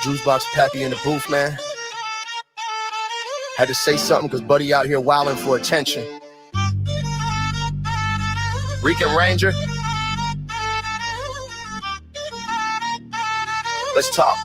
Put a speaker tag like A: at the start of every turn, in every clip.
A: Juicebox Pappy in the booth, man. Had to say something because Buddy out here wilding for attention. Rican Ranger. Let's talk.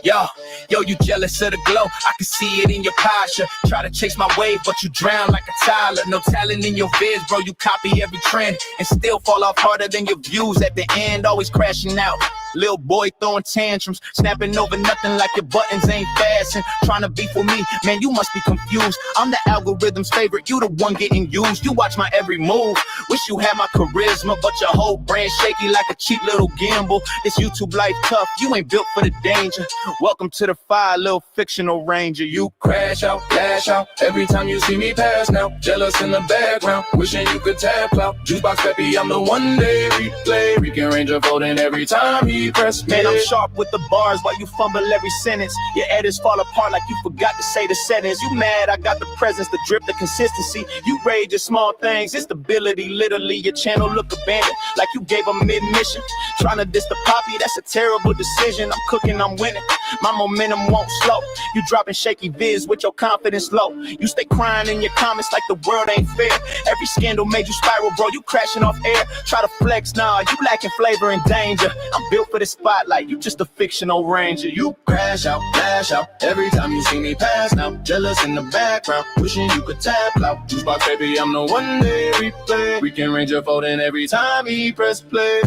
A: Yo, you jealous of the glow? I can see it in your posture. Try to chase my wave, but you drown like a toddler. No talent in your vids, bro. You copy every trend and still fall off harder than your views. At the end, always crashing out. Little boy throwing tantrums, snapping over nothing like your buttons ain't fastened. Trying to beef with me, man, you must be confused. I'm the algorithm's favorite, you the one getting used. You watch my every move. Wish you had my charisma, but your whole brand shaky like a cheap little gimbal. This YouTube life tough, you ain't built for the danger. Welcome to the fire, little fictional ranger. You
B: crash out, lash out, every time you see me pass now. Jealous in the background, wishing you could tap out. Juicebox Peppy, I'm the one day replay. Rican Ranger folding every time he press play.
A: Man, I'm sharp with the bars while you fumble every sentence. Your edits fall apart like you forgot to say the settings. You mad, I got the presence, the drip, the consistency. You rage at small things, instability. Literally, your channel look abandoned, like you gave a mid-mission. Trying to diss the poppy, that's a terrible decision. I'm cooking, I'm winning. My momentum won't slow. You dropping shaky vids with your confidence low. You stay crying in your comments like the world ain't fair. Every scandal made you spiral, bro. You crashing off air. Try to flex, nah, you lacking flavor and danger. I'm built for the spotlight, you just a fictional ranger. You
B: crash out, lash out, every time you see me pass now. Jealous in the background, wishing you could tap out. Juicebox Peppy, I'm the one day replay. Rican Ranger folding every time he press play.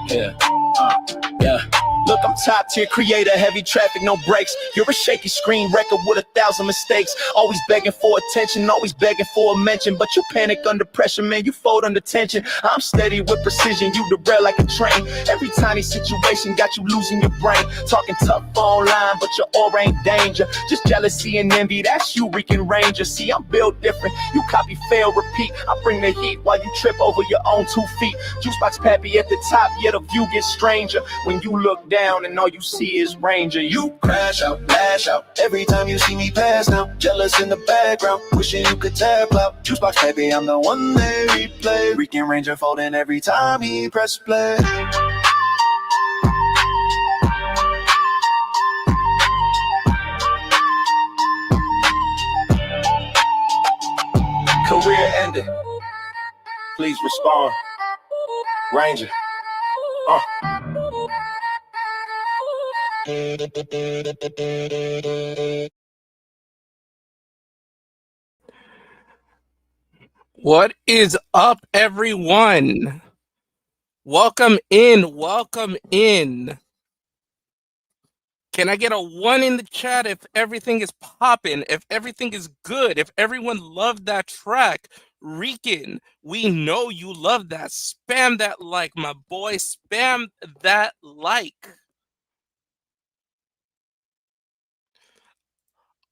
A: Yeah. Look, I'm top tier creator, heavy traffic, no brakes. You're a shaky screen record with 1,000 mistakes. Always begging for attention, always begging for a mention. But you panic under pressure, man, you fold under tension. I'm steady with precision, you derail like a train. Every tiny situation got you losing your brain. Talking tough online, but your aura ain't danger. Just jealousy and envy, that's you, Rican Ranger. See, I'm built different, you copy, fail, repeat. I bring the heat while you trip over your own 2 feet. Juicebox Pappy at the top, yet the view gets stranger. When you look down and all you see is Ranger. You
B: crash out, lash out, every time you see me pass now. Jealous in the background, wishing you could tap out. Juicebox Peppy, I'm the one they replay. Rican Ranger folding every time he press play.
A: career ended. Please respond. Ranger.
C: What is up, everyone? Welcome in, welcome in. Can I get a 1 in the chat if everything is popping, if everything is good, if everyone loved that track? Rican, we know you love that. Spam that like, my boy. Spam that like.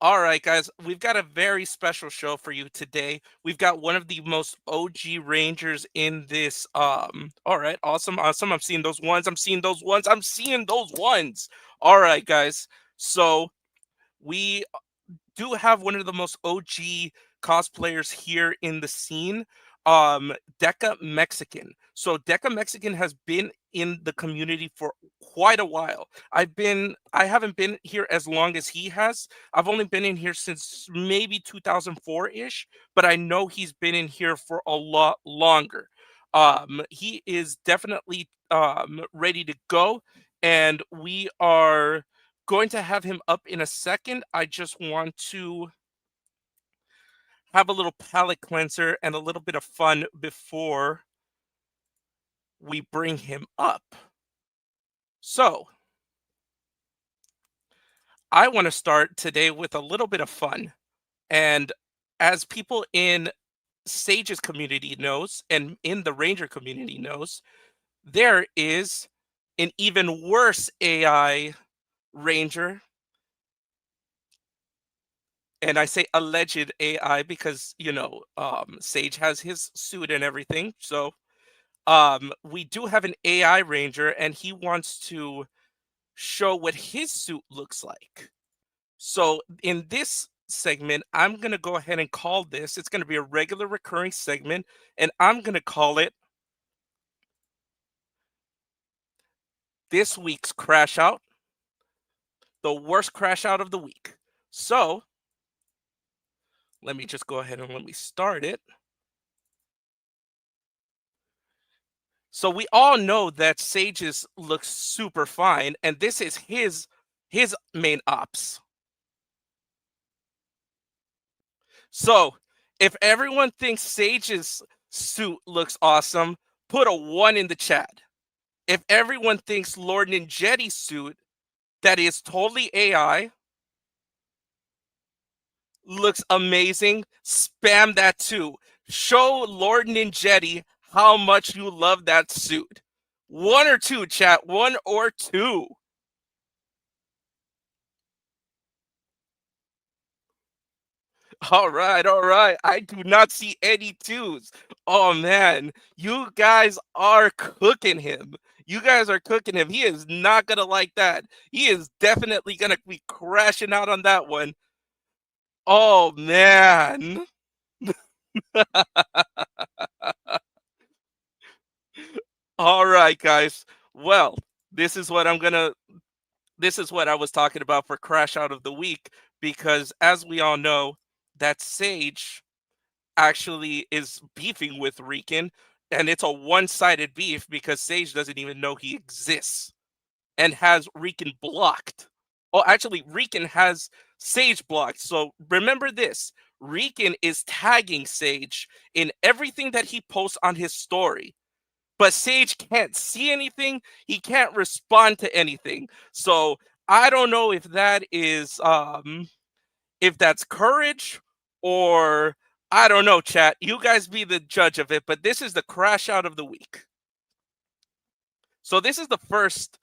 C: All right, guys, we've got a very special show for you today. We've got one of the most OG Rangers in this. All right, awesome. I'm seeing those ones. I'm seeing those ones. All right, guys. So we do have one of the most OG cosplayers here in the scene, DekaMexican. So DekaMexican has been in the community for quite a while. I haven't been here as long as he has. I've only been in here since maybe 2004-ish, but I know he's been in here for a lot longer. He is definitely ready to go, and we are going to have him up in a second. I just want to have a little palate cleanser and a little bit of fun before we bring him up. So I want to start today with a little bit of fun. And as people in Sage's community knows, and in the Ranger community knows, there is an even worse AI Ranger. And I say alleged AI because, you know, Sage has his suit and everything. So we do have an AI Ranger, and he wants to show what his suit looks like. So in this segment, I'm going to go ahead and call this. It's going to be a regular recurring segment, and I'm going to call it this week's Crash Out, the worst crash out of the week. So let me just go ahead and let me start it. So we all know that Sage's looks super fine, and this is his main ops. So if everyone thinks Sage's suit looks awesome, put a 1 in the chat. If everyone thinks Lord Ninjetti's suit, that is totally AI, looks amazing, spam that too. Show Lord Ninjetti how much you love that suit. 1 or 2, chat. 1 or 2. All right, all right. I do not see any 2s. Oh man, you guys are cooking him. You guys are cooking him. He is not gonna like that. He is definitely gonna be crashing out on that one. Oh man. All right, guys. Well, this is what I was talking about for Crash Out of the Week, because as we all know, that Sage actually is beefing with Rican, and it's a one-sided beef because Sage doesn't even know he exists and has Rican blocked. Oh, actually, Rican has Sage blocked. So remember this. Rican is tagging Sage in everything that he posts on his story. But Sage can't see anything. He can't respond to anything. So I don't know if that is if that's courage, or I don't know, chat. You guys be the judge of it, but this is the Crash Out of the Week. So this is the first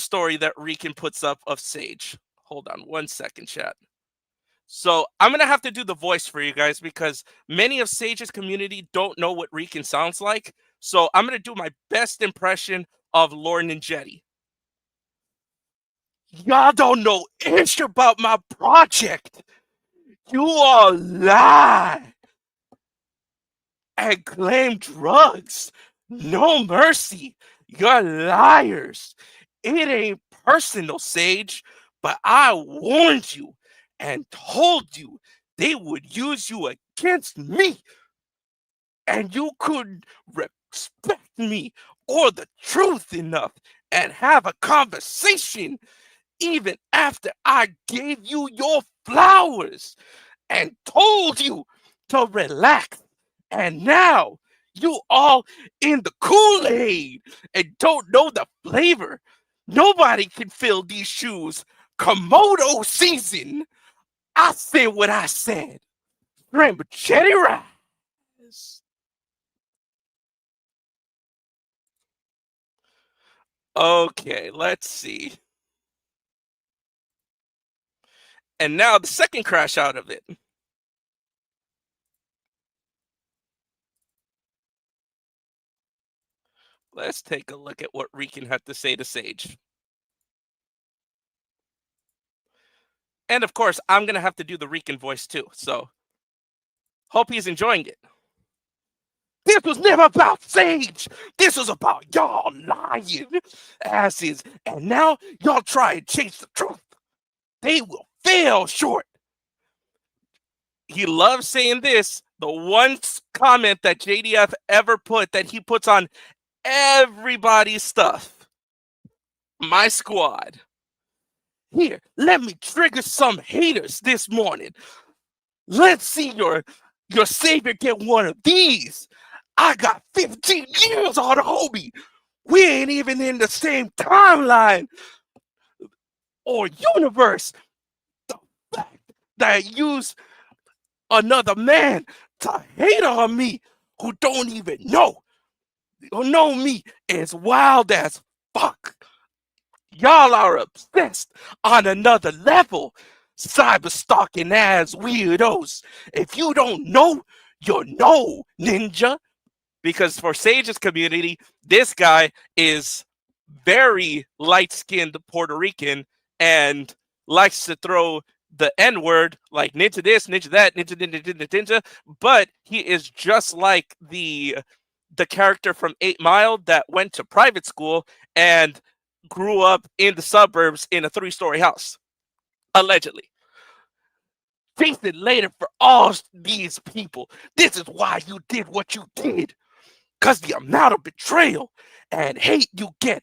C: story that Rican puts up of Sage. Hold on 1 second, chat. So I'm going to have to do the voice for you guys because many of Sage's community don't know what Rican sounds like. So I'm going to do my best impression of Lord Ninjetti. Y'all don't know ish about my project. You all lie and claim drugs. No mercy. You're liars. It ain't personal, Sage, but I warned you and told you they would use you against me. And you couldn't respect me or the truth enough and have a conversation even after I gave you your flowers and told you to relax. And now you all in the Kool-Aid and don't know the flavor. Nobody can fill these shoes. Komodo season. I said what I said. Rainbow cherry rice. Okay, let's see. And now the second crash out of it. Let's take a look at what Rican had to say to Sage. And of course, I'm going to have to do the Rican voice too. So hope he's enjoying it. This was never about Sage. This was about y'all lying asses. And now y'all try and chase the truth. They will fail short. He loves saying this. The one comment that JDF ever put that he puts on everybody's stuff. My squad. Here, let me trigger some haters this morning. Let's see your savior get one of these. I got 15 years on the homie. We ain't even in the same timeline or universe. The fact that I use another man to hate on me who don't even know me is wild as fuck. Y'all are obsessed on another level. Cyber stalking ass weirdos. If you don't know, you know, ninja. Because for Sage's community, this guy is very light-skinned Puerto Rican and likes to throw the N word, like ninja this, ninja that, ninja, ninja, ninja, ninja, but he is just like the character from 8 Mile that went to private school and grew up in the suburbs in a 3-story house, allegedly. Face it later for all these people. This is why you did what you did. Because the amount of betrayal and hate you get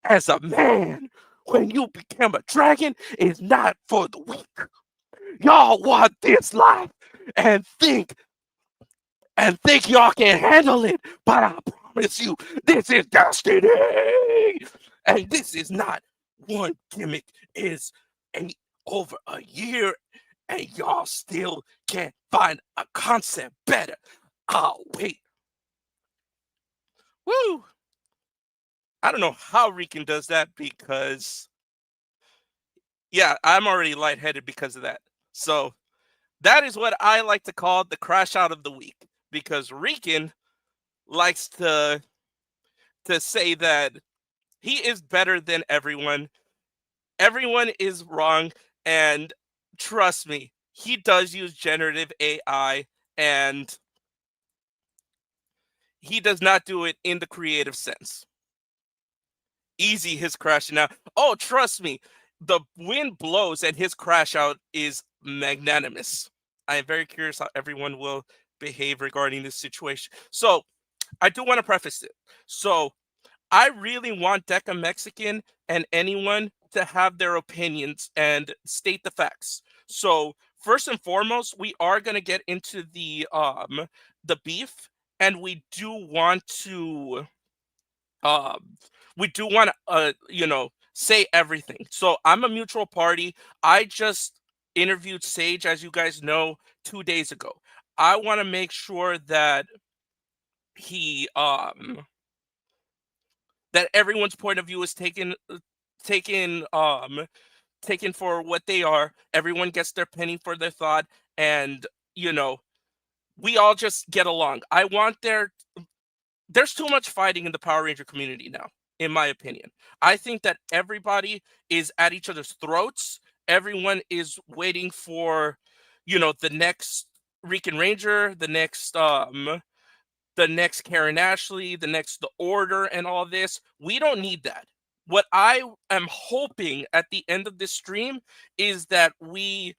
C: as a man when you become a dragon is not for the weak. Y'all want this life and think y'all can handle it, but I promise you, this is destiny. And this is not one gimmick, is 8 over a year, and y'all still can't find a concept better. Oh, wait. Woo! I don't know how Rican does that because, yeah, I'm already lightheaded because of that. So that is what I like to call the crash out of the week, because Rican likes to say that he is better than everyone. Everyone is wrong, and trust me, he does use generative AI, and he does not do it in the creative sense. Easy his crashing out. Oh, trust me, the wind blows and his crash out is magnanimous. I am very curious how everyone will behave regarding this situation. So I do want to preface it. So I really want DekaMexican and anyone to have their opinions and state the facts. So first and foremost, we are going to get into the beef, and um we do want to say everything. So I'm a mutual party. I just interviewed Sage, as you guys know, 2 days ago. I want to make sure that he that everyone's point of view is taken taken for what they are. Everyone gets their penny for their thought, and you know we all just get along. I want there's too much fighting in the Power Ranger community now, in my opinion. I think that everybody is at each other's throats. Everyone is waiting for, the next Rican Ranger, the next Karen Ashley, the next The Order, and all this. We don't need that. What I am hoping at the end of this stream is that we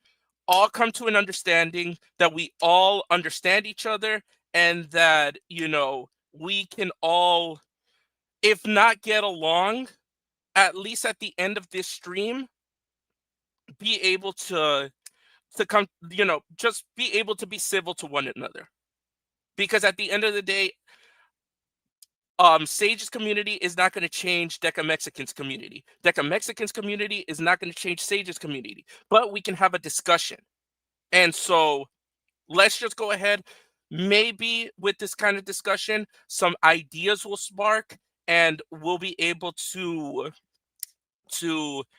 C: all come to an understanding, that we all understand each other, and that, we can all, if not get along, at least at the end of this stream, be able to come, just be able to be civil to one another. Because at the end of the day, Sage's community is not going to change DekaMexican's community. DekaMexican's community is not going to change Sage's community, but we can have a discussion. And so let's just go ahead. Maybe with this kind of discussion, some ideas will spark, and we'll be able to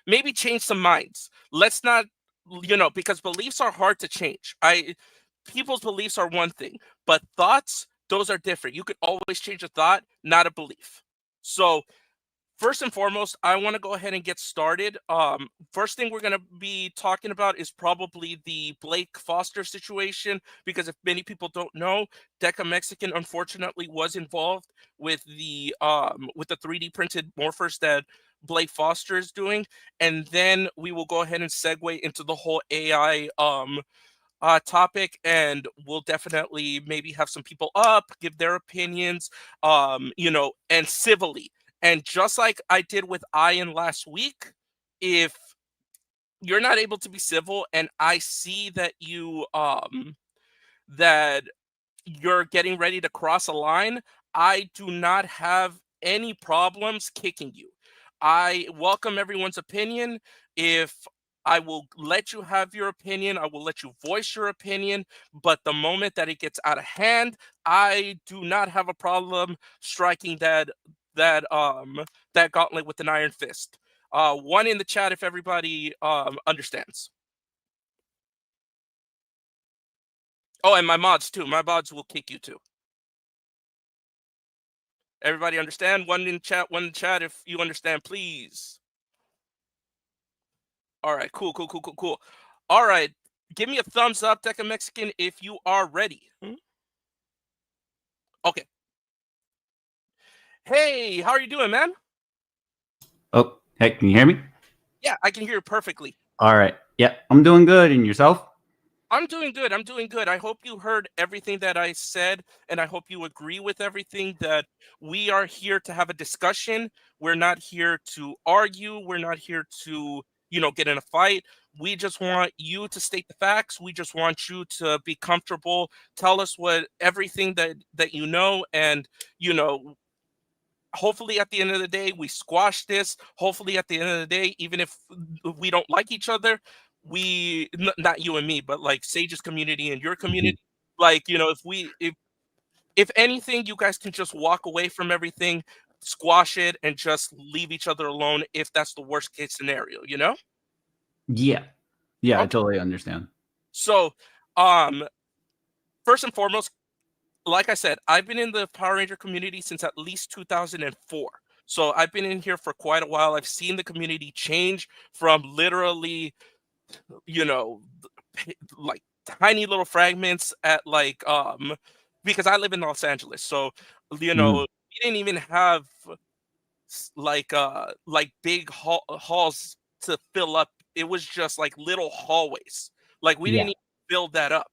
C: maybe change some minds. Let's not, because beliefs are hard to change. People's beliefs are one thing, but thoughts, those are different. You could always change a thought, not a belief. So first and foremost, I want to go ahead and get started. First thing we're going to be talking about is probably the Blake Foster situation, because if many people don't know, DekaMexican unfortunately was involved with the 3D printed morphers that Blake Foster is doing, and then we will go ahead and segue into the whole AI topic, and we'll definitely maybe have some people up, give their opinions, and civilly. And just like I did with Ian last week, if you're not able to be civil and I see that that you're getting ready to cross a line, I do not have any problems kicking you. I welcome everyone's opinion. If I will let you have your opinion, I will let you voice your opinion, but the moment that it gets out of hand, I do not have a problem striking that gauntlet with an iron fist. One in the chat if everybody understands. Oh, and my mods too. My mods will kick you too. Everybody understand? One in chat, one in chat if you understand, please. All right, cool. All right. Give me a thumbs up, DekaMexican, if you are ready. Okay. Hey, how are you doing, man?
D: Oh, hey, can you hear me?
C: Yeah, I can hear you perfectly.
D: All right. Yeah, I'm doing good. And yourself?
C: I'm doing good. I'm doing good. I hope you heard everything that I said, and I hope you agree with everything that we are here to have a discussion. We're not here to argue. We're not here to, get in a fight. We just want you to state the facts. We just want you to be comfortable. Tell us what everything that you know, and you know, hopefully at the end of the day we squash this. Hopefully at the end of the day, even if we don't like each other, not you and me, but like Sage's community and your
D: Mhm.
C: community, like, if anything, you guys can just walk away from everything, squash it, and just leave each other alone if that's the worst case scenario.
D: Yeah. Yeah, I
C: Okay.
D: totally understand.
C: So um first and foremost, like I said, I've been in the Power Ranger community since at least 2004. So I've been in here for quite a while. I've seen the community change from literally, you know, like tiny little fragments at because I live in Los Angeles. So,
D: Mm,
C: we didn't even have like big halls to fill up. It was just like little hallways. Like we didn't
D: yeah.
C: even build that up.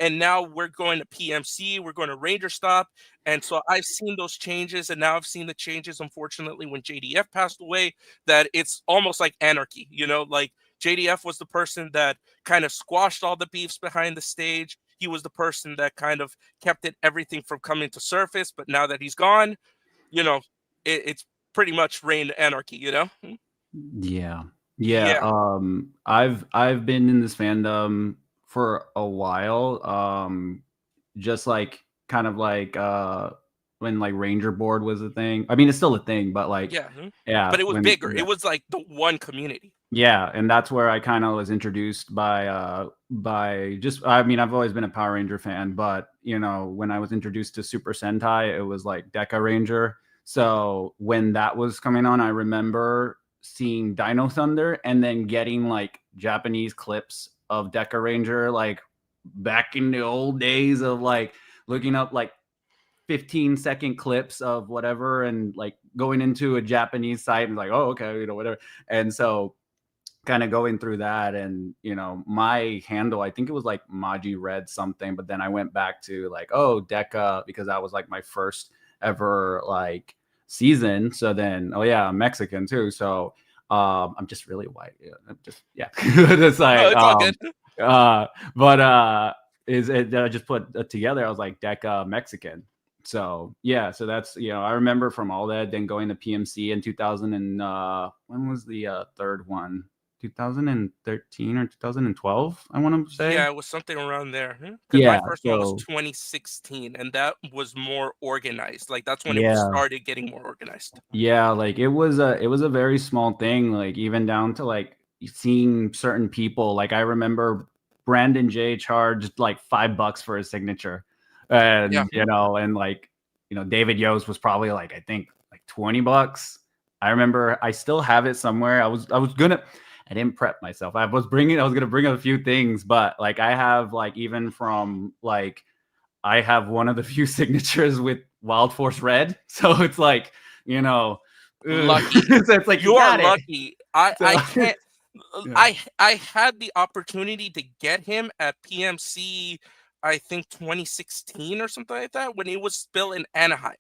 C: And now we're going to PMC, we're going to Ranger Stop. And so I've seen those changes, and now I've seen the changes, unfortunately, when JDF passed away, that it's almost like anarchy, like JDF was the person that kind of squashed all the beefs behind the stage. He was the person that kind of kept everything from coming to surface. But now that he's gone, you know, it's pretty much reigned anarchy.
D: Yeah. Yeah.
C: Yeah,
D: I've been in this fandom for a while. Just like kind of like when like Ranger Board was a thing. I mean, it's still a thing, but like,
C: yeah.
D: yeah,
C: But it was
D: when
C: bigger. It was like the one community.
D: yeah, and that's where I kind of was introduced by just I mean, I've always been a Power Ranger fan, but when I was introduced to Super Sentai, it was like Deca Ranger. So when that was coming on, I remember seeing Dino Thunder and then getting like Japanese clips of Deca Ranger like back in the old days of like looking up like 15-second clips of whatever and like going into a Japanese site and like, oh, okay, whatever. And so kind of going through that and my handle, I think it was like Maji Red something, but then I went back to like, oh, Deca, because that was like my first ever like season. So then, oh yeah, I'm Mexican too, so I'm just really white. Yeah, I'm just yeah. It's
C: No,
D: like
C: it's all good.
D: uh but is it I just put it together. I was like Deca Mexican. So yeah, so that's I remember from all that, then going to PMC in 2000 and when was the third one? 2013 or 2012, I want to say.
C: Yeah, it was something around there. Because my
D: Yeah,
C: first one was
D: so
C: 2016, and that was more organized. Like that's when it was
D: yeah,
C: started getting more organized.
D: yeah, like it was a very small thing, like even down to like seeing certain people. Like I remember Brandon J charged like $5 for his signature,
C: Yeah.
D: and and like David Yost was probably like I think like $20. I remember I still have it somewhere. I didn't prep myself. I was gonna bring a few things, but like I have like even from like I have one of the few signatures with Wild Force Red. So it's like,
C: Lucky.
D: so it's like you
C: You are
D: got it.
C: lucky. I
D: So
C: I can't
D: yeah.
C: I had the opportunity to get him at PMC, I think 2016 or something like that, when he was still in Anaheim.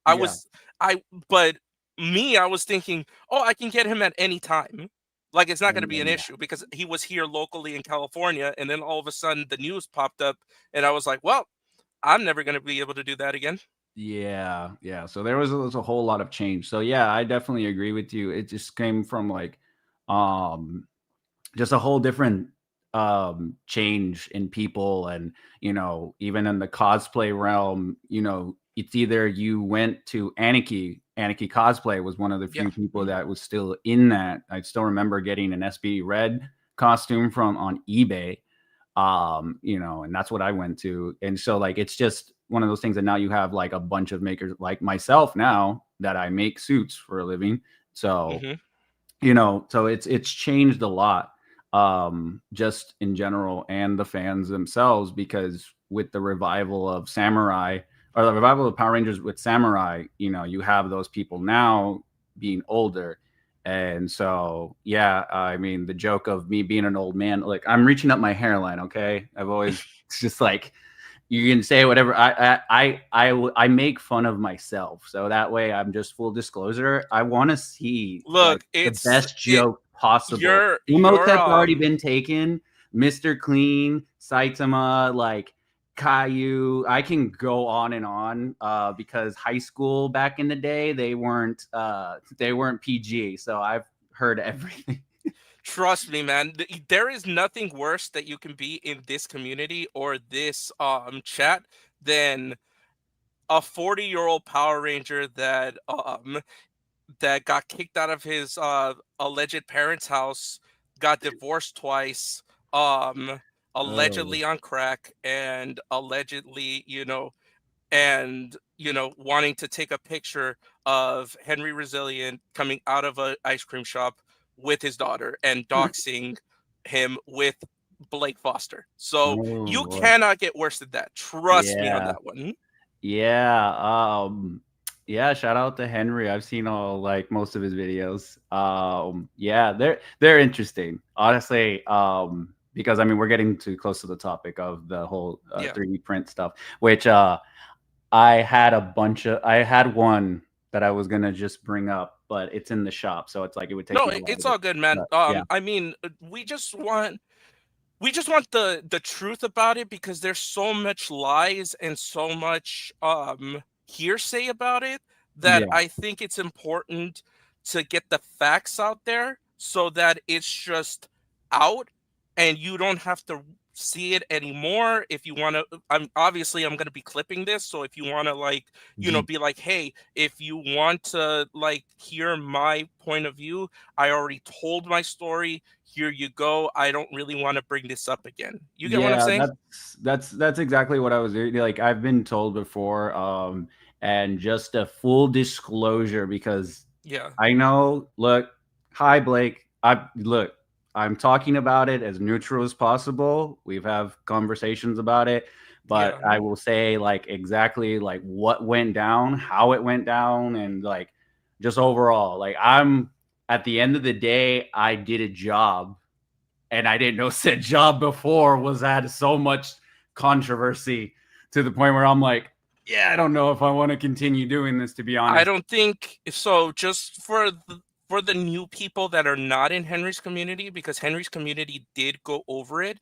C: I
D: Yeah.
C: was I but me, I was thinking, "Oh, I can get him at any time." Like it's not going to
D: And
C: be an
D: then yeah.
C: issue because he was here locally in California, and then all of a sudden the news popped up, and I was like, "Well, I'm never going to be able to do that again."
D: Yeah, yeah. So there was a whole lot of change. So yeah, I definitely agree with you. It just came from like um just a whole different change in people, and even in the cosplay realm, it's either you went to Anarchy Cosplay was one of the
C: Yeah.
D: few people that was still in that. I still remember getting an SB Red costume from on eBay, and that's what I went to. And so like it's just one of those things that now you have like a bunch of makers like myself now that I make suits for a living. So
C: Hmm.
D: so it's changed a lot. just in general, and the fans themselves, because with the revival of Samurai, or the revival of Power Rangers with Samurai, you know, you have those people now being older. And so, yeah, I mean, the joke of me being an old man, like, I'm reaching up my hairline, okay? I've always, it's just like, you can say whatever. I make fun of myself, so that way I'm just full disclosure. I want to see like
C: Look,
D: the best joke possible. Emotes
C: you're
D: have already been taken. Mr. Clean, Saitama, like Caillou. I can go on and on because high school back in the day they weren't PG. So I've heard everything.
C: Trust me, man. There is nothing worse that you can be in this community or this chat than a 40-year-old Power Ranger that got kicked out of his alleged parents' house, got divorced twice,
D: Oh,
C: allegedly on crack, and allegedly, wanting to take a picture of Henry Resilient coming out of an ice cream shop with his daughter and doxing him with Blake Foster. So
D: oh
C: you
D: boy.
C: cannot get worse than that. Trust me on
D: Yeah.
C: that one.
D: Yeah. Yeah, shout out to Henry. I've seen all like most of his videos. Yeah, they're interesting. Honestly, because I mean we're getting too close to the topic of the whole
C: Yeah.
D: 3D print stuff, which I had one that I was gonna just bring up, but it's in the shop, so it's like it would take
C: No,
D: me a while
C: it's
D: to,
C: all good, man.
D: but yeah.
C: I mean, we just want the truth about it, because there's so much lies and so much hearsay about it that
D: Yeah.
C: I think it's important to get the facts out there so that it's just out and you don't have to see it anymore. If you want to, I'm going to be clipping this, so if you want to be like, hey, if you want to hear my point of view, I already told my story, here you go. I don't really want to bring this up again. You get what I'm
D: Yeah,
C: saying?
D: that's exactly what I was doing. Like I've been told before, and just a full disclosure because
C: Yeah.
D: I know. Look, hi Blake. I'm talking about it as neutral as possible. We've have conversations about it, but
C: Yeah.
D: I will say like exactly like what went down, how it went down, and like just overall. Like I'm at the end of the day, I did a job and I didn't know said job before was had so much controversy to the point where I'm like, yeah, I don't know if I want to continue doing this, to be
C: I
D: honest.
C: don't think so. Just for the new people that are not in Henry's community, because Henry's community did go over it.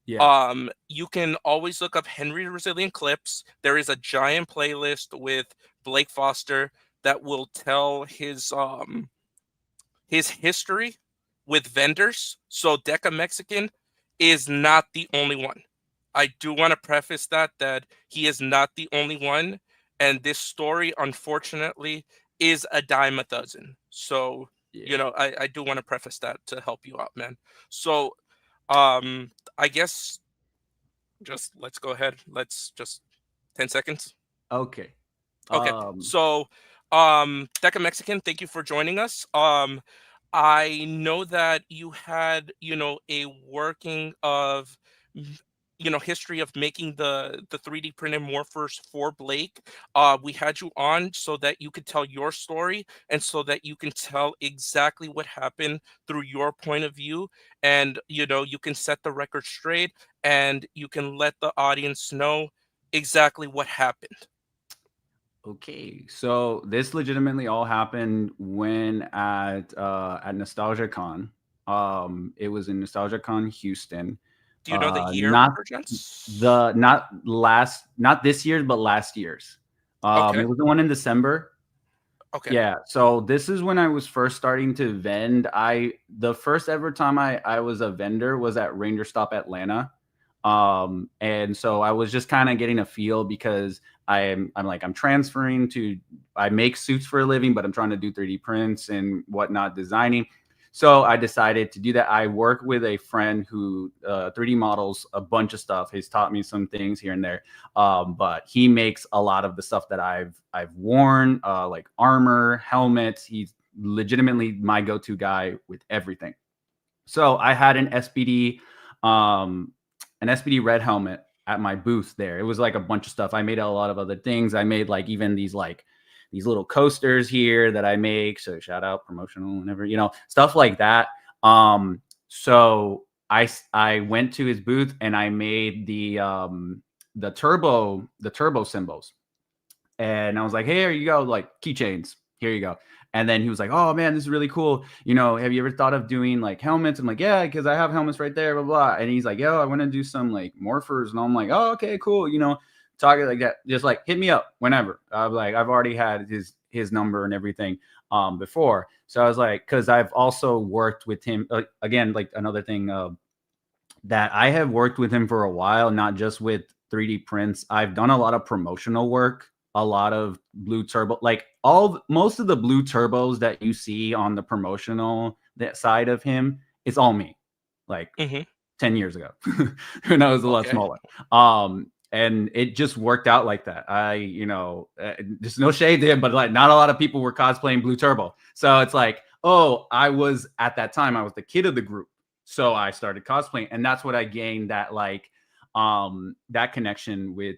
D: Yeah.
C: You can always look up Henry Resilient clips. There is a giant playlist with Blake Foster that will tell his history with vendors. So DekaMexican is not the only one. I do want to preface that he is not the only one, and this story, unfortunately, is a dime a dozen. So
D: Yeah.
C: I do want to preface that to help you out, man. So I guess just let's go ahead. Let's just 10 seconds.
D: Okay.
C: Okay.
D: Um,
C: So DekaMexican, thank you for joining us. I know that you had, a working of, history of making the 3D printed morphers for Blake. We had you on so that you could tell your story and so that you can tell exactly what happened through your point of view. And, you can set the record straight and you can let the audience know exactly what happened.
D: okay. So this legitimately all happened when at Nostalgia Con. It was in Nostalgia Con Houston.
C: Do you know the year,
D: Not
C: perchance?
D: not this year's, but last year's.
C: Okay.
D: It was the one in December.
C: Okay.
D: Yeah, so this is when I was first starting to vend. The first ever time I was a vendor was at Ranger Stop Atlanta. And so I was just kind of getting a feel because I'm transferring to, I make suits for a living, but I'm trying to do 3D prints and whatnot, designing. So I decided to do that. I work with a friend who 3D models a bunch of stuff. He's taught me some things here and there, but he makes a lot of the stuff that I've worn, like armor, helmets. He's legitimately my go-to guy with everything. So I had an SPD red helmet at my booth there. It was like a bunch of stuff. I made a lot of other things. I made like even these little coasters here that I make. So shout out promotional, whenever, stuff like that. So I went to his booth and I made the turbo symbols. And I was like, hey, here you go, like keychains. Here you go. And then he was like, oh man, this is really cool. Have you ever thought of doing like helmets? I'm like, yeah, because I have helmets right there, blah, blah. And he's like, yo, I want to do some like morphers. And I'm like, oh, okay, cool. Talking like that, just like hit me up whenever. I'm like, I've already had his number and everything before. So I was like, because I've also worked with him again, like another thing that I have worked with him for a while, not just with 3D prints. I've done a lot of promotional work, a lot of blue turbo, like most of the blue turbos that you see on the promotional that side of him, it's all me, like 10 years ago when I was a lot smaller. And it just worked out like that. Just no shade to him, but like not a lot of people were cosplaying blue turbo. So it's like, I was at that time, I was the kid of the group. So I started cosplaying, and that's what I gained that that connection with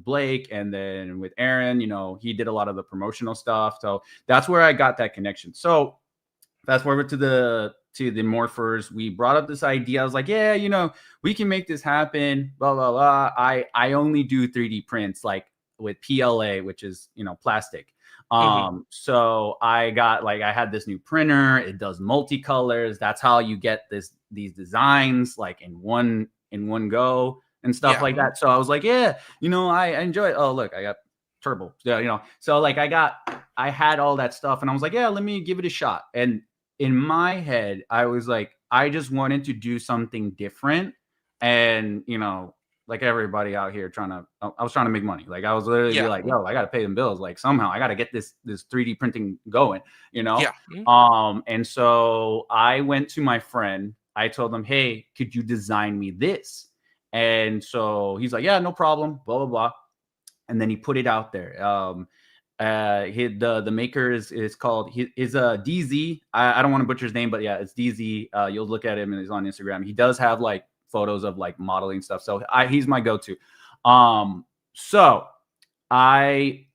D: Blake, and then with Aaron. He did a lot of the promotional stuff, so that's where I got that connection. So fast forward to the Morphers, we brought up this idea. I was like, yeah, we can make this happen, blah blah blah. I only do 3D prints like with PLA, which is plastic. So I had this new printer. It does multicolors. That's how you get these designs like in one go and stuff like that. So I was like, yeah, I enjoy it. Oh, look, I got turbo. Yeah, so like I had all that stuff, and I was like, yeah, let me give it a shot. And in my head, I was like, I just wanted to do something different. And, like everybody out here I was trying to make money. Like I was literally like, yo, I got to pay them bills. Like somehow I got to get this 3D printing going, And so I went to my friend. I told him, hey, could you design me this? And so he's like, yeah, no problem, blah, blah, blah. And then he put it out there. The maker is called DZ. I don't want to butcher his name, but yeah, it's DZ. You'll look at him and he's on Instagram. He does have like photos of like modeling stuff. So he's my go-to. So I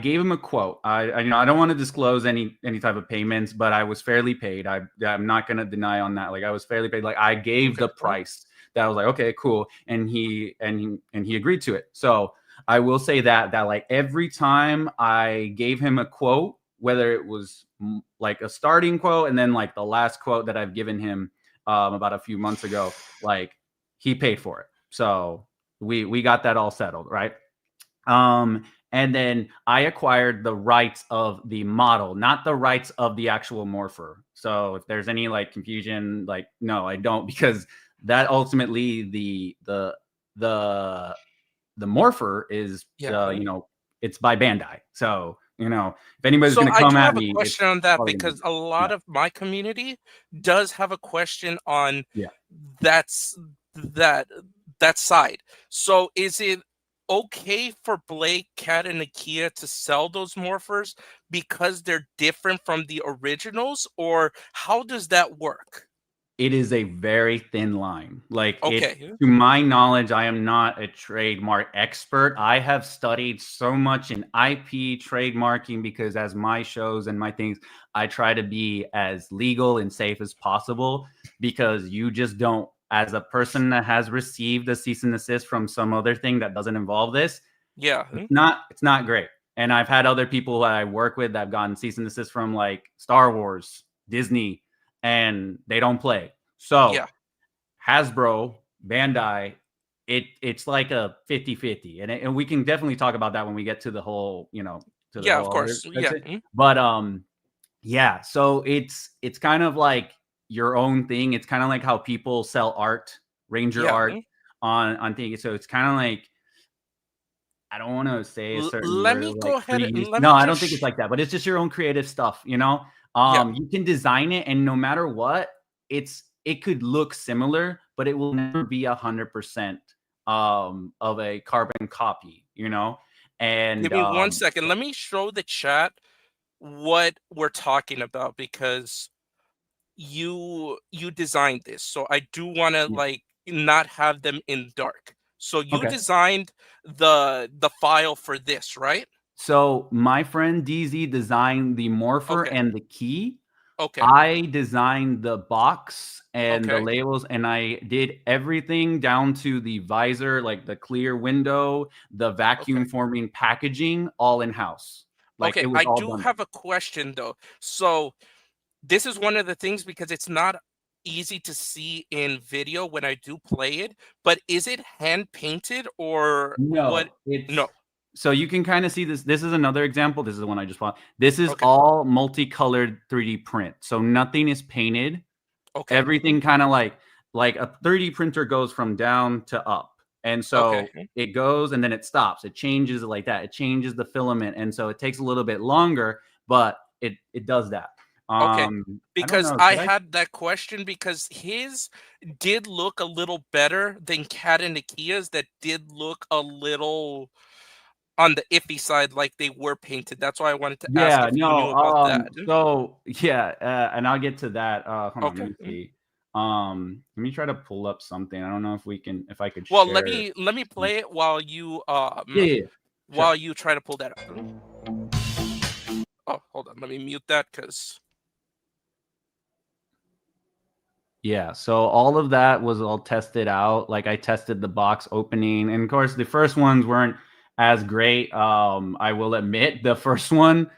D: gave him a quote. I don't want to disclose any type of payments, but I was fairly paid. I'm not going to deny on that. Like I was fairly paid. Like I gave the price that I was like, okay, cool. And he agreed to it. So I will say that like every time I gave him a quote, whether it was like a starting quote and then like the last quote that I've given him about a few months ago, like he paid for it. So we got that all settled, right? And then I acquired the rights of the model, not the rights of the actual morpher. So if there's any like confusion, like no, I don't, because that ultimately the morpher is it's by Bandai. So if anybody's going to come at me,
C: I do have a question on that, because a lot of my community does have a question on that side. So is it okay for Blake, Kat, and Nakia to sell those morphers because they're different from the originals, or how does that work?
D: It is a very thin line. Like,
C: okay,
D: to my knowledge, I am not a trademark expert. I have studied so much in IP trademarking because as my shows and my things, I try to be as legal and safe as possible, because you just don't, as a person that has received a cease and desist from some other thing that doesn't involve this, it's not great. And I've had other people that I work with that have gotten cease and desist from like Star Wars, Disney, and they don't play. So Hasbro, Bandai, it's like a 50-50. And we can definitely talk about that when we get to the whole,
C: of course.
D: But so it's kind of like your own thing. It's kind of like how people sell art, Ranger art on things. So it's kind of like, I don't want to say a certain
C: let
D: word,
C: me
D: like
C: go ahead and
D: I don't think it's like that, but it's just your own creative stuff, You can design it, and no matter what, it could look similar, but it will never be 100% of a carbon copy, And
C: give me 1 second. Let me show the chat what we're talking about, because you designed this, so I do want to
D: Yeah.
C: like not have them in dark. So you
D: Okay.
C: designed the file for this, right?
D: So my friend DZ designed the morpher
C: Okay.
D: and the key.
C: Okay.
D: I designed the box and the
C: Okay.
D: labels, and I did everything down to the visor, like the clear window, the
C: Okay.
D: vacuum forming packaging, all in house. Like
C: Okay.
D: it was
C: I
D: all
C: do
D: done.
C: have a question though. So this is one of the things because it's not easy to see in video when I do play it, but is it hand painted or what?
D: No, it's
C: No.
D: so you can kind of see this. This is another example. This is the one I just bought. This is
C: Okay.
D: all multicolored 3D print. So nothing is painted.
C: Okay.
D: Everything kind of like a 3D printer goes from down to up. And
C: Okay.
D: so it goes and then it stops. It changes like that. It changes the filament. And so it takes a little bit longer, but it does that.
C: Okay.
D: I don't
C: Because
D: know.
C: I
D: Should I?
C: had that question because his did look a little better than Cat and Nikia's that did look a little on the iffy side, like they were painted. That's why I wanted to ask
D: Yeah,
C: if you knew
D: no.
C: about that.
D: So yeah, and I'll get to that. Hold on, let
C: Okay.
D: me see. Let me try to pull up something. I don't know if I could
C: Well,
D: share.
C: let me play it while
D: Yeah, yeah, yeah. Sure.
C: you try to pull that up. Oh, hold on. Let me mute that because
D: Yeah, so all of that was all tested out. Like I tested the box opening, and of course the first ones weren't as great. I will admit the first one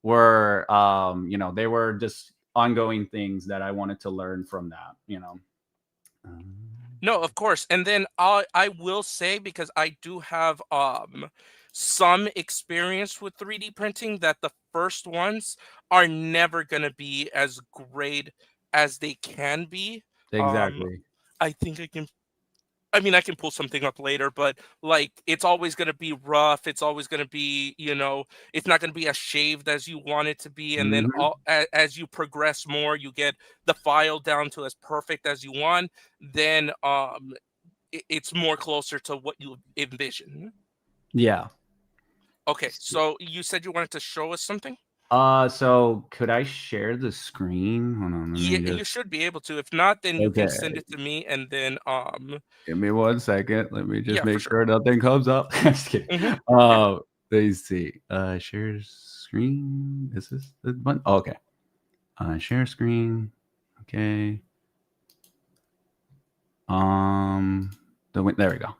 D: were they were just ongoing things that I wanted to learn from that. Um,
C: no, of course. And then I will say because I do have some experience with 3D printing that the first ones are never gonna be as great as they can be. Um
D: exactly.
C: I think I mean, I can pull something up later, but like it's always going to be rough. It's always going to be, it's not going to be as shaved as you want it to be. And then
D: Mhm.
C: as you progress more, you get the file down to as perfect as you want. Then it's more closer to what you envision.
D: Yeah.
C: Okay, so you said you wanted to show us something.
D: So could I share the screen? Hold on, let
C: Yeah,
D: me
C: you
D: just.
C: should be able to. If not, then you can send
D: Okay.
C: it to me, and then
D: Give me 1 second. Let me just
C: yeah, for
D: make
C: sure.
D: sure nothing comes up. Just kidding.
C: Yeah.
D: Let me see. Share screen. Is this the button? Oh, okay. Share screen. Okay. There we go.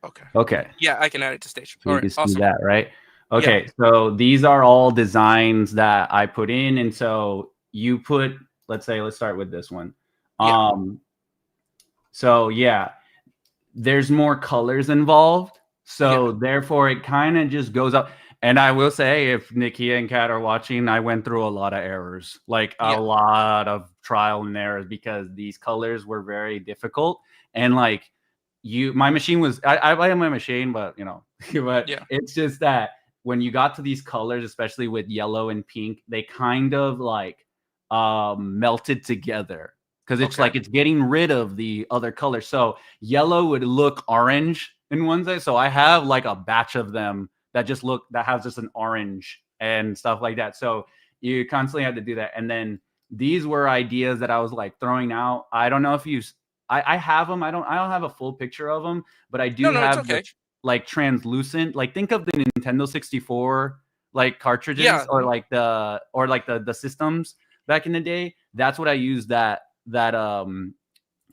C: Okay.
D: Okay.
C: Yeah, I can add it to stage.
D: So
C: All
D: you
C: right.
D: can see
C: Awesome.
D: that, right?
C: Yeah.
D: Okay. So these are all designs that I put in. And so you put, let's start with this one.
C: Yeah.
D: So yeah, there's more colors involved.
C: Yeah.
D: So therefore it kind of just goes up. And I will say, if Nikia and Kat are watching, I went through a lot of errors, like a
C: Yeah.
D: lot of trial and errors, because these colors were very difficult. And like my machine was, I buy my machine, but but
C: Yeah.
D: it's just that when you got to these colors, especially with yellow and pink, they kind of like melted together, because it's
C: Okay.
D: like it's getting rid of the other color. So yellow would look orange in one day. So I have like a batch of them that has just an orange and stuff like that. So you constantly had to do that. And then these were ideas that I was like throwing out. I don't know if I have them. I don't have a full picture of them, but I
C: No,
D: do
C: no, it's
D: have the
C: okay.
D: like translucent, like think of the Nintendo 64 like cartridges,
C: Yeah.
D: or the systems back in the day. That's what I used, that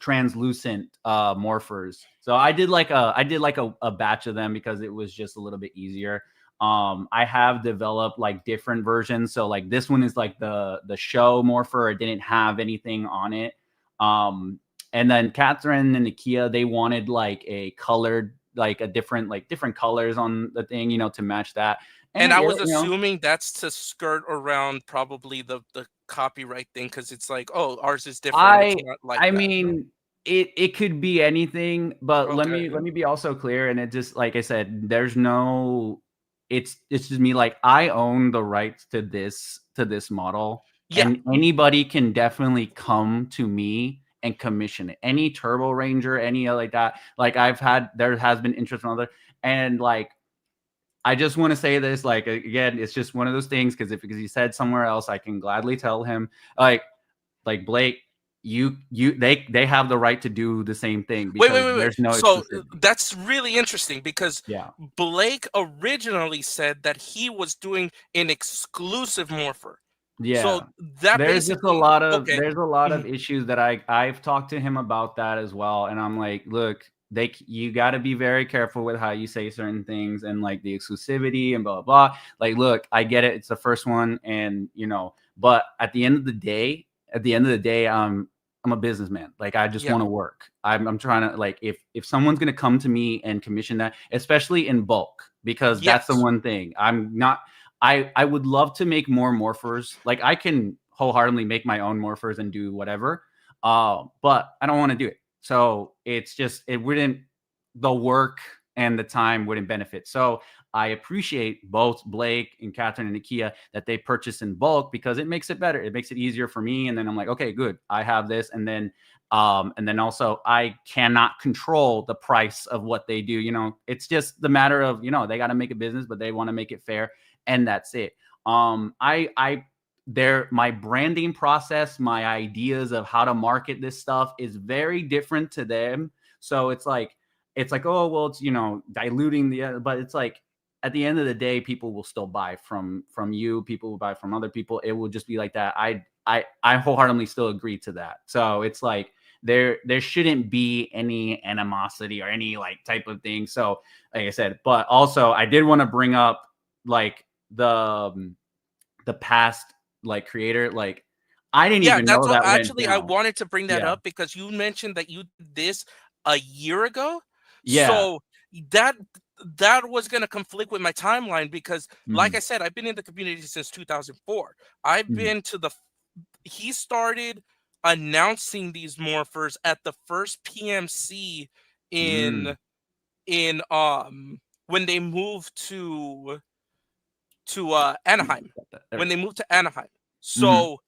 D: translucent morphers. So I did like a batch of them because it was just a little bit easier. I have developed like different versions. So like this one is like the show morpher. It didn't have anything on it. And then Catherine and Nikia, they wanted like a colored, like different colors on the thing, to match that.
C: And
D: And
C: I
D: it,
C: was assuming that's to skirt around probably the copyright thing because it's like, oh, ours is different. It's
D: I
C: not like
D: I
C: that.
D: mean, it could be anything, but let
C: Okay.
D: me be also clear. And it just, like I said, there's no, it's just me. Like I own the rights to this model,
C: Yeah.
D: and anybody can definitely come to me and commission it. Any Turbo Ranger, any like that. Like there has been interest from other, and like I just want to say this, like again, it's just one of those things, because he said somewhere else, I can gladly tell him, like like Blake, they have the right to do the same thing
C: Wait,
D: because there's no
C: So
D: exclusivity.
C: that's really interesting because
D: Yeah.
C: Blake originally said that he was doing an exclusive morpher.
D: Yeah.
C: So that
D: There's just a
C: basically,
D: lot of
C: okay.
D: issues that I've talked to him about that as well, and I'm like, look, you got to be very careful with how you say certain things and like the exclusivity and blah blah blah. Like, look, I get it, it's the first one, and but at the end of the day, I'm a businessman. Like, I just
C: Yeah.
D: want to work. I'm trying to, like, if someone's gonna come to me and commission that, especially in bulk, because that's the
C: Yes.
D: one thing I'm not. I would love to make more morphers. Like, I can wholeheartedly make my own morphers and do whatever, but I don't want to do it. So it's just, the work and the time wouldn't benefit. So I appreciate both Blake and Catherine and Nakia that they purchase in bulk, because it makes it better. It makes it easier for me. And then I'm like, okay, good, I have this. And then also I cannot control the price of what they do. It's just the matter of, they got to make a business, but they want to make it fair, and that's it. My branding process, my ideas of how to market this stuff is very different to them. So it's like, oh, well, it's, diluting but it's like, at the end of the day, people will still buy from you. People will buy from other people. It will just be like that. I wholeheartedly still agree to that. So it's like, there shouldn't be any animosity or any like type of thing. So like I said, but also I did want to bring up like the past like creator. Like, I didn't even
C: That's
D: know
C: what
D: that went
C: actually I
D: down.
C: wanted to bring that
D: Yeah.
C: up because you mentioned that you did this a year ago.
D: Yeah.
C: So that was going to conflict with my timeline because, like
D: Mhm.
C: I said, I've been in the community since 2004. I've
D: Mhm.
C: been to he started announcing these morphers at the first PMC
D: Mm.
C: in when they moved to Anaheim. When they moved to Anaheim.
D: Mhm.
C: So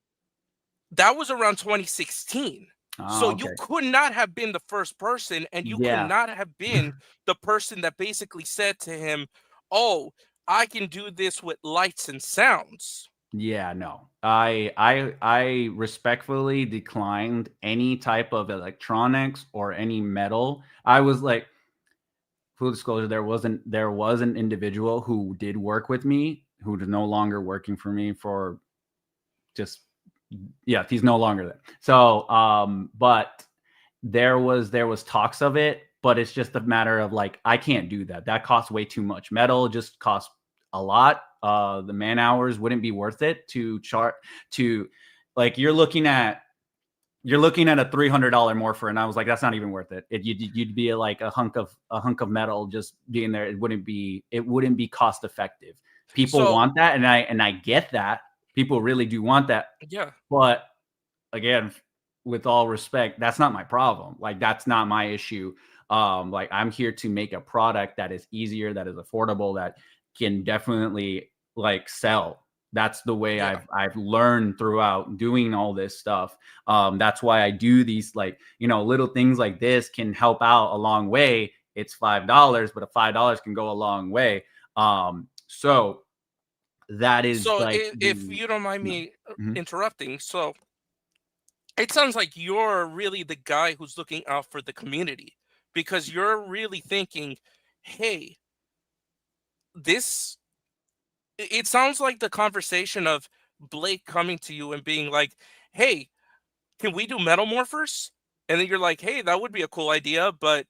C: that was around 2016. So
D: Oh,
C: you
D: okay.
C: could not have been the first person, and you could
D: Yeah.
C: not have been the person that basically said to him, "Oh, I can do this with lights and sounds."
D: Yeah, no. I respectfully declined any type of electronics or any metal. I was like, full disclosure, there was an individual who did work with me, who is no longer working for me for just, yeah, he's no longer there. So but there was talks of it, but it's just a matter of like, I can't do that. That costs way too much. Metal just costs a lot. The man hours wouldn't be worth it to like, you're looking at a $300 morpher, and I was like, that's not even worth it. You'd be like a hunk of metal just being there. It wouldn't be cost effective. People
C: So
D: want that, and I get that. People really do want that.
C: yeah.
D: But again, with all respect, that's not my problem. Like, that's not my issue. Like, I'm here to make a product that is easier, that is affordable, that can definitely like sell. That's the way
C: Yeah.
D: I've learned throughout doing all this stuff. That's why I do these, like, little things like this can help out a long way. It's $5, but a $5 can go a long way. So that is
C: So
D: like
C: if
D: the,
C: you don't mind
D: no.
C: me
D: Mhm.
C: interrupting, so it sounds like you're really the guy who's looking out for the community because you're really thinking, "Hey, this." It sounds like the conversation of Blake coming to you and being like, "Hey, can we do metal morphers?" And then you're like, "Hey, that would be a cool idea, but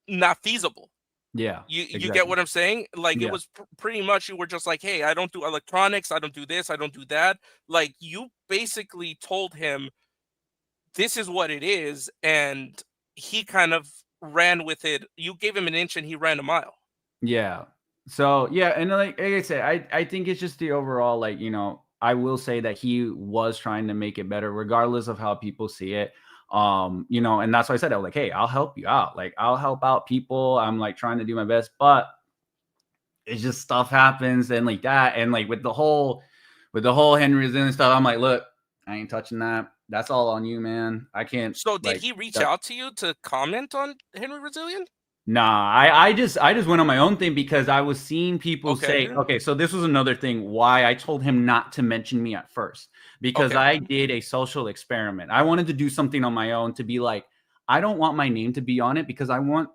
C: not feasible."
D: Yeah,
C: You get
D: exactly.
C: what I'm saying? Like, it
D: Yeah.
C: was pretty much you were just like, "Hey, I don't do electronics, I don't do this, I don't do that." Like, you basically told him this is what it is, and he kind of ran with it. You gave him an inch and he ran a mile.
D: Yeah. So yeah, and like I said, I think it's just the overall, like, I will say that he was trying to make it better, regardless of how people see it. And that's why I said, I was like, hey, I'll help you out. Like, I'll help out people. I'm like trying to do my best, but it's just stuff happens and like that. And like with the whole Henry Zinn stuff, I'm like, look, I ain't touching that. That's all on you, man. I can't,
C: So did
D: like,
C: he reach
D: that.
C: out to you to comment on Henry Resilient?
D: Nah, I just went on my own thing because I was seeing people say,
C: Okay.
D: okay, so this was another thing why I told him not to mention me at first, because
C: Okay.
D: I did a social experiment. I wanted to do something on my own to be like, I don't want my name to be on it because I want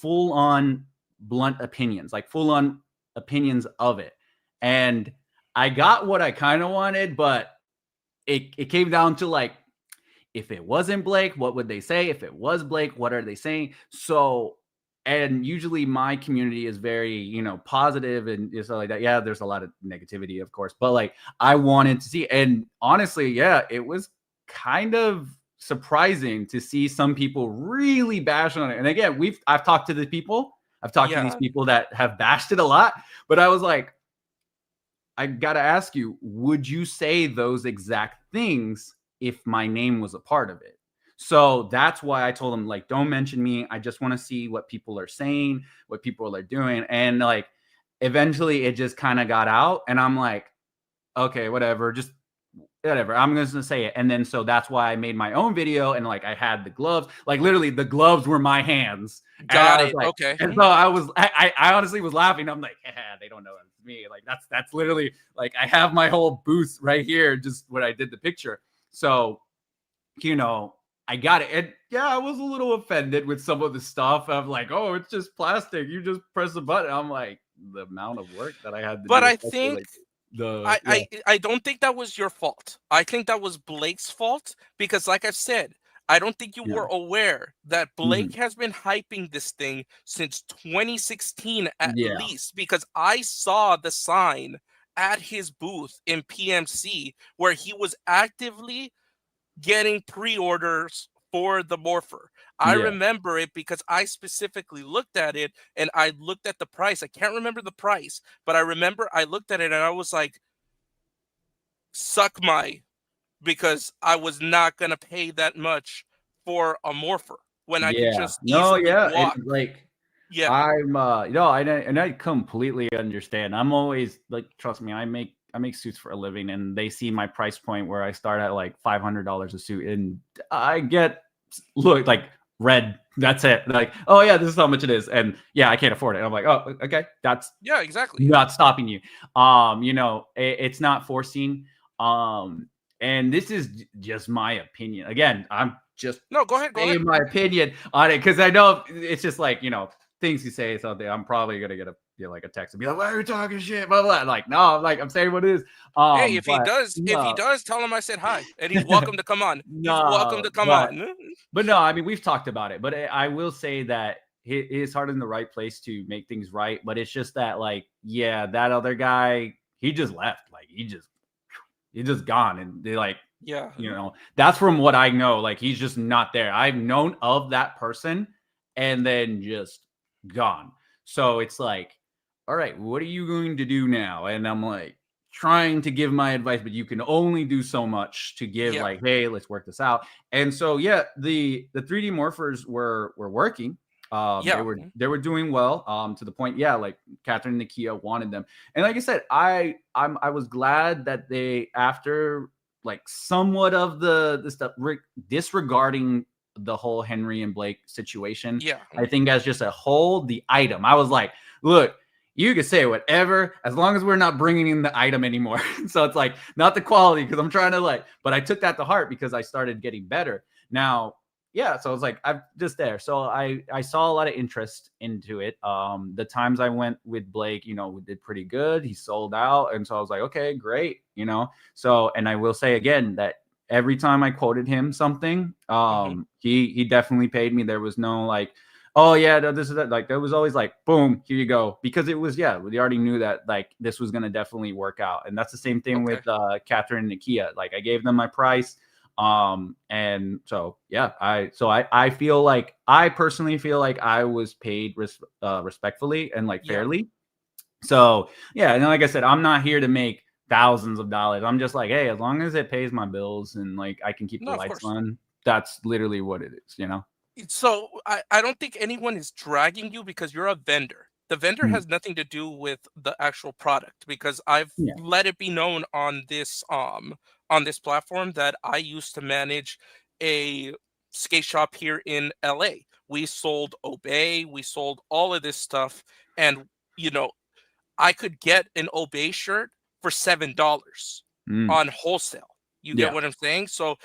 D: full on blunt opinions, like full on opinions of it. And I got what I kind of wanted, but it came down to like, if it wasn't Blake, what would they say? If it was Blake, what are they saying? So, and usually my community is very, positive and stuff like that. Yeah, there's a lot of negativity, of course, but like I wanted to see, and honestly, yeah, it was kind of surprising to see some people really bash on it. And again, I've talked to the people, I've talked to these
C: Yeah.
D: people that have bashed it a lot, but I was like, I gotta ask you, would you say those exact things if my name was a part of it? So that's why I told him, like, don't mention me. I just want to see what people are saying, what people are doing. And like eventually it just kind of got out. And I'm like, okay, whatever, just whatever. I'm just gonna say it. And then so that's why I made my own video and like I had the gloves, like literally the gloves were my hands. And
C: Got
D: I was
C: it.
D: like,
C: Okay.
D: and so I honestly was laughing. I'm like, yeah, they don't know it's me. Like that's literally like I have my whole booth right here, just when I did the picture. So, I got it. And yeah, I was a little offended with some of the stuff. I'm like, oh, it's just plastic. You just press a button. I'm like, the amount of work that I had to
C: But
D: do,
C: I
D: especially
C: think
D: like the
C: I, I I don't think that was your fault. I think that was Blake's fault because, like I've said, I don't think you
D: yeah.
C: were aware that
D: Mhm.
C: Blake has been hyping this thing since 2016 at
D: Yeah.
C: least. Because I saw the sign at his booth in PMC where he was actively getting pre-orders for the Morpher. I
D: Yeah.
C: remember it because I specifically looked at it and I looked at the price. I can't remember the price, but I remember I looked at it and I was like, suck my, because I was not gonna pay that much for a Morpher when I could
D: Yeah.
C: just
D: No,
C: easily
D: yeah, and,
C: walk.
D: like,
C: Yeah,
D: I'm, I completely understand. I'm always like, trust me, I make suits for a living, and they see my price point where I start at, like, $500 a suit, and I get look, like, red, that's it. Like, "Oh, yeah, this is how much it is," and, yeah, I can't afford it. I'm like, "Oh, okay, that's
C: yeah, exactly.
D: not stopping you." It's not forcing. And this is just my opinion. Again, I'm just
C: No, go ahead, go ahead.
D: saying my opinion on it because I know it's just like things you say something. I'm probably gonna like a text and be like, "Why are you talking shit?" Blah blah. Like, no, I'm saying what it is.
C: Hey,
D: But
C: if he
D: no,
C: does, tell him I said hi, and he's welcome to come on. He's welcome
D: no,
C: to come
D: but
C: on.
D: no, I mean, we've talked about it, but I will say that his heart in the right place to make things right. But it's just that, like, yeah, that other guy, he just left. Like, he just gone, and they like,
C: Yeah,
D: that's from what I know. Like, he's just not there. I've known of that person, and then just gone. So it's like, all right, what are you going to do now? And I'm like, trying to give my advice, but you can only do so much to give
C: yeah,
D: like, hey, let's work this out. And so yeah, the 3D morphers were working. They
C: yeah.
D: were doing well. To the point, yeah, like Catherine and Nakia wanted them. And like I said, I was glad that they, after like somewhat of the stuff disregarding the whole Henry and Blake situation,
C: Yeah.
D: I think as just a whole, the item, I was like, look, you can say whatever as long as we're not bringing in the item anymore. So it's like not the quality, because I'm trying to like, but I took that to heart because I started getting better. Now, yeah, so I was like, I'm just there. So I saw a lot of interest into it. The times I went with Blake, we did pretty good. He sold out, and so I was like, okay, great. So, and I will say again that every time I quoted him something,
C: Hmm.
D: he definitely paid me. There was no like, oh yeah, no, this is that. Like, there was always like, boom, here you go, because it was, yeah, we already knew that like this was gonna definitely work out. And that's the same thing
C: Okay.
D: with Catherine and Nakia. Like, I gave them my price. And so yeah, I feel like, I personally feel like I was paid respectfully and like
C: Yeah.
D: fairly. So yeah, and like I said, I'm not here to make thousands of dollars. I'm just like, hey, as long as it pays my bills and like I can keep the
C: No, of
D: lights
C: course.
D: on, that's literally what it is.
C: So I don't think anyone is dragging you because you're a vendor. The vendor
D: Mhm.
C: has nothing to do with the actual product, because I've
D: Yeah.
C: let it be known on this platform that I used to manage a skate shop here in LA we sold Obey, we sold all of this stuff, and you know, I could get an Obey shirt for $7 on wholesale. You get
D: Yeah.
C: what I'm saying? So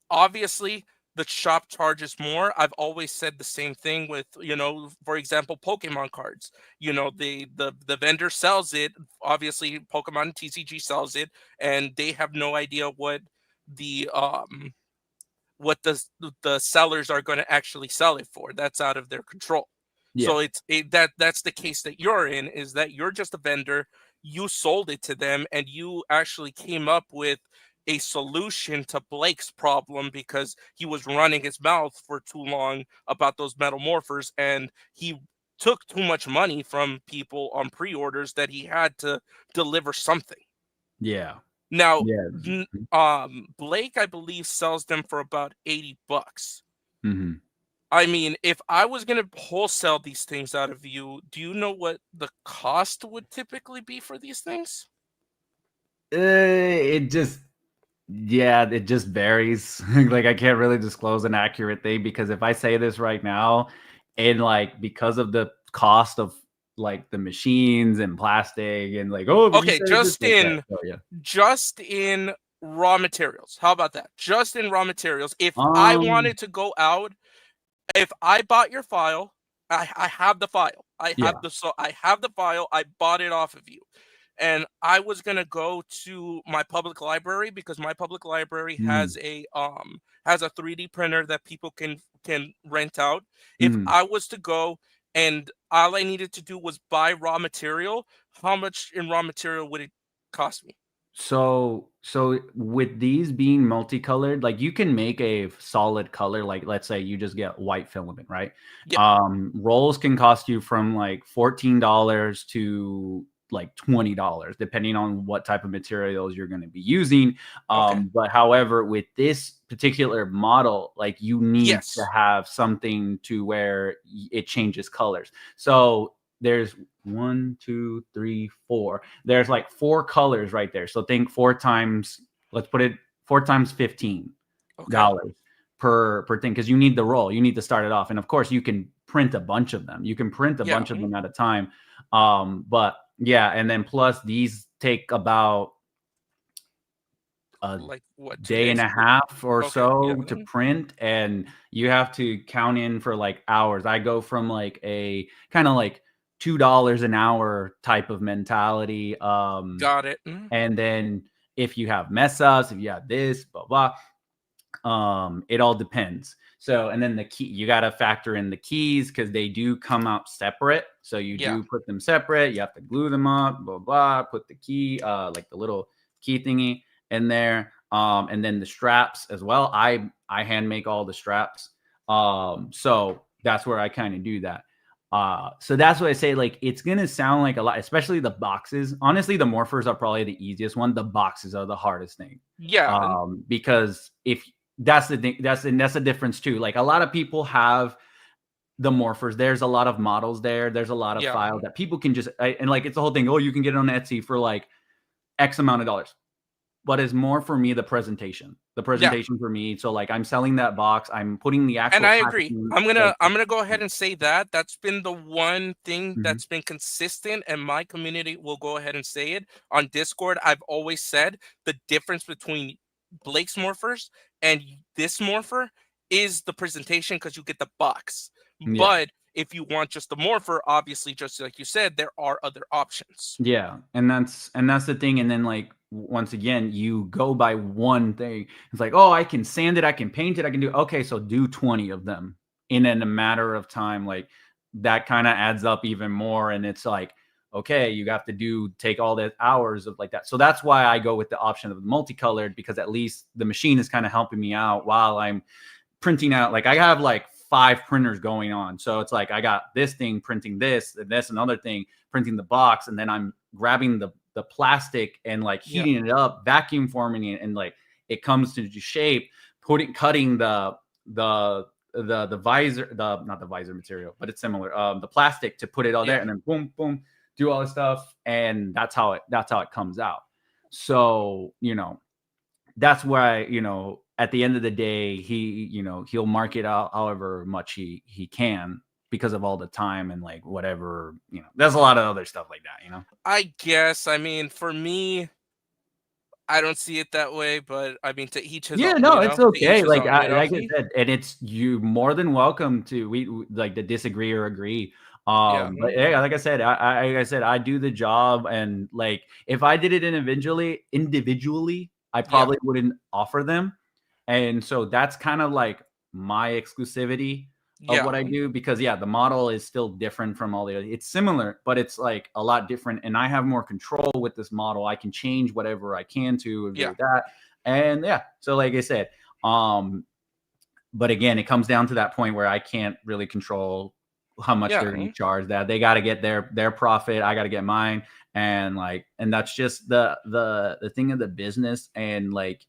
C: obviously the shop charges more. I've always said the same thing with, for example, Pokemon cards. The vendor sells it. Obviously, Pokemon TCG sells it, and they have no idea the what the sellers are going to actually sell it for. That's out of their control.
D: Yeah.
C: So that's the case that you're in, is that you're just a vendor. You sold it to them, and you actually came up with a solution to Blake's problem because he was running his mouth for too long about those metal morphers, and he took too much money from people on pre-orders that he had to deliver something.
D: Yeah.
C: Now,
D: Yeah.
C: Blake, I believe, sells them for about $80.
D: Mm-hmm.
C: I mean, if I was going to wholesale these things out of you, do you know what the cost would typically be for these things?
D: It just varies. Like, I can't really disclose an accurate thing, because if I say this right now, and like, because of the cost of like the machines and plastic and like, oh, but you
C: Okay,
D: said
C: just
D: this, like
C: in
D: that. So, yeah.
C: just in raw materials. How about that? Just in raw materials. If I wanted to go out, if I bought your file, I have the file. I
D: Yeah.
C: have the file. I bought it off of you. And I was gonna go to my public library, because my public library has a 3D printer that people can rent out. If I was to go and all I needed to do was buy raw material, how much in raw material would it cost me?
D: So with these being multicolored, like, you can make a solid color, like let's say you just get white filament, right?
C: Yeah.
D: Rolls can cost you from like $14 to like $20, depending on what type of materials you're going to be using.
C: Okay.
D: But however, with this particular model, like, you need to
C: Yes.
D: have something to where it changes colors. So there's 1, 2, 3, 4. There's like 4 colors right there. So think 4 times, let's put it 4 times $15
C: Okay.
D: per thing, because you need the roll. You need to start it off. And of course, you can print a bunch of them. You can print a bunch of them at a time. But yeah, and then plus these take about a
C: Like what, 2
D: day and
C: days?
D: a half or
C: Okay. Yeah.
D: so to print, and you have to count in for like hours. I go from like a kind of like $2 an hour type of mentality.
C: Got it.
D: And then if you have mess ups, if you have this, blah blah, it all depends. So, and then the key, you got to factor in the keys, because they do come out separate. So you do put them separate. You have to glue them up, blah blah. Put the key, like the little key thingy in there, and then the straps as well. I hand make all the straps. So that's where I kind of do that. So that's what I say. Like, it's gonna sound like a lot, especially the boxes. Honestly, the morphers are probably the easiest one. The boxes are the hardest thing.
C: Yeah.
D: Because if that's the thing, that's the difference too. Like, a lot of people have the morphers. There's a lot of models there. There's a lot of files that people can just, and like, it's the whole thing. Oh, you can get it on Etsy for like X amount of dollars. But it's more for me the presentation for me. So like, I'm selling that box, I'm putting the actual,
C: and I agree.
D: packaging,
C: I'm
D: like,
C: gonna go ahead and say that's been the one thing that's been consistent, and my community will go ahead and say it on Discord. I've always said the difference between Blake's morphers and this morpher is the presentation, because you get the box. But if you want just the morpher, obviously, just like you said, there are other options.
D: Yeah, and that's the thing. And then, like, once again, you go by one thing. It's like, oh, I can sand it, I can paint it, I can do, okay, so do 20 of them in a matter of time. Like, that kind of adds up even more. And it's like, okay, you have to take all the hours of like that. So that's why I go with the option of the multicolored, because at least the machine is kind of helping me out while I'm printing out. Like, I have like 5 printers going on. So it's like, I got this thing printing this, and this another thing printing the box, and then I'm grabbing the plastic and like heating it up, vacuum forming it, and like it comes to shape, cutting the visor, not the visor material, but it's similar, the plastic, to put it all there, and then boom boom, do all this stuff, and that's how it comes out. So, that's why, at the end of the day, he'll market out however much he can because of all the time and like whatever, there's a lot of other stuff like that.
C: I guess. I mean, for me, I don't see it that way, but I mean, to each his
D: Yeah,
C: own,
D: no, it's
C: to each
D: okay.
C: his
D: Like
C: own,
D: I said, and it's you more than welcome to like to disagree or agree.
C: Yeah.
D: But yeah, like I said, I do the job, and like if I did it individually, I probably wouldn't offer them. And so that's kind of like my exclusivity of what I do, because the model is still different from all the other. It's similar, but it's like a lot different, and I have more control with this model. I can change whatever I can to do that. And so like I said, but again, it comes down to that point where I can't really control how much they're going to charge. That they got to get their profit, I got to get mine, and that's just the thing of the business. And like,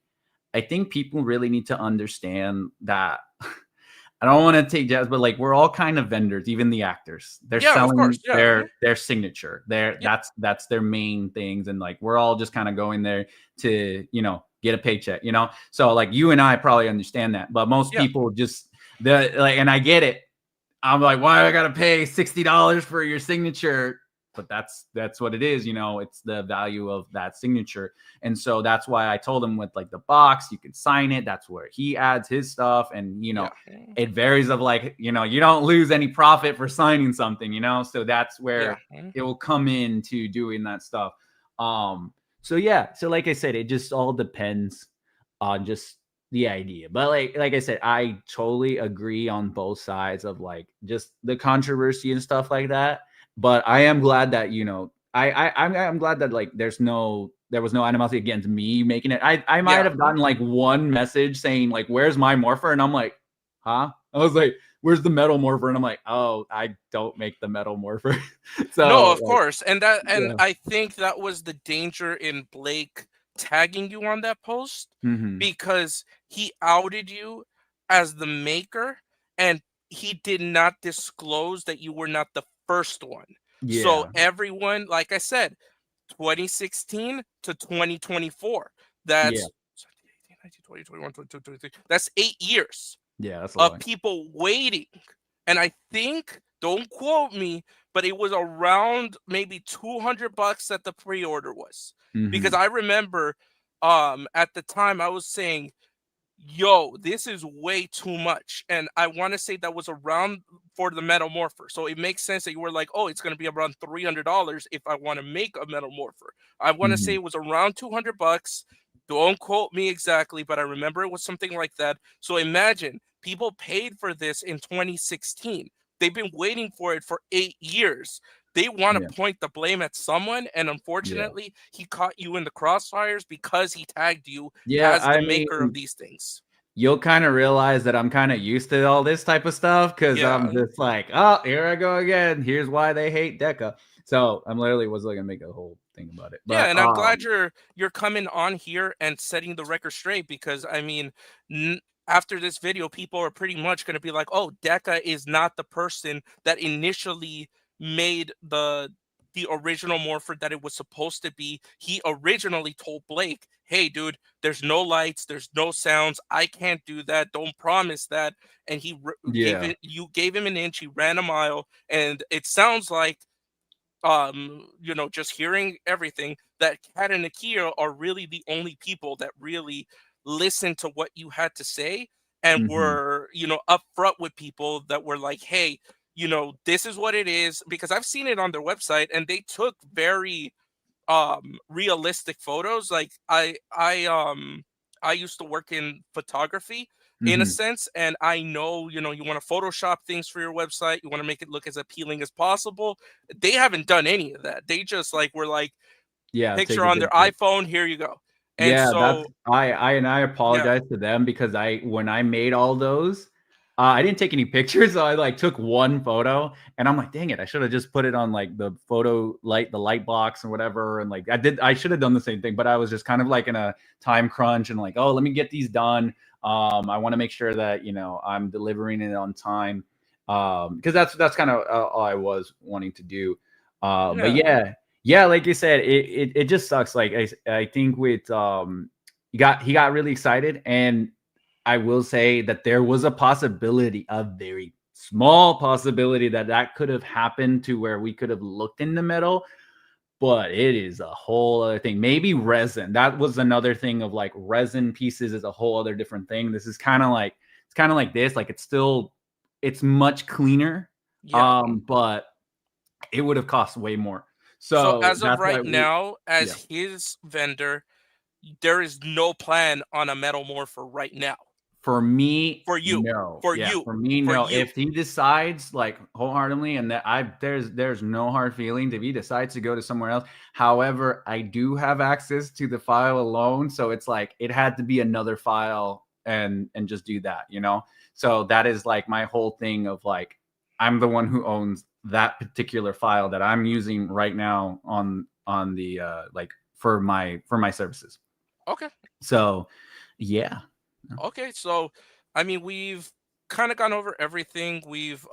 D: I think people really need to understand that. I don't want to take jabs, but like we're all kind of vendors, even the actors. They're selling their signature. That's their main things, and like we're all just kind of going there to get a paycheck. So like you and I probably understand that, but most people just and I get it. I'm like, why do I gotta pay $60 for your signature? But that's what it is, it's the value of that signature. And so that's why I told him with like the box, you can sign it. That's where he adds his stuff. And, it varies of like, you don't lose any profit for signing something, so that's where it will come into doing that stuff. So like I said, it just all depends on just the idea. But like I said, I totally agree on both sides of like just the controversy and stuff like that. But I am glad that I'm glad that like there was no animosity against me making it. I might have gotten like one message saying like, "Where's my morpher?" And I'm like, "Huh?" I was like, "Where's the metal morpher?" And I'm like, "Oh, I don't make the metal morpher." So
C: no, of course, and I think that was the danger in Blake tagging you on that post, because he outed you as the maker, and he did not disclose that you were not the first one. So everyone, like I said, 2016 to 2024, that's 20, 21, 22, 23, that's 8 years of people waiting. And I think, don't quote me, but it was around maybe $200 that the pre-order was. Because I remember at the time I was saying, yo, this is way too much. And I want to say that was around for the Metal Morpher. So it makes sense that you were like, oh, it's going to be around $300 if I want to make a Metal Morpher. I want to say it was around $200. Don't quote me exactly, but I remember it was something like that. So imagine people paid for this in 2016. They've been waiting for it for 8 years. They want to point the blame at someone, and unfortunately, he caught you in the crossfires because he tagged you as the maker of these things.
D: You'll kind of realize that I'm kind of used to all this type of stuff, because I'm just like, oh, here I go again. Here's why they hate Deka. So I'm literally was like gonna make a whole thing about it. But,
C: and I'm glad you're coming on here and setting the record straight, because I mean, after this video, people are pretty much going to be like, oh, Deka is not the person that initially made the original morpher that it was supposed to be. He originally told Blake, hey dude, there's no lights, there's no sounds, I can't do that, don't promise that. And he you gave him an inch, he ran a mile. And it sounds like just hearing everything, that Kat and Nakia are really the only people that really listened to what you had to say, and were upfront with people that were like, hey, this is what it is. Because I've seen it on their website, and they took very realistic photos. Like I used to work in photography in a sense, and I know, you want to Photoshop things for your website, you want to make it look as appealing as possible. They haven't done any of that. They just were like, picture on their iPhone, here you go. And so
D: I apologize to them, because when I made all those, I didn't take any pictures. So I like took one photo, and I'm like, dang it, I should have just put it on like the the light box or whatever. And like I should have done the same thing, but I was just kind of like in a time crunch, and like, oh, let me get these done. I want to make sure that I'm delivering it on time, because that's kind of all I was wanting to do. But like you said, it just sucks. Like I think with he got really excited, and I will say that there was a possibility, a very small possibility, that that could have happened to where we could have looked into metal, but it is a whole other thing. Maybe resin. That was another thing of like resin pieces is a whole other different thing. This is kind of like, it's kind of like this, like it's much cleaner.
C: Yeah.
D: But it would have cost way more.
C: So
D: So
C: as of
D: that's why
C: right now,
D: yeah.
C: as his vendor, there is no plan on a metal morpher right now.
D: For me,
C: For you.
D: no.
C: For
D: Yeah,
C: you.
D: for me,
C: For
D: no.
C: you.
D: If he decides like wholeheartedly, and that there's no hard feelings if he decides to go to somewhere else. However, I do have access to the file alone, so it's like it had to be another file and just do that, you know. So that is like my whole thing of like I'm the one who owns that particular file that I'm using right now on the like for my services.
C: Okay.
D: So yeah.
C: Okay, so I mean we've kind of gone over everything. We've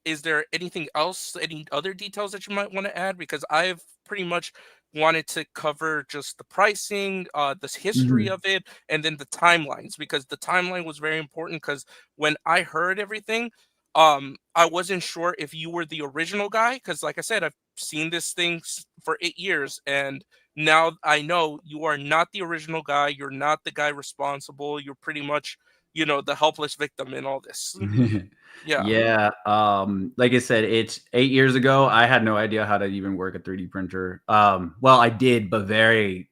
C: is there anything else, any other details that you might want to add? Because I've pretty much wanted to cover just the pricing, this history
D: Mhm.
C: of it, and then the timelines, because the timeline was very important because when I heard everything, I wasn't sure if you were the original guy, because like I said, I've seen this thing for 8 years, and now I know you are not the original guy. You're not the guy responsible. You're pretty much, the helpless victim in all this. Yeah.
D: Yeah, like I said, it's 8 years ago. I had no idea how to even work a 3D printer. Well, I did, but very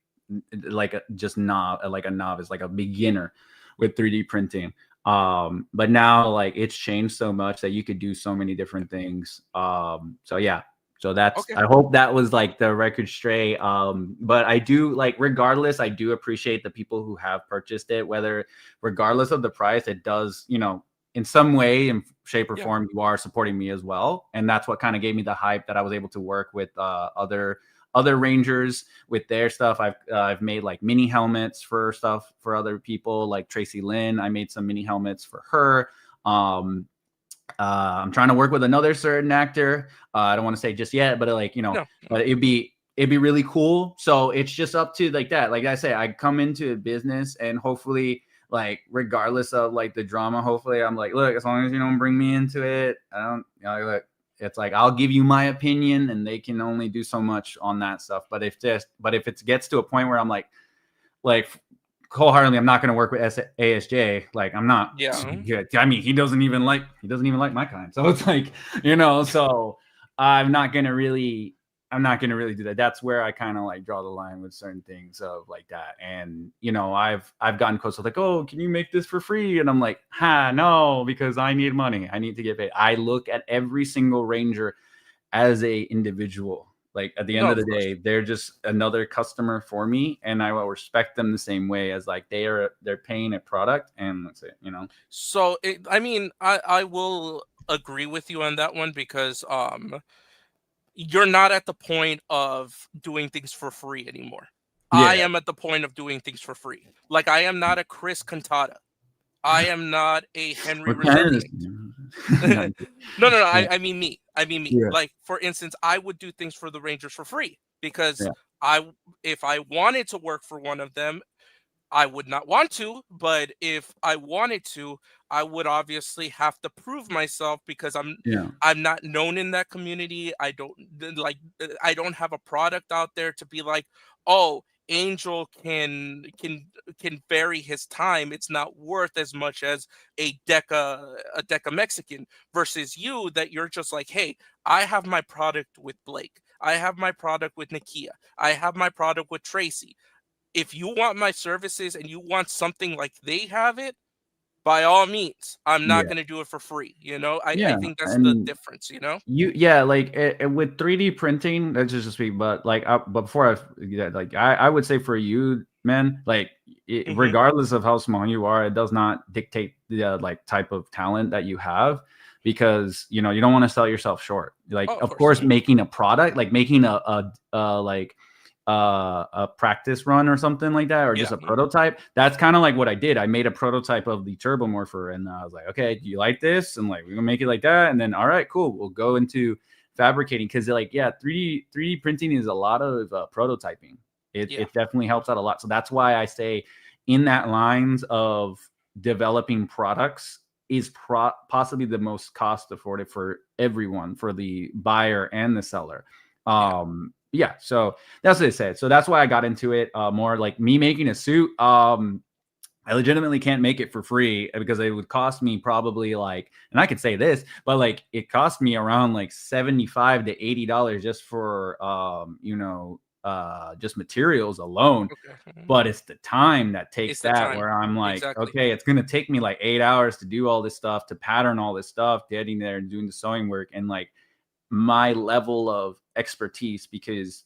D: like just not like a novice, like a beginner with 3D printing. But now like it's changed so much that you could do so many different things. So yeah. So that's
C: Okay.
D: I hope that was like the record straight. But I do like regardless, I do appreciate the people who have purchased it, whether regardless of the price, it does, in some way, in shape or
C: Yeah.
D: form, you are supporting me as well, and that's what kind of gave me the hype that I was able to work with other rangers with their stuff. I've made like mini helmets for stuff for other people, like Tracy Lynn. I made some mini helmets for her. I'm trying to work with another certain actor. I don't want to say just yet, but like
C: No.
D: but it'd be really cool. So it's just up to like that. Like I say, I come into a business and hopefully, like regardless of like the drama, hopefully I'm like, look, as long as you don't bring me into it, I don't. Look, it's like I'll give you my opinion, and they can only do so much on that stuff. But if it gets to a point where I'm like wholeheartedly, I'm not going to work with ASJ. Like I'm not.
C: Yeah.
D: Yeah, I mean, he doesn't even like my kind. So it's like, so I'm not going to really do that. That's where I kind of like draw the line with certain things of like that. And, I've gotten close to like, oh, can you make this for free? And I'm like, no, because I need money. I need to get paid. I look at every single ranger as a individual. Like at the end
C: No,
D: of
C: of
D: the
C: course.
D: day, they're just another customer for me, and I will respect them the same way as like they're paying a product, and that's it.
C: So I mean, I will agree with you on that one because you're not at the point of doing things for free anymore. I
D: Yeah.
C: am at the point of doing things for free. Like I am not a Chris Cantata. I am not a Henry
D: What kind of
C: Resendiz. No, no, no.
D: yeah.
C: I mean me. I mean me.
D: Yeah.
C: Like for instance, I would do things for the Rangers for free because
D: Yeah.
C: if I wanted to work for one of them, I would not want to, but if I wanted to, I would obviously have to prove myself because
D: Yeah.
C: I'm not known in that community. I don't have a product out there to be like, "Oh, Angel can vary his time. It's not worth as much as a Deca Mexican versus you that you're just like, "Hey, I have my product with Blake. I have my product with Nakia. I have my product with Tracy. If you want my services and you want something like they have it, by all means, I'm not
D: Yeah.
C: going to do it for free. I
D: Yeah.
C: think that's the
D: And
C: difference.
D: like with 3D printing, that's just speak, but like, but before like, I would say for you, man, like,
C: Hmm.
D: regardless of how small you are, it does not dictate the like type of talent that you have, because you don't want to sell yourself short. Like,
C: Oh, of
D: of
C: course.
D: course, making a product, like making like a practice run or something like that, or just
C: Yeah.
D: a prototype. That's kind of like what I did. I made a prototype of the turbo morpher, and I was like, okay, do you like this? And like, we're gonna make it like that, and then all right, cool, we'll go into fabricating, because like, yeah, 3D printing is a lot of
C: Yeah.
D: it definitely helps out a lot. So that's why I say in that lines of developing products is possibly the most cost afforded for everyone, for the buyer and the seller. Yeah, so that's what it said. So that's why I got into it. More like me making a suit. I legitimately can't make it for free because it would cost me probably like, and I could say this, but like it cost me around like $75 to $80 just for just materials alone.
C: Okay.
D: But it's the time that takes
C: It's the
D: that
C: time.
D: where I'm like,
C: Exactly.
D: okay, it's gonna take me like 8 hours to do all this stuff, to pattern all this stuff, getting there and doing the sewing work, and like my level of expertise, because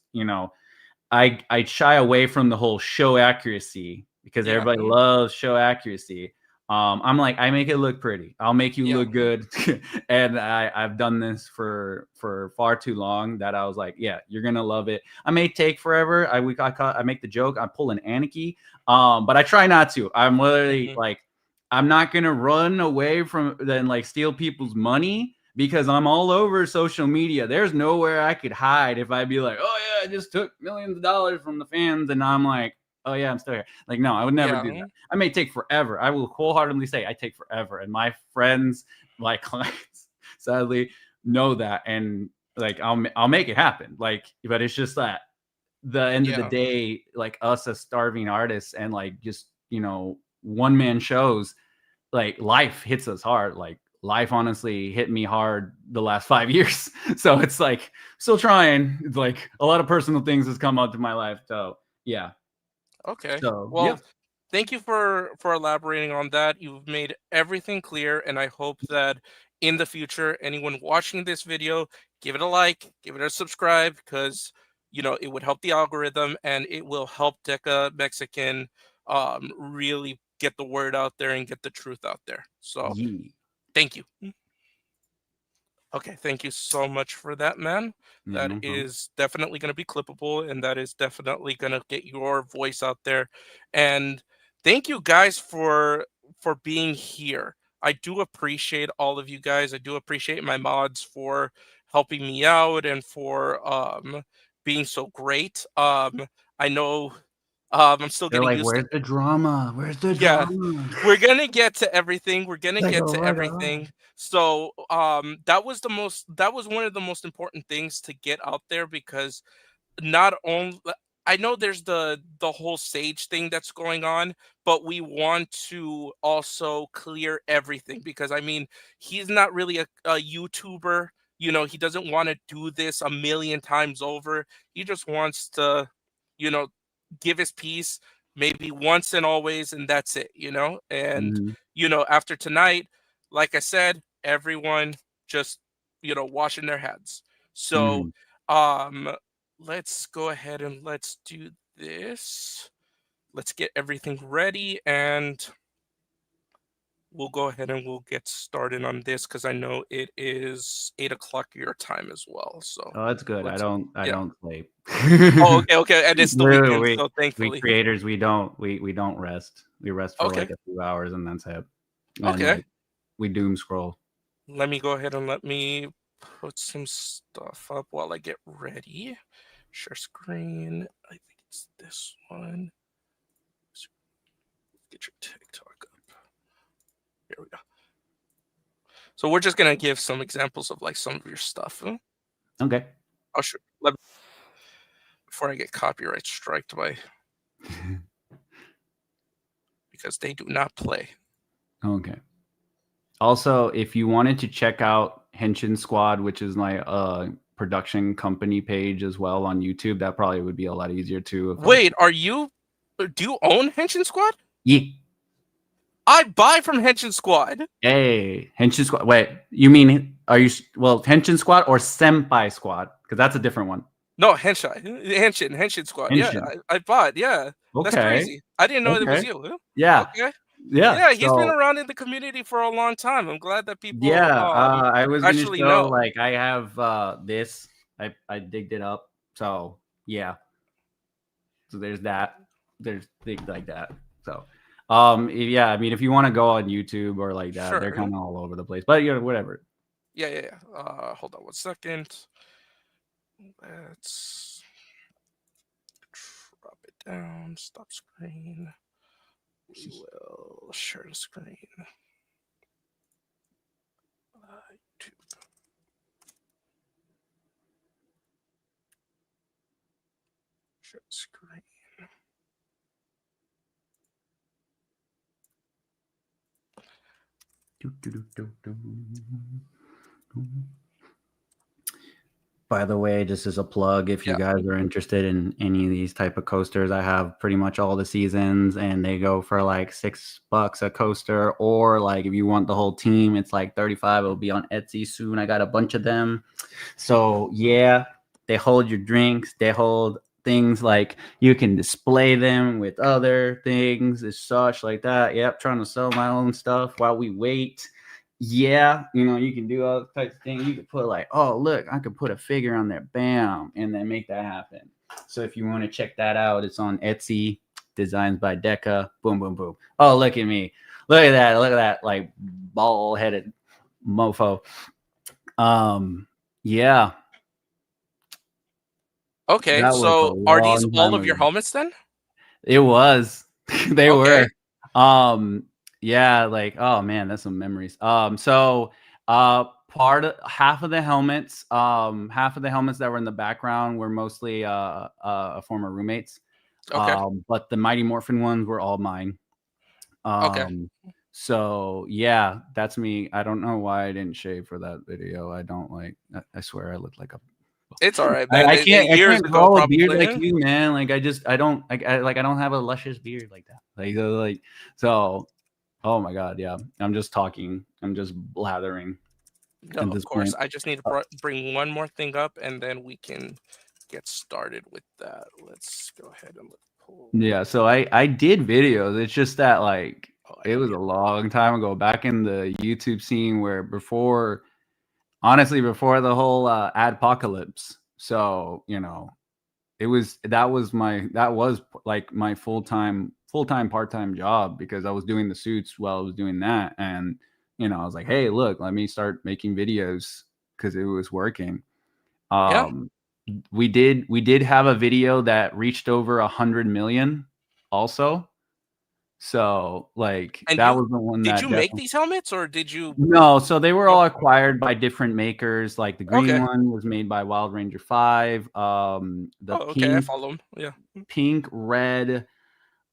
D: I shy away from the whole show accuracy because
C: Yeah.
D: everybody loves show accuracy. I'm like, I make it look pretty. I'll make you
C: Yeah.
D: look good. And I've done this for far too long that I was like, yeah, you're gonna love it. I may take forever. I make the joke, I pull an Anarchy, but I try not to. I'm literally like, I'm not gonna run away from then like steal people's money, because I'm all over social media. There's nowhere I could hide if I'd be like, oh yeah, I just took millions of dollars from the fans, and I'm like, oh yeah, I'm still here. Like, no, I would never do that. I may take forever. I will wholeheartedly say I take forever. And my friends, my clients, sadly, know that. And like, I'll make it happen. Like, but it's just that the end of the day, like us as starving artists and like just, one man shows, like life hits us hard. Like life honestly hit me hard the last 5 years. So it's like still trying. It's like a lot of personal things has come up to my life. So yeah.
C: Okay.
D: So
C: Well,
D: yeah.
C: thank you for elaborating on that. You've made everything clear, and I hope that in the future, anyone watching this video, give it a like, give it a subscribe, because it would help the algorithm, and it will help DekaMexican really get the word out there and get the truth out there. So
D: Yeah.
C: thank you. Okay, thank you so much for that, man.
D: Yeah,
C: That
D: no problem.
C: is definitely going to be clippable, and that is definitely going to get your voice out there. And thank you guys for being here. I do appreciate all of you guys. I do appreciate my mods for helping me out and for being so great. I know I'm still
D: They're
C: getting
D: like,
C: used to
D: where's the drama? Where's the
C: yeah,
D: drama?
C: we're gonna get to everything. We're gonna
D: Like,
C: get
D: oh
C: to
D: my God.
C: everything. So that was one of the most important things to get out there, because not only I know there's the whole Sage thing that's going on, but we want to also clear everything, because I mean, he's not really a YouTuber. He doesn't want to do this a million times over. He just wants to, you know, give his piece maybe once and always, and that's it. And
D: Mhm.
C: after tonight, like I said, everyone just washing their hands. So
D: Mhm.
C: um let's go ahead and let's do this. Let's get everything ready, and we'll go ahead and we'll get started on this, because I know it is 8 o'clock your time as well. So
D: Oh, that's good. I
C: let's yeah.
D: don't sleep.
C: Oh, okay, and it's the
D: Really,
C: weekend, so
D: we
C: thankfully.
D: creators, we don't rest. We rest for
C: Okay,
D: like a few hours and that's it. And
C: okay.
D: like we doom scroll.
C: Let me go ahead and let me put some stuff up while I get ready. Share screen. I think it's this one. Get your TikTok up. Here we go. So we're just gonna give some examples of like some of your stuff.
D: Okay.
C: Oh sure. Before I get copyright striked by, because they do not play.
D: Okay. Also, if you wanted to check out Henshin Squad, which is my production company page as well on YouTube, that probably would be a lot easier too.
C: Wait, do you own Henshin Squad?
D: Yeah.
C: I buy from Henshin Squad.
D: Hey, Henshin Squad. Wait, you mean Henshin Squad or Senpai Squad? Because that's a different one.
C: No, Henshin Squad. Yeah,
D: Henshin.
C: I bought. Yeah, that's
D: Okay.
C: crazy. I didn't know it was
D: Okay.
C: you. Huh?
D: Yeah.
C: Okay.
D: Yeah.
C: Yeah, he's been
D: So
C: around in the community for a long time. I'm glad that people
D: yeah, I was gonna
C: actually
D: show
C: know.
D: like I have this. I digged it up. So yeah. So there's that. There's things like that. So yeah, I mean if you want to go on YouTube or like that, they're
C: Sure.
D: kind of all over the place. But whatever.
C: Yeah. Hold on one second. Let's drop it down. Stop screen. We will share the screen. Share the screen.
D: By the way, just as a plug, if you guys are interested in any of these type of coasters, I have pretty much all the seasons, and they go for like $6 a coaster. Or like if you want the whole team, it's like 35. It'll be on Etsy soon. I got a bunch of them. So yeah, they hold your drinks. They hold things like you can display them with other things as such like that. Yep, trying to sell my own stuff while we wait. Yeah, you know, you can do all types of things. You could put like, oh, look, I could put a figure on there, bam, and then make that happen. So if you want to check that out, it's on Etsy, designs by Deka, boom, boom, boom. Oh, look at me. Look at that, like bald-headed mofo. Yeah.
C: Okay, so are these all of your helmets then?
D: It was. They
C: Okay.
D: were. Yeah, like, oh man, that's some memories. So half of the helmets that were in the background were mostly former roommates.
C: Okay.
D: But the Mighty Morphin ones were all mine.
C: Okay.
D: So yeah, that's me. I don't know why I didn't shave for that video. I don't like. I swear I look like a.
C: It's all right, man.
D: I can't
C: ago,
D: grow a
C: probably.
D: beard like you, man. Like I don't have a luscious beard like that. Like so. Oh my god, yeah. I'm just talking. I'm just blathering.
C: No, of course. I just need to bring one more thing up, and then we can get started with that. Let's go ahead and pull.
D: Yeah, so I did videos. It's just that like it was a long time ago, back in the YouTube scene where before the whole adpocalypse. So, you know, that was like my full-time part-time job, because I was doing the suits while I was doing that. And, you know, I was like, hey, look, let me start making videos because it was working. We did have a video that reached over 100 million also. So like,
C: and
D: that was the one that
C: did you make these helmets, or did you?
D: No, so they were all acquired by different makers. Like the green
C: Okay.
D: one was made by Wild Ranger 5. The
C: okay, I follow them. Yeah.
D: pink, red,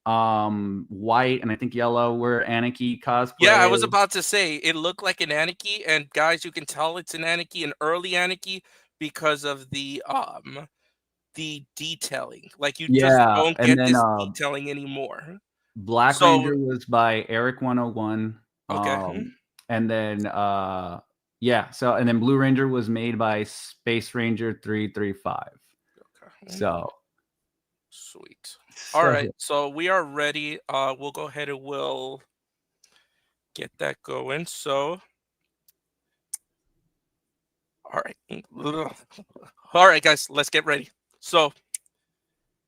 D: white, and I think yellow were Anarchy cosplay.
C: Yeah, I was about to say it looked like an Anarchy, and guys, you can tell it's an Anarchy, an early Anarchy, because of the detailing. Like you just don't
D: and
C: get
D: then,
C: this detailing anymore.
D: Black
C: So-
D: Ranger was by Eric 101.
C: Okay.
D: And then and then Blue Ranger was made by Space Ranger 335.
C: Okay.
D: So
C: sweet. All right, so we are ready. We'll go ahead and we'll get that going. So, all right, guys, let's get ready. So,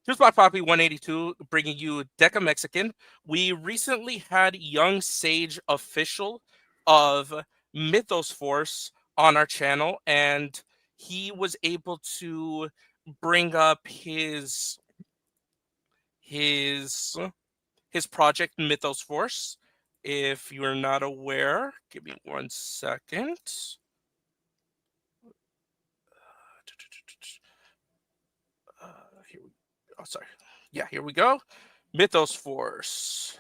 C: here's Black Poppy 182 bringing you DekaMexican. We recently had Young Sage Official of Mythos Force on our channel, and he was able to bring up his project Mythos Force. If you're not aware, give me 1 second. Here we go. Mythos Force.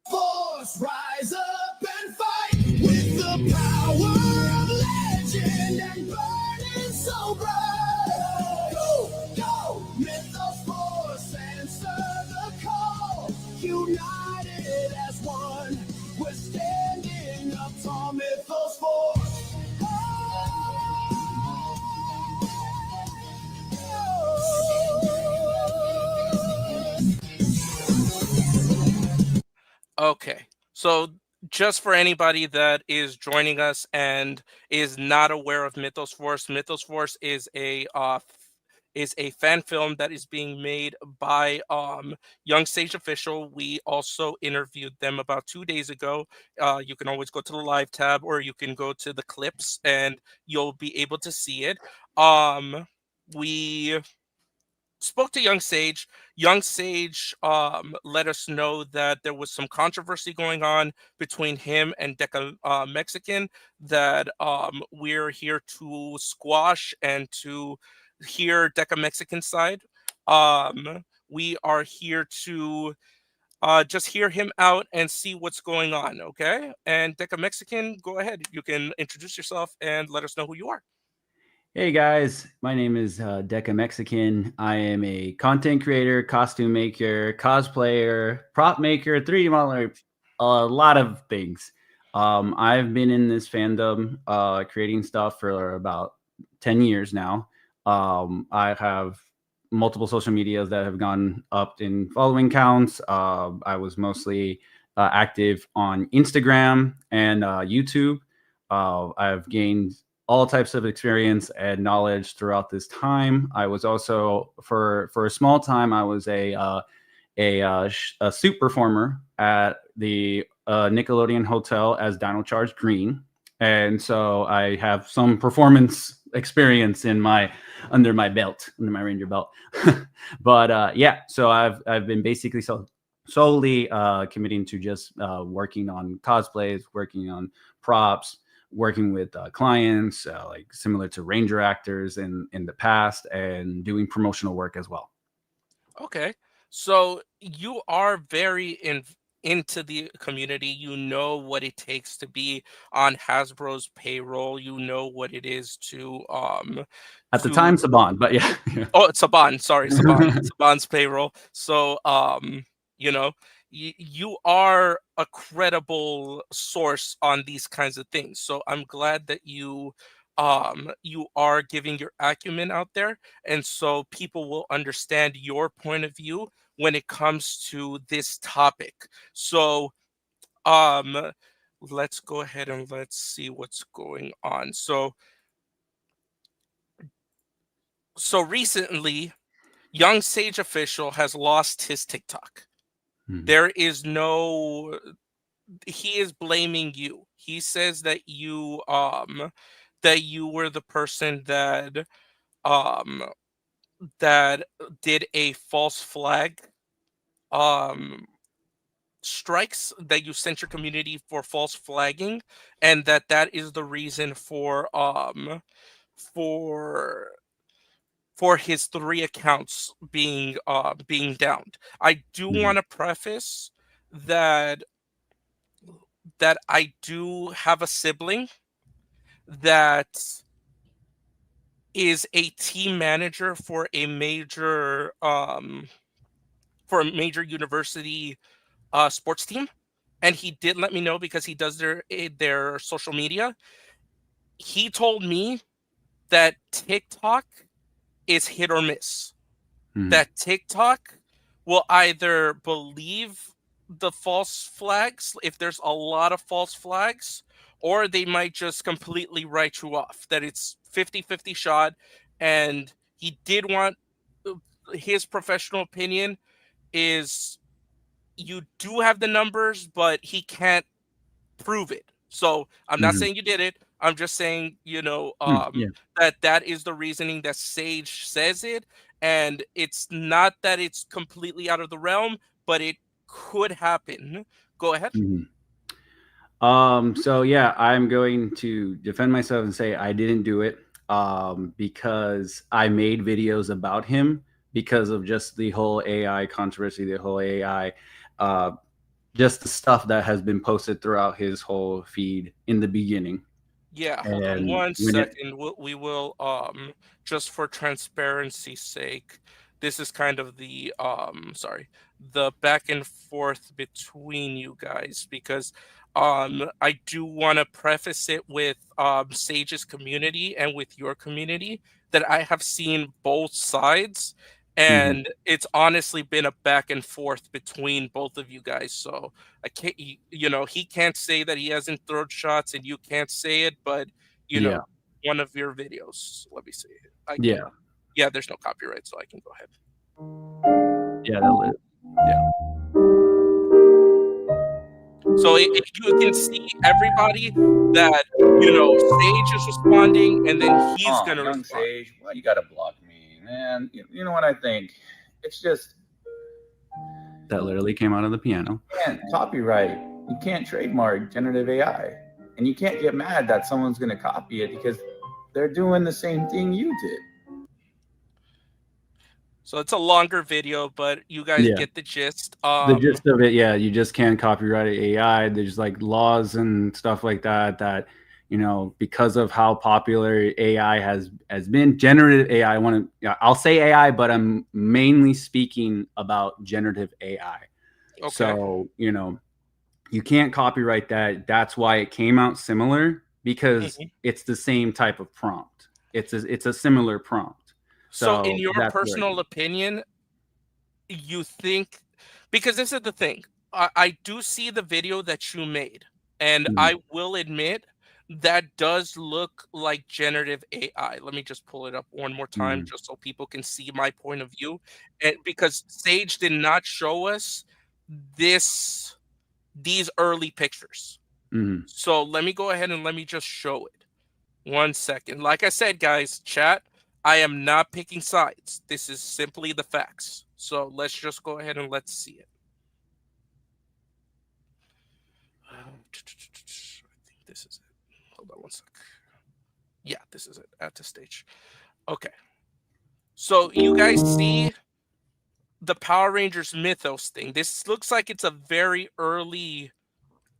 B: Force, rise up and fight with the power of legend and burning so bright. Go, go, Mythos Force, answer the call. United as one, we're standing up tall, Mythos Force.
C: Okay, so just for anybody that is joining us and is not aware of Mythos Force is a fan film that is being made by Young Sage Official. We also interviewed them about 2 days ago. You can always go to the live tab, or you can go to the clips and you'll be able to see it. We spoke to Young Sage. Young Sage let us know that there was some controversy going on between him and Mexican that we're here to squash and to hear Mexican side. We are here to just hear him out and see what's going on, okay? And Mexican, go ahead. You can introduce yourself and let us know who you are.
D: Hey guys, my name is DekaMexican. I am a content creator, costume maker, cosplayer, prop maker, 3D modeler, a lot of things. I've been in this fandom creating stuff for about 10 years now. I have multiple social medias that have gone up in following counts. I was mostly active on Instagram and YouTube. I've gained all types of experience and knowledge throughout this time. I was also for a small time I was a suit performer at the Nickelodeon Hotel as Dino Charge Green, and so I have some performance experience in my under my Ranger belt. But yeah, so I've been basically solely committing to just working on cosplays, working on props, working with clients like similar to Ranger actors in the past, and doing promotional work as well.
C: Okay. So you are very into the community. You know what it takes to be on Hasbro's payroll. You know what it is
D: At the
C: to
D: time, Saban, but yeah.
C: oh, Saban, sorry, Saban's payroll. So you know, you are a credible source on these kinds of things. So I'm glad that you are giving your acumen out there, and so people will understand your point of view when it comes to this topic. So um let's go ahead and let's see what's going on. So recently, Young Sage Official has lost his TikTok. There is no, he is blaming you. He says that you were the person um that did a false flag strikes, that you sent your community for false flagging, and that is the reason for for his 3 accounts being downed. I do want to preface that I do have a sibling that is a team manager for a major university sports team, and he did let me know because he does their social media. He told me that TikTok is hit or miss. That TikTok will either believe the false flags if there's a lot of false flags, or they might just completely write you off, that it's 50-50 shot. And he did want, his professional opinion is, you do have the numbers, but he can't prove it. So I'm not saying you did it. I'm just saying,
D: Yeah.
C: that is the reasoning that Sage says it. And it's not that it's completely out of the realm, but it could happen. Go ahead.
D: So yeah, I'm going to defend myself and say I didn't do it because I made videos about him because of just the whole AI controversy, the whole AI, just the stuff that has been posted throughout his whole feed in the beginning.
C: Yeah, hold on
D: And
C: one
D: when it,
C: second. We will just for transparency's sake, this is kind of the the back and forth between you guys, because I do want to preface it with Sage's community and with your community, that I have seen both sides, and it's honestly been a back and forth between both of you guys. So I can't, he can't say that he hasn't thrown shots, and you can't say it, but
D: yeah,
C: one of your videos. Let me see.
D: yeah,
C: Yeah, there's no copyright, so I can go ahead.
D: yeah, yeah.
C: So you can see everybody that Sage is responding, and then he's gonna
E: Young
C: respond.
E: Sage, why you gotta block me?
D: And you know what I think? It's just that literally came out of the piano. You can't copyright. You can't trademark generative AI, and you can't get mad that someone's going to copy it because they're doing the same thing you did.
C: So it's a longer video, but you guys get the gist.
D: The gist of it, yeah, you just can't copyright AI. There's like laws and stuff like that that, you know, because of how popular AI has been, generative AI. I'll say AI, but I'm mainly speaking about generative AI.
C: Okay.
D: So, you know, you can't copyright that. That's why it came out similar, because it's the same type of prompt. It's a similar prompt.
C: So in your personal opinion, you think, because this is the thing, I do see the video that you made, and I will admit that does look like generative AI. Let me just pull it up one more time just so people can see my point of view. And because Sage did not show us these early pictures. So let me go ahead and let me just show it. 1 second. Like I said, guys, chat, I am not picking sides. This is simply the facts. So let's just go ahead and let's see it. I think this is it. Hold on 1 sec. Yeah, this is it at this stage. Okay. So you guys see the Power Rangers Mythos thing. This looks like it's a very early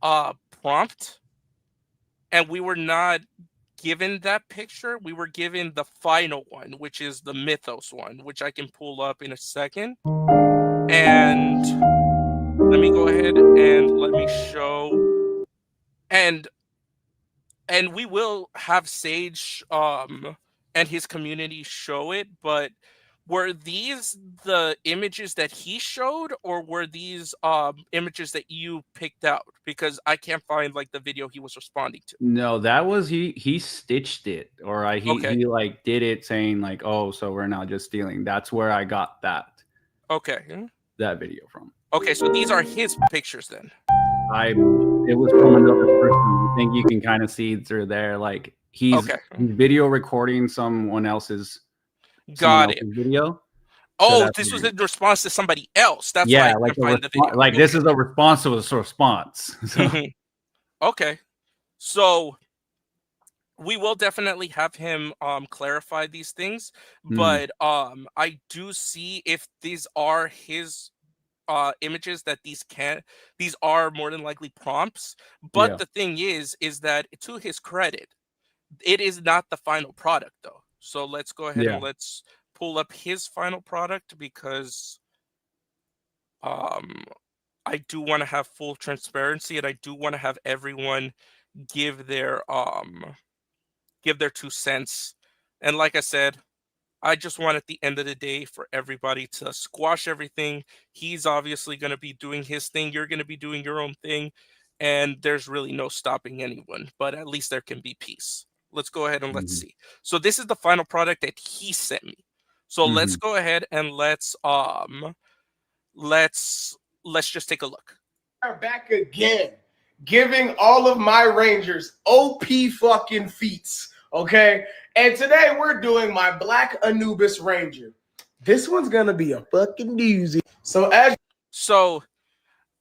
C: prompt. And we were not given that picture. We were given the final one, which is the Mythos one, which I can pull up in a second. And let me go ahead and let me show. And we will have Sage and his community show it, but were these the images that he showed, or were these images that you picked out? Because I can't find like the video he was responding to.
D: No, that was he stitched it, or he like did it saying like, oh, so we're not just stealing. That's where I got that that video from.
C: Okay, so these are his pictures then.
D: It was from another person. I think you can kind of see through there, like he's video recording someone else's video.
C: Oh, so this was in response to somebody else. That's why I can't find the video.
D: Like this is a response to a response. So.
C: Okay, so we will definitely have him clarify these things, but I do see if these are his images, that these are more than likely prompts. But the thing is that to his credit, it is not the final product though. So let's go ahead and let's pull up his final product, because I do want to have full transparency, and I do want to have everyone give their 2 cents. And like I said, I just want at the end of the day for everybody to squash everything. He's obviously going to be doing his thing. You're going to be doing your own thing. And there's really no stopping anyone, but at least there can be peace. Let's go ahead and let's see. So this is the final product that he sent me. So let's go ahead and let's just take a look.
E: We're back again, giving all of my Rangers OP fucking feats, okay? And today we're doing my Black Anubis Ranger. This one's gonna be a fucking doozy. So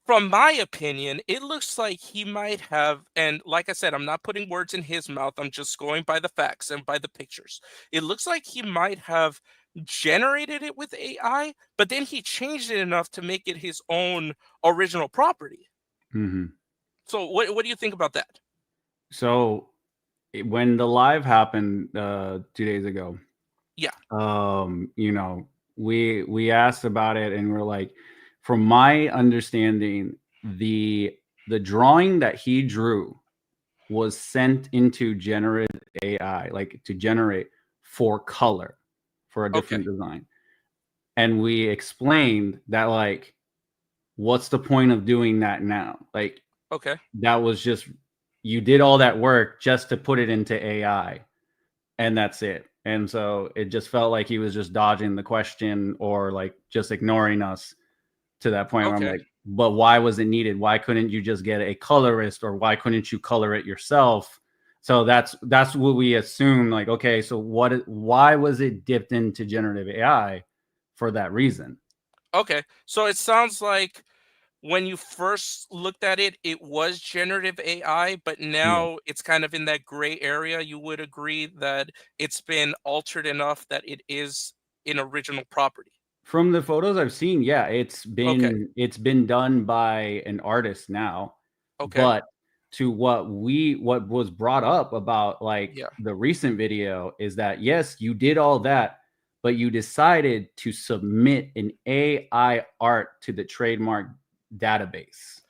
E: from my opinion, it looks like he might have, and like I said, I'm not putting words in his mouth. I'm just going by the facts and by the pictures. It looks like he might have generated it with AI, but then he changed it enough to make it his own original property. So what do you think about that?
D: So when the live happened 2 days ago, you know, we asked about it, and we're like, from my understanding, the drawing that he drew was sent into generative AI, like to generate for color, for a different design. And we explained that, like, what's the point of doing that now? Like, that was just, you did all that work just to put it into AI, and that's it. And so it just felt like he was just dodging the question, or like just ignoring us to that point where I'm like, but why was it needed? Why couldn't you just get a colorist, or why couldn't you color it yourself So that's what we assume. Like, okay, so why was it dipped into generative AI for that reason?
C: Okay, so it sounds like when you first looked at it, it was generative AI, but
D: Yeah.
C: now it's kind of in that gray area. You would agree that it's been altered enough that it is an original property.
D: From the photos I've seen, yeah,
C: Okay,
D: it's been done by an artist now.
C: okay,
D: But to what was brought up about like
C: yeah.
D: the recent video is that yes, you did all that, but you decided to submit an AI art to the trademark database,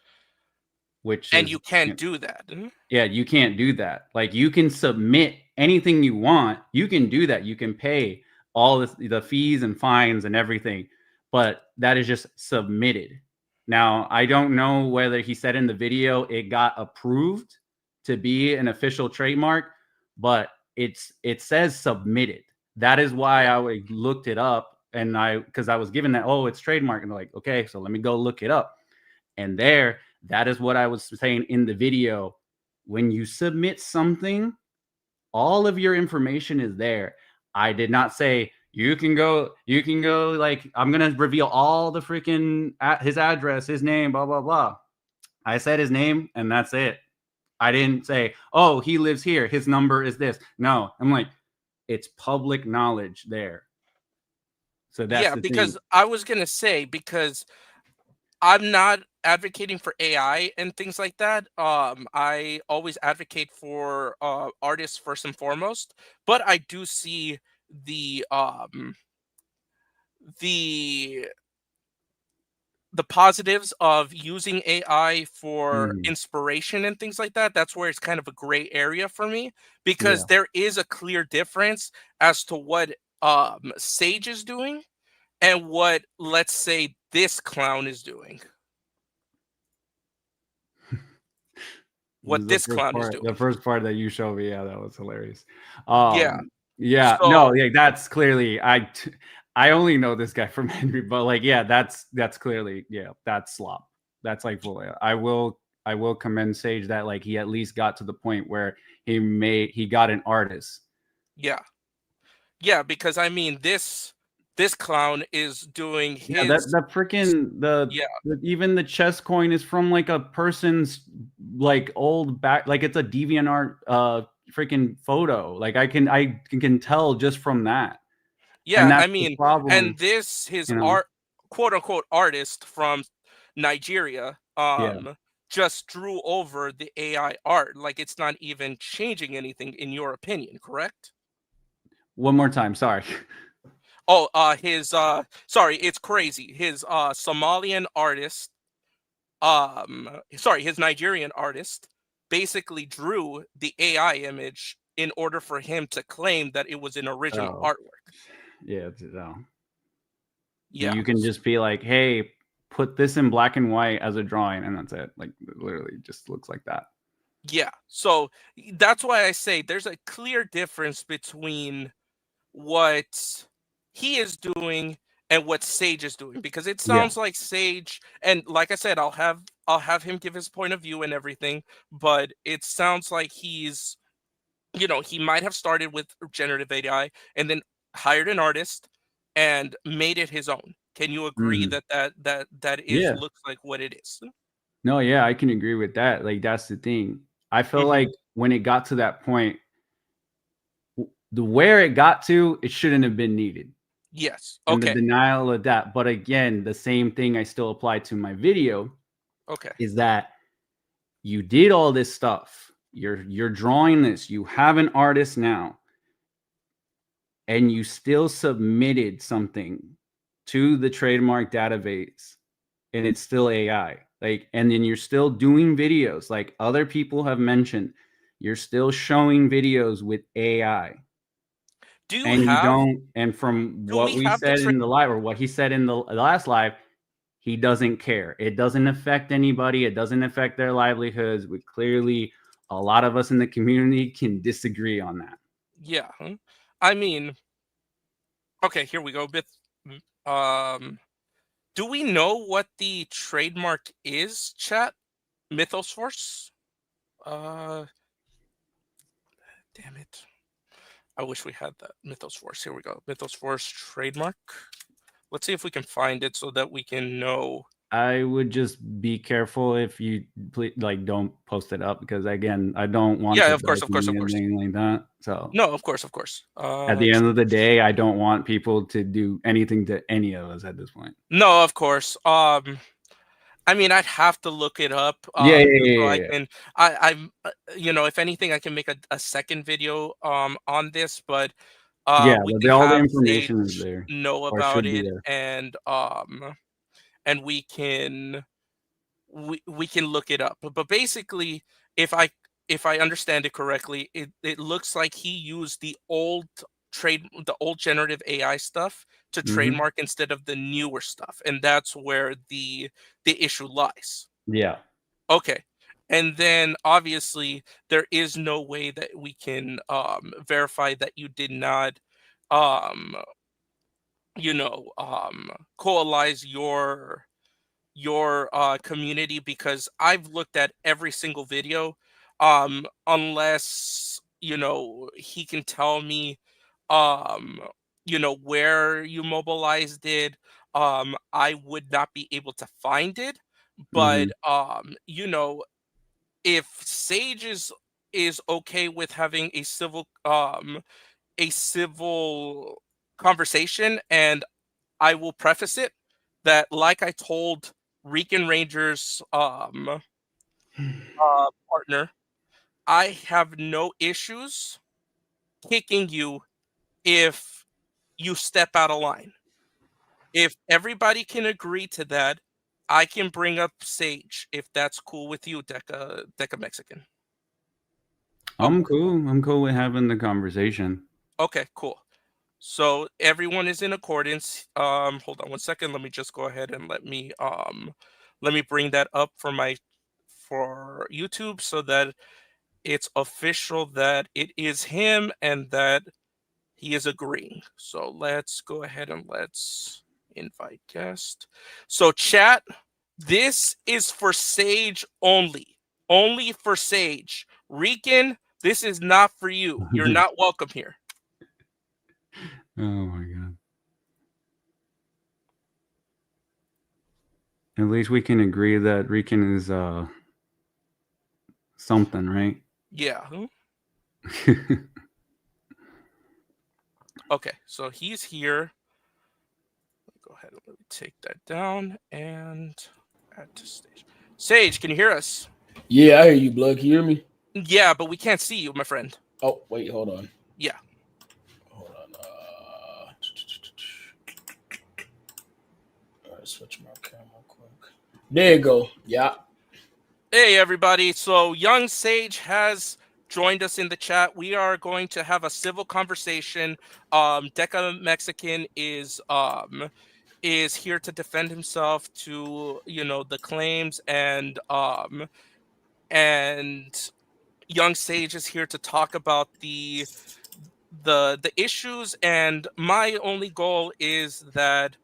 D: which
C: And
D: is
C: you can't do that. Mhm.
D: yeah, you can't do that. Like you can submit anything you want. You can do that. You can pay all the fees and fines and everything, but that is just submitted. Now, I don't know whether he said in the video it got approved to be an official trademark, but it says submitted. That is why
C: Yeah.
D: I looked it up and because I was given that, oh, it's trademark, and they're like, okay, so let me go look it up. And that is what I was saying in the video. When you submit something, all of your information is there. I did not say you can go, like, I'm going to reveal all the freaking his address, his name, blah, blah, blah. I said his name and that's it. I didn't say, oh, he lives here. His number is this. No, I'm like, it's public knowledge there. So that's
C: Yeah,
D: the thing.
C: because I was gonna say, because I'm not advocating for AI and things like that. I always advocate for artists first and foremost, but I do see the the the positives of using AI for
D: Mhm.
C: inspiration and things like that. That's where it's kind of a gray area for me, because
D: Yeah.
C: there is a clear difference as to what Sage is doing and what, let's say, this clown is doing.
D: This
C: What
D: is the
C: this
D: first
C: clown is
D: part. The
C: doing.
D: first part that you showed me, yeah, that was hilarious.
C: Yeah.
D: Yeah, no,
C: So
D: yeah, that's clearly I only know this guy from Henry, but like, yeah, that's clearly, yeah, that's slop. That's like fully. I will commend Sage that like he at least got to the point where he got an artist.
C: yeah. Yeah, because I mean this clown is doing
D: Yeah, that
C: his
D: that freaking
C: yeah.
D: even the chess coin is from like a person's like old back, like it's a DeviantArt freaking photo. Like I can tell just from that. And
C: Yeah, I
D: that's the
C: mean, and
D: problem,
C: this his
D: you know.
C: art, quote unquote, artist from Nigeria
D: Yeah.
C: just drew over the AI art, like it's not even changing anything in your opinion, correct?
D: One more time, sorry.
C: Oh, his sorry, it's crazy. His Somalian artist, sorry, his Nigerian artist basically drew the AI image in order for him to claim that it was an original
D: Oh,
C: artwork.
D: yeah, no.
C: Yeah.
D: You can just be like, "Hey, put this in black and white as a drawing," and that's it. Like it literally just looks like that.
C: Yeah. So that's why I say there's a clear difference between what he is doing and what Sage is doing, because it
D: Yeah.
C: sounds like Sage, and like I said, I'll have him give his point of view and everything, but it sounds like he's, he might have started with generative AI and then hired an artist and made it his own. Can you agree
D: Mhm.
C: that is
D: Yeah.
C: looks like what it is?
D: No, yeah, I can agree with that. Like that's the thing. I feel
C: Hmm.
D: like when it got to that point, the where it got to, it shouldn't have been needed.
C: Yes.
D: And the
C: Okay.
D: denial of that. But again, the same thing I still apply to my video
C: Okay.
D: is that you did all this stuff. You're drawing this. You have an artist now, and you still submitted something to the trademark database, and it's still AI. Like, and then you're still doing videos, like other people have mentioned. You're still showing videos with AI,
C: Do you
D: and you
C: have
D: don't. And from
C: do
D: what
C: we
D: we
C: have the
D: said in the live, or what he said in the last live, he doesn't care. It doesn't affect anybody. It doesn't affect their livelihoods. We clearly, a lot of us in the community can disagree on that.
C: Yeah. I mean, okay, here we go. Um, do we know what the trademark is, chat? Mythos Force? Uh, Damn it. I wish we had that. Mythos Force. Here we go. Mythos Force trademark. Let's see if we can find it so that we can know.
D: I would just be careful if you don't post it up, because again, I don't want
C: Yeah,
D: to
C: of course.
D: anything like that. So
C: No, of course.
D: at the end of the day, I don't want people to do anything to any of us at this point.
C: No, of course. I mean, I'd have to look it up.
D: Yeah.
C: So I can. I'm. If anything, I can make a second video on this, but
D: Yeah,
C: we
D: but
C: can
D: all the
C: have
D: information is
C: Sage
D: there,
C: know
D: or
C: about
D: should be
C: it,
D: there.
C: and we can look it up. But basically, if I understand it correctly, it looks like he used the old generative AI stuff to trademark instead of the newer stuff, and that's where the issue lies.
D: Yeah.
C: Okay. And then obviously there is no way that we can verify that you did not um coalesce your community, because I've looked at every single video, unless he can tell me where you mobilized it. I would not be able to find it, but if Sage is okay with having a civil conversation, and I will preface it that, like I told Rican Ranger's partner, I have no issues kicking you if you step out of line. If everybody can agree to that, I can bring up Sage if that's cool with you, DekaMexican.
D: I'm cool. I'm cool with having the conversation.
C: Okay, cool. So everyone is in accordance. Hold on one second. Let me just go ahead and let me bring that up for YouTube so that it's official that it is him and that he is agreeing. So let's go ahead and let's invite guest. So chat, this is for Sage only. Only for Sage. Rican, this is not for you. You're not welcome here.
D: Oh my god. At least we can agree that Rican is something, right?
C: Yeah. Okay, so he's here. Go ahead and let me take that down and add to stage. Sage, can you hear us?
E: Yeah, I hear you, blood. Can you hear me?
C: Yeah, but we can't see you, my friend.
E: Oh, wait, hold on.
C: Yeah.
E: Hold on. All right, switch my camera quick. There you go. Yeah.
C: Hey, everybody. So young Sage has joined us in the chat. We are going to have a civil conversation. DekaMexican is here to defend himself to the claims, and young Sage is here to talk about the issues. And my only goal is that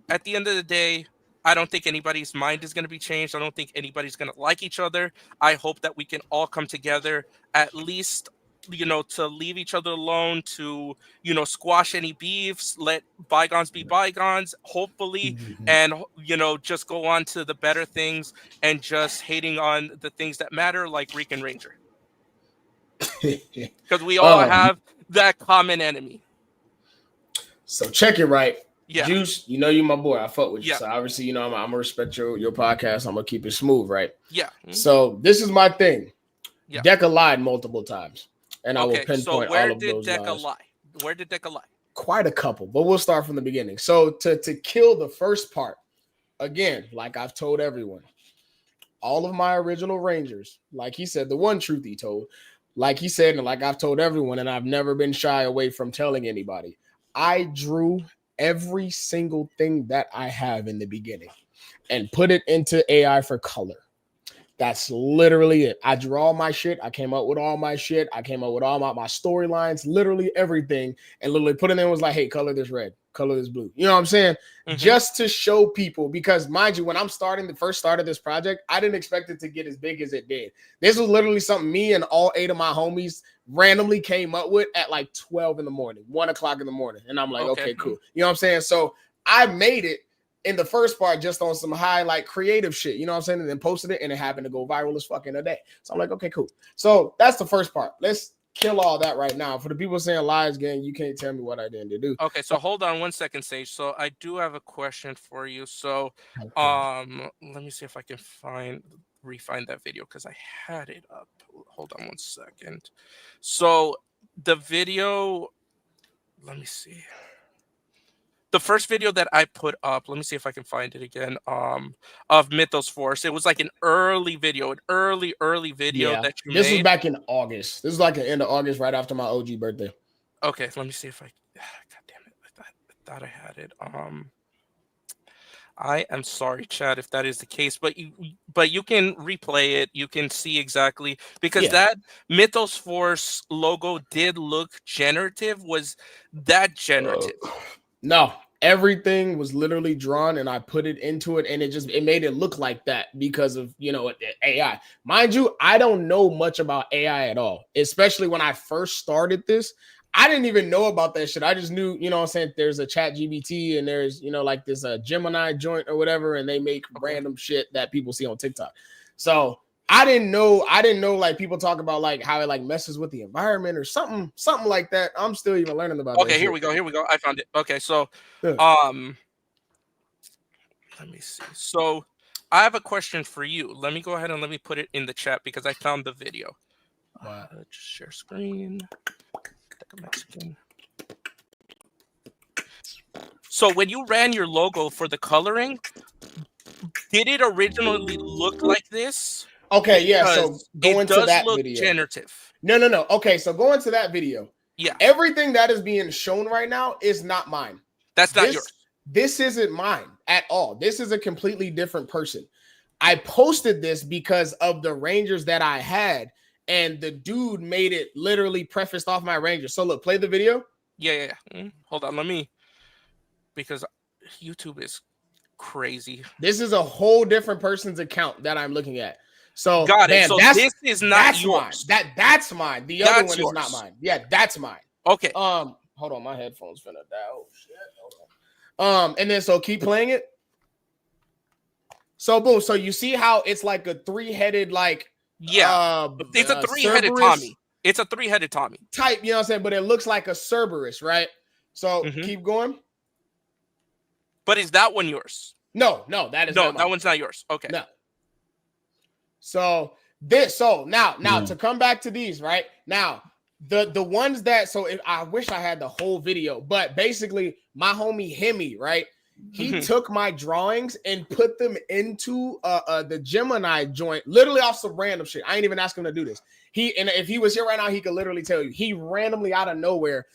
C: at the end of the day, I don't think anybody's mind is going to be changed. I don't think anybody's going to like each other. I hope that we can all come together, at least to leave each other alone, to squash any beefs, let bygones be bygones, hopefully, and just go on to the better things, and just hating on the things that matter, like Rican Ranger, because we all have that common enemy.
E: So check it right.
C: Yeah.
E: Juice, you my boy. I fuck with you.
C: Yeah.
E: So obviously, I'm gonna respect your podcast. I'm gonna keep it smooth, right?
C: Yeah.
E: So this is my thing.
C: Yeah.
E: Deka lied multiple times, and I will
C: Okay,
E: pinpoint
C: so
E: all of
C: where
E: those
C: did Deka
E: lies.
C: lie? Where did Deka lie?
E: Quite a couple, but we'll start from the beginning. So to kill the first part, again, like I've told everyone, all of my original Rangers, like he said, the one truth he told, like he said, and like I've told everyone, and I've never been shy away from telling anybody, I drew every single thing that I have in the beginning and put it into AI for color. That's literally it. I draw my shit. I came up with all my shit. I came up with all my storylines, literally everything, and literally put it in was like, hey, color this red, color this blue. You know what I'm saying? Just to show people, because mind you, when I'm starting the first start of this project, I didn't expect it to get as big as it did. This was literally something me and all 8 of my homies randomly came up with at like 12 in the morning, 1 o'clock in the morning. And I'm like, okay, cool. You know what I'm saying? So I made it in the first part just on some high like creative shit, you know what I'm saying? And then posted it and it happened to go viral as fuck in a day. So I'm like, okay, cool. So that's the first part. Let's kill all that right now. For the people saying lies gang, you can't tell me what I didn't do.
C: Okay, so hold on 1 second, Sage. So I do have a question for you. So let me see if I can refine that video because I had it up. Hold on 1 second. So the video, let me see. The first video that I put up, let me see if I can find it again, of Mythos Force. It was like an early video, early video that you made.
E: This was back in August. This is like the end of August, right after my OG birthday.
C: Okay, let me see if God damn it. I thought I had it. I am sorry, Chad, if that is the case, but you can replay it. You can see exactly, because that Mythos Force logo did look generative. Was that generative?
E: No, everything was literally drawn and I put it into it and it made it look like that because of, you know, AI. Mind you, I don't know much about AI at all, especially when I first started this. I didn't even know about that shit. I just knew, you know what I'm saying, there's a Chat GBT and there's, you know, like this Gemini joint or whatever, and they make random shit that people see on TikTok. So I didn't know like people talk about like how it like messes with the environment or something like that. I'm still even learning about
C: Okay, here we go. I found it. Okay, so let me see. So I have a question for you. Let me go ahead and let me put it in the chat because I found the video. Just share screen. DekaMexican. So when you ran your logo for the coloring, did it originally look like this?
E: Okay, yeah. So go into that
C: look
E: video.
C: Generative.
E: No. Okay, so go into that video.
C: Yeah.
E: Everything that is being shown right now is not mine.
C: That's not yours.
E: This isn't mine at all. This is a completely different person. I posted this because of the Rangers that I had, and the dude made it literally prefaced off my Rangers. So look, play the video.
C: Yeah. Hold on, because YouTube is crazy.
E: This is a whole different person's account that I'm looking at. So
C: got it. So this is not yours.
E: Mine. That's mine. The other one is not mine. Yeah, that's mine.
C: Okay.
E: Hold on, my headphones finna die. Oh shit. Hold on. And then so keep playing it. So boom. So you see how it's like a 3-headed like
C: it's a 3-headed
E: Cerberus
C: Tommy. It's a 3-headed Tommy
E: type. You know what I'm saying? But it looks like a Cerberus, right? So keep going.
C: But is that one yours?
E: No, that is not mine.
C: That one's not yours. Okay.
E: No. So now to come back to these, right? Now, the ones that, I wish I had the whole video, but basically my homie Hemi, right? He took my drawings and put them into the Gemini joint, literally off some random shit. I ain't even asked him to do this. And if he was here right now, he could literally tell you. He randomly out of nowhere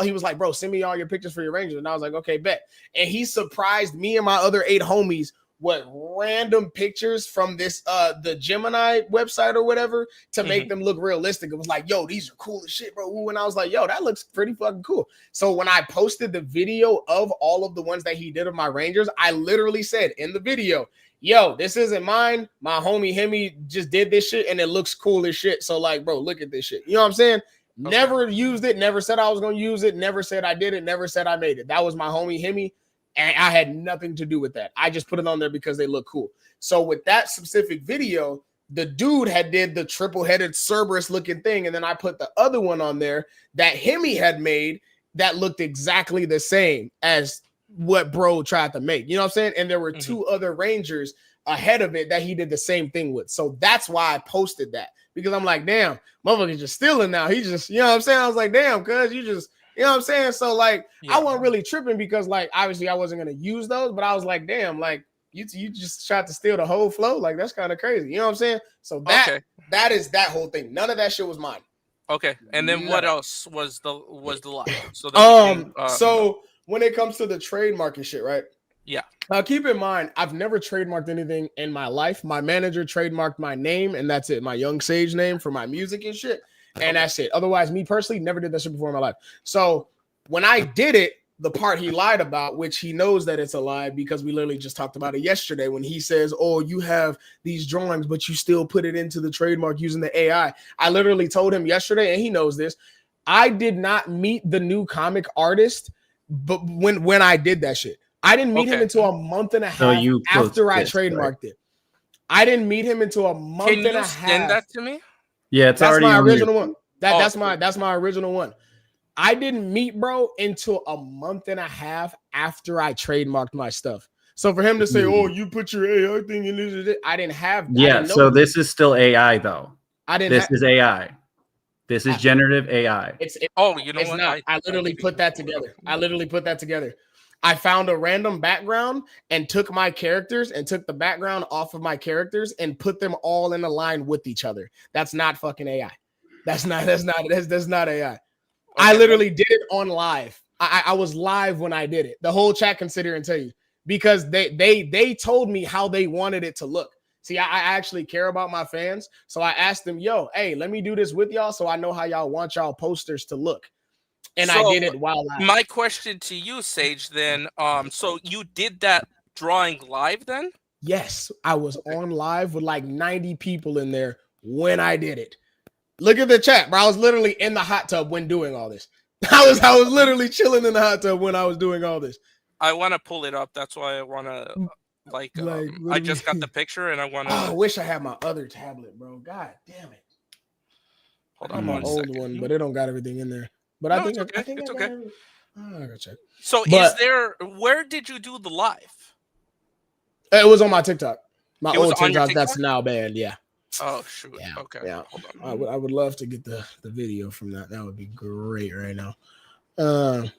E: he was like, bro, send me all your pictures for your Rangers. And I was like, okay, bet. And he surprised me and my other 8 homies with random pictures from this the Gemini website or whatever to make them look realistic. It was like, yo, these are cool as shit, bro. And I was like, yo, that looks pretty fucking cool. So when I posted the video of all of the ones that he did of my Rangers, I literally said in the video, yo, this isn't mine. My homie Hemi just did this shit and it looks cool as shit. So like, bro, look at this shit. You know what I'm saying? Okay. Never used it, never said I was going to use it, never said I did it, never said I made it. That was my homie Hemi. And I had nothing to do with that. I just put it on there because they look cool. So with that specific video, the dude had did the triple-headed Cerberus looking thing. And then I put the other one on there that Hemi had made that looked exactly the same as what bro tried to make. You know what I'm saying? And there were 2 other Rangers ahead of it that he did the same thing with. So that's why I posted that. Because I'm like, damn, motherfucker's just stealing now. He just, you know what I'm saying? I was like, damn, cuz you just, you know what I'm saying? So like, I wasn't really tripping because like, obviously I wasn't going to use those, but I was like, damn, like you just tried to steal the whole flow. Like, that's kind of crazy. You know what I'm saying? So that is that whole thing. None of that shit was mine.
C: Okay. And then what else was the lie? So
E: so when it comes to the trademark and shit, right?
C: Yeah.
E: Keep in mind, I've never trademarked anything in my life. My manager trademarked my name, and that's it. My Young Sage name for my music and shit. And that's it. Otherwise, me personally, never did that shit before in my life. So when I did it, the part he lied about, which he knows that it's a lie because we literally just talked about it yesterday when he says, oh, you have these drawings, but you still put it into the trademark using the AI. I literally told him yesterday, and he knows this. I did not meet the new comic artist, but when I did that shit. I didn't meet him until a month and a half after I trademarked it. I didn't meet him until a month and a half.
C: Can you send that to me?
D: Yeah, it's already
E: my
D: on
E: original
D: your...
E: one. That's my original one. I didn't meet bro until a month and a half after I trademarked my stuff. So for him to say, "Oh, you put your AI thing in this," I didn't have.
D: Yeah, so this is still AI though. This is AI. This is generative AI.
C: You know what?
E: Not. I literally put that together. I found a random background and took my characters and took the background off of my characters and put them all in a line with each other. That's not fucking AI. That's not AI. Okay. I literally did it on live. I was live when I did it. The whole chat can sit here and tell you because they told me how they wanted it to look. See, I actually care about my fans. So I asked them, yo, hey, let me do this with y'all so I know how y'all want y'all posters to look. And I did it while live.
C: My question to you, Sage, then, so you did that drawing live then?
E: Yes, I was on live with like 90 people in there when I did it. Look at the chat, bro. I was literally in the hot tub when doing all this. I was literally chilling in the hot tub when I was doing all this.
C: I want to pull it up. That's why I want to, I just got the picture and I want to.
E: Oh, I wish I had my other tablet, bro. God damn it.
C: Hold
E: on, my old one, but it don't got everything in there. But I think it's okay. I gotta check.
C: So where did you do the live?
E: It was on my TikTok. My old TikTok that's now banned. Yeah.
C: Oh shoot.
E: Yeah.
C: Okay.
E: Yeah.
C: Hold on.
E: I would love to get the video from that. That would be great right now. Well,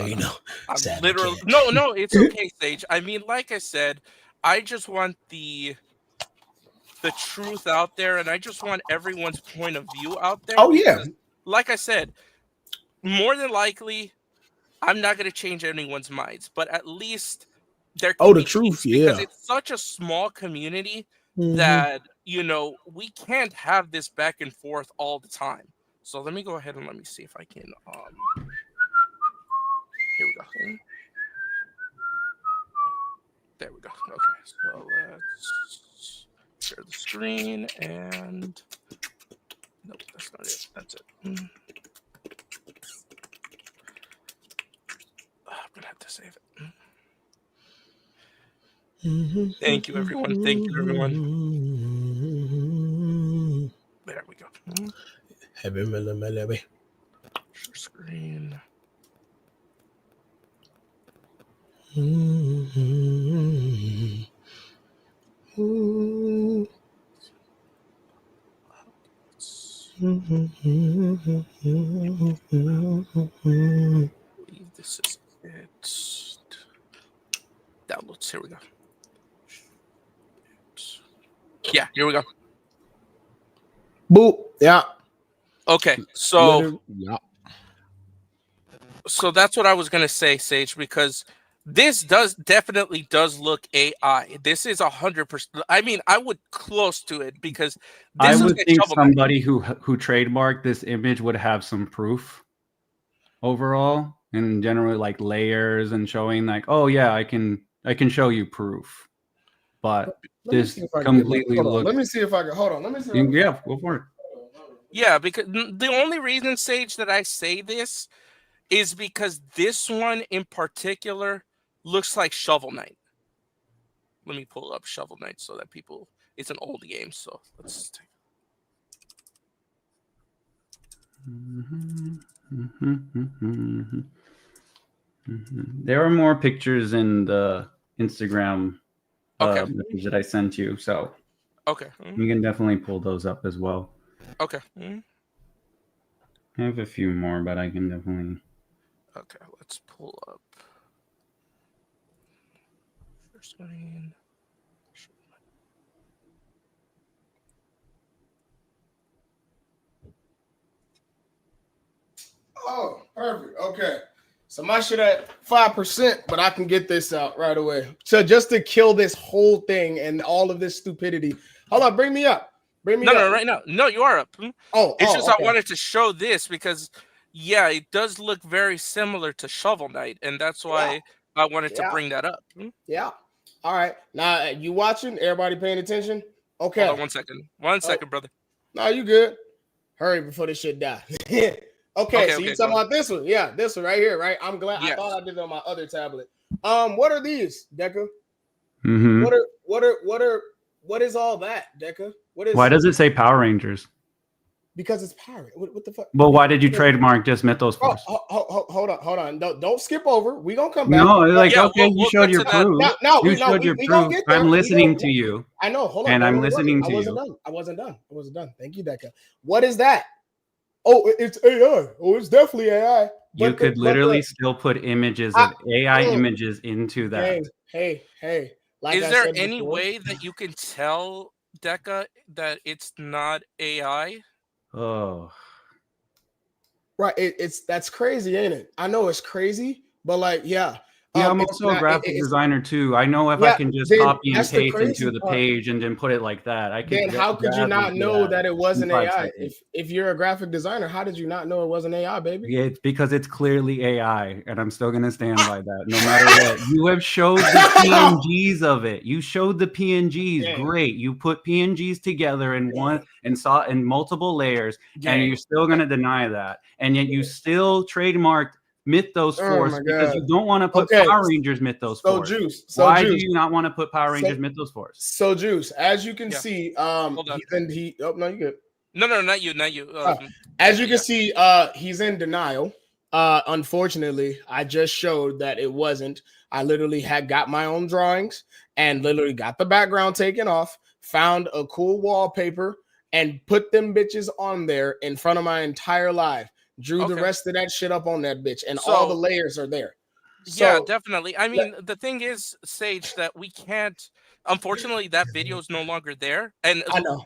E: you know,
C: I'm literally no, it's okay, Sage. I mean, like I said, I just want the truth out there, and I just want everyone's point of view out there.
E: Oh yeah.
C: Like I said, more than likely, I'm not going to change anyone's minds, but at least there can be
E: the truth,
C: because it's such a small community that, you know, we can't have this back and forth all the time. So let me go ahead and let me see if I can here we go. There we go. Okay, so let's share the screen and nope, that's not it. That's it. I'm gonna have to save it. Thank you, everyone. Thank you, everyone. There we go. Share screen. This is it. Downloads. Here we go. Yeah, here we go.
E: Boop. Yeah.
C: Okay, so that's what I was gonna say, Sage, because this definitely does look AI. This is 100%. I mean, I would close to it because
D: I would think somebody who trademarked this image would have some proof overall, and generally like layers and showing like, oh yeah, I can show you proof. But this completely looks.
E: Let me see if I can. Hold on. Let me see.
D: Yeah, go for it.
C: Yeah, because the only reason, Sage, that I say this is because this one in particular looks like Shovel Knight. Let me pull up Shovel Knight so that people. It's an old game, so let's take.
D: There are more pictures in the Instagram message that I sent you, so
C: okay,
D: you can definitely pull those up as well.
C: Okay.
D: I have a few more, but I can definitely.
C: Okay, let's pull up. First screen.
E: Oh, perfect. Okay. So my shit at 5%, but I can get this out right away. So just to kill this whole thing and all of this stupidity. Hold on, bring me up. Bring me up.
C: No, right now. No, you are up. It's just
E: okay.
C: I wanted to show this because, yeah, it does look very similar to Shovel Knight, and that's why I wanted to bring that up.
E: Yeah. All right. Now, you watching? Everybody paying attention? Okay.
C: Hold on 1 second. 1 second, brother.
E: No, you good. Hurry before this shit die. Okay, so you talking about this one? Yeah, this one right here, right? I'm glad.
C: Yes.
E: I thought I did it on my other tablet. What are these, Deka?
D: Mm-hmm.
E: What is all that, Deka? What is?
D: Why does it say Power Rangers?
E: Because it's pirate. What the fuck?
D: Well, why did you trademark just Mythos Force?
E: Hold on. Don't skip over. We gonna come back.
D: No, like
C: Yeah,
D: okay,
C: we'll
D: you showed
C: get
D: your
C: to that.
D: proof.
E: No,
D: You showed your proof. I'm listening to you.
E: I know. Hold on.
D: And I'm listening to
E: I
D: you.
E: wasn't done. Thank you, Deka. What is that? Oh, it's AI. Oh, it's definitely AI.
D: You could literally still put images of AI images into that.
E: Hey. Like
C: Is
E: I
C: there
E: said
C: any
E: before,
C: way that you can tell Deka that it's not AI?
D: Oh,
E: right? That's crazy, ain't it? I know it's crazy, but like, yeah.
D: yeah, I'm also a graphic designer too. I know if I can just copy and paste into the page and then put it like that. I can.
E: Then how could you not know that it wasn't AI? If you're a graphic designer, how did you not know it wasn't AI, baby?
D: Yeah, it's because it's clearly AI, and I'm still gonna stand by that, no matter what. You have showed the PNGs of it. You showed the PNGs. Dang. Great. You put PNGs together in one and saw in multiple layers, and you're still gonna deny that, and yet you still trademarked Mythos Force because you don't want to put Power Rangers Mythos Force.
E: Juice.
D: Why do you not want to put Power Rangers Mythos Force?
E: So Juice, as you can see,
C: no,
E: you good.
C: No, not you.
E: As you can see, he's in denial. Unfortunately, I just showed that it wasn't. I literally had got my own drawings and literally got the background taken off, found a cool wallpaper, and put them bitches on there in front of my entire live. Drew the rest of that shit up on that bitch, and all the layers are there.
C: Yeah, definitely. I mean, the thing is, Sage, that we can't. Unfortunately, that video is no longer there. And
E: I know.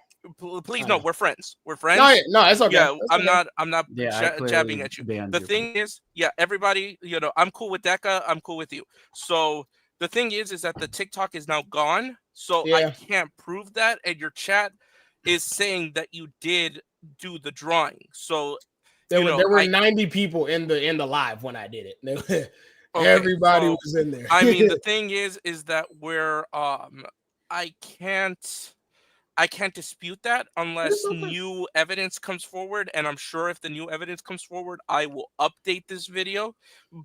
C: Please, no, we're friends. We're friends.
E: No, it's okay.
C: Yeah, I'm not jabbing at you. The thing is, everybody, I'm cool with Deka. I'm cool with you. So the thing is that the TikTok is now gone. So I can't prove that. And your chat is saying that you did do the drawing. So
E: there were 90 people in the live when I did it. Everybody was in there.
C: I mean, the thing is that I can't dispute that unless new evidence comes forward, and I'm sure if the new evidence comes forward, I will update this video.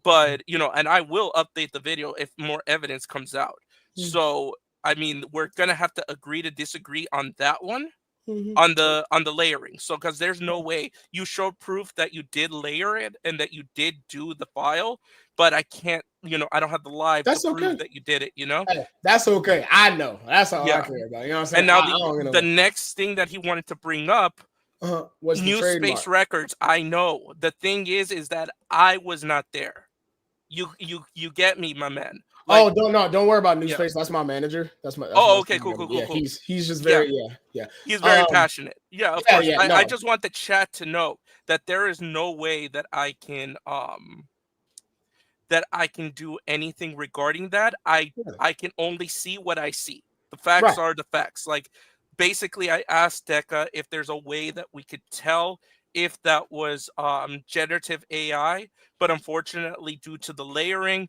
C: But and I will update the video if more evidence comes out. So I mean, we're gonna have to agree to disagree on that one. On the layering, so because there's no way you showed proof that you did layer it and that you did do the file, but I can't, I don't have the live to prove that you did it.
E: Hey, that's okay. I know. That's all I care about. You know what I'm saying?
C: And now the next thing that he wanted to bring up was New Space Records. I know. The thing is that I was not there. You get me, my man.
E: Like, don't worry about New Space. That's my manager. That's
C: okay, cool.
E: Yeah, he's just very
C: He's very passionate. Yeah, of course. I just want the chat to know that there is no way that I can do anything regarding that. I can only see what I see. The facts are the facts. Like basically, I asked Deka if there's a way that we could tell if that was generative AI, but unfortunately, due to the layering,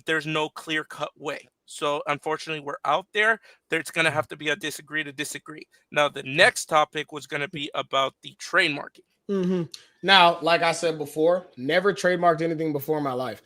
C: there's no clear-cut way. So unfortunately, we're out there. There's going to have to be a disagree to disagree. Now, the next topic was going to be about the trademarking.
E: Now, like I said before, never trademarked anything before in my life.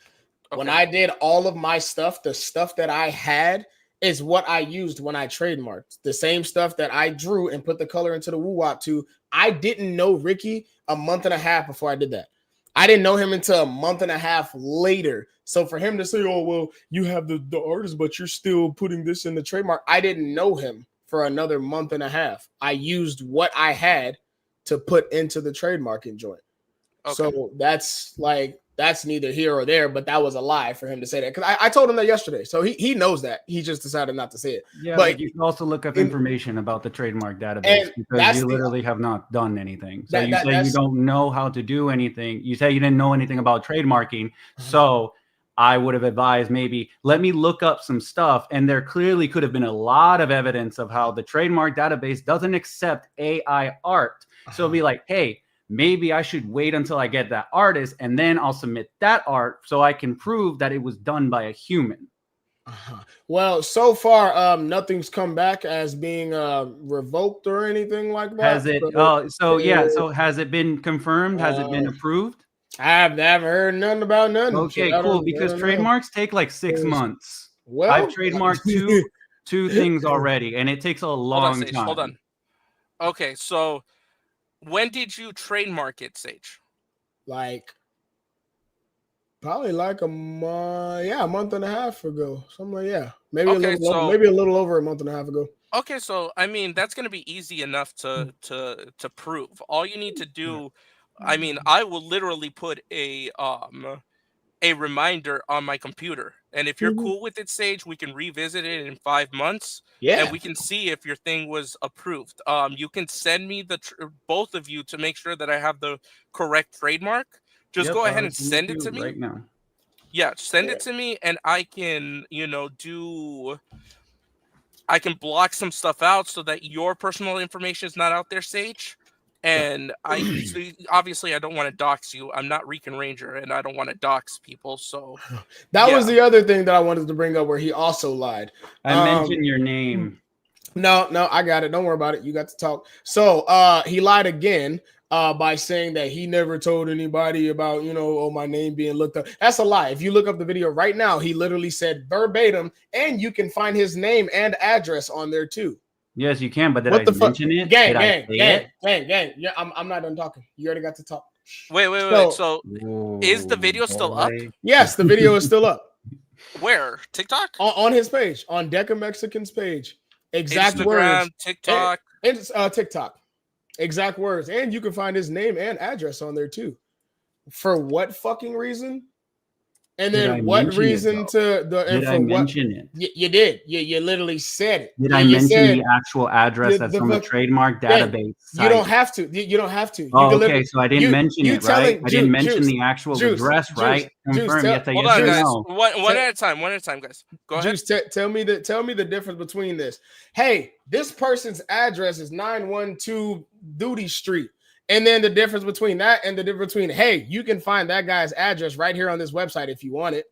E: When I did all of my stuff, the stuff that I had is what I used when I trademarked. The same stuff that I drew and put the color into the woo-wop to. I didn't know Ricky a month and a half before I did that. I didn't know him until a month and a half later. So for him to say, oh, well, you have the artist, but you're still putting this in the trademark. I didn't know him for another month and a half. I used what I had to put into the trademarking joint. So that's like, that's neither here or there, but that was a lie for him to say that. Because I told him that yesterday. So he knows that. He just decided not to say it.
D: Yeah,
E: but
D: you can also look up information about the trademark database
E: and
D: because
E: that's
D: you
E: the-
D: literally have not done anything. So
E: That-
D: you
E: that-
D: say you
E: that's-
D: don't know how to do anything. You say you didn't know anything about trademarking. So I would have advised maybe let me look up some stuff. And there clearly could have been a lot of evidence of how the trademark database doesn't accept AI art. So it'd be like, hey, maybe I should wait until I get that artist and then I'll submit that art so I can prove that it was done by a human.
E: Well, so far, nothing's come back as being revoked or anything like that.
D: Has it? So has it been confirmed? Has it been approved?
E: I've never heard nothing about nothing.
D: Okay,
E: Shit,
D: cool. Because trademarks take like 6 months.
E: Well,
D: I've trademarked two things already, and it takes a long
C: Sage,
D: time.
C: hold on. Okay, so when did you trademark it, Sage?
E: Like probably like a month and a half ago. Something like maybe
C: Okay,
E: maybe a little over a month and a half ago.
C: Okay, so I mean that's going to be easy enough to prove. All you need to do, I mean, I will literally put a reminder on my computer, and if you're cool with it, Sage, we can revisit it in 5 months, and we can see if your thing was approved. You can send me both of you to make sure that I have the correct trademark. Just go ahead and send it to me
D: right now.
C: Yeah, send it to me, and I can, I can block some stuff out so that your personal information is not out there, Sage. And obviously I don't want to dox you. I'm not Rican Ranger, and I don't want to dox people. So
E: that was the other thing that I wanted to bring up, where he also lied.
D: I mentioned your name.
E: No, I got it. Don't worry about it. You got to talk. So he lied again by saying that he never told anybody about, my name being looked up. That's a lie. If you look up the video right now, he literally said verbatim, and you can find his name and address on there too.
D: Yes, you can, but did I mention it?
E: Gang. Yeah, I'm not done talking. You already got to talk.
C: Wait. So is the video still up?
E: Yes, the video is still up.
C: Where? TikTok?
E: On his page, on DekaMexican's page. Exact
C: Instagram,
E: words.
C: TikTok.
E: It's TikTok. Exact words. And you can find his name and address on there too. For what fucking reason? And then what reason to the
D: Did I mention it?
E: You did. You literally said it.
D: Did I mention the actual address that's from the trademark database?
E: You don't have to. You don't have to.
D: Oh, okay, so I didn't mention it, right? I didn't mention the actual address, right? Confirm. Yes,
C: hold on, guys. One at a time, guys. Go ahead.
E: Tell me the difference between this. Hey, this person's address is 912 Duty Street. And then the difference between that and the difference between, hey, you can find that guy's address right here on this website if you want it.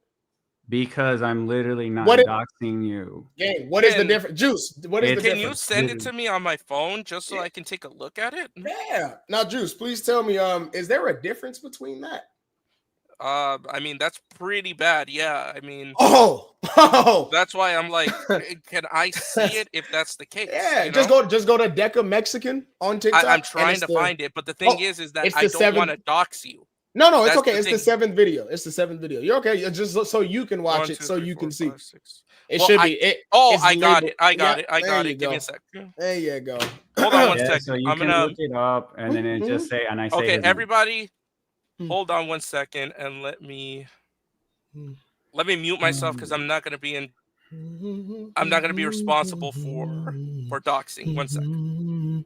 D: Because I'm literally not doxing you.
E: Gang, what is the difference? Juice, what is the difference?
C: Can you send it to me on my phone just so I can take a look at it?
E: Yeah. Now, Juice, please tell me, is there a difference between that?
C: I mean, that's pretty bad. Yeah, I mean, that's why I'm like, can I see it if that's the case?
E: Yeah, just go to DekaMexican on TikTok.
C: I'm trying to find it, but the thing is that I don't want to dox you.
E: No, it's okay. It's the seventh video. You're okay. Just so you can watch it, so you can see. It should be.
C: I got it. Give me a sec.
E: There you go.
C: Hold on one second.
D: So you can look it up, and then it just say, and I say,
C: okay, everybody. Hold on 1 second and let me mute myself because I'm not gonna be responsible for doxing. 1 second.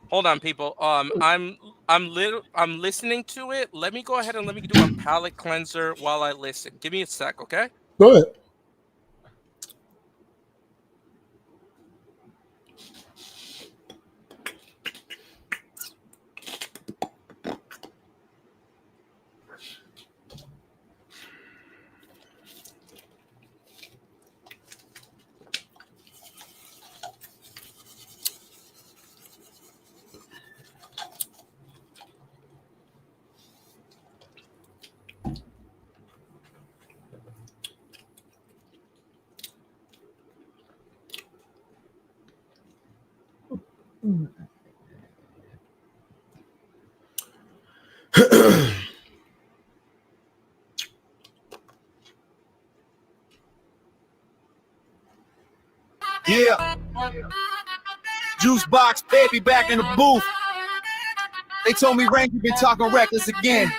C: Hold on, people. I'm listening to it. Let me go ahead and let me do a palate cleanser while I listen. Give me a sec, okay?
E: Go ahead.
A: Yeah, Juice Box, baby, back in the booth. They told me Ranger been talking reckless again.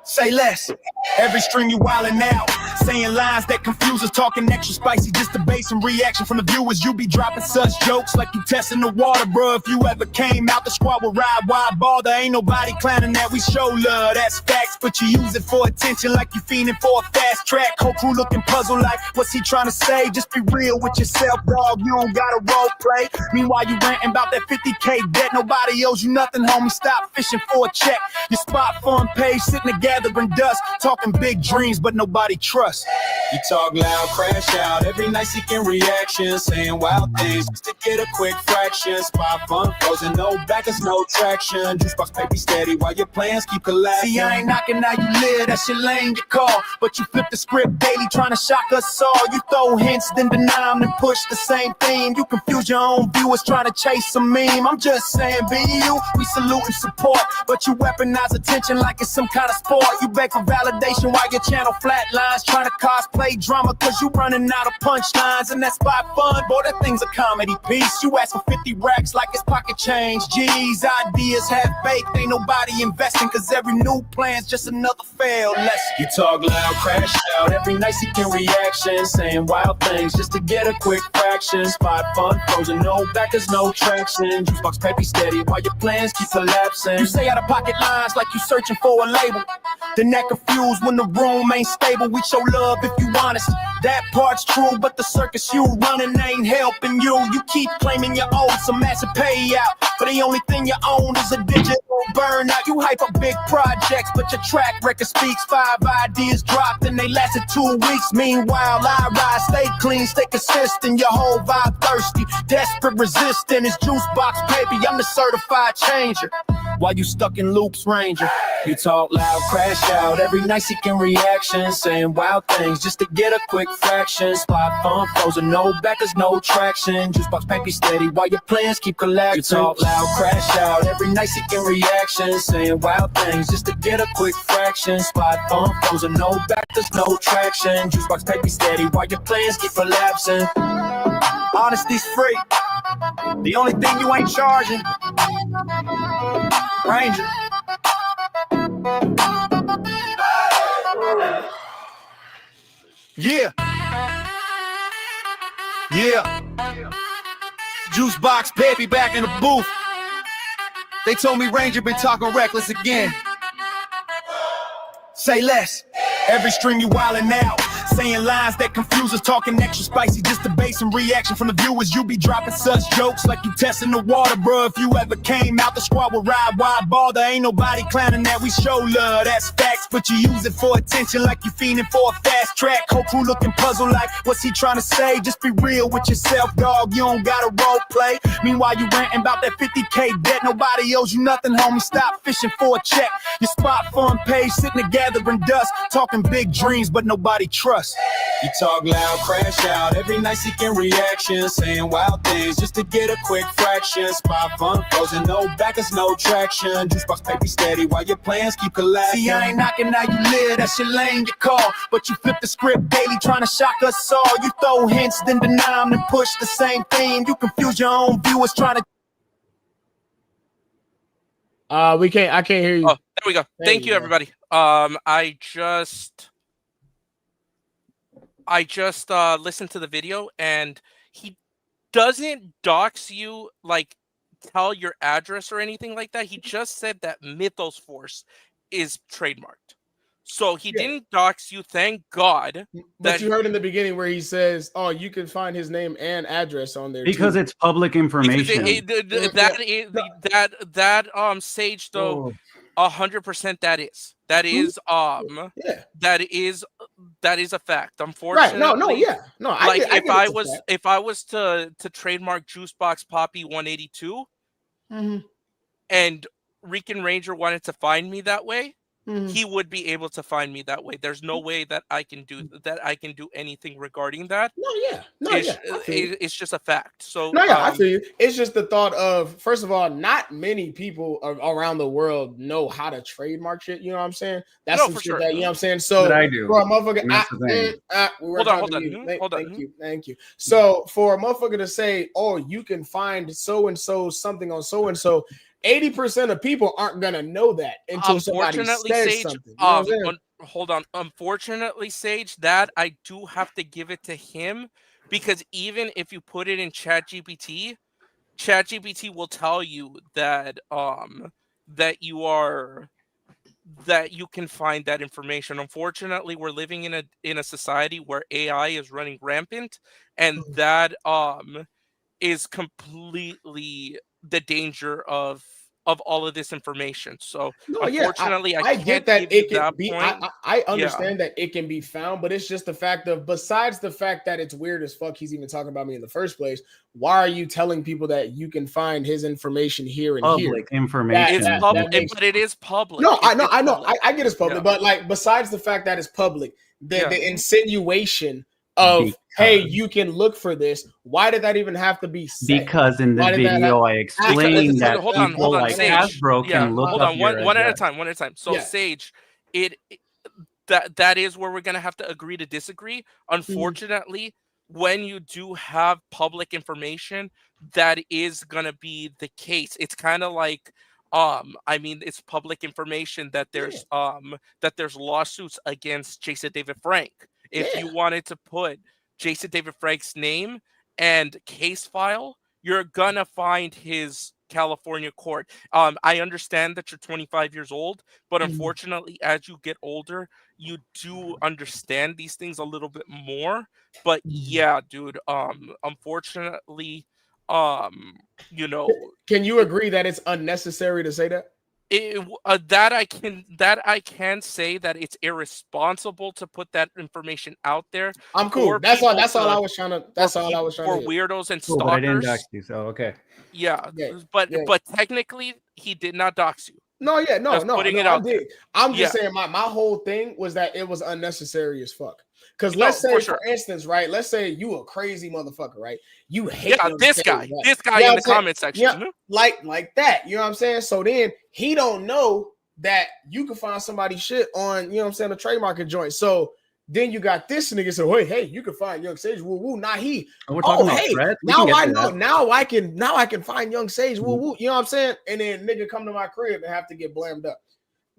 A: Say less. Every stream you wildin' out, saying lines that confuse us, talking extra spicy just to base some reaction from the viewers. You be dropping such jokes like you testing the water, bro. If you ever came out, the squad will ride. Why bother? Ain't nobody clowning that. We show love, that's facts, but you use it for attention like you fiending for a fast track. Whole crew looking puzzled like, what's he trying to say? Just be real with yourself, dog. You don't gotta role play. Meanwhile, you ranting about that 50K debt. Nobody owes you nothing, homie. Stop fishing for a check. Your spot fun page sitting to gathering dust, talking big dreams, but nobody trusts. You talk loud, crash out, every night seeking reaction, saying wild things just to get a quick fraction. Spot fun frozen, no backers, no traction. Juice box baby steady while your plans keep collapsing. See, I ain't knocking how you live, that's your lane, your call, but you flip the script daily trying to shock us all. You throw hints, then deny them, and push the same theme. You confuse your own viewers trying to chase some meme. I'm just saying, be you, we salute and support, but you weaponize attention like it's some kind of sport. You beg for validation while your channel flatlines, trying to cosplay drama cause you running out of punchlines. And that's by fun, boy, that thing's a comedy piece. You ask for 50 racks like it's pocket change. G's, ideas half baked, ain't nobody investing, cause every new plan's just another failed lesson. You talk loud, crash out, every night seeking reaction, saying wild things just to get a quick fraction. Spot fun frozen, no backers, no traction. Juice box peppy steady while your plans keep collapsing. You say out of pocket lines like you searching for a label, then that confused when the room ain't stable. We show love if you honest, that part's true, but the circus you running ain't helping you. You keep claiming you owe some massive payout, but the only thing you own is a digital burnout. You hype up big projects, but your track record speaks. 5 ideas dropped and they lasted 2 weeks. Meanwhile, I rise, stay clean, stay consistent. Your whole vibe thirsty, desperate, resistant. It's Juice Box, baby, I'm the certified changer. While you stuck in loops, Ranger. You talk loud, crash out, every night seeking reaction, saying wild things just to get a quick fraction. Spot fun frozen, no backers, no traction. Juice box paper steady while your plans keep collapsing. You talk loud, crash out, every night seeking reaction, saying wild things just to get a quick fraction. Spot fun frozen, no backers, no traction. Juice box paper steady while your plans keep collapsing. Honesty's free, the only thing you ain't charging. Ranger. Yeah. Yeah. Juice box baby back in the booth. They told me Ranger been talking reckless again. Say less. Every stream you wildin' out, saying lines that confuse us, talking extra spicy just to base some reaction from the viewers. You be dropping such jokes like you testing the water, bro. If you ever came out, the squad will ride. Why bother? Ain't nobody clowning that. We show love, that's facts, but you use it for attention like you fiending for a fast track. Whole crew looking puzzled like, what's he trying to say? Just be real with yourself, dog. You don't gotta role play. Meanwhile, you ranting about that 50K debt. Nobody owes you nothing, homie. Stop fishing for a check. Your spot fun page sitting to gathering dust, talking big dreams, but nobody trusts. You talk loud, crash out, every night seeking reaction, saying wild things just to get a quick fraction. Spot fun frozen, no backers, no traction. Juice box paper steady while your plans keep collapsing. See, I ain't knocking how you live, that's your lane, your call, but you flip the script daily trying to shock us all. You throw hints, then deny them, and push the same theme. You confuse your own viewers trying to.
B: I can't hear you.
C: Oh, there we go. Thank you, everybody. I just listened to the video, and he doesn't dox you, like tell your address or anything like that. He just said that Mythos Force is trademarked. So he didn't dox you, thank God.
B: But you heard in the begintage where he says, "Oh, you can find his name and address on there
D: because
B: too."
D: It's public information.
C: That Sage though, 100% that is that is a fact. Unfortunately,
B: right? No.
C: If I was to trademark Juicebox Poppy 182, and Rican Ranger wanted to find me that way, he would be able to find me that way. There's no way that I can do anything regarding that.
E: No, yeah, no,
C: It's,
E: yeah. I feel you.
C: it's just a fact. So
E: No, yeah, I feel you. It's just the thought of, first of all, not many people around the world know how to trademark shit. You know what I'm saying? That's
C: No,
E: some
C: for
E: shit
C: sure.
E: that, you know what I'm saying? So
D: But I do.
E: for a motherfucker,
D: And that's the thing.
E: we were
C: Hold on.
E: Thank you. So for a motherfucker to say, oh, you can find so and so something on so and so, 80% of people aren't gonna know that until somebody
C: Unfortunately,
E: says
C: Sage,
E: something. You know what I'm saying?
C: hold on. Unfortunately, Sage, that I do have to give it to him, because even if you put it in ChatGPT, ChatGPT will tell you that that you can find that information. Unfortunately, we're living in a society where AI is running rampant, and that is completely the danger of all of this information. So
E: No, yeah,
C: unfortunately, I
E: I
C: can't
E: get that
C: give you
E: it can
C: that
E: be.
C: point.
E: I
C: Yeah.
E: understand that it can be found, but it's just the fact of, besides the fact that it's weird as fuck he's even talking about me in the first place. Why are you telling people that you can find his information here and here?
D: Public information.
C: It's
E: That
C: public,
E: makes,
C: but it is public.
E: no, I know,
C: It's
E: I know,
C: public.
E: I get it's public,
C: Yeah.
E: but like, besides the fact that it's public,
C: Yeah.
E: the insinuation of, hey,
D: Because-
E: you can look for this. Why did that even have to be said?
D: Because in the
E: Why did that
D: video I
C: Because-
D: explained that
C: hold on,
D: people like
C: Sage.
D: Hasbro
C: Yeah,
D: can look
C: hold
D: up
C: on,
D: your
C: one at a
D: address.
C: time. So
E: Yeah.
C: Sage, that is where we're gonna have to agree to disagree. Unfortunately, when you do have public information, that is gonna be the case. It's kind of like, I mean, it's public information that there's lawsuits against Jason David Frank. If you wanted to put Jason David Frank's name and case file, you're gonna find his California court. I understand that you're 25 years old, but unfortunately, as you get older, you do understand these things a little bit more. But yeah, dude, unfortunately, you know,
E: Can you agree that it's unnecessary to say that?
C: that I can say that it's irresponsible to put that information out there.
E: I'm cool.
C: for
E: That's all.
C: people
E: That's all
C: to-
E: I was trying to. That's all I was trying
C: for
E: to. Hear.
C: weirdos and
D: Cool, but I didn't
C: stalkers.
D: dox you, so okay.
C: Yeah,
E: Yeah,
C: but
E: yeah.
C: technically he did not dox you.
E: No, yeah, no,
C: Just
E: no,
C: putting
E: no,
C: it
E: I
C: out there.
E: did. I'm just
C: Yeah.
E: saying my whole thing was that it was unnecessary as fuck. Because
C: No,
E: let's say,
C: for
E: for
C: sure.
E: instance, right? Let's say you a crazy motherfucker, right? You hate
C: Yeah,
E: young
C: this
E: Sage,
C: guy
E: right?
C: in
E: You know
C: the
E: what I'm saying?
C: comment section.
E: Yeah, like that. You know what I'm saying? So then he don't know that you can find somebody's shit on, you know what I'm saying, a trademark joint. So then you got this nigga say, hey, you can find Young Sage, woo woo. Not he.
D: Oh, we're talking about
E: Hey,
D: threats? We
E: now
D: can get
E: I
D: to
E: know.
D: that.
E: Now I can find Young Sage, woo woo. You know what I'm saying? And then nigga come to my crib and have to get blamed up.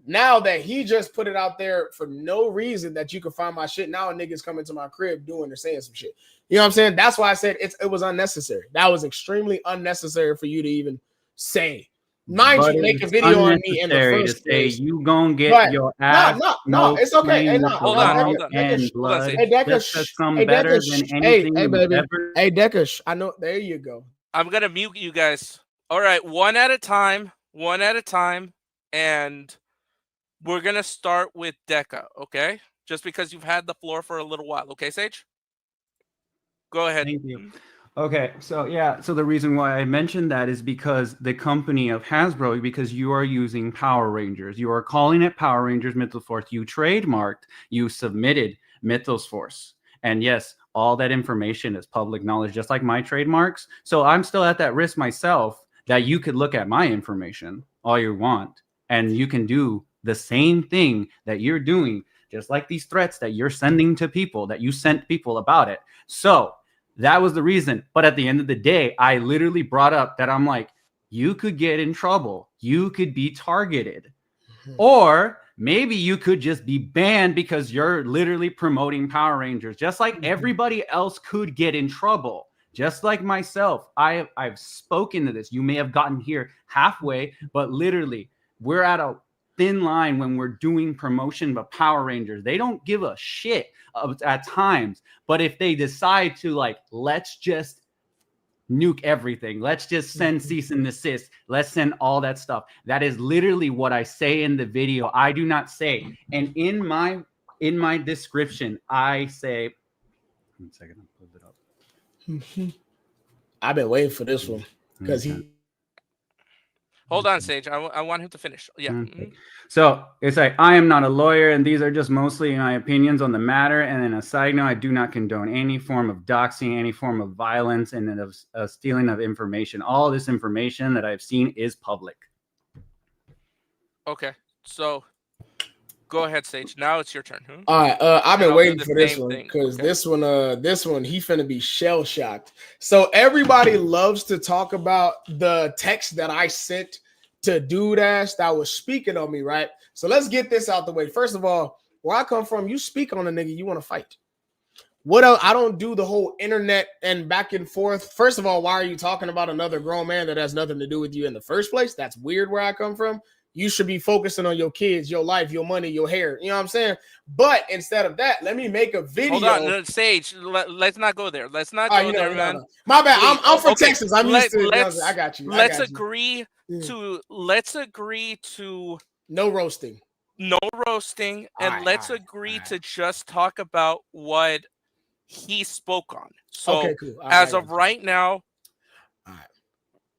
E: Now that he just put it out there for no reason that you can find my shit, now niggas coming to my crib doing or saying some shit. You know what I'm saying? That's why I said it was unnecessary. That was extremely unnecessary for you to even say. Mind
D: But
E: you, make a
D: it's
E: video on me in the
D: unnecessary
E: first
D: to say
E: place.
D: you gonna get
E: But
D: your
E: no,
D: ass
E: no, it's okay. Hey,
D: smoked
E: no,
D: with the
C: hold on,
D: wrong
C: hold on.
D: and
C: Hold on,
D: blood
C: Sage.
E: Hey, Deca,
D: just to come
E: hey,
D: better
E: Deca,
D: than
E: hey,
D: anything
E: hey,
D: you've
E: baby.
D: ever.
E: Hey, Deca, I know. There you go.
C: I'm gonna mute you guys. All right, one at a time, and we're gonna start with Deka, okay? Just because you've had the floor for a little while, okay, Sage? Go ahead.
D: Thank you. Okay, so yeah, so the reason why I mentioned that is because the company of Hasbro, because you are using Power Rangers, you are calling it Power Rangers Mythos Force. You trademarked, you submitted Mythos Force, and yes, all that information is public knowledge, just like my trademarks. So I'm still at that risk myself that you could look at my information all you want, and you can do the same thing that you're doing, just like these threats that you're sending to people, that you sent people about it. So that was the reason. But at the end of the day, I literally brought up that I'm like, you could get in trouble. You could be targeted. Or maybe you could just be banned because you're literally promoting Power Rangers. Just like everybody else could get in trouble. Just like myself. I've spoken to this. You may have gotten here halfway, but literally, we're at a thin line when we're doing promotion of Power Rangers. They don't give a shit at times. But if they decide to, like, let's just nuke everything, let's just send cease and desist, let's send all that stuff. That is literally what I say in the video. I do not say. And in my description, I say, 1 second, I'll pull it up.
E: I've been waiting for this one because
C: Hold on, Sage. I want him to finish. Yeah.
D: Okay. So it's like, I am not a lawyer, and these are just mostly my opinions on the matter. And then a side note, I do not condone any form of doxing, any form of violence, and of stealing of information. All this information that I've seen is public.
C: Okay. So go ahead, Sage. Now it's your turn.
E: All right, I've been
C: I'll do
E: waiting
C: the
E: for this
C: same
E: one
C: thing,
E: because
C: okay?
E: this one, he finna be shell shocked. So everybody loves to talk about the text that I sent to dude ass that was speaking on me, right? So let's get this out the way. First of all, where I come from, you speak on a nigga, you want to fight. What else? I don't do the whole internet and back and forth. First of all, why are you talking about another grown man that has nothing to do with you in the first place? That's weird where I come from. You should be focusing on your kids, your life, your money, your hair. You know what I'm saying? But instead of that, let me make a video.
C: Hold on, no, Sage. Let's not go there. Let's not go there, man.
E: No. My bad.
C: Please.
E: I'm from
C: Okay,
E: Texas. I'm used to.
C: Let's,
E: I got you.
C: Let's
E: I got you.
C: agree to. Let's agree to
E: no roasting.
C: No roasting, and let's agree to just talk about what he spoke on. So,
E: okay, cool.
C: as of right now,
E: all right.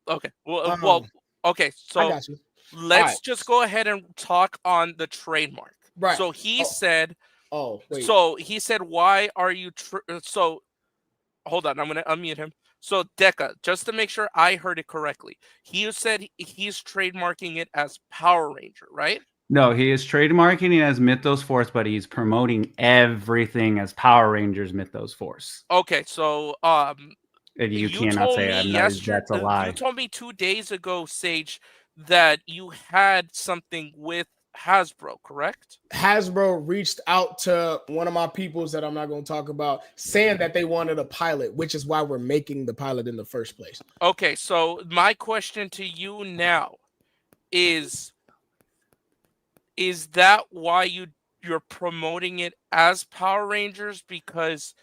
C: Okay. Well, okay. So
E: I got you.
C: let's just go ahead and talk on the trademark.
E: Right.
C: So he said.
E: Oh, wait.
C: So he said, "Why are you?" So, hold on. I'm gonna unmute him. So Deka, just to make sure I heard it correctly, he said he's trademarking it as Power Ranger, right?
D: No, he is trademarking it as Mythos Force, but he's promoting everything as Power Rangers Mythos Force.
C: Okay, so
D: you cannot say that's a lie.
C: You told me 2 days ago, Sage, that you had something with Hasbro, correct?
E: Hasbro reached out to one of my peoples that I'm not going to talk about, saying that they wanted a pilot, which is why we're making the pilot in the first place.
C: Okay, so my question to you now is that why you're promoting it as Power Rangers? Because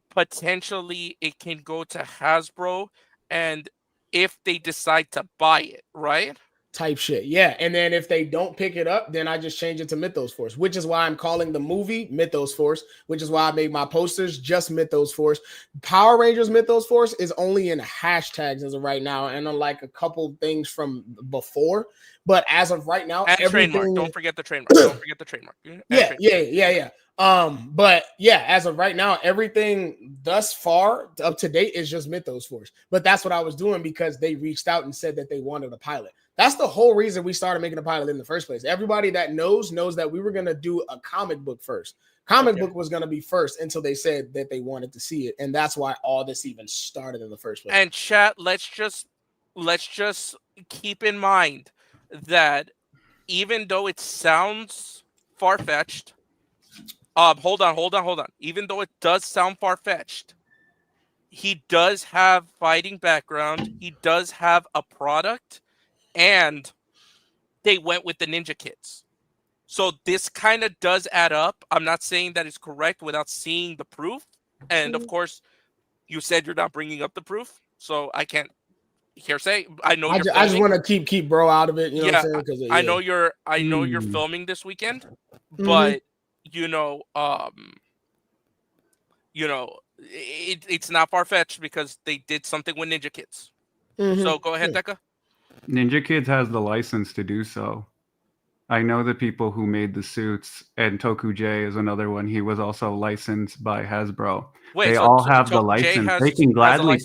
C: potentially it can go to Hasbro, and if they decide to buy it, right?
E: Type shit. Yeah. And then if they don't pick it up, then I just change it to Mythos Force, which is why I'm calling the movie Mythos Force, which is why I made my posters just Mythos Force. Power Rangers Mythos Force is only in hashtags as of right now, and unlike a couple things from before. But as of right now,
C: and
E: everything...
C: trademark. Don't forget the trademark. Don't forget the trademark.
E: Yeah. But yeah, as of right now, everything thus far up to date is just Mythos Force. But that's what I was doing because they reached out and said that they wanted a pilot. That's the whole reason we started making a pilot in the first place. Everybody that knows that we were going to do a comic book first. Comic book was going to be first until they said that they wanted to see it. And that's why all this even started in the first place.
C: And chat, let's just keep in mind that even though it sounds far-fetched, hold on. Even though it does sound far-fetched, he does have fighting background. He does have a product, and they went with the Ninja Kids. So this kind of does add up. I'm not saying that it's correct without seeing the proof. And of course, you said you're not bringing up the proof, so I can't hearsay. I know. I
E: just want to keep bro out of it. You know what I'm saying?
C: I know you're filming this weekend, but it's not far-fetched because they did something with Ninja Kids. So go ahead, Deka.
D: Ninja Kids has the license to do so. I know the people who made the suits, and Toku J is another one. He was also licensed by Hasbro. They all have the license. They can gladly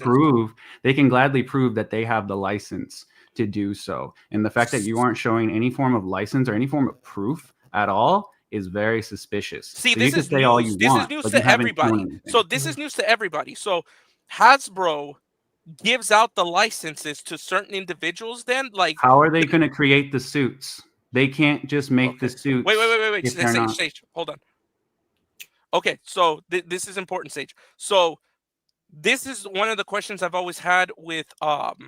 D: prove that they have the license to do so. And the fact that you aren't showing any form of license or any form of proof at all is very suspicious.
C: See,
D: so
C: this
D: is news. This is news to
C: everybody. So this is news to everybody. So Hasbro gives out the licenses to certain individuals. Then, like,
D: how are they going to create the suits? They can't just make the suits.
C: Wait. Sage, hold on. Okay, so this is important, Sage. So this is one of the questions I've always had with what's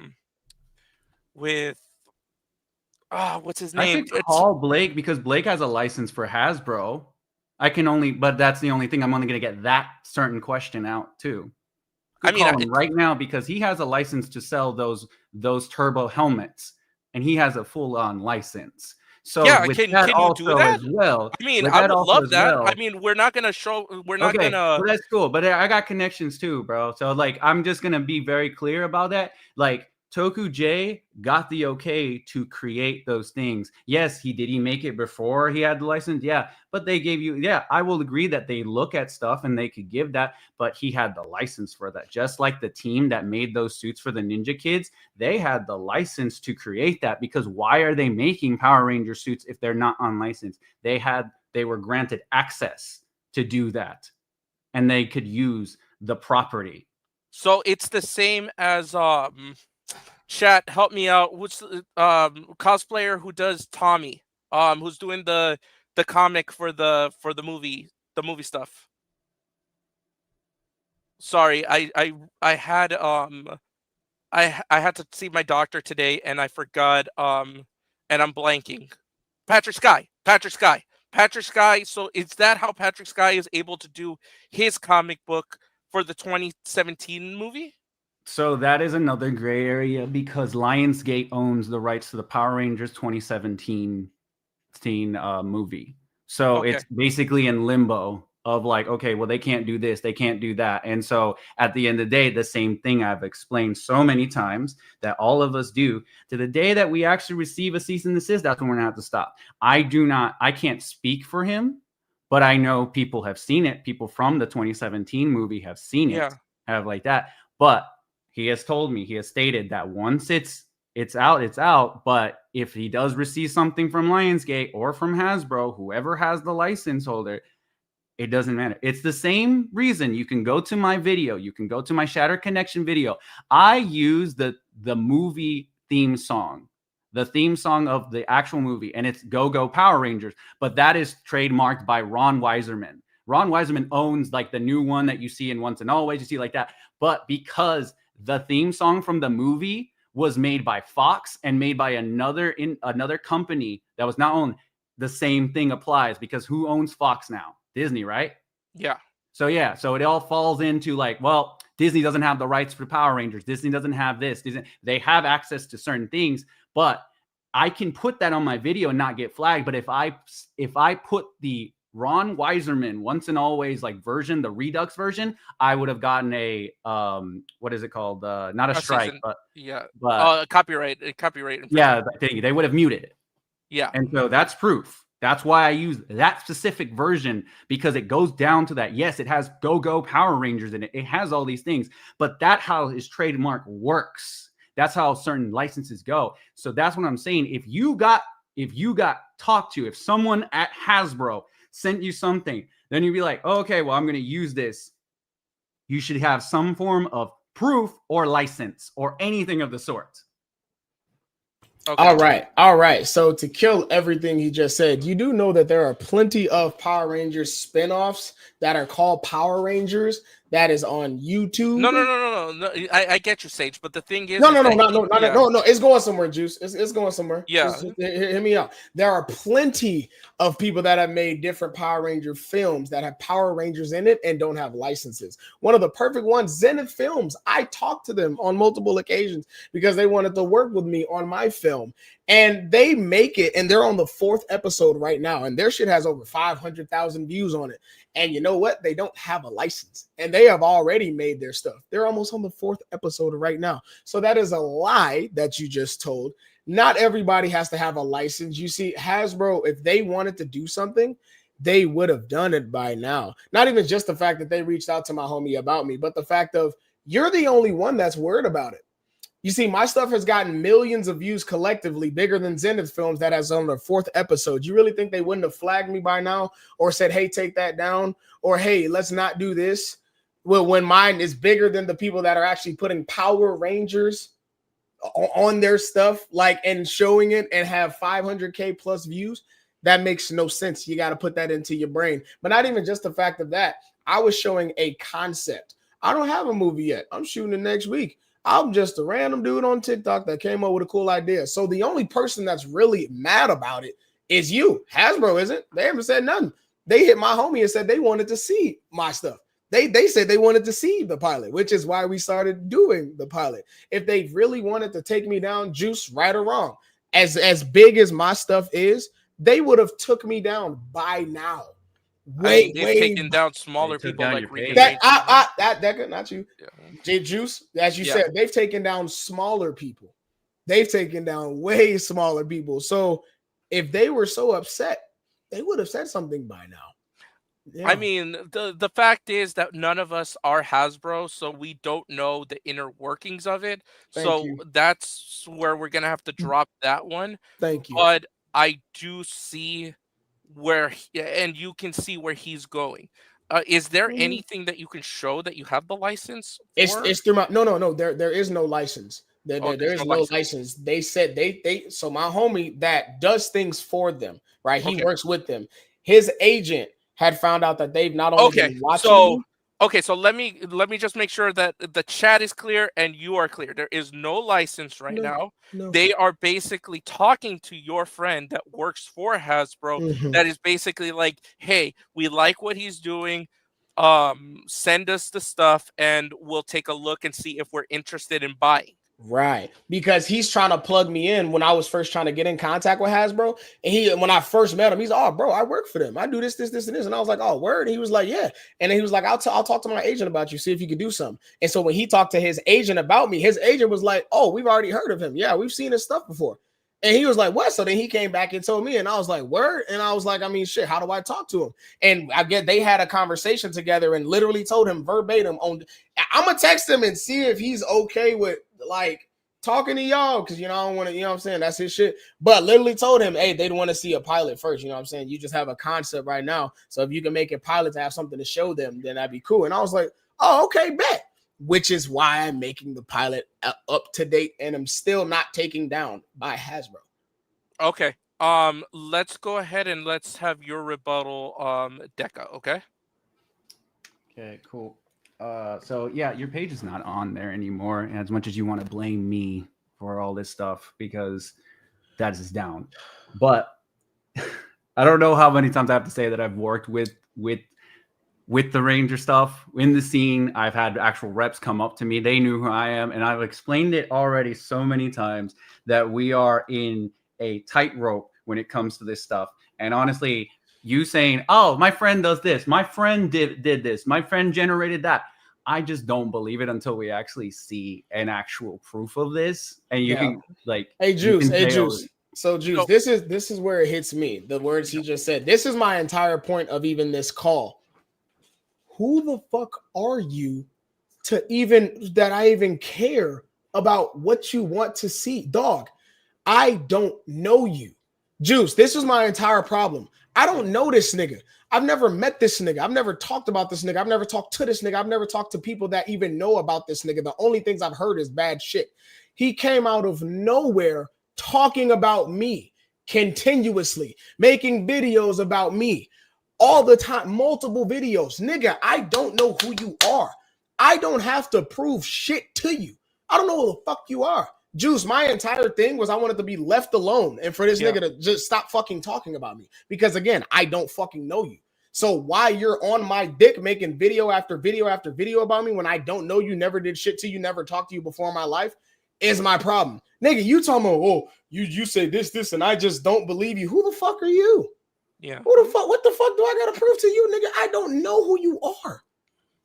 C: his name?
D: I could call Blake because Blake has a license for Hasbro. But that's the only thing. I'm only going to get that certain question out too. Call him right now because he has a license to sell those turbo helmets, and he has a full-on license. So
C: yeah, can you do that?
D: As well,
C: I mean, I would love that. Well, I mean, we're not gonna.
D: Well, that's cool, but I got connections too, bro. So like, I'm just gonna be very clear about that. Like, Toku J got the okay to create those things. Yes, did he make it before he had the license? Yeah, but they gave you, yeah, I will agree that they look at stuff and they could give that, but he had the license for that. Just like the team that made those suits for the Ninja Kids, they had the license to create that, because why are they making Power Ranger suits if they're not on license? They were granted access to do that, and they could use the property.
C: So it's the same as chat, help me out. What's the cosplayer who does Tommy? Who's doing the comic for the movie stuff? Sorry, I had I had to see my doctor today and I forgot and I'm blanking. Patrick Sky. So is that how Patrick Sky is able to do his comic book for the 2017 movie?
D: So that is another gray area, because Lionsgate owns the rights to the Power Rangers 2017 movie. So
C: Okay.
D: it's basically in limbo of like, okay, well, they can't do this, they can't do that. And so at the end of the day, the same thing I've explained so many times that all of us do, to the day that we actually receive a cease and desist, that's when we're gonna have to stop. I can't speak for him, but I know people have seen it. People from the 2017 movie have seen it,
C: Yeah.
D: have like that. But he has told me, he has stated that once it's out. But if he does receive something from Lionsgate or from Hasbro, whoever has the license holder, it doesn't matter. It's the same reason. You can go to my video. You can go to my Shattered Connection video. I use the movie theme song, the theme song of the actual movie, and it's Go Go Power Rangers. But that is trademarked by Ron Weiserman. Ron Weiserman owns like the new one that you see in Once and Always. You see like that. But because the theme song from the movie was made by Fox and made by another company that was not owned, the same thing applies, because who owns Fox now? Disney, right?
C: Yeah.
D: So it all falls into like, well, Disney doesn't have the rights for Power Rangers. Disney doesn't have this. They have access to certain things, but I can put that on my video and not get flagged. But if I put the Ron Weiserman Once and Always like version, the Redux version, I would have gotten a what is it called? Not a strike, but
C: copyright.
D: Yeah, they would have muted it.
C: Yeah.
D: And so that's proof. That's why I use that specific version, because it goes down to that. Yes, it has Go Power Rangers in it. It has all these things, but that's how his trademark works. That's how certain licenses go. So that's what I'm saying. If you got talked to, if someone at Hasbro sent you something, then you'd be like, oh, okay, well, I'm going to use this. You should have some form of proof or license or anything of the sort.
E: Okay. All right. So to kill everything he just said, you do know that there are plenty of Power Rangers spinoffs that are called Power Rangers that is on YouTube.
C: No. I get you, Sage, but the thing is,
E: no. It's going somewhere, Juice. It's going somewhere.
C: Yeah.
E: Hear me out. There are plenty of people that have made different Power Ranger films that have Power Rangers in it and don't have licenses. One of the perfect ones, Zenith Films. I talked to them on multiple occasions because they wanted to work with me on my film. And they make it, and they're on the 4th episode right now, and their shit has over 500,000 views on it. And you know what? They don't have a license, and they have already made their stuff. They're almost on the 4th episode right now. So that is a lie that you just told. Not everybody has to have a license. You see, Hasbro, if they wanted to do something, they would have done it by now. Not even just the fact that they reached out to my homie about me, but the fact of you're the only one that's worried about it. You see, my stuff has gotten millions of views collectively, bigger than Zenith Films that has on their 4th episode. You really think they wouldn't have flagged me by now or said, hey, take that down, or hey, let's not do this? Well, when mine is bigger than the people that are actually putting Power Rangers on their stuff, like, and showing it and have 500K plus views, that makes no sense. You got to put that into your brain. But not even just the fact of that. I was showing a concept. I don't have a movie yet. I'm shooting it next week. I'm just a random dude on TikTok that came up with a cool idea. So the only person that's really mad about it is you. Hasbro isn't. They haven't said nothing. They hit my homie and said they wanted to see my stuff. They said they wanted to see the pilot, which is why we started doing the pilot. If they really wanted to take me down, Juice, right or wrong, as big as my stuff is, they would have took me down by now.
C: I mean, they've taken down smaller
D: They took
C: people
D: down
C: like
D: your
C: Ricky
D: page.
C: Rage.
E: that not you.
C: Yeah.
E: J Juice, as you
C: Yeah.
E: said, they've taken down smaller people. They've taken down way smaller people. So if they were so upset, they would have said something by now.
C: I mean, the fact is that none of us are Hasbro, so we don't know the inner workings of it.
E: Thank
C: So
E: you.
C: that's where we're gonna have to drop that one.
E: Thank you.
C: But I do see where, and you can see where he's going. Is there anything that you can show that you have the license for?
E: It's through my no. There is no license. There
C: there's
E: is
C: no
E: no
C: license.
E: license. They said they so my homie that does things for them, right? He
C: Okay.
E: works with them. His agent had found out that they've not only
C: Okay,
E: been watching
C: so
E: me,
C: okay, so let me just make sure that the chat is clear and you are clear. There is no license right now.
E: No.
C: They are basically talking to your friend that works for Hasbro.
E: Mhm.
C: That is basically like, hey, we like what he's doing. Send us the stuff and we'll take a look and see if we're interested in buying.
E: Right, because he's trying to plug me in when I was first trying to get in contact with Hasbro. And when I first met him, he's oh, bro, I work for them. I do this, and this. And I was like, oh, word. And he was like, yeah. And then he was like, I'll talk to my agent about you, see if you could do something. And so when he talked to his agent about me, his agent was like, oh, we've already heard of him. Yeah, we've seen his stuff before. And he was like, what? So then he came back and told me, and I was like, word. And I was like, I mean, shit, how do I talk to him? And I get they had a conversation together and literally told him verbatim I'm gonna text him and see if he's okay with like talking to y'all, because I don't want to, what I'm saying, that's his shit. But literally told him, hey, they'd want to see a pilot first, what I'm saying. You just have a concept right now. So if you can make a pilot to have something to show them, then that'd be cool. And I was like, oh, okay, bet. Which is why I'm making the pilot up to date, and I'm still not taking down by Hasbro.
C: Okay. Let's go ahead and let's have your rebuttal, Deka, okay?
D: Okay, cool. So yeah, your page is not on there anymore. As much as you want to blame me for all this stuff, because that is down. But I don't know how many times I have to say that I've worked with the Ranger stuff in the scene. I've had actual reps come up to me. They knew who I am, and I've explained it already so many times that we are in a tightrope when it comes to this stuff. And honestly, you saying, oh, my friend does this, my friend did this, my friend generated that, I just don't believe it until we actually see an actual proof of this. And you can like,
E: hey Juice. So Juice,
C: No.
E: this is where it hits me. The words he just said. This is my entire point of even this call. Who the fuck are you to that I even care about what you want to see? Dog, I don't know you. Juice, this is my entire problem. I don't know this nigga. I've never met this nigga. I've never talked about this nigga. I've never talked to this nigga. I've never talked to people that even know about this nigga. The only things I've heard is bad shit. He came out of nowhere talking about me continuously, making videos about me all the time, multiple videos. Nigga, I don't know who you are. I don't have to prove shit to you. I don't know who the fuck you are. Juice, my entire thing was I wanted to be left alone and for this nigga to just stop fucking talking about me. Because again, I don't fucking know you. So why you're on my dick making video after video after video about me when I don't know you, never did shit to you, never talked to you before in my life is my problem. Nigga, you talking about, oh, you say this, and I just don't believe you. Who the fuck are you?
C: Yeah.
E: Who the fuck? What the fuck do I gotta prove to you, nigga? I don't know who you are.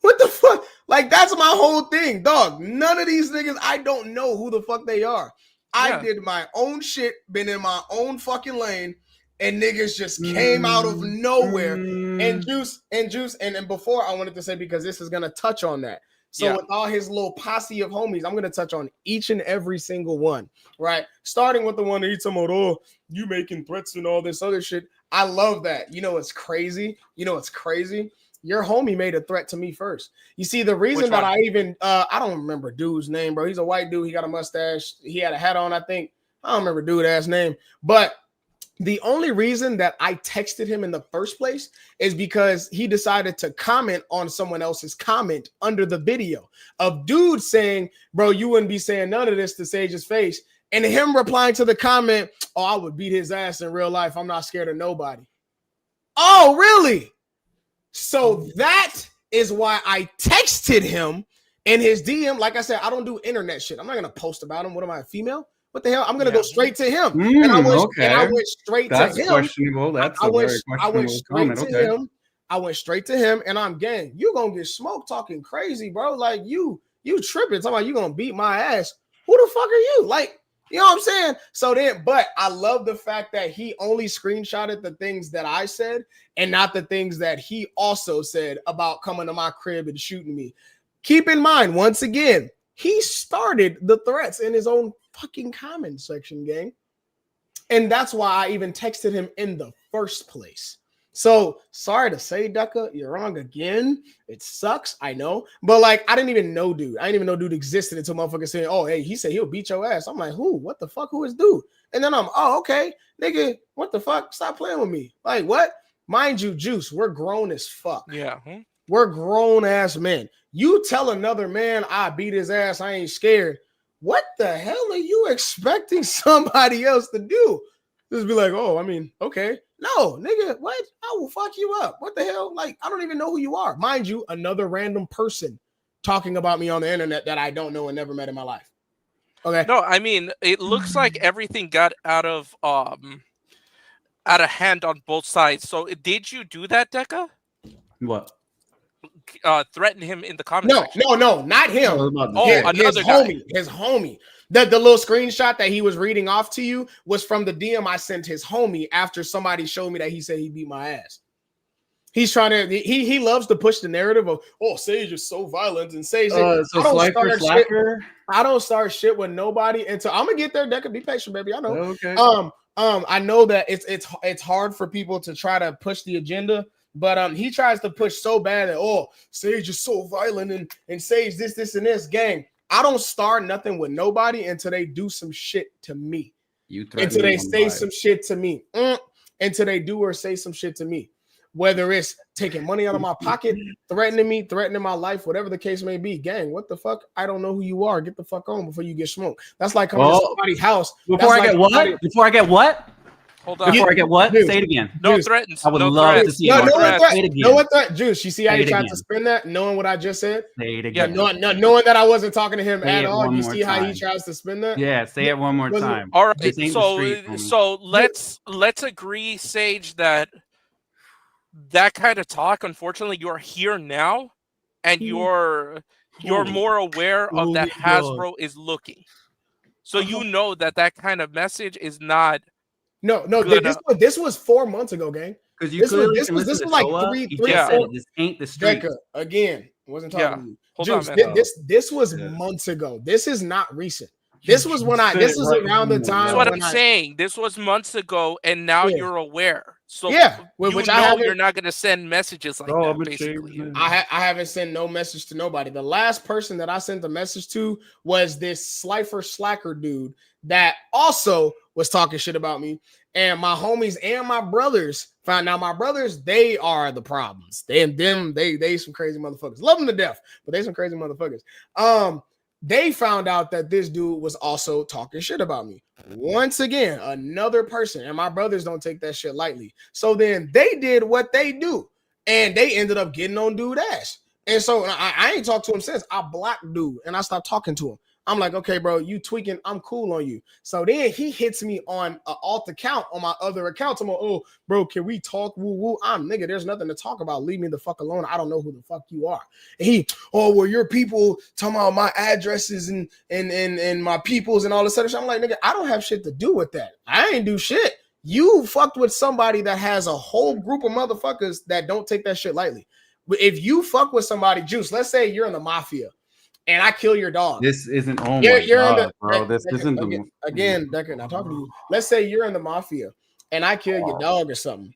E: What the fuck? Like, that's my whole thing, dog. None of these niggas, I don't know who the fuck they are. I did my own shit, been in my own fucking lane, and niggas just came out of nowhere. And Juice, and before I wanted to say, because this is gonna touch on that. So with all his little posse of homies, I'm gonna touch on each and every single one, right? Starting with the one that he's talking about, oh, you making threats and all this other shit. I love that. You know it's crazy. Your homie made a threat to me first. You see, the reason that I even I don't remember dude's name, bro. He's a white dude. He got a mustache. He had a hat on, I think. I don't remember dude ass name. But the only reason that I texted him in the first place is because he decided to comment on someone else's comment under the video of dude saying, bro, you wouldn't be saying none of this to Sage's face. And him replying to the comment, oh, I would beat his ass in real life. I'm not scared of nobody. Oh, really? So that is why I texted him in his DM. Like I said, I don't do internet shit. I'm not going to post about him. What am I, a female? What the hell? I'm going to go straight to him. And I went straight
D: That's
E: to him.
D: questionable. That's
E: I went straight to him. I went straight to him, and I'm gang. You gonna get smoked talking crazy, bro? Like you tripping? Talking about you gonna beat my ass? Who the fuck are you? Like, you know what I'm saying? So then, but I love the fact that he only screenshotted the things that I said and not the things that he also said about coming to my crib and shooting me. Keep in mind, once again, he started the threats in his own fucking comment section, gang. And that's why I even texted him in the first place. So sorry to say, Deka, you're wrong again. It sucks, I know. But like, I didn't even know dude. I didn't even know dude existed until motherfucker said, oh, hey, he said he'll beat your ass. I'm like, who? What the fuck? Who is dude? And then oh, okay. Nigga, what the fuck? Stop playing with me. Like, what? Mind you, Juice, we're grown as fuck.
C: Yeah.
E: We're grown ass men. You tell another man I beat his ass, I ain't scared. What the hell are you expecting somebody else to do? Just be like, oh, I mean, okay. No, nigga, what? I will fuck you up. What the hell? Like, I don't even know who you are. Mind you, another random person talking about me on the internet that I don't know and never met in my life. Okay.
C: No, I mean, it looks like everything got out of hand on both sides. So did you do that, Deka?
D: What?
C: Threaten him in the comment section?
E: No, not him.
C: Another guy.
E: His homie. The little screenshot that he was reading off to you was from the DM I sent his homie after somebody showed me that he said he beat my ass. He's trying to, he loves to push the narrative of, oh, Sage is so violent, and Sage, I don't start shit with nobody until I'm gonna get there. Deka, be patient, baby. I know.
D: Okay.
E: I know that it's hard for people to try to push the agenda, but he tries to push so bad that, oh, Sage is so violent and Sage this and this. Gang, I don't start nothing with nobody until they do some shit to me. Until they say some shit to me. Until they do or say some shit to me. Whether it's taking money out of my pocket, threatening me, threatening my life, whatever the case may be. Gang, what the fuck? I don't know who you are. Get the fuck on before you get smoked. That's like coming to somebody's house.
D: Before I get what?
C: Hold on.
D: Before I get what?
E: Dude,
D: say it again.
C: No threats.
D: I would love to see
E: no
D: it.
E: threat. Juice, you see how he tried to spin that, knowing what I just said?
D: Say it again.
E: Yeah, knowing that I wasn't talking to him
D: say
E: at all. You see how
D: time.
E: he tries to spin that?
D: Yeah, say it one more time.
C: All right. So let's agree, Sage, that kind of talk, unfortunately, you're here now, and you're more aware of that Hasbro is looking. So you know that kind of message is not.
E: No. This was 4 months ago, gang.
D: Because
E: this was like three.
D: This ain't the street.
E: Deka, again, wasn't talking to you.
C: Hold
E: Juice,
C: on, man.
E: this was months ago. This is not recent. This was around the time.
C: That's what I'm saying. This was months ago, and now you're aware. So
E: which
C: you're not going to send messages like that. Basically,
E: I haven't sent no message to nobody. The last person that I sent a message to was this Slacker dude that also was talking shit about me. And my homies and my brothers found out. My brothers, they are the problems. They some crazy motherfuckers. Love them to death, but they some crazy motherfuckers. They found out that this dude was also talking shit about me. Once again, another person, and my brothers don't take that shit lightly. So then they did what they do, and they ended up getting on dude ass. And so I ain't talked to him since. I blocked dude, and I stopped talking to him. I'm like, okay, bro, you tweaking. I'm cool on you. So then he hits me on an alt account on my other account. I'm like, oh, bro, can we talk? Woo woo. I'm nigga. There's nothing to talk about. Leave me the fuck alone. I don't know who the fuck you are. And he, oh, well, your people talking about my addresses and my peoples and all this other shit. I'm like, nigga, I don't have shit to do with that. I ain't do shit. You fucked with somebody that has a whole group of motherfuckers that don't take that shit lightly. But if you fuck with somebody, Juice, let's say you're in the mafia. And I kill your dog.
D: This isn't bro. This isn't
E: again. Decker, not talking to you. Let's say you're in the mafia, and I kill your dog or something.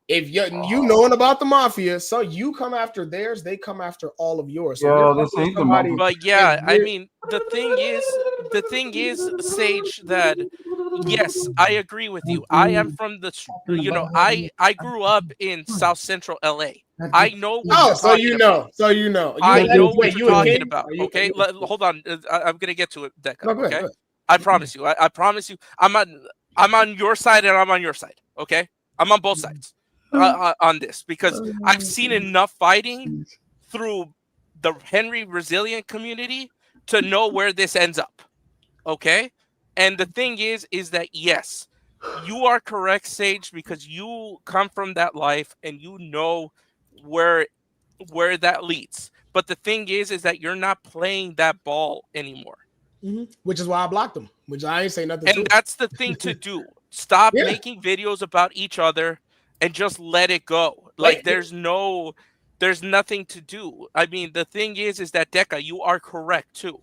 E: If you knowing about the mafia, so you come after theirs, they come after all of yours. So
D: this ain't the mafia.
C: But yeah, I mean, the thing is, Sage, that yes, I agree with you. I am from the, I grew up in South Central LA. I know.
E: So you know.
C: I know what you're talking about. Okay, hold on. I'm gonna get to it, Deka. Okay, I promise you. I promise you. I'm on your side and I'm on your side. Okay, I'm on both sides on this because I've seen enough fighting through the Henry Resilient community to know where this ends up. Okay, and the thing is that yes, you are correct, Sage, because you come from that life and you know where that leads. But the thing is that you're not playing that ball anymore.
E: Which is why I blocked him. Which I ain't say nothing to.
C: And that's the thing to do. Stop
E: Yeah.
C: making videos about each other and just let it go.
E: Wait.
C: Like there's nothing to do. I mean, the thing is that Deka, you are correct too.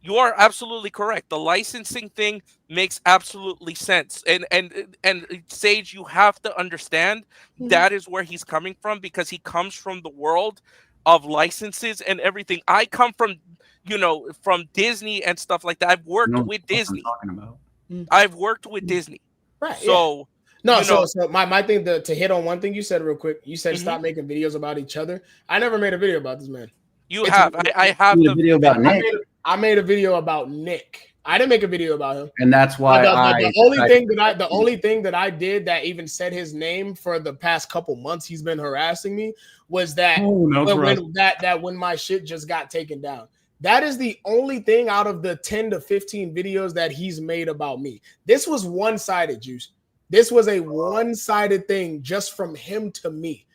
C: You are absolutely correct. The licensing thing makes absolutely sense. And Sage, you have to understand that is where he's coming from, because he comes from the world of licenses and everything. I come from, from Disney and stuff like that. I've worked with Disney. I've worked with Disney.
E: Right.
C: So
E: no, so my thing to hit on one thing you said real quick. You said stop making videos about each other. I never made a video about this man.
C: I have
D: the video about Nick.
E: I made a video about Nick. I didn't make a video about him,
D: and that's why
E: the only thing that I did that even said his name for the past couple months he's been harassing me was that when my shit just got taken down. That is the only thing out of the 10 to 15 videos that he's made about me. This was one-sided, Juice. This was a one-sided thing just from him to me.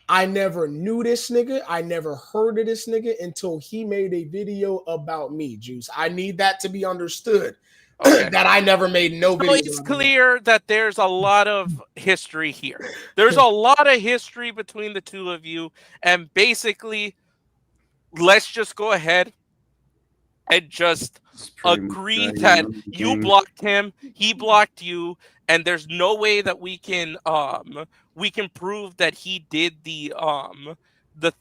E: I never knew this nigga. I never heard of this nigga until he made a video about me, Juice. I need that to be understood. Okay. That I never made no video.
C: It's clear that there's a lot of history here. There's a lot of history between the two of you. And basically, let's just go ahead and just agree that you blocked him, he blocked you, and there's no way that we can prove that he did the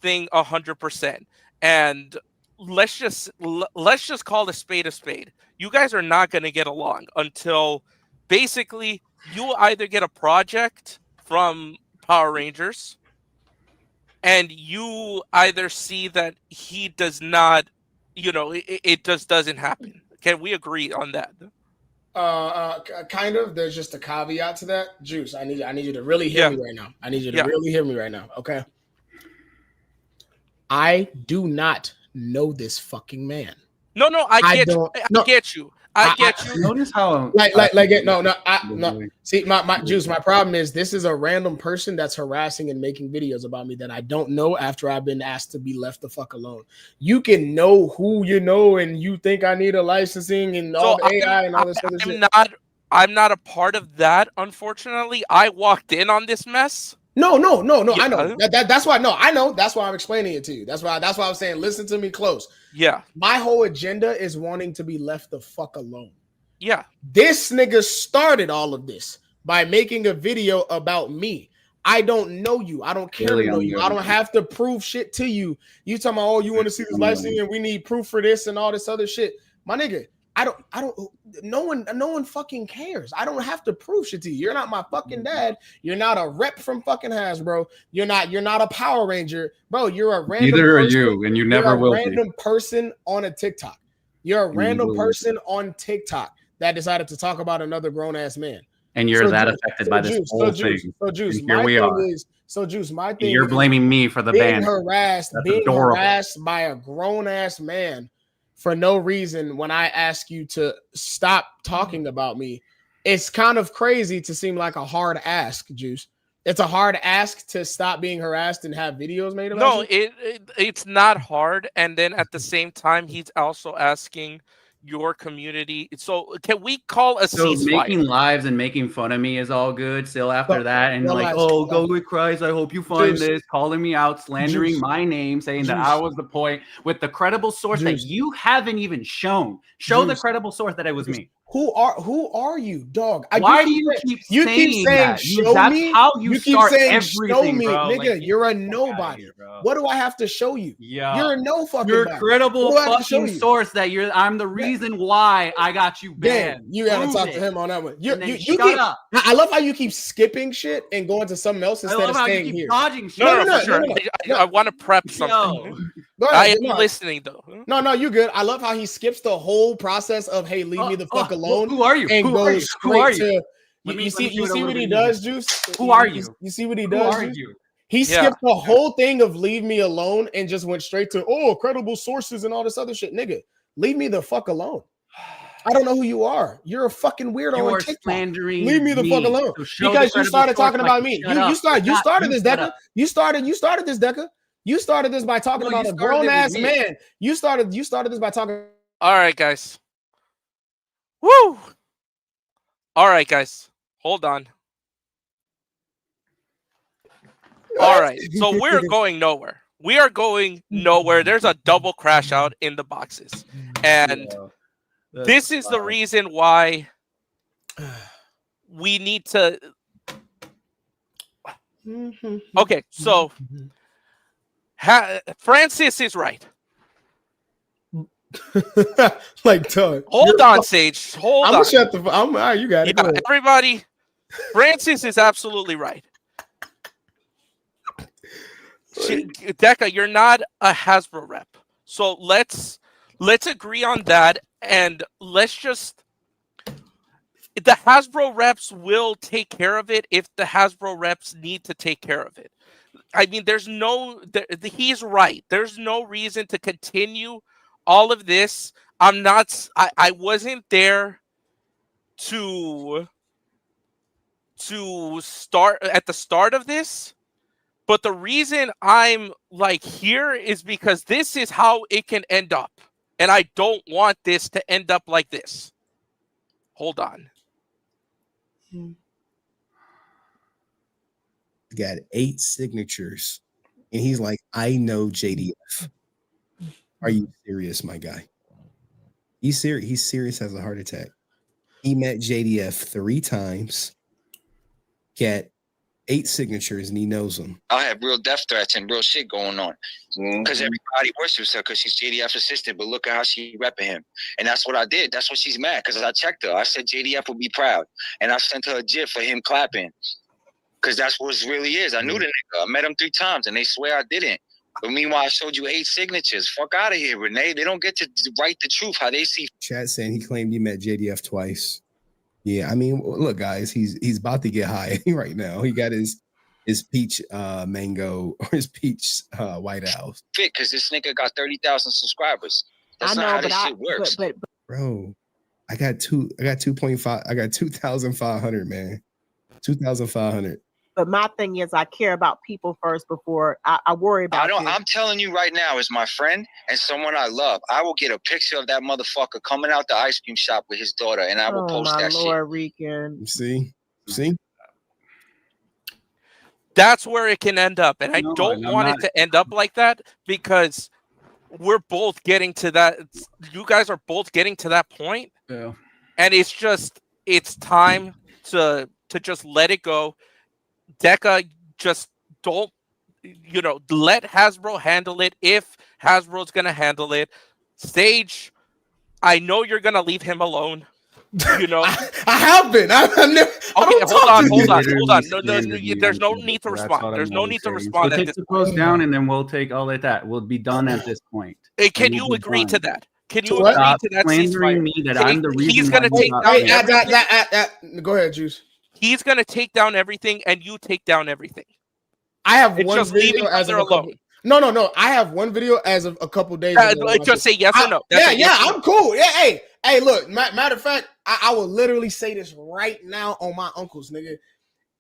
C: thing 100%. And let's just call a spade. You guys are not going to get along until basically you either get a project from Power Rangers and you either see that he does not, it just doesn't happen. Can we agree on that?
E: Kind of. There's just a caveat to that. Juice, I need you to really hear me right now. I need you to really hear me right now. Okay. I do not know this fucking man.
C: No, I get you. I get you.
D: Notice how
E: See, my Juice, my problem is this is a random person that's harassing and making videos about me that I don't know after I've been asked to be left the fuck alone. You can know who you know and you think I need a licensing and all the AI and all this other shit.
C: I'm not a part of that, unfortunately. I walked in on this mess.
E: No. Yeah. I know. That's why. No, I know. That's why I'm explaining it to you. That's why I'm saying listen to me close.
C: Yeah.
E: My whole agenda is wanting to be left the fuck alone.
C: Yeah.
E: This nigga started all of this by making a video about me. I don't know you. I don't care to know you. I don't have to prove shit to you. You talking about, you want to see this licensing and we need proof for this and all this other shit. My nigga, no one fucking cares. I don't have to prove shit to you. You're not my fucking dad. You're not a rep from fucking Hasbro. You're not a Power Ranger, bro. You're a random
D: Neither are you, and you never will be.
E: Random person on a TikTok. You're a random person on TikTok that decided to talk about another grown ass man.
D: And you're affected by this whole thing.
E: So Juice,
D: here we are.
E: My thing.
D: You're blaming me for the ban.
E: Being harassed by a grown ass man for no reason when I ask you to stop talking about me. It's kind of crazy to seem like a hard ask, Juice. It's a hard ask to stop being harassed and have videos made about you.
C: It's not hard. And then at the same time, he's also asking your community. So can we call a ceasefire?
D: Making lives and making fun of me is all good still after that. And go with Christ, I hope you find this, calling me out, slandering my name, saying that I was the point with the credible source that you haven't even shown. Show the credible source that it was me.
E: Who are you, dog?
D: Why do you keep saying that? That's how you start everything,
E: show me,
D: bro.
E: nigga. You're a nobody. Here, what do I have to show you?
D: Yeah,
E: you're a no fucking.
D: You're a credible fucking source that I'm the reason why I got you banned.
E: You gotta talk to him on that one. I love how you keep skipping shit and going to something else instead of staying here.
C: I want to prep something. I am listening though.
E: No, you good. I love how he skips the whole process of leave me the fuck alone.
D: Who are you?
E: And goes straight to you see what he does, Juice?
D: Who are you?
E: You see what he does?
D: Who are you?
E: He skipped the whole thing of leave me alone and just went straight to credible sources and all this other shit. Nigga, leave me the fuck alone. I don't know who you are. You're a fucking weirdo
D: You
E: on
D: are
E: TikTok.
D: slandering
E: Leave me the fuck
D: me.
E: alone.
D: So show
E: Because
D: the
E: you
D: credible
E: started
D: source
E: talking
D: so I
E: about
D: can
E: me.
D: shut
E: You
D: up.
E: started this,
D: Shut
E: Deca.
D: up.
E: You started this, Deca. You started this by talking
D: No,
E: about
D: you
E: a
D: started it
E: grown
D: with
E: ass
D: me.
E: man. You started this by talking.
C: All right, guys. Woo! All right, guys. Hold on. All right. So we're going nowhere. We are going nowhere. There's a double crash out in the boxes. And this is the reason why we need to. Okay, so Francis is right.
E: Like, Tug.
C: Hold on, Sage. Hold
E: I'm
C: on.
E: gonna shut the. I'm. All right, you got it. Go
C: Yeah,
E: ahead.
C: everybody. Francis is absolutely right. Deca, you're not a Hasbro rep, so let's agree on that, and let's just. The Hasbro reps will take care of it if the Hasbro reps need to take care of it. I mean, he's right. There's no reason to continue all of this. I wasn't there to start at the start of this, but the reason I'm like here is because this is how it can end up. And I don't want this to end up like this. Hold on.
F: Got 8 signatures, and he's like, I know JDF. Are you serious, my guy? He's serious. He's serious as a heart attack. He met JDF 3 times, got 8 signatures, and he knows him.
G: I have real death threats and real shit going on because everybody worships her because she's JDF's assistant. But look at how she repping him, and that's what I did. That's what she's mad because I checked her. I said JDF would be proud, and I sent her a gif for him clapping because that's what it really is. I knew the nigga. I met him 3 times, and they swear I didn't. But meanwhile, I showed you 8 signatures. Fuck out of here, Renee. They don't get to write the truth how they see.
F: Chat saying he claimed he met JDF twice. Yeah, I mean, look, guys, he's about to get high right now. He got his peach mango or his peach White House.
G: Fit because this nigga got 30,000 subscribers. That's not how this shit works.
F: But bro, I got 2.5. I got 2,500, man. 2,500.
H: But my thing is, I care about people first before I worry about.
G: I'm telling you right now, as my friend and someone I love, I will get a picture of that motherfucker coming out the ice cream shop with his daughter, and I will post that
H: Lord,
G: shit.
H: Rican.
F: See.
C: That's where it can end up, and I don't want it to end up like that because we're both getting to that. You guys are both getting to that point,
D: Yeah.
C: And it's time to just let it go. Deca, just don't, let Hasbro handle it if Hasbro's going to handle it. Sage, I know you're going to leave him alone.
E: I have been. I've never.
C: Okay, hold on. No, there's no
D: me.
C: need to
D: That's
C: respond.
D: all
C: There's
D: I'm
C: no
D: gonna
C: need to
D: say.
C: respond
D: So
C: at
D: take
C: this
D: the
C: point.
D: post down, and then we'll take all at that. We'll be done at this point.
C: Hey, can
D: And
C: you
D: we'll be
C: agree to
D: done.
C: that? Can you
E: what?
C: agree
D: Stop
C: to that
D: slandering
C: ceasefire?
D: me that I'm the reason
C: He's
D: why
C: going to
D: you
C: take
D: got
C: down
D: banned.
C: everything.
E: Go ahead, Juice.
C: He's going to take down everything, and you take down everything.
E: I have
C: It's
E: one
C: just leaving
E: video as of
C: her
E: a couple.
C: alone.
E: No. I have one video as of a couple days ago.
C: Just say yes or no. That's
E: I'm cool. Yeah, hey, look. Matter of fact, I will literally say this right now on my uncles, nigga.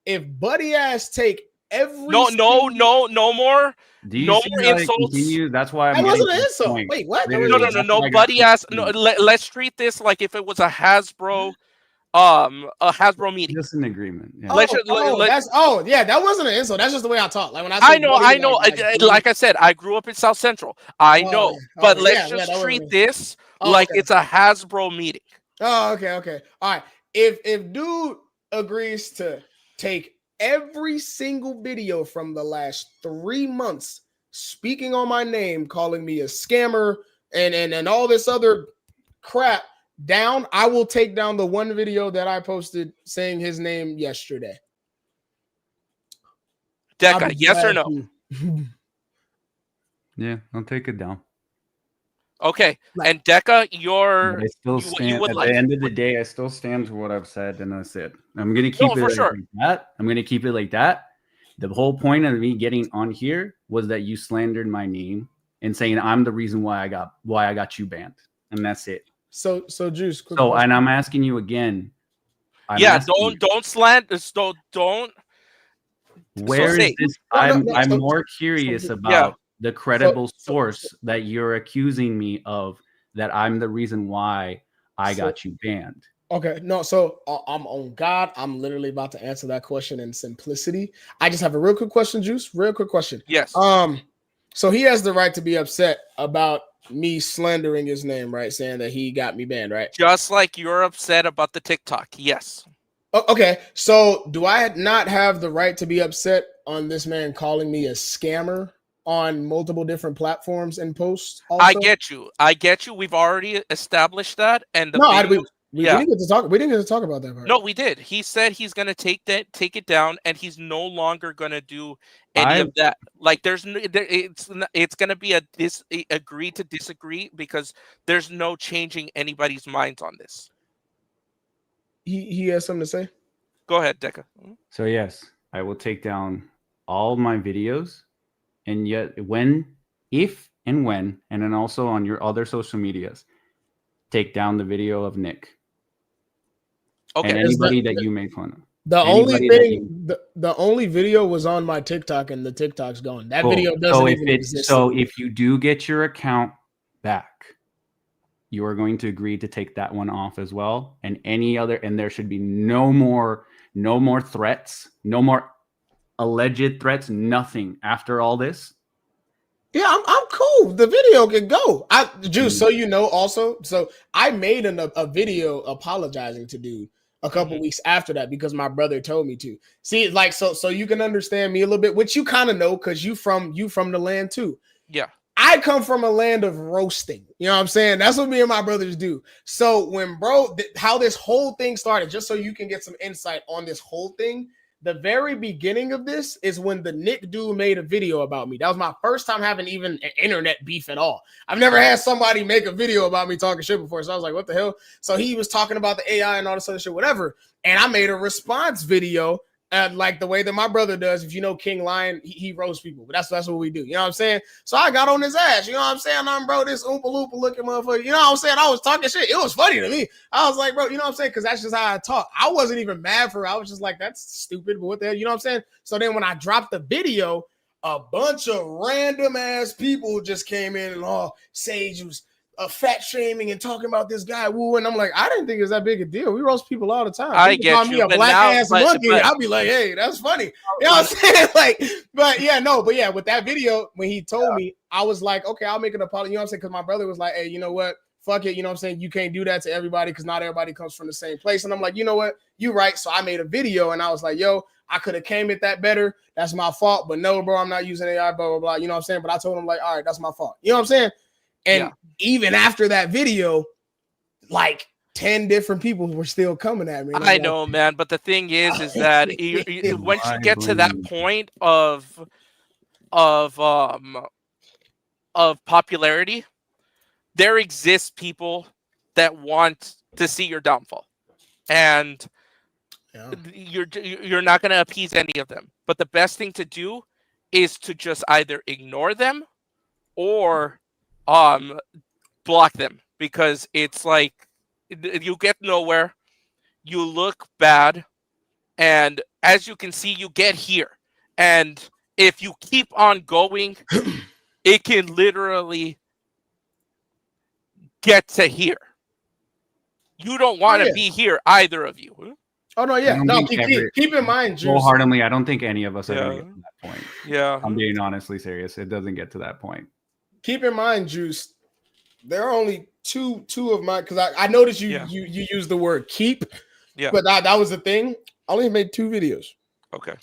E: If Buddy Ass take every
C: no more.
D: Do you
C: No
D: see
C: more
D: how it
C: insults.
D: continues? That's why I'm
E: That
D: getting
E: wasn't
D: to
E: an
D: this
E: insult.
D: point.
E: Wait, what?
D: Literally, that's
C: No.
D: why I got
C: Buddy ass. No,
D: confused.
C: let's treat this like if it was a Hasbro a Hasbro meeting.
D: Just an agreement. Yeah.
E: That wasn't an insult. That's just the way I talk. Like when
C: I know. Like I said, I grew up in South Central. I know, but let's just treat this like it's a Hasbro meeting.
E: Oh, okay. All right. If dude agrees to take every single video from the last 3 months speaking on my name, calling me a scammer and all this other crap down, I will take down the one video that I posted saying his name yesterday.
C: Deca, yes or no?
D: Yeah, I'll take it down.
C: Okay, and Deca,
D: I still stand.
C: you would
D: At
C: like.
D: the end of the day, I still stand for what I've said, and that's it. I'm gonna keep it
C: for
D: like that. I'm gonna keep it like that. The whole point of me getting on here was that you slandered my name and saying I'm the reason why I got you banned, and that's it.
E: So Juice. Quick
D: So,
E: question.
D: and I'm asking you again.
C: Yeah, don't slant this. Don't.
D: Where is
C: say-
D: this?
E: No,
D: I'm
E: so-
D: more curious
E: so-
D: about the credible
E: so-
D: source that you're accusing me of, that I'm the reason why I got you banned.
E: Okay, no, so I'm on God. I'm literally about to answer that question in simplicity. I just have a real quick question, Juice. Real quick question.
C: Yes.
E: So he has the right to be upset about me slandering his name, right? Saying that he got me banned, right?
C: Just like you're upset about the TikTok. Yes.
E: Okay, so do I not have the right to be upset on this man calling me a scammer on multiple different platforms and posts? Also?
C: I get you. We've already established that, and the video,
E: we didn't get to talk. We didn't get to talk about that part.
C: No, we did. He said he's gonna take it down, and he's no longer gonna do any of that. Like, it's gonna be a agree to disagree, because there's no changing anybody's minds on this.
E: He has something to say.
C: Go ahead, Deka.
D: So yes, I will take down all my videos, and yet if and when, and then also on your other social medias, take down the video of Nick.
C: Okay.
D: And anybody that you make fun of.
E: The only thing, the only video was on my TikTok, and the TikTok's gone. That video doesn't even exist.
D: So if you do get your account back, you are going to agree to take that one off as well, and any other, and there should be no more threats, no more alleged threats, nothing after all this.
E: Yeah, I'm cool. The video can go. Juice, so you know, also, so I made a video apologizing to dude a couple weeks after that, because my brother told me to. See, like, so you can understand me a little bit, which you kind of know, because you from the land too.
C: Yeah.
E: I come from a land of roasting. You know what I'm saying? That's what me and my brothers do. So when how this whole thing started, just so you can get some insight on this whole thing, the very beginning of this is when the Nick dude made a video about me. That was my first time having even an internet beef at all. I've never had somebody make a video about me talking shit before. So I was like, what the hell? So he was talking about the AI and all this other shit, whatever. And I made a response video, like the way that my brother does. If you know King Lion, he roasts people, but that's what we do. You know what I'm saying? So I got on his ass. You know what I'm saying? Bro, this oompa loompa looking motherfucker. You know what I'm saying? I was talking shit. It was funny to me. I was like, bro, you know what I'm saying? Because that's just how I talk. I wasn't even mad for it. I was just like, that's stupid, but what the hell? You know what I'm saying? So then when I dropped the video, a bunch of random ass people just came in and Sage was fat shaming and talking about this guy, woo, and I'm like, I didn't think it was that big a deal. We roast people all the time.
C: I
E: People
C: get
E: call
C: you,
E: me a
C: but
E: black
C: now-
E: ass
C: but-
E: monkey.
C: but-
E: I'll be like, hey, that's funny. You know what I'm saying? Like, but yeah, with that video, when he told me, I was like, okay, I'll make an apology. You know what I'm saying? Because my brother was like, hey, you know what? Fuck it. You know what I'm saying? You can't do that to everybody, because not everybody comes from the same place. And I'm like, you know what? You're right. So I made a video, and I was like, yo, I could have came at that better. That's my fault. But no, bro, I'm not using AI, blah, blah, blah. You know what I'm saying? But I told him, like, all right, that's my fault. You know what I'm saying? And even after that video, like 10 different people were still coming at me.
C: I know, man, but the thing is that once you get to that point of popularity, there exists people that want to see your downfall, and you're not going to appease any of them. But the best thing to do is to just either ignore them or block them, because it's like you get nowhere, you look bad, and as you can see, you get here. And if you keep on going, it can literally get to here. You don't want to be here, either of you.
E: Oh no, yeah. No, keep in mind, Juice.
D: Wholeheartedly, I don't think any of us ever get to that point.
C: Yeah.
D: I'm being honestly serious. It doesn't get to that point.
E: Keep in mind, Juice, there are only two of my, because I noticed you use the word keep, but that was the thing. I only made 2 videos.
C: Okay.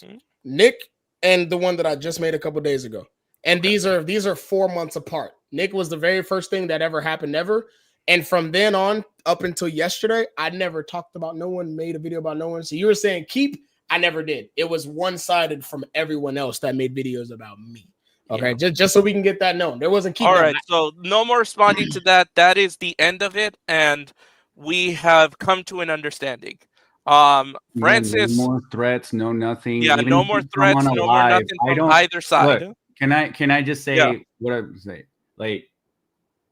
E: Nick and the one that I just made a couple days ago. And these are 4 months apart. Nick was the very first thing that ever happened ever. And from then on up until yesterday, I never talked about no one, made a video about no one. So you were saying keep, I never did. It was one-sided from everyone else that made videos about me. Okay, just so we can get that known. There wasn't keep.
C: All right, so no more responding to that. That is the end of it, and we have come to an understanding. Francis,
D: no more threats, no nothing.
C: Yeah,
D: Even
C: no
D: if
C: more
D: you
C: threats,
D: come on
C: no
D: a
C: more
D: live,
C: nothing
D: I
C: from
D: don't,
C: either side.
D: Look, can I just say what I say? Like,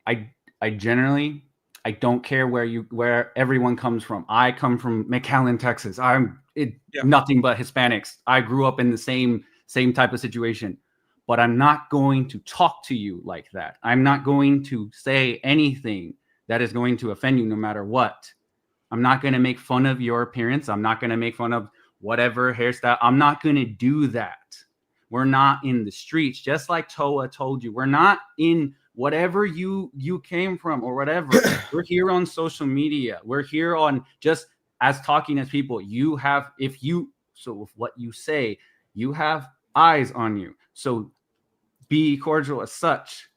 D: I generally, I don't care where everyone comes from. I come from McAllen, Texas. Nothing but Hispanics. I grew up in the same type of situation. But I'm not going to talk to you like that. I'm not going to say anything that is going to offend you no matter what. I'm not going to make fun of your appearance. I'm not going to make fun of whatever hairstyle. I'm not going to do that. We're not in the streets. Just like Toa told you, we're not in whatever you came from or whatever. We're here on social media. We're here on just as talking as people. With what you say, you have eyes on you. So be cordial as such.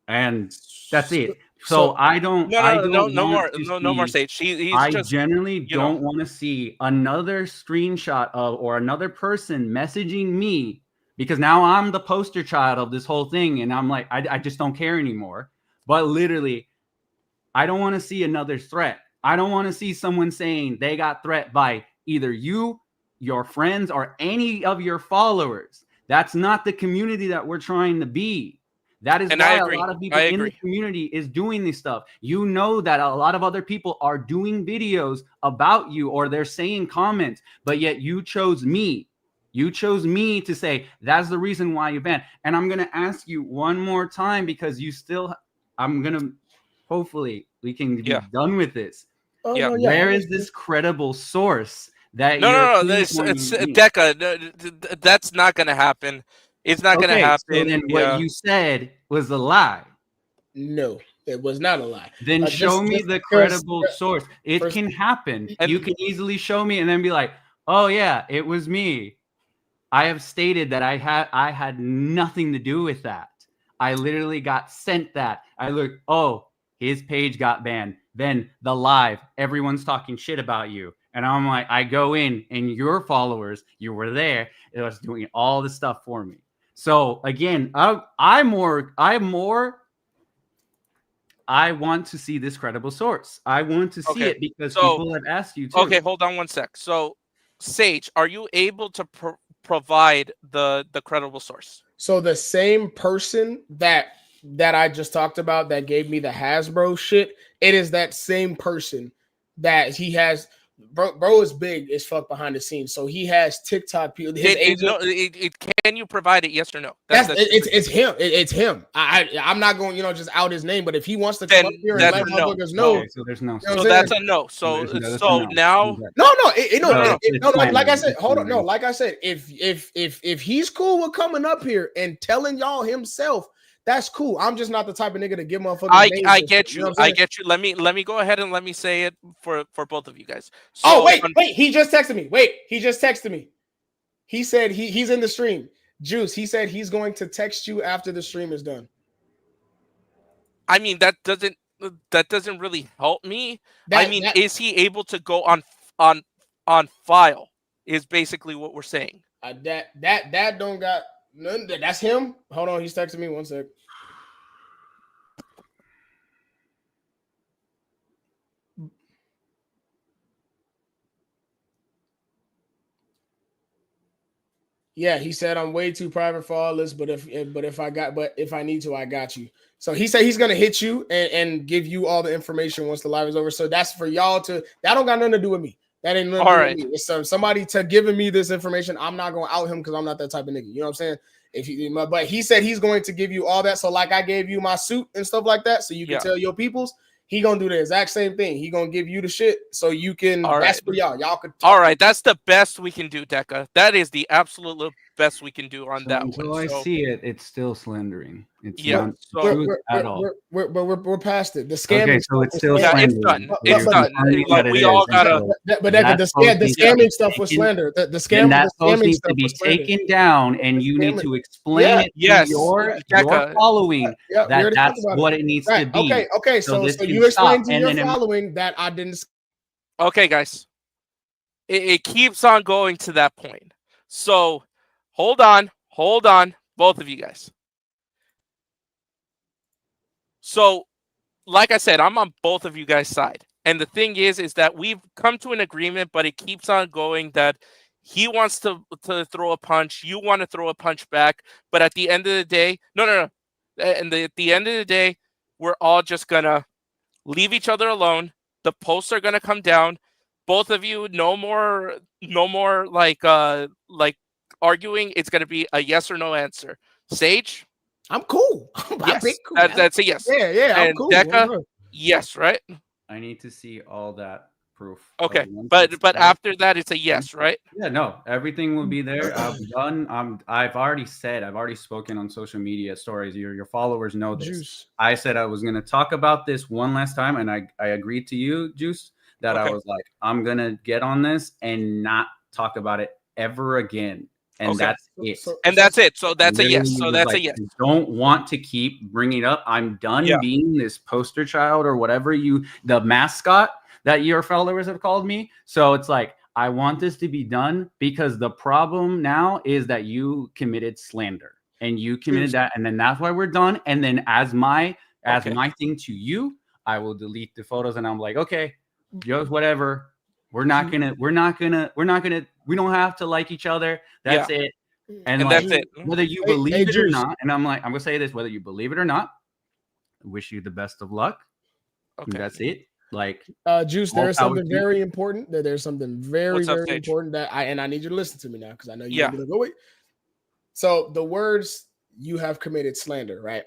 D: And that's it. So I don't
C: no more Sage.
D: I generally don't want to see another screenshot of or another person messaging me, because now I'm the poster child of this whole thing, and I'm like, I just don't care anymore. But literally, I don't want to see another threat. I don't want to see someone saying they got threat by either you, your friends, or any of your followers. That's not the community that we're trying to be. That is why a lot of people in the community is doing this stuff. You know that a lot of other people are doing videos about you, or they're saying comments, but yet you chose me. You chose me to say that's the reason why you banned. And I'm going to ask you one more time, because hopefully we can be done with this. Where is this credible source that
C: it's Deka. That's not going to happen. It's not going to happen.
D: So then what you said was a lie.
E: No, it was not a lie.
D: Then show me the credible source. It can happen. You can easily show me and then be like, oh yeah, it was me. I have stated that I had nothing to do with that. I literally got sent that. I looked, oh, his page got banned. Then the live, everyone's talking shit about you. And I'm like, I go in and your followers, you were there. It was doing all the stuff for me. So again, I want to see this credible source. I want to see it because people have asked you to.
C: Okay, hold on one sec. So, Sage, are you able to provide the credible source?
E: So the same person that I just talked about that gave me the Hasbro shit, it is that same person that he has. Bro is big as fuck behind the scenes, so he has TikTok people.
C: Can you provide it? Yes or no?
E: It's him. It's him. I'm not going, just out his name, but if he wants to come up here and let motherfuckers know,
D: so there's no.
C: So that's a no. So now,
E: no. Like I said, hold on. No, like I said, if he's cool with coming up here and telling y'all himself, that's cool. I'm just not the type of nigga to give motherfuckers.
C: I get you. I get you. Let me go ahead and let me say it for both of you guys.
E: So, wait. He just texted me. He said he's in the stream. Juice. He said he's going to text you after the stream is done.
C: I mean, that doesn't really help me. Is he able to go on file? Is basically what we're saying.
E: That don't got. That's him. Hold on, he's texting me. One sec. Yeah, he said I'm way too private for all this, but if I need to, I got you. So he said he's gonna hit you and give you all the information once the live is over. So that's for y'all to. That don't got nothing to do with me. That ain't nothing to do with me. It's somebody to giving me this information. I'm not gonna out him because I'm not that type of nigga. You know what I'm saying? But he said he's going to give you all that. So like I gave you my suit and stuff like that, so you can tell your peoples. He gonna do the exact same thing. He gonna give you the shit so you can. That's for y'all. Y'all could.
C: All right, that's the best we can do, Deka. That is the absolute best we can do on that
D: until
C: one.
D: I see it, it's still slandering. It's
C: not
D: at all.
E: We're past it. The scam.
D: Okay, so it's still slandering.
C: It's done. It's done. We all gotta.
E: But the scamming stuff was slander. The scam.
D: That post needs to be taken down, and you need to explain it to your following that that's what it needs to be.
E: Okay. So you explained to your following that I didn't.
C: Okay, guys. It keeps on going to that point. So hold on, both of you guys. So, like I said, I'm on both of you guys' side. And the thing is that we've come to an agreement, but it keeps on going that he wants to throw a punch. You want to throw a punch back. But at the end of the day, no. And at the end of the day, we're all just going to leave each other alone. The posts are gonna come down. Both of you, no more like arguing. It's gonna be a yes or no answer. Sage,
E: I'm cool. I'm
C: yes,
E: cool.
C: that's a yes.
E: Yeah, I'm
C: And
E: cool.
C: Deka, yes, right?
D: I need to see all that proof.
C: Okay,
D: once
C: but
D: it's done.
C: after that, it's a yes, right?
D: Yeah, no, everything will be there. I'm done. I've already said, I've already spoken on social media stories. Your followers know this.
E: Juice.
D: I said I was gonna talk about this one last time, and I agreed to you, Juice, that I
C: Okay.
D: was like, I'm gonna get on this and not talk about it ever again. And
C: Okay.
D: that's it.
C: And that's it. So that's a yes.
D: Literally
C: So
D: was
C: that's
D: like,
C: a yes.
D: I don't want to keep bringing it up. I'm done
C: Yeah.
D: being this poster child or whatever the mascot that your followers have called me. So it's like, I want this to be done because the problem now is that you committed slander and you committed that. And then that's why we're done. And then as my thing to you, I will delete the photos and I'm like, okay, just whatever. We don't have to like each other. That's it. And like,
C: that's it.
D: whether you believe it or not, and I'm gonna say this, whether you believe it or not, I wish you the best of luck.
C: Okay.
D: That's it. Like,
E: Juice,
D: all
E: there's
D: power
E: something
D: to you.
E: very important. There's something very,
C: What's up,
E: very
C: Sage?
E: important that I need you to listen to me now because I know you're
C: Yeah.
E: gonna go wait. So the words you have committed slander, right?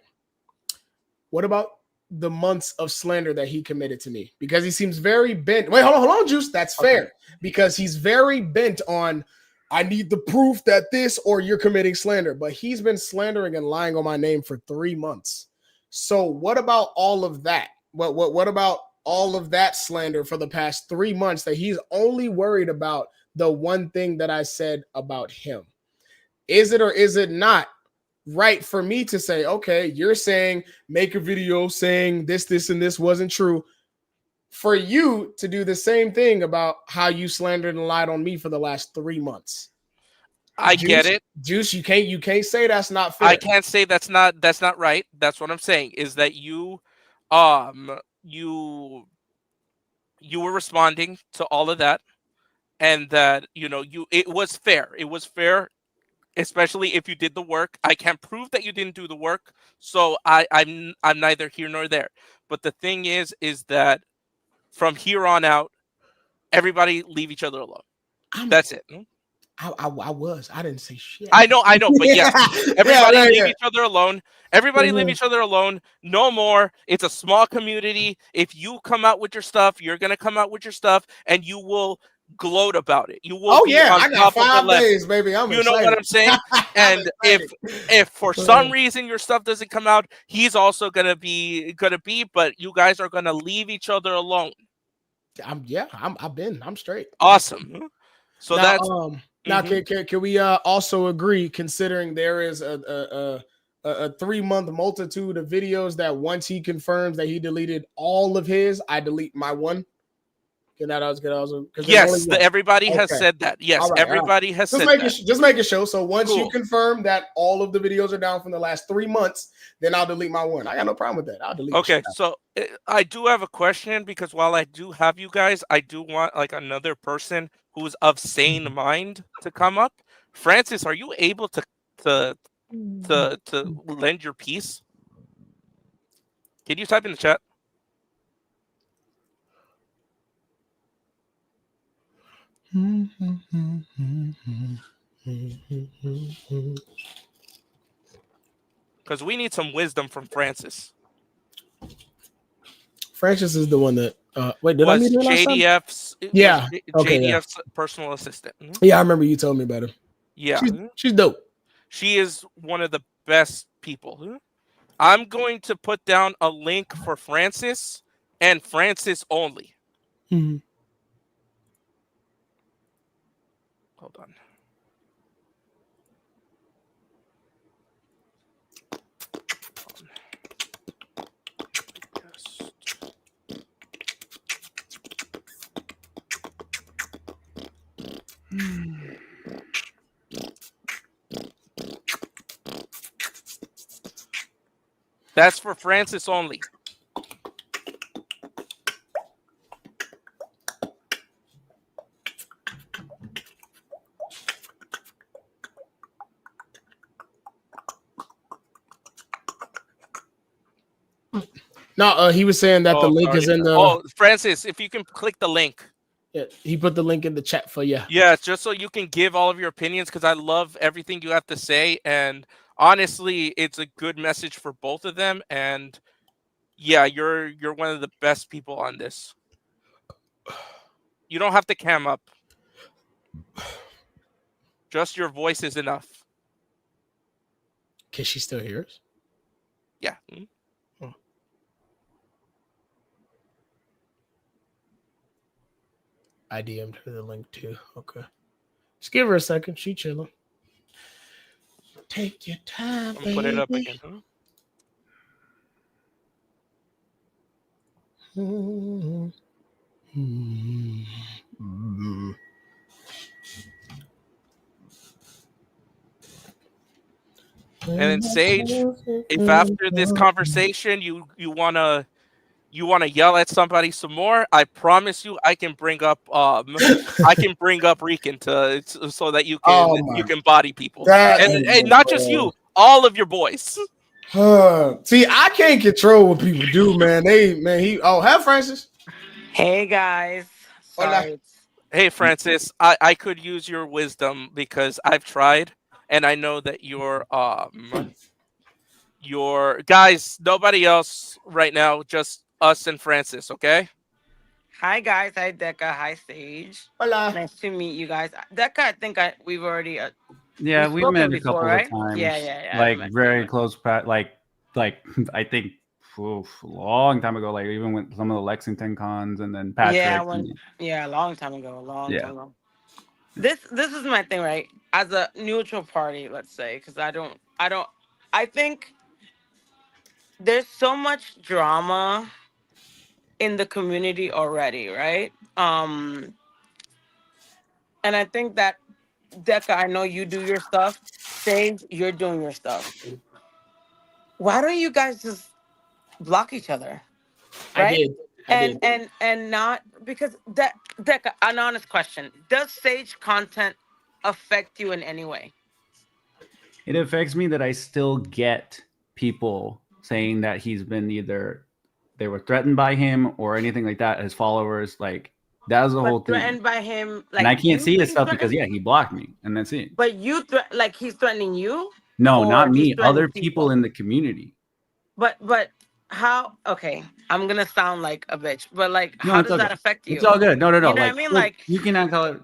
E: What about the months of slander that he committed to me? Because he seems very bent. Wait, hold on, Juice. That's fair. Because he's very bent on I need the proof that this or you're committing slander. But he's been slandering and lying on my name for 3 months. So what about all of that? What about all of that slander for the past 3 months that he's only worried about the one thing that I said about him? Is it or is it not right for me to say, okay, you're saying make a video saying this, and this wasn't true, for you to do the same thing about how you slandered and lied on me for the last 3 months?
C: I get it.
E: Juice, you can't say that's not fair.
C: I can't say that's not right. That's what I'm saying is that you were responding to all of that and that it was fair. It was fair, especially if you did the work. I can't prove that you didn't do the work, so I'm neither here nor there. But the thing is that from here on out, everybody leave each other alone. That's it.
E: I was. I didn't say shit.
C: I know, but yes, everybody leave each other alone. Everybody leave
E: Mhm.
C: each other alone. No more. It's a small community. If you come out with your stuff, you're gonna come out with your stuff, and you will gloat about it. You will.
E: Oh
C: be
E: yeah,
C: on
E: I got
C: top of the
E: 5
C: level.
E: days, baby. I'm
C: You
E: excited.
C: know what I'm saying? And
E: excited.
C: if for some reason your stuff doesn't come out, he's also gonna be. But you guys are gonna leave each other alone.
E: I'm straight.
C: Awesome. So
E: now,
C: that's
E: now can we also agree, considering there is a 3-month multitude of videos that once he confirms that he deleted all of his, I delete my one.
C: Yes, everybody has said that. Yes, everybody has said that.
E: Just make it show. So once you confirm that all of the videos are down from the last 3 months, then I'll delete my one. I got no problem with that. I'll delete.
C: Okay, so I do have a question because while I do have you guys, I do want like another person who's of sane mind to come up. Francis, are you able to lend your piece? Can you type in the chat? Because we need some wisdom from Francis.
E: Francis is the one that wait, did I meet her last time? JDF's
C: personal assistant.
E: Yeah, I remember you told me about her.
C: Yeah,
E: she's dope.
C: She is one of the best people. I'm going to put down a link for Francis and Francis only.
E: Mm-hmm.
C: Hold on. That's for Francis only.
E: No, he was saying that the
C: Oh,
E: link
C: sorry.
E: is in the.
C: Oh, Francis, if you can click the link.
E: Yeah, he put the link in the chat for you.
C: Yeah, just so you can give all of your opinions, because I love everything you have to say, and honestly, it's a good message for both of them. And yeah, you're one of the best people on this. You don't have to cam up. Just your voice is enough.
E: Can she still hear us?
C: Yeah.
E: I DM'd her the link too. Okay. Just give her a second. She chilling. Take your time,
C: I'm put it up
E: baby.
C: again. Huh? And then Sage, if after this conversation you wanna yell at somebody some more, I promise you I can bring up Rican so that you
E: Oh my-
C: can body people.
E: That
C: And
E: is
C: not just you, all of your boys.
E: See, I can't control what people do, man. Have Francis.
I: Hey guys,
E: Hola.
I: sorry.
C: Hey Francis, I could use your wisdom because I've tried and I know that your guys, nobody else right now, just us and Francis, okay?
I: Hi guys, hi Deka, hi Sage.
E: Hola.
I: Nice to meet you guys. Deka, I think we've already
D: Yeah,
I: we've
D: we've met
I: spoken
D: a
I: before,
D: couple
I: right?
D: of times.
I: Yeah.
D: Like
I: Met
D: very
I: you.
D: close, like I think a long time ago. Like even with some of the Lexington cons, and then Patrick.
I: A long time ago,
D: Yeah.
I: time ago. This is my thing, right? As a neutral party, let's say, because I think there's so much drama in the community already, right? And I think that Deka, I know you do your stuff. Sage, you're doing your stuff. Why don't you guys just block each other? Right?
E: I did.
I: And not because Deka, an honest question. Does Sage content affect you in any way?
D: It affects me that I still get people saying that he's been either they were threatened by him or anything like that. His followers, like that was the whole thing.
I: Threatened by him, like,
D: and I can't
I: you
D: see his
I: being
D: stuff because
I: threatened?
D: he blocked me, and that's it.
I: But you like he's threatening you?
D: No,
I: Or
D: not
I: he's
D: me.
I: threatening
D: Other people in the community.
I: But how? Okay, I'm gonna sound like a bitch, but like,
D: No,
I: how
D: it's
I: does
D: all
I: that
D: good.
I: affect you?
D: It's all good. No.
I: You know
D: Like,
I: what I mean?
D: look,
I: Like,
D: you cannot call it.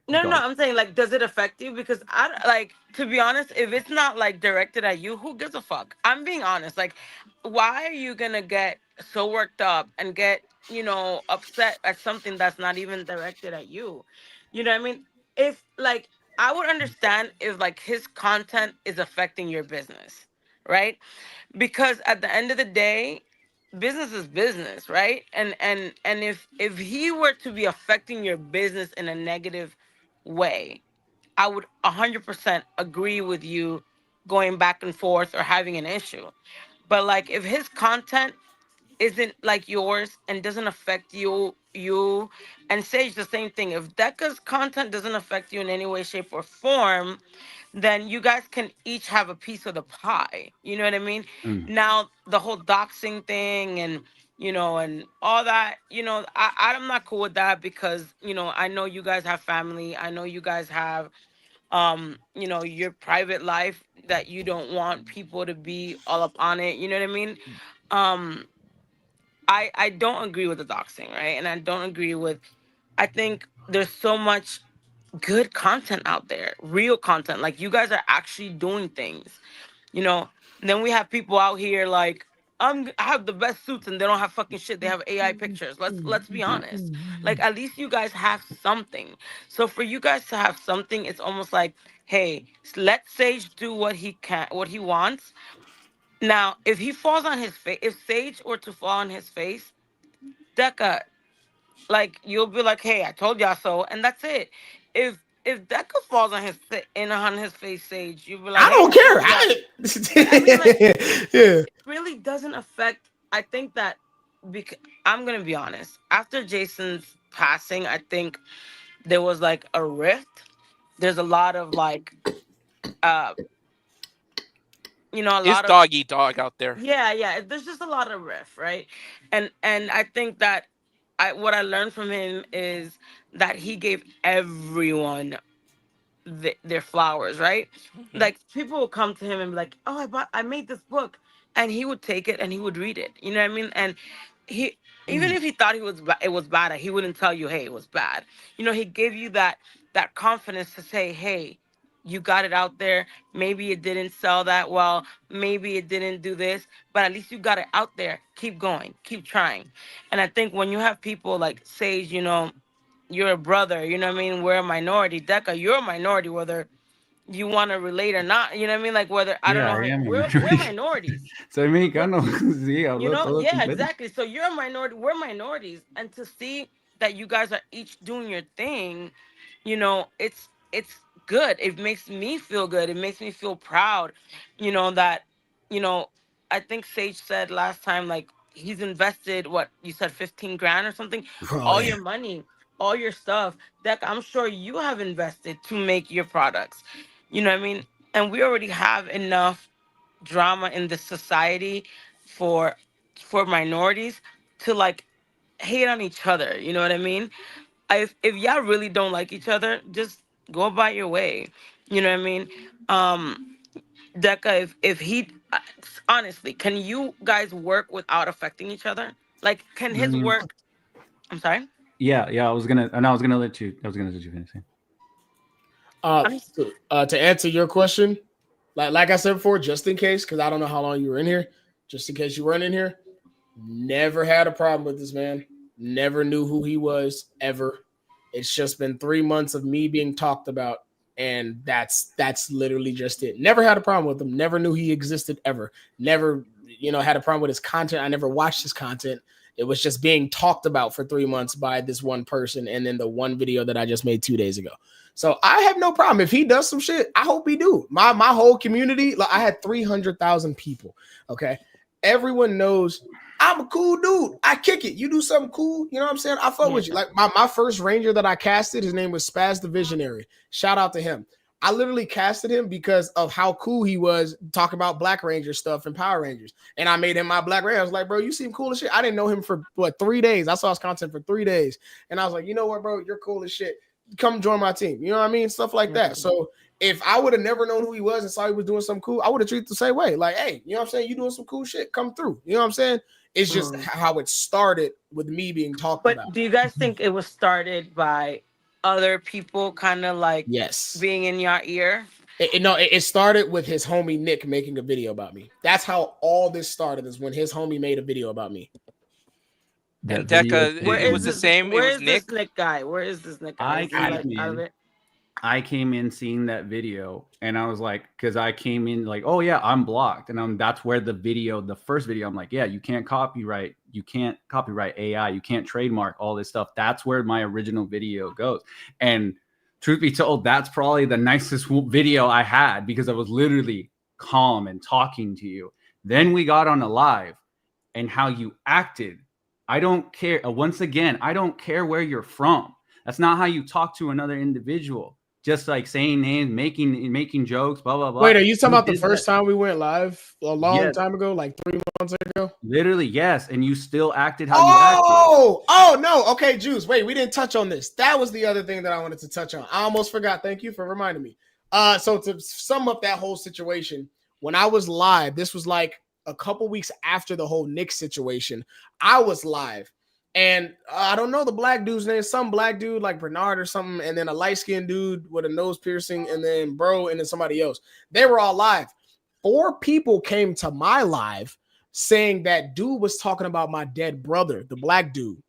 I: no. I'm saying, like, does it affect you? Because like, to be honest, if it's not like directed at you, who gives a fuck? I'm being honest. Like, why are you gonna get so worked up and get upset at something that's not even directed at you? You know what I mean? If like, I would understand if like his content is affecting your business, right? Because at the end of the day, business is business, right? And if he were to be affecting your business in a negative way, I would 100% agree with you going back and forth or having an issue. But like, if his content isn't like yours and doesn't affect you and Sage, the same thing, if Deca's content doesn't affect you in any way, shape, or form, then you guys can each have a piece of the pie. You know what I mean? Now, the whole doxing thing and and all that, I'm not cool with that because, I know you guys have family. I know you guys have your private life that you don't want people to be all up on it. You know what I mean? Um, I don't agree with the doxing, right? And I don't agree with I think there's so much good content out there, real content. Like, you guys are actually doing things, you know. And then we have people out here like, I have the best suits and they don't have fucking shit. They have AI pictures. Let's be honest. Like, at least you guys have something. So for you guys to have something, it's almost like, hey, let Sage do what he wants. Now, if he falls on his face, if Sage were to fall on his face, Deca, like, you'll be like, "Hey, I told y'all so," and that's it. If Deca falls on his face, Sage, you'll be like,
E: I
I: "Hey,
E: don't
I: I
E: care.
I: told y'all." I mean, like,
E: Yeah.
I: it really doesn't affect. I think that because I'm gonna be honest. After Jason's passing, I think there was like a rift. There's a lot of like, uh, you know, a
C: It's
I: lot of,
C: dog eat dog out there.
I: yeah, there's just a lot of riff, right? And I think that what I learned from him is that he gave everyone their flowers, right?
C: Mhm.
I: Like people would come to him and be like, "Oh, I made this book," and he would take it and he would read it. You know what I mean? And he, even if he thought it was bad, he wouldn't tell you, "Hey, it was bad." You know, he gave you that confidence to say, "Hey, you got it out there. Maybe it didn't sell that well. Maybe it didn't do this, but at least you got it out there. Keep going, keep trying." And I think when you have people like Sage, you know, you're a brother, you know what I mean? We're a minority. Deka, you're a minority, whether you want to relate or not. You know what I mean? Like whether I don't
D: Yeah,
I: know
D: I
I: how
D: am a
I: we're
D: minority.
I: minorities.
D: Soy
I: We're,
D: mexicano. Sí,
I: you
D: hablo
I: know,
D: todo
I: yeah,
D: completo.
I: exactly. So you're a minority, we're minorities. And to see that you guys are each doing your thing, you know, it's good. It makes me feel good. It makes me feel proud, you know, that, you know, I think Sage said last time, like he's invested what you said, 15 grand or something,
E: Oh
I: all
E: yeah.
I: your money, all your stuff that I'm sure you have invested to make your products. You know what I mean? And we already have enough drama in the society for minorities to like hate on each other. You know what I mean? If y'all really don't like each other, just go about your way. You know what I mean? Deka, if he honestly, can you guys work without affecting each other? Like, can
D: I
I: his
D: mean,
I: work? I'm sorry.
D: yeah. I was gonna let you. I was gonna let you finish.
I: I'm
E: To answer your question, like I said before, just in case, because I don't know how long you were in here, just in case you weren't in here, never had a problem with this man. Never knew who he was ever. It's just been 3 months of me being talked about, and that's literally just it. Never had a problem with him. Never knew he existed ever. Never, had a problem with his content. I never watched his content. It was just being talked about for 3 months by this one person, and then the one video that I just made 2 days ago. So I have no problem if he does some shit. I hope he do. My whole community, like I had 300,000 people. Okay, everyone knows I'm a cool dude. I kick it. You do something cool, you know what I'm saying? I fuck with you. Like my first ranger that I casted, his name was Spaz the Visionary. Shout out to him. I literally casted him because of how cool he was talking about Black Ranger stuff and Power Rangers. And I made him my Black Ranger. I was like, bro, you seem cool as shit. I didn't know him for 3 days. I saw his content for 3 days. And I was like, you know what, bro? You're cool as shit. Come join my team. You know what I mean? Stuff like that. So if I would have never known who he was and saw he was doing something cool, I would have treated the same way. Like, hey, you know what I'm saying? You doing some cool shit. Come through. You know what I'm saying? It's just how it started with me being talked
I: But
E: about.
I: do you guys think it was started by other people kind of like
E: Yes.
I: being in your ear?
E: It started with his homie Nick making a video about me. That's how all this started, is when his homie made a video about me.
C: And
D: video
C: Deka,
I: Where
C: it
I: is
C: was the
I: this?
C: same. It
I: Where
C: was
I: is this
C: Nick.
I: Nick guy? Where is this Nick guy? Is he like out of it?
D: I came in seeing that video and I was like, because I came in like, oh yeah, I'm blocked. And that's where the first video, I'm like, yeah, you can't copyright AI, you can't trademark all this stuff. That's where my original video goes. And truth be told, that's probably the nicest video I had, because I was literally calm and talking to you. Then we got on a live, and how you acted. I don't care. Once again, I don't care where you're from. That's not how you talk to another individual. Just like saying names, making jokes, blah blah blah.
E: Wait, are you talking about the first time we went live a long
D: Yeah.
E: time ago, like 3 months ago?
D: Literally, yes. And you still acted how you acted.
E: Oh no. Okay, Juice. Wait, we didn't touch on this. That was the other thing that I wanted to touch on. I almost forgot. Thank you for reminding me. So to sum up that whole situation, when I was live, this was like a couple weeks after the whole Nick situation. I was live. And I don't know the black dude's name, some black dude like Bernard or something, and then a light-skinned dude with a nose piercing, and then bro, and then somebody else. They were all live. 4 people came to my live saying that dude was talking about my dead brother, the black dude.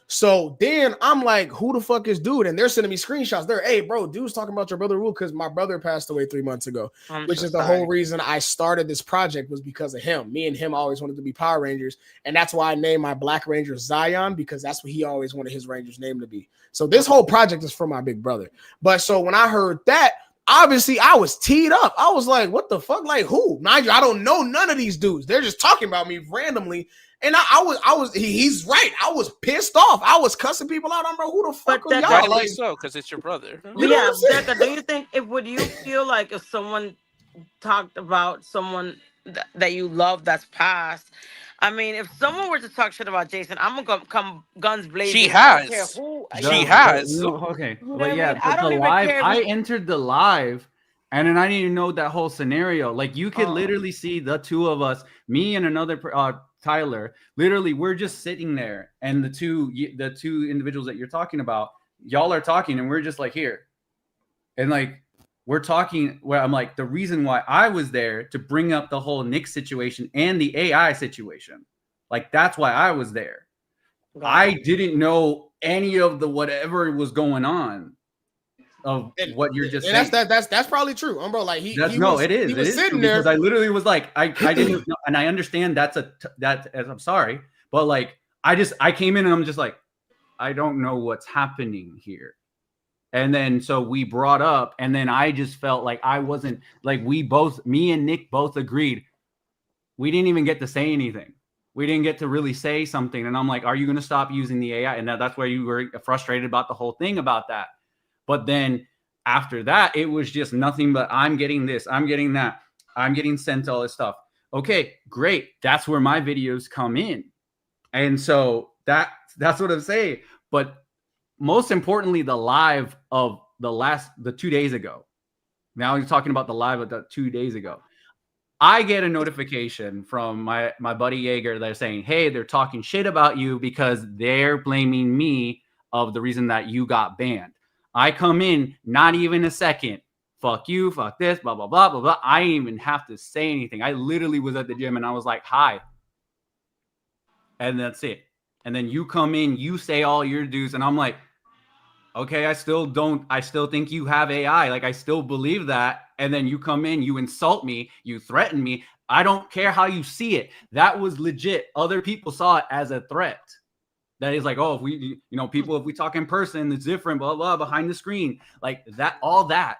E: So then I'm like, who the fuck is dude? And they're sending me screenshots. They're, hey, bro, dude's talking about your brother Rule because my brother passed away 3 months ago, which is the whole reason I started this project, was because of him. Me and him always wanted to be Power Rangers. And that's why I named my Black Ranger Zion, because that's what he always wanted his Ranger's name to be. So this whole project is for my big brother. But so when I heard that, obviously I was teed up. I was like, what the fuck? Like who? Mind you, I don't know none of these dudes. They're just talking about me randomly. And he's right. I was pissed off. I was cussing people out. I'm like, who the fuck are y'all?
C: Rightly
E: Like,
C: so, because it's your brother.
I: Yeah, Becca, do you think would you feel like if someone talked about someone that you love that's passed. I mean, if someone were to talk shit about Jason, I'm gonna come guns
C: She
I: blazing. I don't care
C: has.
I: who.
C: She
D: You
C: has.
D: know, okay,
I: You know what
D: but
I: I
D: yeah,
I: mean? I
D: but the
I: don't even
D: live,
I: care if
D: I
I: he.
D: entered the live, and then I didn't even know that whole scenario. Like you could
I: Oh.
D: literally see the two of us, me and another Tyler. Literally, we're just sitting there, and the two individuals that you're talking about, y'all are talking, and we're just like here, and like we're talking. Where I'm like, the reason why I was there to bring up the whole Nick situation and the AI situation, like that's why I was there. I didn't know any of the whatever was going on of
E: And,
D: what you're just
E: and
D: saying.
E: that's probably true, bro. Like he
D: It is
E: sitting
D: true
E: there
D: because I literally was like, I didn't know, and I understand that as I'm sorry, but like I came in and I'm just like, I don't know what's happening here. And then so we brought up, and then I just felt like I wasn't like me and Nick both agreed. We didn't even get to say anything. We didn't get to really say something. And I'm like, are you going to stop using the AI? And that's where you were frustrated about the whole thing about that. But then after that, it was just nothing but I'm getting this, I'm getting that, I'm getting sent all this stuff. Okay, great. That's where my videos come in. And so that's what I'm saying. But most importantly, the live of the 2 days ago. Now you're talking about the live of the 2 days ago. I get a notification from my buddy Jaeger. They're saying, hey, they're talking shit about you because they're blaming me of the reason that you got banned. I come in, not even a second. Fuck you, fuck this, blah, blah, blah, blah, blah. I didn't even have to say anything. I literally was at the gym and I was like, hi. And that's it. And then you come in, you say all your dues, and I'm like, okay, I still think you have AI. Like, I still believe that. And then you come in, you insult me, you threaten me. I don't care how you see it. That was legit. Other people saw it as a threat. That is like, oh, if we talk in person, it's different, blah, blah, behind the screen. Like that, all that.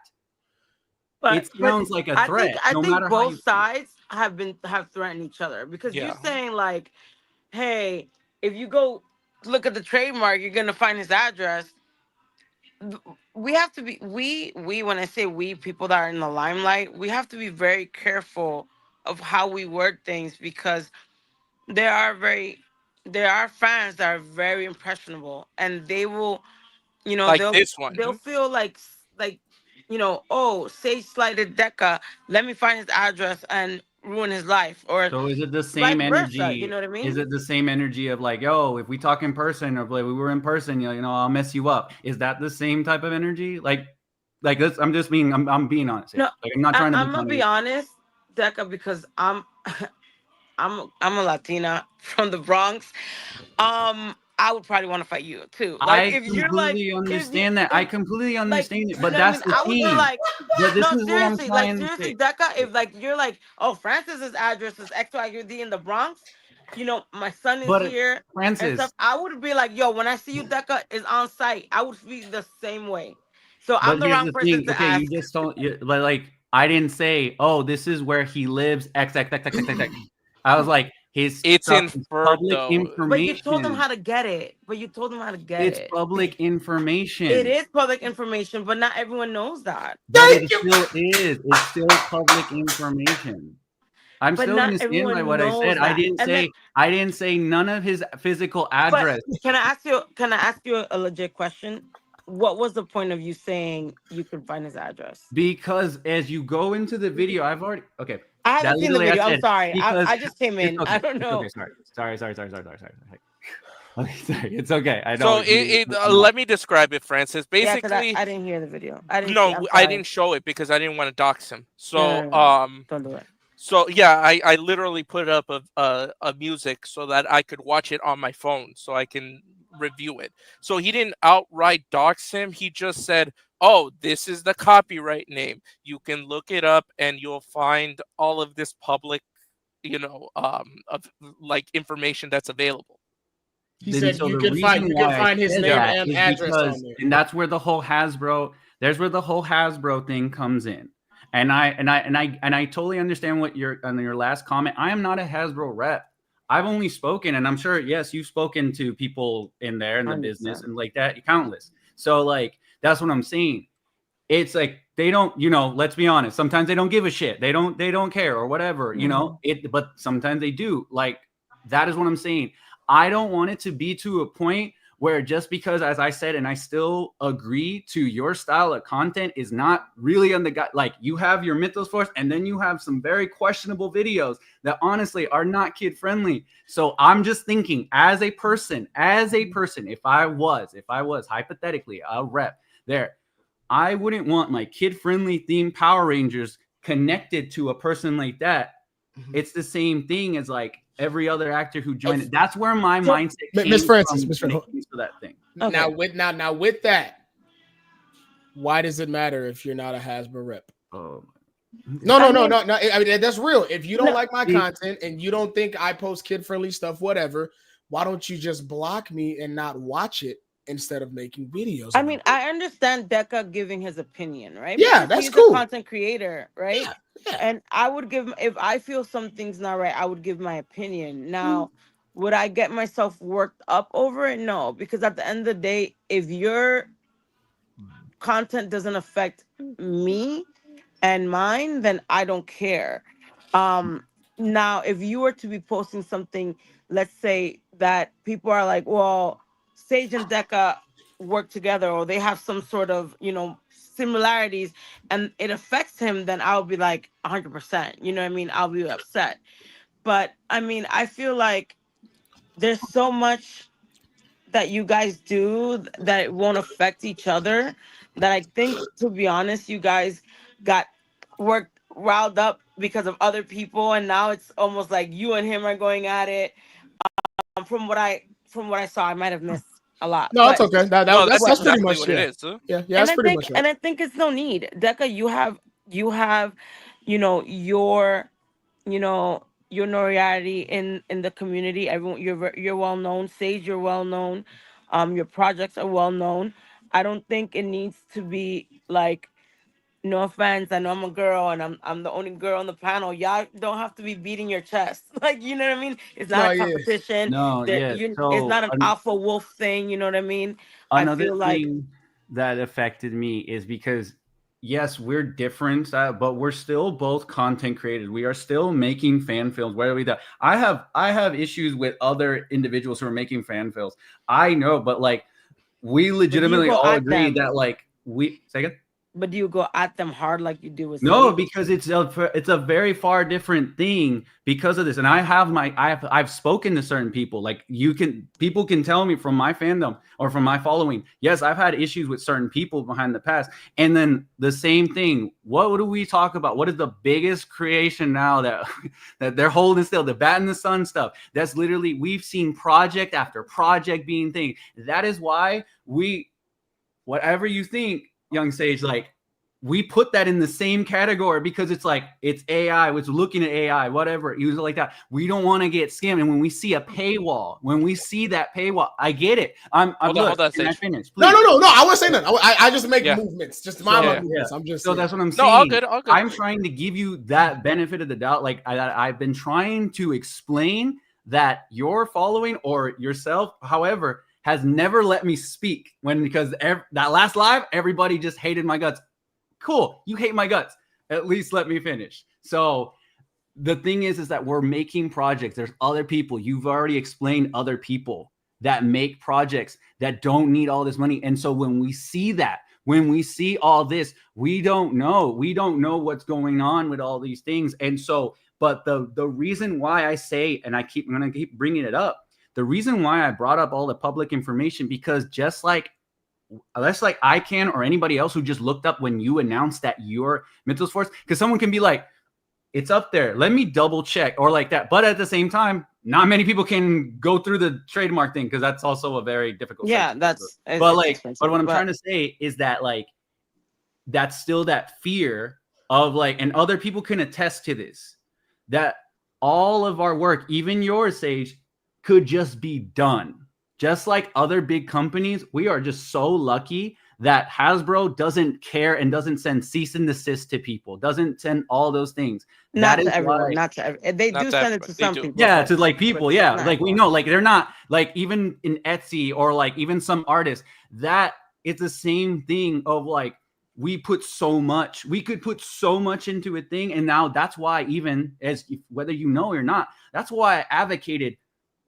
D: It sounds like a threat.
I: I
D: no
I: think
D: matter how you
I: both sides have threatened each other because
C: Yeah.
I: you're saying like, hey, if you go look at the trademark, you're gonna find his address. We have to be we when I say we, people that are in the limelight, we have to be very careful of how we word things because there are fans that are very impressionable and they will,
C: Like this one.
I: they'll feel like oh, Sage slighted Deca, let me find his address and ruin his life, or
D: So is it the
I: vice
D: same
I: versa, you
D: energy?
I: know what I mean?
D: Is it the same energy of like, oh, if we talk in person or like we were in person, I'll mess you up. Is that the same type of energy? Like this, I'm being honest here.
I: No,
D: Like, I'm not trying to be
I: I'm gonna
D: funny.
I: be honest, Deca, because I'm a Latina from the Bronx. I would probably want to fight you too. Like
D: I
I: if you're like,
D: completely
I: if you
D: understand that. I
I: if,
D: completely
I: like,
D: understand it,
I: you
D: but
I: know what I
D: that's
I: mean?
D: the
I: I would be
D: thing.
I: like,
D: This
I: no,
D: is what I'm
I: seriously,
D: trying to say.
I: Deca, if like you're like, oh, Francis's address is XYZ in the Bronx, my son is
D: But
I: here and
D: Francis,
I: stuff. I would be like, yo, when I see you, Deca is on site. I would feel the same way. So I'm
D: but
I: the
D: here's
I: wrong
D: the
I: person
D: thing.
I: to
D: Okay, you
I: ask.
D: just don't. Like I didn't say, oh, this is where he lives. X X X X X X. X. I was like, his
C: It's
D: stuff is
C: inferred
D: public
C: though.
I: But you told them
D: information.
I: how to get it. But you told them how to get
D: It's
I: it.
D: public
I: It
D: information.
I: is public information, but not everyone knows that.
D: But it still is. It's still public information. I'm
I: But
D: still
I: not
D: gonna stand by
I: everyone
D: what I said.
I: knows that. And then,
D: I didn't say none of his physical
I: but
D: address.
I: can I ask you a legit question? What was the point of you saying you could find his address?
D: Because as you go into the video, okay.
I: I
D: That
I: haven't seen the
D: literally I
I: video. I'm
D: said
I: sorry.
D: because
I: I just came
D: it's
I: in. I
D: okay.
I: don't
D: It's okay.
I: know.
D: Sorry. Okay, sorry. It's okay. I
C: So
D: know.
C: let me describe it, Francis.
I: Yeah, because
C: Basically,
I: I didn't hear the video. I didn't see.
C: no,
I: I'm
C: I
I: sorry.
C: didn't show it because I didn't want to dox him. So
I: No. Don't do it.
C: so yeah, I literally put up a music so that I could watch it on my phone so I can review it. So he didn't outright dox him. He just said, "Oh, this is the copyright name. You can look it up and you'll find all of this public, of like information that's available."
E: He said
D: So
E: you
D: the
E: can
D: reason why I
E: find his
D: said
E: name
D: that
E: and
D: is
E: address on
D: because,
E: there.
D: and that's where the whole there's where the whole Hasbro thing comes in. And I totally understand what on your last comment. I am not a Hasbro rep. I've only spoken, and I'm sure, yes, you've spoken to people in there in the business
I: 100%.
D: and like that, countless. So like, that's what I'm saying. It's like they don't, let's be honest. Sometimes they don't give a shit. They don't care or whatever, but sometimes they do. Like, that is what I'm saying. I don't want it to be to a point where just because, as I said, and I still agree to your style of content is not really on the guy. Like, you have your Mythos Force, and then you have some very questionable videos that honestly are not kid friendly. So I'm just thinking, as a person, if I was hypothetically a rep there, I wouldn't want my kid-friendly themed Power Rangers connected to a person like that. It's the same thing as like every other actor who joined it. That's where my mindset came
E: Miss Francis,
D: from for that thing.
E: Okay. Now with that, why does it matter if you're not a Hasbro rep?
D: Oh.
E: No. I mean, that's real. If you don't like my content and you don't think I post kid-friendly stuff, whatever, why don't you just block me and not watch it instead of making videos?
I: I mean, I understand Deka giving his opinion, right?
E: Yeah,
I: Because
E: that's
I: he's
E: cool.
I: a content creator, right?
E: Yeah.
I: And I would give, if I feel something's not right, I would give my opinion. Now, would I get myself worked up over it? No, because at the end of the day, if your content doesn't affect me and mine, then I don't care. Now, if you were to be posting something, let's say that people are like, well, Sage and Deka work together, or they have some sort of, similarities, and it affects him, then I'll be like 100%. You know what I mean? I'll be upset. But I mean, I feel like there's so much that you guys do that it won't affect each other, that I think, to be honest, you guys got riled up because of other people, and now it's almost like you and him are going at it. From what I saw, I might have missed a lot.
E: No, it's okay. That's
C: exactly
E: pretty much
C: what it is, too.
E: Yeah, that's pretty much right.
I: And I think it's no need. Deka, you have your notoriety in the community. Everyone, you're well known. Sage, you're well known. Your projects are well known. I don't think it needs to be like, no offense, I know I'm a girl and I'm the only girl on the panel. Y'all don't have to be beating your chest. Like, you know what I mean? It's not a competition. It's not an alpha wolf thing. You know what I mean?
D: Another thing that affected me is because, yes, we're different, but we're still both content creators. We are still making fan films. Where are we that? I have issues with other individuals who are making fan films. I know, but like, we legitimately all agree that like say again?
I: But do you go at them hard like you do with
D: No, because it's a very far different thing because of this. And I've spoken to certain people. Like, people can tell me from my fandom or from my following. Yes, I've had issues with certain people behind the past. And then the same thing. What do we talk about? What is the biggest creation now that they're holding still? The Bat in the Sun stuff. That's literally, we've seen project after project being thing. That is why whatever you think, Young Sage, like, we put that in the same category because it's like, it's AI, it's looking at AI, whatever, use it like that. We don't want to get scammed. And when we see a paywall, I get it.
C: Hold on, Sage.
E: I finished, no, I wasn't saying that. I just make movements, just my movements. I'm just
D: that's what I'm saying.
C: No, all good.
D: I'm trying to give you that benefit of the doubt. Like, I've been trying to explain that your following or yourself, however, has never let me speak because that last live, everybody just hated my guts. Cool. You hate my guts. At least let me finish. So the thing is that we're making projects. There's other people. You've already explained other people that make projects that don't need all this money. And so when we see all this, we don't know what's going on with all these things. And so, but the reason why I say, and I'm going to keep bringing it up, the reason why I brought up all the public information, because just like I can, or anybody else who just looked up when you announced that your Mythos Force, because someone can be like, it's up there, let me double check, or like that. But at the same time, not many people can go through the trademark thing because that's also a very difficult.
I: Yeah, but
D: what I'm trying to say is that like, that's still that fear of like, and other people can attest to this, that all of our work, even yours, Sage, could just be done. Just like other big companies, we are just so lucky that Hasbro doesn't care and doesn't send cease and desist to people, doesn't send all those things.
I: Not to everyone. They do send it to some people.
D: Yeah, to like people. Yeah, like we know, like they're not like even in Etsy or like even some artists, that it's the same thing of like, we could put so much into a thing. And now that's why, even whether you know or not, that's why I advocated,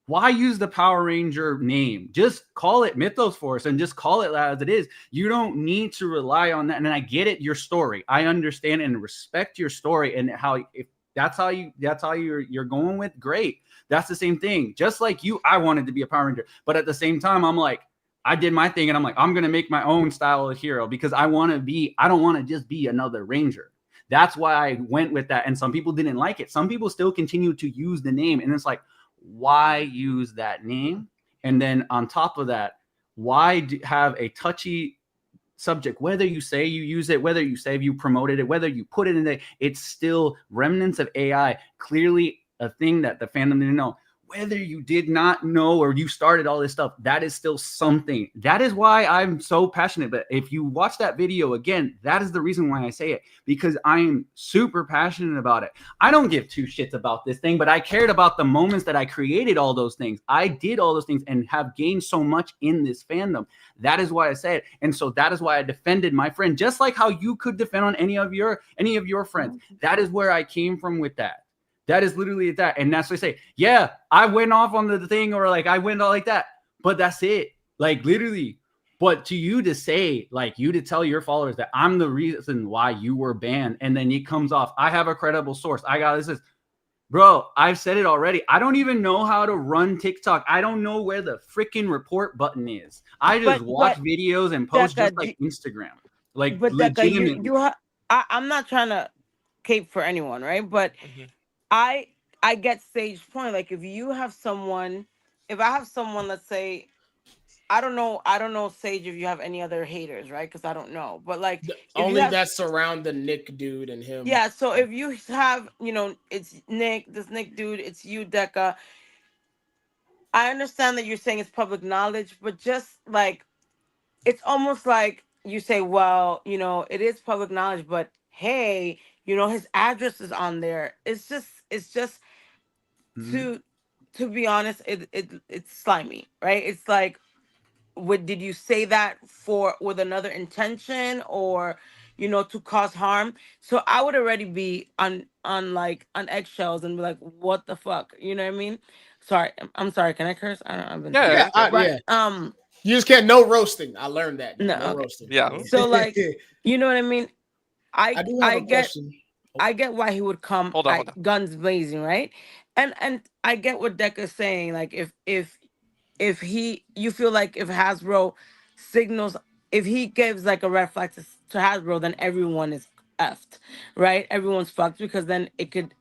D: why use the Power Ranger name? Just call it Mythos Force and just call it as it is. You don't need to rely on that. And I get it, your story. I understand and respect your story, and how, if that's how you're going with, great. That's the same thing. Just like you, I wanted to be a Power Ranger, but at the same time, I'm like, I did my thing, and I'm like, I'm gonna make my own style of hero, because I don't want to just be another Ranger. That's why I went with that. And some people didn't like it. Some people still continue to use the name, and it's like, why use that name? And then on top of that, why have a touchy subject? Whether you say you use it, whether you say you promoted it, whether you put it in there, it's still remnants of AI. Clearly a thing that the fandom didn't know. Whether you did not know or you started all this stuff, that is still something. That is why I'm so passionate. But if you watch that video again, that is the reason why I say it, because I'm super passionate about it. I don't give two shits about this thing, but I cared about the moments that I created all those things. I did all those things and have gained so much in this fandom. That is why I say it. And so that is why I defended my friend, just like how you could defend on any of your friends. That is where I came from with that. That is literally that. And that's what I say. Yeah, I went off on the thing, or like I went all like that, but that's it. Like literally. But to you to say, like you to tell your followers that I'm the reason why you were banned, and then it comes off, I have a credible source. I got this. Bro, I've said it already. I don't even know how to run TikTok. I don't know where the freaking report button is. I just watch videos and post just like Instagram. Like,
I: but
D: legitimately.
I: I'm not trying to cape for anyone, right? But I get Sage's point. Like, if I have someone, let's say, I don't know, Sage, if you have any other haters, right? Because I don't know. But like,
E: only that surround the Nick dude and him.
I: Yeah. So if you have, it's Nick, this Nick dude, it's you, Deka. I understand that you're saying it's public knowledge, but just like, it's almost like you say, well, it is public knowledge, but hey, his address is on there. It's just to be honest, it's slimy, right? It's like, did you say that with another intention, or to cause harm? So I would already be on eggshells and be like, what the fuck, you know what I mean? Sorry, I'm sorry, can I curse? I don't know.
E: Yeah. You just can't, no roasting. I learned that.
I: No
E: roasting.
C: Yeah.
I: So like, you know what I mean?
E: I do have a question.
I: I get why he would come
C: Hold on.
I: guns blazing, right? And I get what Deka's saying. Like, if you feel like if Hasbro signals, if he gives like a red flag to Hasbro, then everyone is effed, right? Everyone's fucked, because then it could,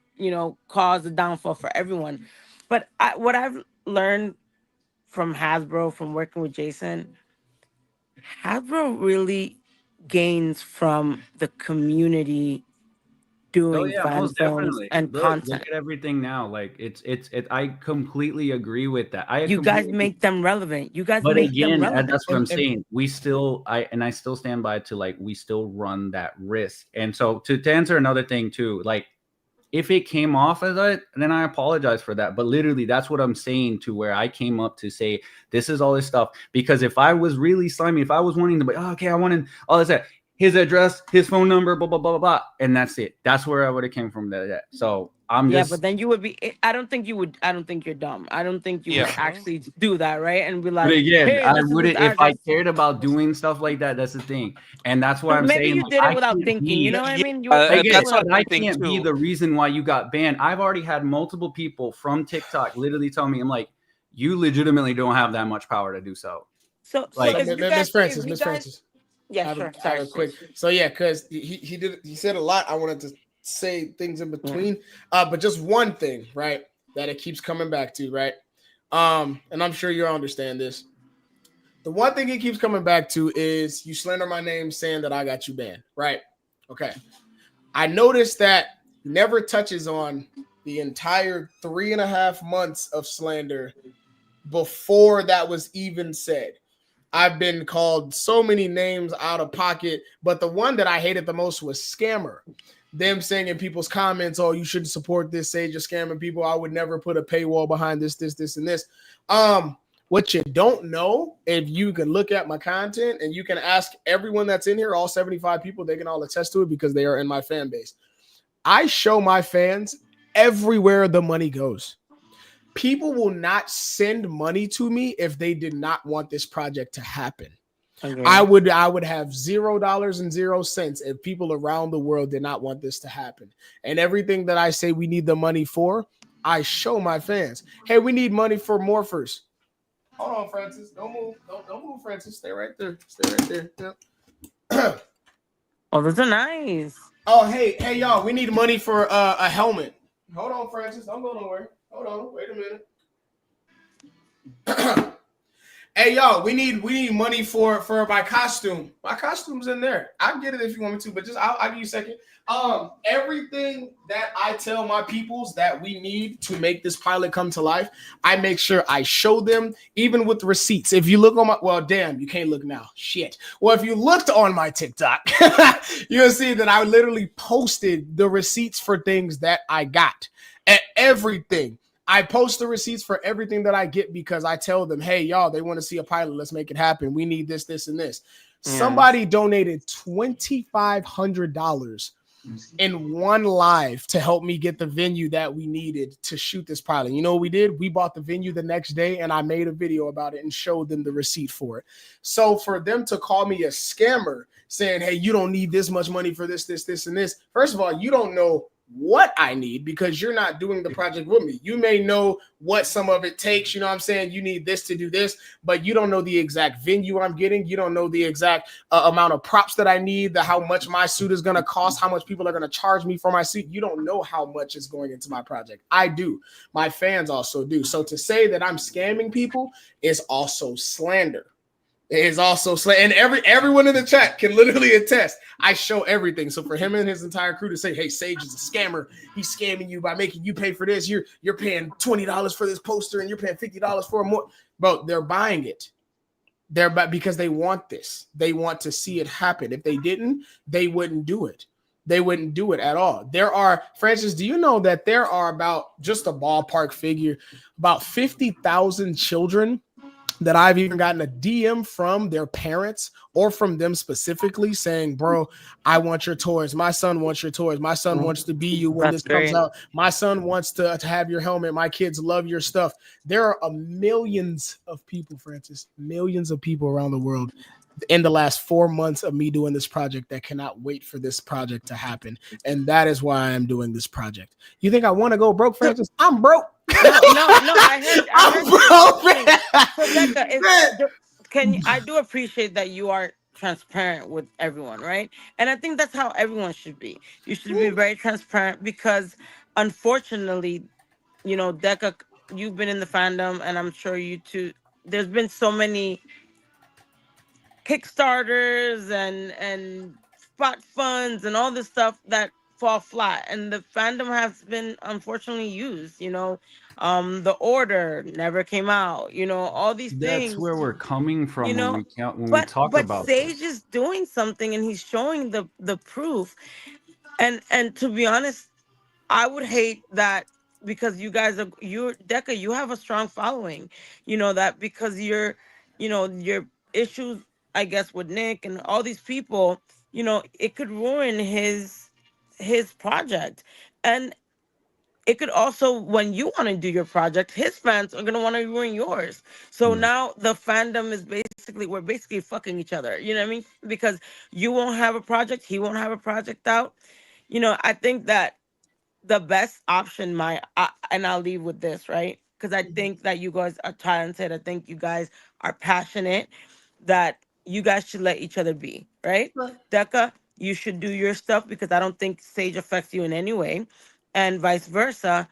I: cause a downfall for everyone. But what I've learned from Hasbro, from working with Jason, Hasbro really gains from the community doing fan films and content.
D: Look at everything now. Like it's I completely agree with that.
I: You guys make them relevant.
D: But again, that's what I'm saying. We still, I still stand by to, like, we still run that risk. And so to answer another thing too, like, if it came off as it, then I apologize for that. But literally, that's what I'm saying, to where I came up to say, this is all this stuff. Because if I was really slimy, if I was wanting to be, okay, I wanted all this, his address, his phone number, blah, blah, blah, blah, blah, and that's it. That's where I would have came from. That. So I'm just.
I: Yeah, but then you would be. I don't think you would. I don't think you're dumb. I don't think you would actually do that, right? And be like,
D: but again,
I: hey,
D: I wouldn't if I cared about doing stuff like that. That's the thing, and that's why I'm saying.
I: Maybe you did it without thinking. You know what I mean?
D: I can't be the reason why you got banned. I've already had multiple people from TikTok literally tell me, I'm like, you legitimately don't have that much power to do so.
I: So,
D: like,
E: Miss Francis.
I: Yeah, sure. Sorry,
E: quick. So yeah, because he said a lot. I wanted to say things in between, but just one thing, right, that it keeps coming back to, right, and I'm sure you'll understand this. The one thing he keeps coming back to is you slander my name, saying that I got you banned, right? Okay. I noticed that he never touches on the entire 3.5 months of slander before that was even said. I've been called so many names out of pocket, but the one that I hated the most was scammer. Them saying in people's comments, oh, you shouldn't support this, Sage, you're scamming people. I would never put a paywall behind this, and this. What you don't know, if you can look at my content and you can ask everyone that's in here, all 75 people, they can all attest to it because they are in my fan base. I show my fans everywhere the money goes. People will not send money to me if they did not want this project to happen.
I: Okay.
E: I would have $0.00 if people around the world did not want this to happen. And everything that I say we need the money for, I show my fans. Hey, we need money for morphers. Hold on, Francis. Don't move. Don't move, Francis. Stay right there. Stay right there. Yep.
I: Oh, those are nice.
E: Oh, hey, y'all. We need money for a helmet. Hold on, Francis. Don't go nowhere. Hold on. Wait a minute. Hey, y'all. We need money for my costume. My costume's in there. I'll get it if you want me to, but just I'll give you a second. Everything that I tell my peoples that we need to make this pilot come to life, I make sure I show them, even with receipts. If you look on my, well, damn, you can't look now. Shit. Well, if you looked on my TikTok, you'll see that I literally posted the receipts for things that I got and everything. I post the receipts for everything that I get because I tell them, hey, y'all, they want to see a pilot. Let's make it happen. We need this, this, and this. Yes. Somebody donated $2,500 in one live to help me get the venue that we needed to shoot this pilot. You know what we did? We bought the venue the next day and I made a video about it and showed them the receipt for it. So for them to call me a scammer saying, hey, you don't need this much money for this, this, this, and this. First of all, you don't know what I need because you're not doing the project with me. You may know what some of it takes. You know what I'm saying? You need this to do this, but you don't know the exact venue I'm getting. You don't know the exact amount of props that I need, how much my suit is going to cost, how much people are going to charge me for my suit. You don't know how much is going into my project. I do. My fans also do. So to say that I'm scamming people is also slander. It is also and everyone in the chat can literally attest. I show everything. So for him and his entire crew to say, "Hey, Sage is a scammer. He's scamming you by making you pay for this. You're paying $20 for this poster and you're paying $50 for a more." Bro, they're buying it. Because they want this. They want to see it happen. If they didn't, they wouldn't do it. They wouldn't do it at all. Francis, do you know that there are about, just a ballpark figure, about 50,000 children that I've even gotten a DM from their parents or from them specifically saying, bro, I want your toys. My son wants your toys. My son wants to be you when this comes out. My son wants to have your helmet. My kids love your stuff. There are millions of people, Francis, millions of people around the world in the last 4 months of me doing this project that cannot wait for this project to happen. And that is why I'm doing this project. You think I want to go broke, Francis? I'm broke.
I: No, I heard you. So I do appreciate that you are transparent with everyone, right? And I think that's how everyone should be. You should be very transparent because, unfortunately, Deka, you've been in the fandom, and I'm sure you too. There's been so many Kickstarters and spot funds and all this stuff that fall flat, and the fandom has been unfortunately used. The order never came out. All these things.
D: That's where we're coming from when we talk about.
I: But Sage is doing something, and he's showing the proof. And to be honest, I would hate that because you guys Deka, you have a strong following. That because your issues, I guess, with Nick and all these people, it could ruin his project. And it could also, when you want to do your project, his fans are going to want to ruin yours. So now the fandom is we're basically fucking each other. You know what I mean? Because you won't have a project, he won't have a project out. I think that the best option, and I'll leave with this, right? Because I think that you guys are talented. I think you guys are passionate, that you guys should let each other be, right? Deka, you should do your stuff because I don't think Sage affects you in any way, and vice versa.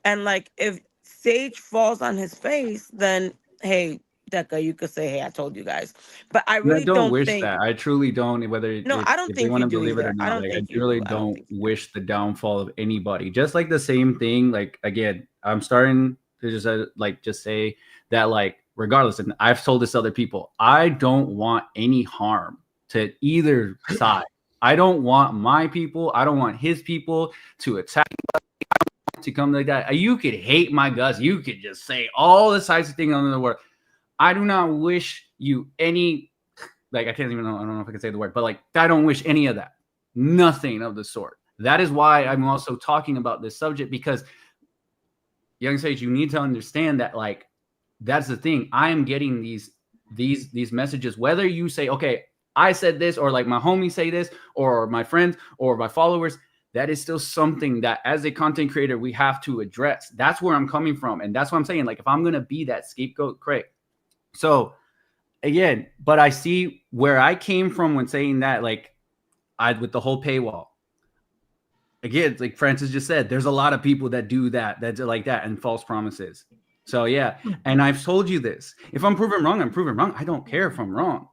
I: And if Sage falls on his face, then hey, Deka, you could say, hey, I told you guys. But I really
D: don't wish
I: think
D: that. I truly don't.
I: I don't think
D: you want
I: you
D: to
I: do
D: believe
I: either.
D: it or not,
I: I
D: really don't wish the downfall of anybody. Just like the same thing. Again, I'm starting to just say that regardless, and I've told this to other people, I don't want any harm to either side. I don't want my people. I don't want his people to attack to come like that. You could hate my guts. You could just say all the sides of things under the world. I do not wish you any, like, I don't know if I can say the word, but like, I don't wish any of that. Nothing of the sort. That is why I'm also talking about this subject, because Young Sage, you need to understand that, like, that's the thing. I am getting these messages, whether you say, okay, I said this, or like my homies say this, or my friends or my followers, that is still something that as a content creator, we have to address. That's where I'm coming from. And that's what I'm saying. Like, if I'm going to be that scapegoat, Craig. So again, but I see where I came from when saying that, like, with the whole paywall. Again, like Francis just said, there's a lot of people that do that's like that, and false promises. So yeah, and I've told you this. If I'm proven wrong, I'm proven wrong. I don't care if I'm wrong.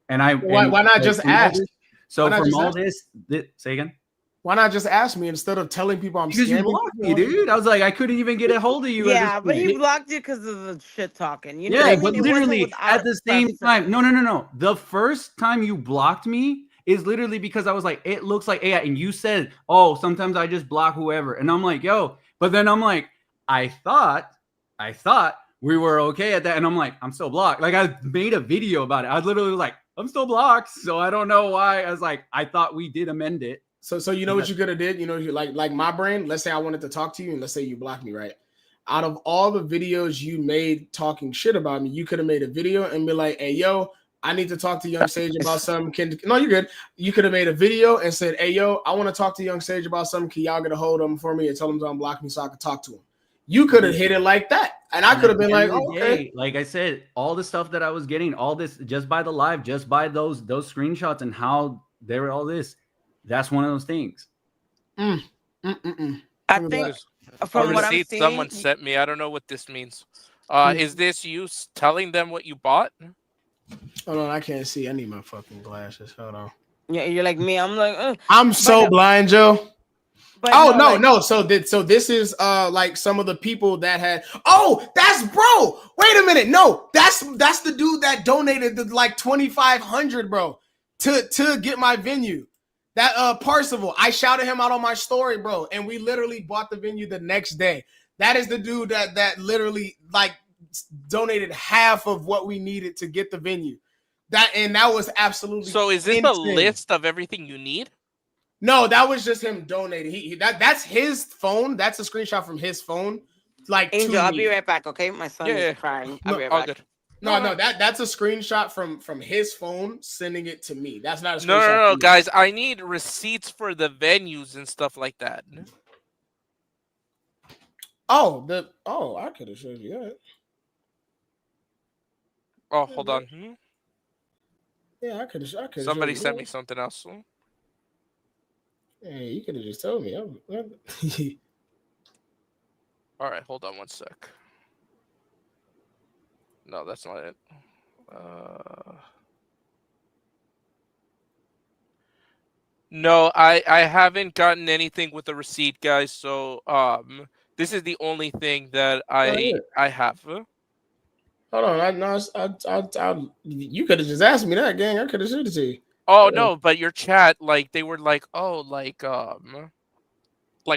D: And
E: why not just ask?
D: So from all this, say again.
E: Why not just ask me instead of telling people I'm
D: because you
E: scamming
D: blocked me, dude? I was like, I couldn't even get a hold of you.
I: Yeah, but he blocked you because of the shit talking. You know
D: yeah,
I: what I mean?
D: but
I: It wasn't
D: literally
I: without
D: at the same
I: precedent.
D: time, no. The first time you blocked me is literally because I was like, it looks like AI, and you said, oh, sometimes I just block whoever, and I'm like, yo, but then I'm like, I thought we were okay at that, and I'm like, I'm still blocked. Like, I made a video about it. I literally was like, I'm still blocked, so I don't know why. I was like, I thought we did amend it.
E: So you know what you could have did? You know, you like my brain, let's say I wanted to talk to you, and let's say you blocked me, right? Out of all the videos you made talking shit about me, you could have made a video and be like, hey, yo, I need to talk to Young Sage about something. No, you're good. You could have made a video and said, hey, yo, I want to talk to Young Sage about something. Can y'all get a hold of him for me and tell him to unblock me so I can talk to him? You could have hit it like that. And I could have been like, oh, okay.
D: Like I said, all the stuff that I was getting, all this, just by the live, just by those screenshots and how they were all this, that's one of those things.
I: I think from what I'm
C: receipt
I: seeing,
C: someone sent me. I don't know what this means. Is this you telling them what you bought?
E: Hold on, I can't see. I need my fucking glasses. Hold on.
I: Yeah, you're like me. I'm like,
E: I'm so blind, Joe.
I: But
E: no. So this is like some of the people that had. Oh, that's bro. Wait a minute. No, that's the dude that donated the like 2,500, bro, to get my venue. That Parsival, I shouted him out on my story, bro, and we literally bought the venue the next day. That is the dude that literally like donated half of what we needed to get the venue. That was absolutely.
C: So is this
E: insane.
C: a list of everything you need?
E: No, that was just him donating. That's his phone. That's a screenshot from his phone. Like,
I: Angel, I'll be right back. Okay, my son is crying. I'll be right back.
E: Good. No, that's a screenshot from his phone sending it to me. That's not a screenshot.
C: No, guys. I need receipts for the venues and stuff like that.
E: I could have showed you that.
C: Oh, hold on.
E: Yeah, I could have.
C: Somebody sent me something else.
E: Hey, you could have just told me.
C: All right, hold on one sec. No, that's not it. No, I haven't gotten anything with the receipt, guys. So this is the only thing that I have.
E: Hold on, you could have just asked me that, gang. I could have showed it to you.
C: Oh no, but your chat, like, they were like, oh, like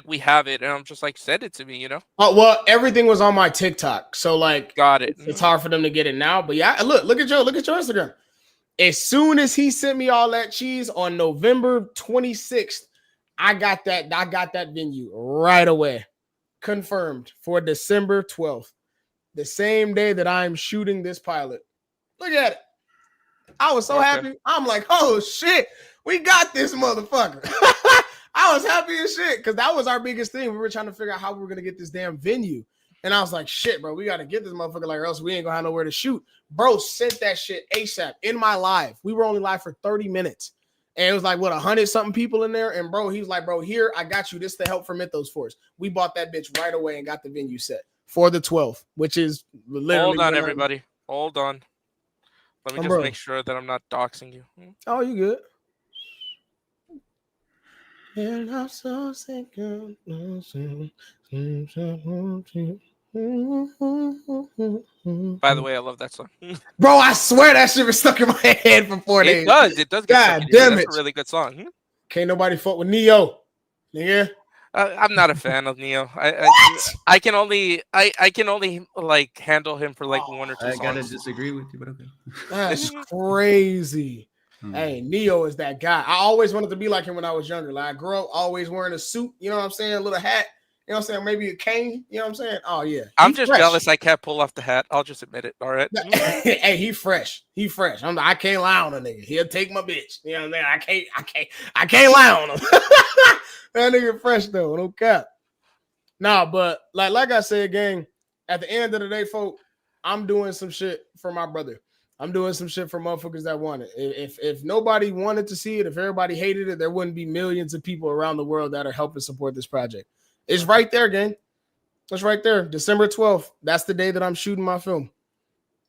C: we have it, and I'm just like, send it to me, you know.
E: Oh well, everything was on my TikTok, so like,
C: got it.
E: It's hard for them to get it now, but yeah, look at your Instagram. As soon as he sent me all that cheese on November 26th, I got that venue right away, confirmed for December 12th, the same day that I'm shooting this pilot. Look at it. I was so happy. I'm like, oh shit, we got this motherfucker. I was happy as shit because that was our biggest thing. We were trying to figure out how we were gonna get this damn venue. And I was like, shit, bro, we got to get this motherfucker, like, or else we ain't gonna have nowhere to shoot. Bro sent that shit ASAP in my live. We were only live for 30 minutes. And it was like, what, 100-something people in there? And bro, he was like, bro, here, I got you. This is the help for Mythos Force. We bought that bitch right away and got the venue set for the 12th, which is literally.
C: Hold on, everybody. Hold on. Let me just make sure that I'm not doxing you.
E: Oh, you good. And I'm so sick of
C: By the way, I love that song.
E: Bro, I swear that shit was stuck in my head for 4 days.
C: It does. It does.
E: God damn it.
C: That's a really good song.
E: Can't nobody fuck with Neo. Nigga.
C: I'm not a fan of Neo. I can only like handle him for like one or two
D: I gotta
C: songs.
D: disagree with you, but okay.
E: That's crazy.
D: Hmm.
E: Hey, Neo is that guy. I always wanted to be like him when I was younger. Like I grew up always wearing a suit, you know what I'm saying? A little hat, you know what I'm saying? Maybe a cane, you know what I'm saying? Oh yeah.
C: I'm
E: He
C: just
E: fresh.
C: jealous I can't pull off the hat. I'll just admit it. All right.
E: Hey, he fresh. He fresh. I can't lie on a nigga. He'll take my bitch. You know what I'm saying? I can't lie on him. That nigga fresh though. No cap. Nah, but like I said, gang, at the end of the day, folk, I'm doing some shit for my brother. I'm doing some shit for motherfuckers that want it. If nobody wanted to see it, if everybody hated it, there wouldn't be millions of people around the world that are helping support this project. It's right there, gang. It's right there. December 12th. That's the day that I'm shooting my film.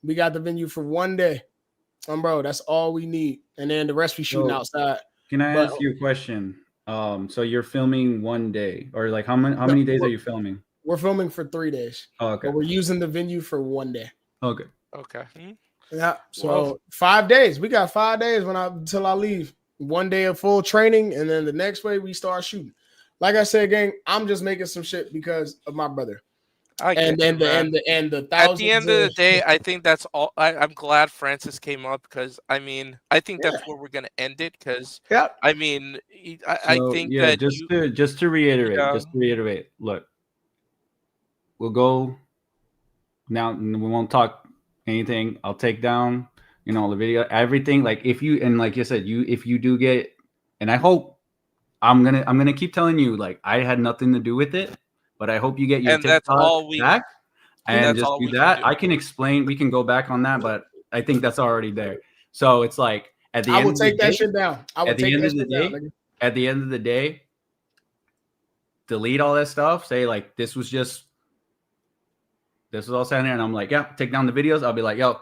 E: We got the venue for one day. Bro, that's all we need. And then the rest we shooting outside.
D: Can I
E: But-
D: ask you a question? So you're filming one day, or like how many days are you filming?
E: We're filming for 3 days.
D: Oh, okay.
E: But we're using the venue for one day.
D: Okay.
C: Okay.
E: Yeah. So
C: Well-
E: 5 days. We got 5 days until I leave. One day of full training, and then the next way we start shooting. Like I said, gang, I'm just making some shit because of my brother. And then the
C: At
E: thousands
C: the end of the day, I think that's all. I'm glad Francis came up because I mean, I think that's where we're gonna end it. Because I mean, I
D: So,
C: think
D: yeah,
C: that
D: just to reiterate, look, we'll go now. We won't talk anything. I'll take down, the video, everything. Like if you, and like you said, if you do get, and I hope I'm gonna keep telling you, like I had nothing to do with it, but I hope you get your
C: And that's
D: TikTok
C: all we-
D: back and
C: that's
D: just
C: all
D: do
C: we can
D: that.
C: do.
D: I can explain. We can go back on that, but I think that's already there. So it's like at the
E: I
D: end
E: will
D: of the
E: take that
D: day-
E: shit down. I will
D: at the
E: take
D: end
E: that
D: of the
E: shit
D: day,
E: down, nigga.
D: at the end of the day, delete all that stuff. Say like this was all sitting there, and I'm like, yeah, take down the videos. I'll be like, yo,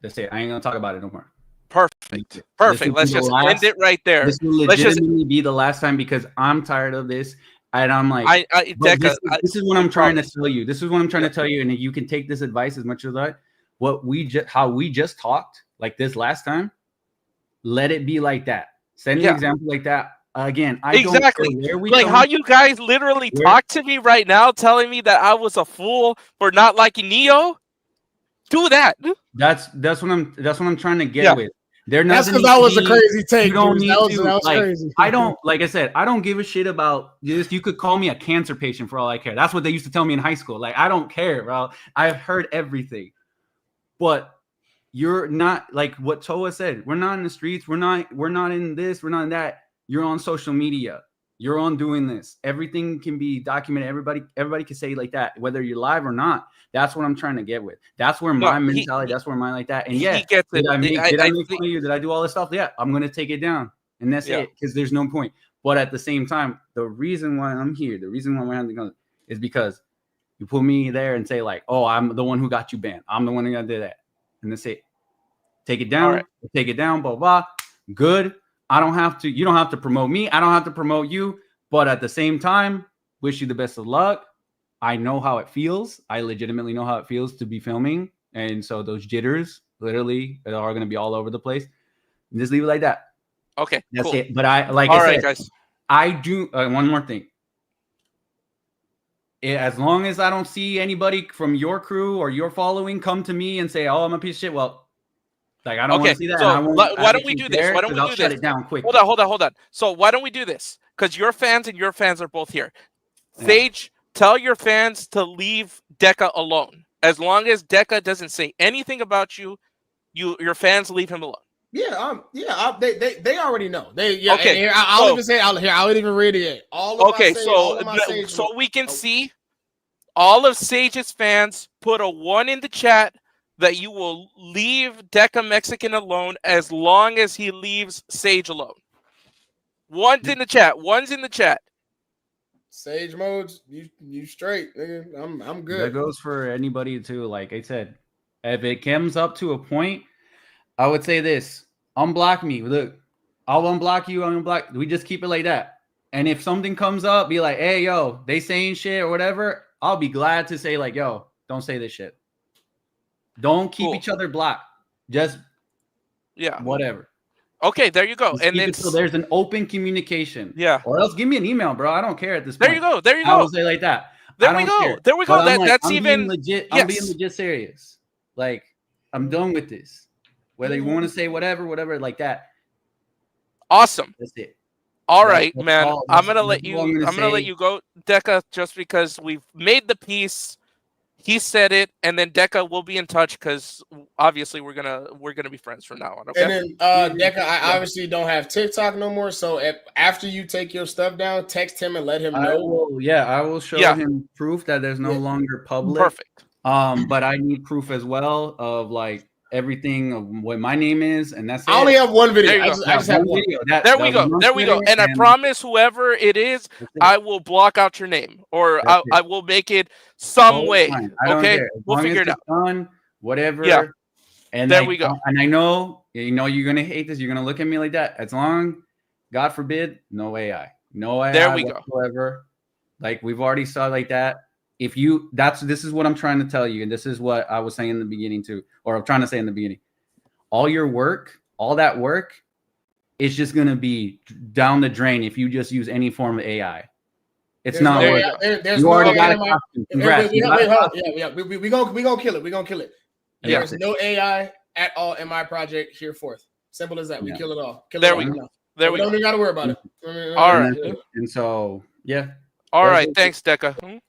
D: that's it. I ain't gonna talk about it no more.
C: Perfect. Perfect. Let's just end it right there.
D: This will
C: Let's just
D: legitimately be the last time because I'm tired of this. And I'm like,
C: Deka,
D: this is what I'm trying to tell you. This is what I'm trying to tell you. And you can take this advice as much as I. How we just talked like this last time. Let it be like that. Send an example like that again. I don't care where we
C: like
D: come
C: how you guys literally talk to me right now, telling me that I was a fool for not liking Neo. Do that.
D: That's what I'm trying to get with.
E: That's because that was a crazy take.
D: You don't
E: dude.
D: need
E: that was,
D: to.
E: that was
D: Like,
E: crazy.
D: I don't, like I said, I don't give a shit about this. You could call me a cancer patient for all I care. That's what they used to tell me in high school. Like, I don't care, bro. I've heard everything. But you're not, like what Toa said. We're not in the streets. We're not in this. We're not in that. You're on social media. You're on doing this. Everything can be documented. Everybody can say like that, whether you're live or not. That's what I'm trying to get with. That's where my mentality. That's where mine like that. And yeah,
C: he gets it.
D: did I make fun of you? Did I do all this stuff? Yeah, I'm gonna take it down, and that's it. Because there's no point. But at the same time, the reason why I'm here, the reason why we're having to go, is because you put me there and say like, oh, I'm the one who got you banned. I'm the one who got to do that, and that's it. Take it down. Take it down. Blah blah. Good. I don't have to. You don't have to promote me. I don't have to promote you. But at the same time, wish you the best of luck. I know how it feels. I legitimately know how it feels to be filming. And so those jitters literally are going to be all over the place. And just leave it like that.
C: Okay.
D: That's
C: cool.
D: it. But I said, guys. I do one more thing. As long as I don't see anybody from your crew or your following come to me and say, oh, I'm a piece of shit. Well, like, I don't want to see that.
C: So why don't we do this? Why don't we do this?
D: Shut it down quick.
C: Hold on. So why don't we do this? Because your fans and your fans are both here. Sage, tell your fans to leave Deka alone. As long as Deka doesn't say anything about you, your fans leave him alone.
E: Yeah, they already know.
C: Okay.
E: I'll even say I'll even read it.
C: So we can see all of Sage's fans put a 1 in the chat that you will leave DekaMexican alone as long as he leaves Sage alone. 1's in the chat. 1's in the chat.
E: Sage modes, you straight, nigga. I'm good.
D: That goes for anybody too. Like I said, if it comes up to a point, I would say this: unblock me. Look, I'll unblock you. I'll unblock. We just keep it like that. And if something comes up, be like, "Hey, yo, they saying shit or whatever." I'll be glad to say like, "Yo, don't say this shit." Don't keep each other blocked. Just whatever.
C: Okay, there you go.
D: Just
C: And
D: keep
C: then
D: it so there's an open communication.
C: Yeah.
D: Or else give me an email, bro. I don't care at this
C: there
D: point.
C: you go. There you
D: I
C: go.
D: will say like that.
C: There
D: I
C: we
D: don't
C: go.
D: care.
C: There we go.
D: But I'm like,
C: That's
D: I'm
C: even
D: being legit. I'm being
C: yes.
D: legit serious. Like, I'm done with this. Whether you want to say whatever, like that.
C: Awesome.
D: That's it.
C: All
D: That's-
C: right,
D: that's
C: man.
D: all-
C: I'm
D: that's-
C: gonna let
D: that's
C: you.
D: all I'm
C: I'm gonna let
D: say.
C: you go, Deka, just because we've made the piece. He said it, and then Deka will be in touch because obviously we're gonna be friends from now on. Okay.
E: And then Deka, I obviously don't have TikTok no more. So after you take your stuff down, text him and let him
D: I
E: know.
D: will show him proof that there's no longer public.
C: Perfect.
D: But I need proof as well of like everything of what my name is, and that's it.
E: I only have one video.
C: There you
E: I
C: go.
E: just have one
D: video.
C: There we go. There we go. And I promise whoever it is, I will block out your name, or I will make it some way.
D: Fine. I don't
C: Okay,
D: care. As
C: we'll
D: long
C: figure
D: as
C: it out.
D: it's done, whatever.
C: Yeah.
D: And
C: There
D: like,
C: we go.
D: And I know you're gonna hate this. You're gonna look at me like that. As long, God forbid, no AI, no AI.
C: There we go.
D: Whatsoever. Like we've already saw like that. If you, this is what I'm trying to tell you, and this is what I was saying in the beginning too, or I'm trying to say in the beginning. All your work, all that work, is just gonna be down the drain if you just use any form of AI. It's
E: There's
D: not
E: no
D: worth
E: AI.
D: it.
E: There's
D: You
E: no
D: already got
E: AI
D: a
E: in my-
D: costume. Congrats. You got a costume.
E: Yeah. We gonna kill it. We gonna kill it. And
C: Yeah.
E: There's no AI at all in my project here forth. Simple as that. We
D: Yeah.
E: kill it all. Kill
C: There
E: it
C: we
E: all.
C: go.
E: No.
C: There
E: we
C: we
E: don't
C: go.
E: even gotta worry about it.
C: All
D: And
C: right.
D: then- and so yeah.
C: All
D: That's
C: right.
D: it.
C: Thanks, Deka.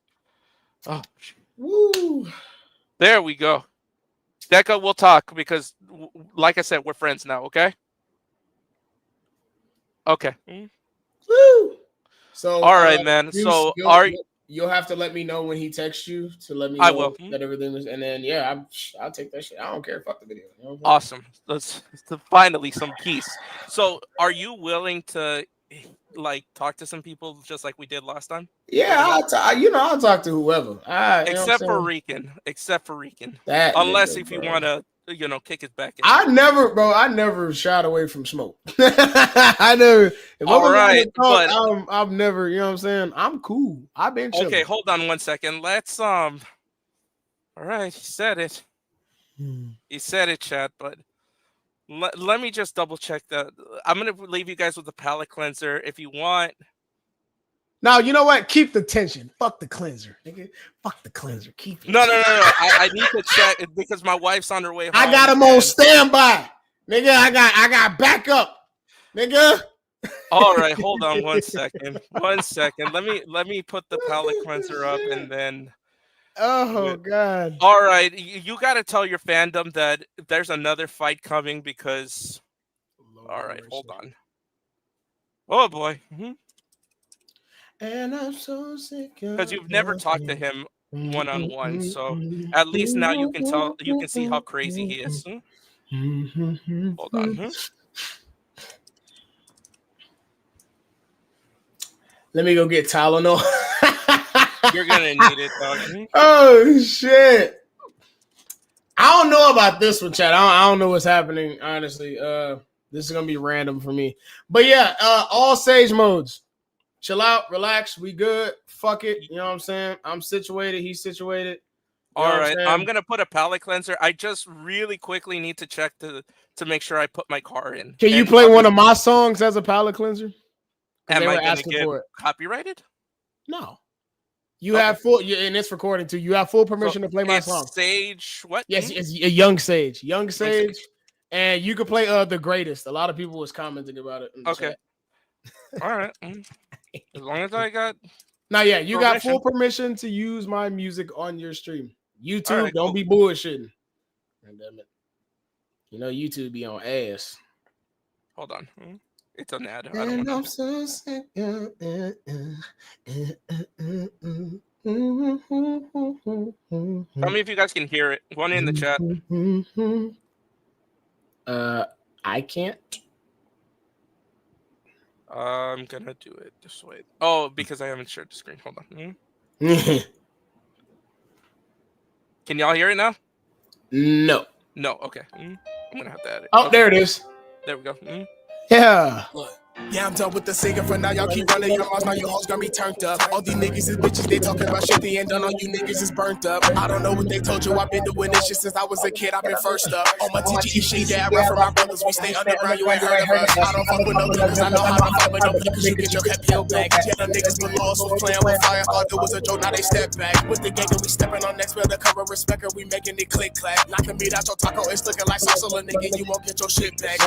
C: Oh,
E: Woo.
C: there we go. Deka, we'll talk because, like I said, we're friends now. Okay. Okay.
E: Woo. So
C: All right, man. So
E: you'll have to let me know when he texts you to let me know
C: I will.
E: that everything is, and then I'll take that shit. I don't care. Fuck the video. You know what I'm saying?
C: Awesome. That's finally some peace. So, are you willing to like talk to some people just like we did last time?
E: Yeah, I'll talk to whoever.
C: Except for Rican. Except for Rican.
E: That
C: Unless
E: nigga,
C: if you
E: bro.
C: want to, kick his back.
E: I never shied away from smoke. I never. If
C: All
E: I'm
C: right,
E: talk,
C: but
E: I've never. You know what I'm saying? I'm cool. I've been chilling.
C: okay. Hold on one second. Let's All right, he said it. He said it, chat. But let me just double check that. I'm gonna leave you guys with the palate cleanser if you want.
E: Now you know what? Keep the tension. Fuck the cleanser, nigga. Fuck the cleanser. Keep it.
C: No. I need to check it because my wife's on her way home.
E: I got him on standby, nigga. I got backup, nigga.
C: All right, hold on 1 second. 1 second. Let me put the palate cleanser up and then.
E: Oh God.
C: All right, you got to tell your fandom that there's another fight coming because. All right, hold on. Oh boy.
E: And I'm so sick.
C: Because you've never talked to him one-on-one, so at least now you can see how crazy he is. Hold on.
E: Let me go get Tylenol.
C: You're gonna need it, dog.
E: Oh shit! I don't know about this one, Chad. I don't know what's happening. Honestly, this is gonna be random for me. But yeah, all sage modes. Chill out, relax. We good. Fuck it. You know what I'm saying? I'm situated. He's situated. You know
C: All
E: what
C: right,
E: saying?
C: I'm gonna put a palate cleanser. I just really quickly need to check to make sure I put my car in.
E: Can you
C: And
E: play one of my songs as a palate cleanser? 'Cause
C: Am
E: they
C: I
E: were
C: gonna
E: asking
C: get
E: for it.
C: copyrighted?
E: No. You have full, and it's recording too. You have full permission to play my
C: It's
E: song.
C: Sage, what?
E: Yes, it's a Young Sage. Young Sage. And you can play The Greatest. A lot of people was commenting about it. in the
C: Okay.
E: chat.
C: All right. As long as I got.
E: Now, yeah, you got
C: permission.
E: full permission to use my music on your stream. YouTube,
C: All right,
E: don't
C: cool.
E: be bullshitting. God damn it. You know, YouTube be on ass.
C: Hold on. It's an ad. I don't
E: And
C: want
E: I'm so sick. Tell
C: me if you guys can hear it. One in the chat.
E: I can't.
C: I'm gonna do it this way. Oh, because I haven't shared the screen. Hold on. Can y'all hear it now?
E: No.
C: No. Okay. I'm gonna have to add it.
E: Oh,
C: Okay.
E: there it is.
C: There we go.
E: Yeah.
B: Yeah, I'm done with the singing for now. Y'all keep running your mouths, now your hoes got me turned up. All these niggas is bitches, they talking about shit they ain't done. All you niggas is burnt up. I don't know what they told you. I've been doing this shit since I was a kid. I've been first up. On my TGE shit, yeah, I run for my brothers. We stay underground, you ain't heard of us. I don't fuck with no dude, cause I know how to fight, but don't play, cause you get your head peeled back. Yeah, them niggas below us was playing with fire. Thought it was a joke, now they step back. With the gang, and we stepping on next, the cover respect her. We making it click clack. Knocking meat out your taco, it's looking like salsa, nigga. You won't get your shit back.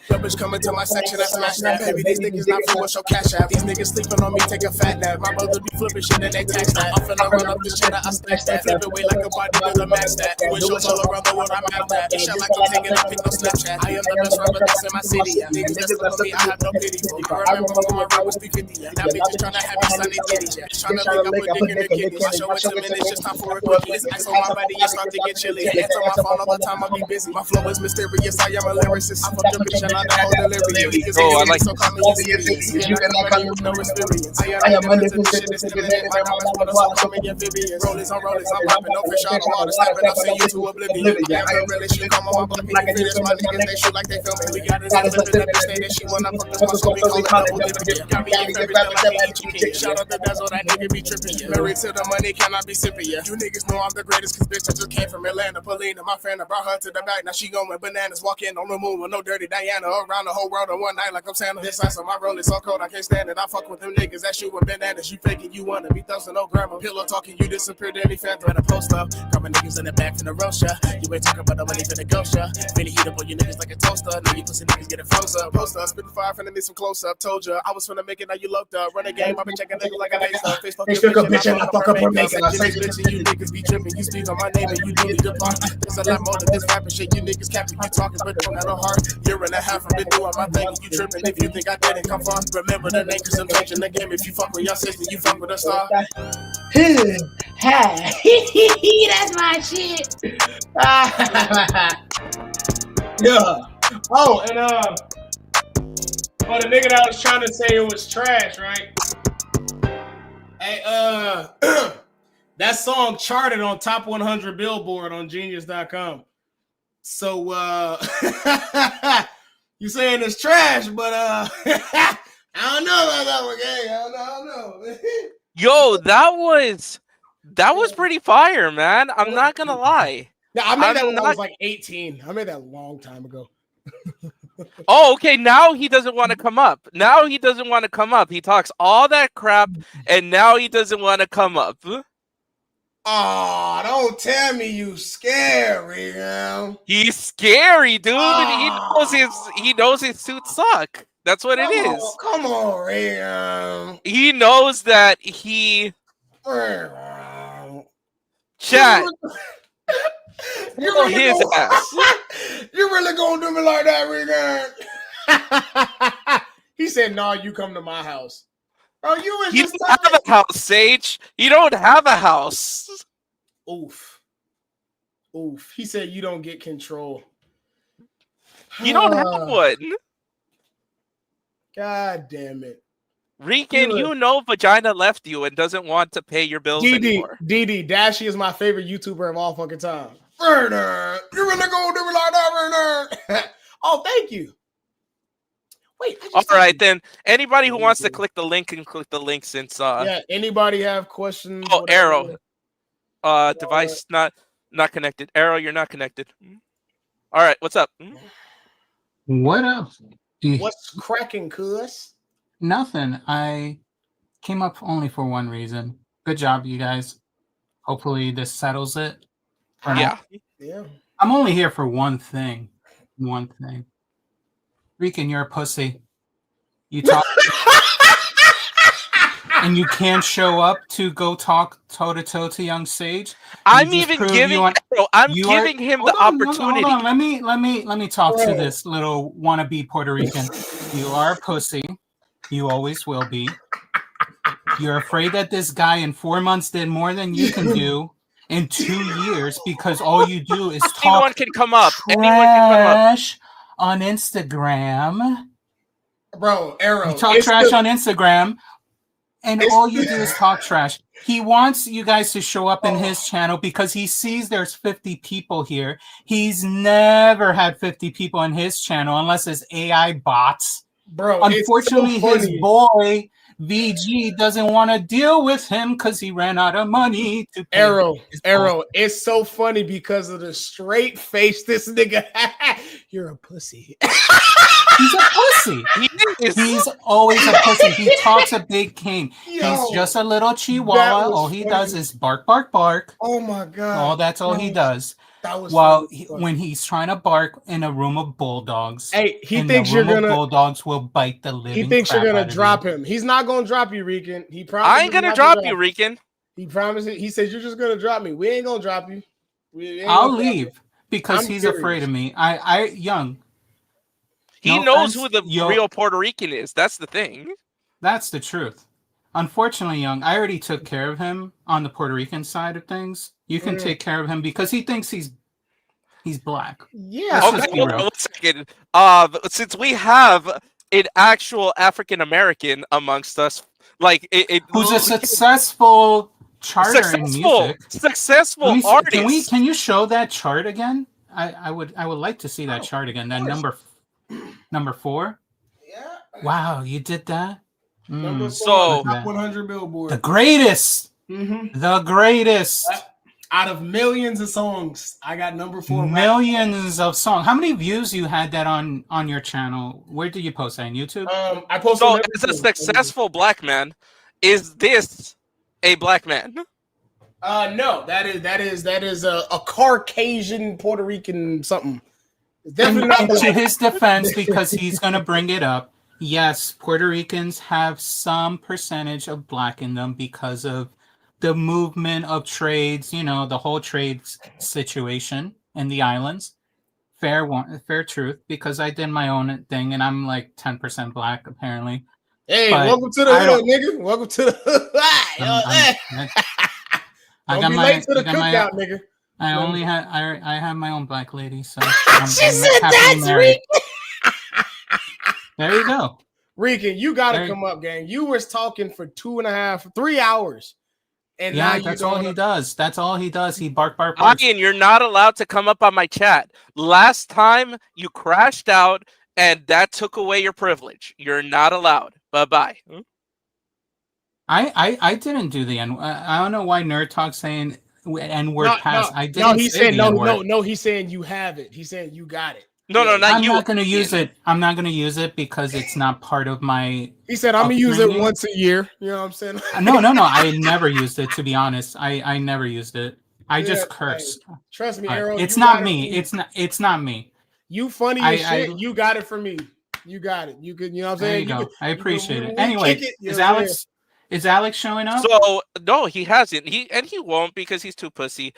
B: Your bitch coming to my section, I smash that. Baby, these niggas not for what's your cash out. These niggas sleeping on me, take a fat nap. My mother be flipping shit and they tax that. I'm finna run up this cheddar, I stack that. Flip it way like a body to the match that. Wish your all around the world, I'm out that. It shot like I'm taking a pic, no Snapchat. I am the best rapper that's in my city. Niggas that's love me, I have no pity for. You remember when my rap was 350? Now bitches tryna have me sign their titties. Tryna make up a dick in their kidneys. I show it to them and it's just time for a quickie. This ice on my body, it start to get chilly. Hands on my phone all the time, I be busy. My flow is mysterious, I am a lyricist. I fuck your bitch and I know how delirious.
C: Oh, I like
B: so call me serious. You cannot call me no experience. I am under the shit that's living in my diamonds for the soul, call me amphibious. Rollers on rollers, I'm popping no fish out of water, stepping up, send you to oblivion. I am really shit, come on my block, and you finish my niggas, they shoot like they filming. We got this other bitch that bitch say that she wanna fuck this one, so we call it double dipping. Got me in favorite, like I eat you king. Shout out to Dazzle, that nigga be tripping. Married to the money, cannot be sipping. You niggas know I'm the greatest, cause bitch I just came from Atlanta. Polina, my friend, I brought her to the back, now she going bananas, walking on the moon with no dirty Diana, around the whole world in one night like I'm Santa. This ice on my roll is so cold, I can't stand it. I fuck with them niggas that shoot with bananas. You faking, you wanna be thirsty, no grammar. Pillow talking, you disappeared any phantom at a post up. Couple niggas in the back from the roast ya. You ain't talking about the money for the ghost ya. Finna heat up on you niggas like a toaster. Now you pussy niggas get it froze up. Post up, spit fire, finna need some close up. Told ya, I was finna make it, now you locked up. Run a game, I been checking niggas like a face up. Facebook a bitch and I fuck up her makeup. You bitch and you niggas be tripping. You speak on my name and you do need to block. There's a lot more to this rapping shit. You niggas capping, you talking, but don't have no heart. Year and a half, I've been doing my thing and you tripping. If you think I didn't come far, remember the name, cause I'm changing the game. If you fuck with your sister, you fuck with a star.
E: That's my shit. Yeah. Oh, and the nigga that was trying to say it was trash, right? Hey, that song charted on top 100 Billboard on Genius.com. So you saying it's trash, but I don't know about that one, gang. I don't know.
C: Yo, that was pretty fire, man. I'm not gonna lie.
E: Yeah, I made that when I was like 18. I made that a long time ago.
C: Oh, okay. Now he doesn't want to come up. He talks all that crap, and now he doesn't want to come up.
E: Oh, don't tell me you scary, man.
C: He's scary, dude. He knows his suits suck. That's what it is.
E: Come on, Ray.
C: He knows that he. Chat. His ass.
E: You really gonna do me like that, Regan? He said, "No, you come to my house." Oh, you
C: don't have a house, Sage. You don't have a house.
E: Oof. He said, "You don't get control."
C: You don't have one.
E: God damn it.
C: Rican, you know vagina left you and doesn't want to pay your bills anymore.
E: DD, Dashy is my favorite YouTuber of all fucking time. Werner, you really gonna do it like that, Werner? Oh, thank you. Wait.
C: All right, then. Anybody who wants to click the link can click the link since...
E: yeah, anybody have questions?
C: Oh, Arrow. Device not connected. Arrow, you're not connected. All right, what's up?
J: What up?
E: What's cracking, cuz?
J: Nothing. I came up only for one reason. Good job, you guys. Hopefully this settles it.
C: Yeah.
J: I'm only here for one thing. Rican, you're a pussy. You talk and you can't show up to go talk toe-to-toe to young Sage.
C: I'm even giving him the opportunity.
J: Hold on. Let me talk to this little wannabe Puerto Rican. You are a pussy. You always will be. You're afraid that this guy in 4 months did more than you can do in 2 years because all you do is talk
C: Anyone can come up
J: on Instagram.
E: Bro, Arrow.
J: You talk trash on Instagram, and all you do is talk trash. He wants you guys to show up in his channel because he sees there's 50 people here. He's never had 50 people in his channel unless it's AI bots.
E: bro.
J: Unfortunately,
E: it's so
J: his
E: funny.
J: boy VG doesn't want to deal with him because he ran out of money to pay.
E: Arrow. It's so funny because of the straight face this nigga. You're a pussy.
J: He's a pussy. He's always a pussy. He talks a big game.
E: Yo,
J: He's just a little
E: that
J: chihuahua.
E: was
J: All he
E: funny.
J: does is bark, bark, bark.
E: Oh my god.
J: Oh, that's all he does.
E: That was
J: Well,
E: funny.
J: when he's trying to bark in a room of bulldogs,
E: Hey, he
J: in
E: thinks
J: the
E: you're
J: room of
E: gonna.
J: bulldogs will bite the living.
E: He thinks you're
J: crap
E: gonna
J: out of
E: drop
J: you.
E: him. He's not gonna drop you, Rican. He promised.
C: I ain't gonna drop you, Rican.
E: He promised it. He said you're just gonna drop me. We ain't gonna drop you.
J: I'll leave because
E: I'm
J: he's
E: serious.
J: afraid of me. Young.
C: He
J: No
C: knows
J: offense,
C: who the real Puerto Rican is. That's the thing.
J: That's the truth. Unfortunately, Young, I already took care of him on the Puerto Rican side of things. You can take care of him because he thinks he's black.
E: Yeah.
C: Okay, hold on 1 second. Since we have an actual African American amongst us, like
J: who's a successful charter in music,
C: successful artist.
J: Can you show that chart again? I would like to see that chart again. That number 4.
E: Yeah.
J: Wow, you did that.
E: Number 4,
C: So
E: top 100 Billboard.
J: The greatest.
E: Mm-hmm.
J: The greatest.
E: Out of millions of songs, I got number 4.
J: Millions of songs. How many views you had that on your channel? Where did you post that, on YouTube?
E: I posted.
C: So, as a successful black man, is this a black man?
E: No, that is a Caucasian Puerto Rican something. It's definitely not
J: And to
E: black.
J: his defense, because he's going to bring it up, yes, Puerto Ricans have some percentage of black in them because of the movement of trades, the whole trades situation in the islands. Fair truth, because I did my own thing and I'm like 10% black apparently.
E: Hey,
J: But
E: welcome to the hood, nigga. Welcome to the hood.
J: I
E: Don't be late to the cookout, nigga.
J: I have my own black lady, so
E: she said that's Rican.
J: There you go.
E: Rican, you gotta come up, gang. You was talking for 2.5, 3 hours. And
J: yeah,
E: now
J: that's all he does. That's all he does. He bark.
C: Ian, you're not allowed to come up on my chat. Last time you crashed out, and that took away your privilege. You're not allowed. Bye-bye.
J: I didn't do the N. I don't know why Nerd Talk saying N-word pass. I didn't.
E: No, he
J: say
E: said
J: the
E: no,
J: N-word.
E: no. He's saying you have it. He's saying you got it.
C: No, not
J: I'm
C: you.
J: not going to use it. I'm not going to use it because it's not part of my.
E: He said I'm gonna use it once a year. You know what I'm saying?
J: No. I never used it, to be honest. I never used it. I just curse.
E: Hey, trust me, Arrow.
J: It's not me. It's not me.
E: You funny as shit. You got it from me. You got it. You could. You know what I'm saying?
J: There you go. I appreciate it.
E: we
J: Anyway,
E: kick it,
J: is Alex showing up?
C: So no, he hasn't. He won't because he's too pussy.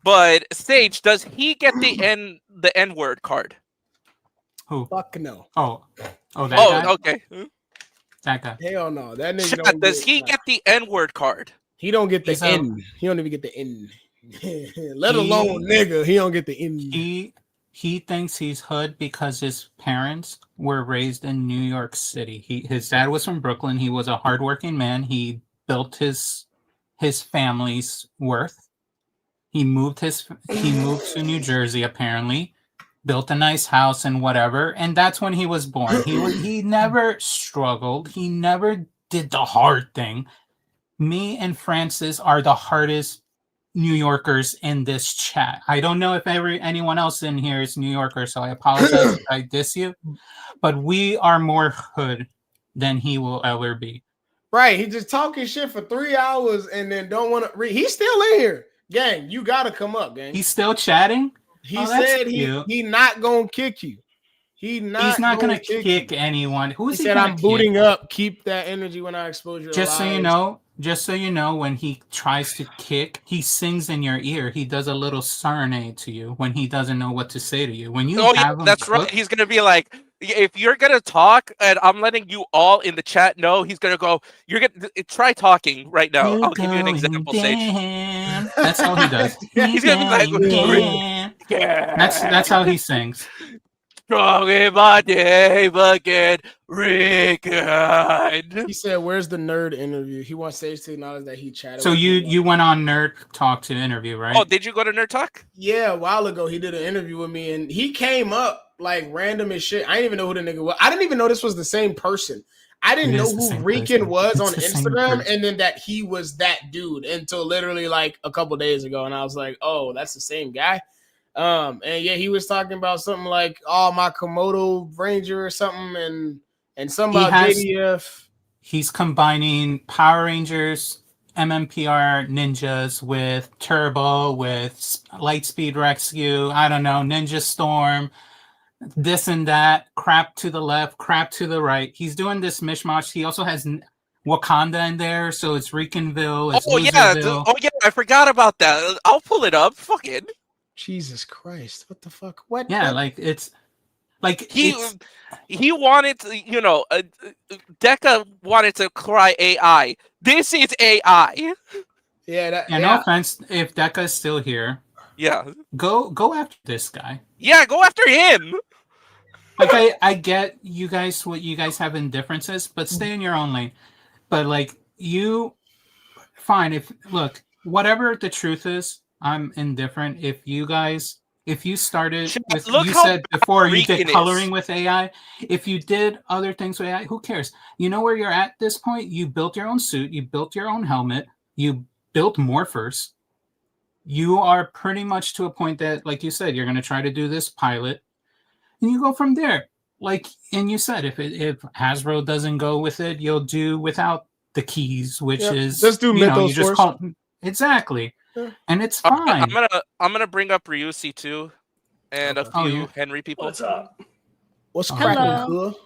C: But Sage, does he get the N-word card?
J: Who?
E: Fuck no.
J: Oh, that guy?
C: Okay.
J: That guy.
E: Hell no. That nigga
C: Does he get the N-word card?
E: He don't get the N. He don't even get the N. Let alone nigga. He don't get the N.
J: He thinks he's hood because his parents were raised in New York City. His dad was from Brooklyn. He was a hardworking man. He built his family's worth. He moved to New Jersey apparently, built a nice house and whatever, and that's when he was born. He never struggled. He never did the hard thing. Me and Francis are the hardest New Yorkers in this chat. I don't know if anyone else in here is New Yorker, so I apologize if I diss you, but we are more hood than he will ever be.
E: Right. He just talking shit for 3 hours and then don't want to read. He's still in here. Gang, you got to come up, gang.
J: He's still chatting?
E: He said he not going to kick you. He's not
J: going to kick anyone. Who's
E: he said I'm booting up. Keep that energy when I expose you.
J: Just so you know, when he tries to kick, he sings in your ear. He does a little serenade to you when he doesn't know what to say to you. When you
C: that's right. He's gonna be like, if you're gonna talk, and I'm letting you all in the chat know, he's gonna go. You're gonna try talking right now. I'll give you an example, Sage.
J: That's how he does.
C: He's gonna be like,
J: that's how he sings.
C: Strong in my name again, Rican.
E: He said, "Where's the nerd interview?" He wants Sage to acknowledge that he chatted.
J: So you went on Nerd Talk to interview, right?
C: Oh, did you go to Nerd Talk?
E: Yeah, a while ago he did an interview with me, and he came up like random as shit. I didn't even know who the nigga was. I didn't even know this was the same person. I didn't know who Rican was on Instagram, and then that he was that dude until literally like a couple days ago, and I was like, oh, that's the same guy. And yeah, he was talking about something like, oh, my Komodo Ranger or something, and something about JDF.
J: He's combining Power Rangers, MMPR ninjas with Turbo, with Lightspeed Rescue, I don't know, Ninja Storm, this and that, crap to the left, crap to the right. He's doing this mishmash. He also has Wakanda in there, so it's Ricanville, it's Loserville.
C: Oh yeah, I forgot about that. I'll pull it up. Fuck it.
E: Jesus Christ, what the fuck? What?
J: Yeah,
E: what?
J: like it's like
C: he wanted to, you know, Deka wanted to cry AI. This is AI.
J: Yeah, no offense if Deka's still here.
C: Yeah.
J: Go after this guy.
C: Yeah, go after him.
J: Like I get you guys what you guys have in differences, but stay in your own lane. But like you fine if look, whatever the truth is, I'm indifferent. If you started with you said before you did coloring with AI, if you did other things with AI, who cares? You know where you're at this point? You built your own suit, you built your own helmet, you built morphers. You are pretty much to a point that, like you said, you're going to try to do this pilot, and you go from there. Like, and you said, if Hasbro doesn't go with it, you'll do without the keys, which is
E: just do Mythos first.
J: Exactly, and it's fine.
C: I'm gonna bring up Ryusi too, and a few Henry people.
E: What's up? What's cracking, cool?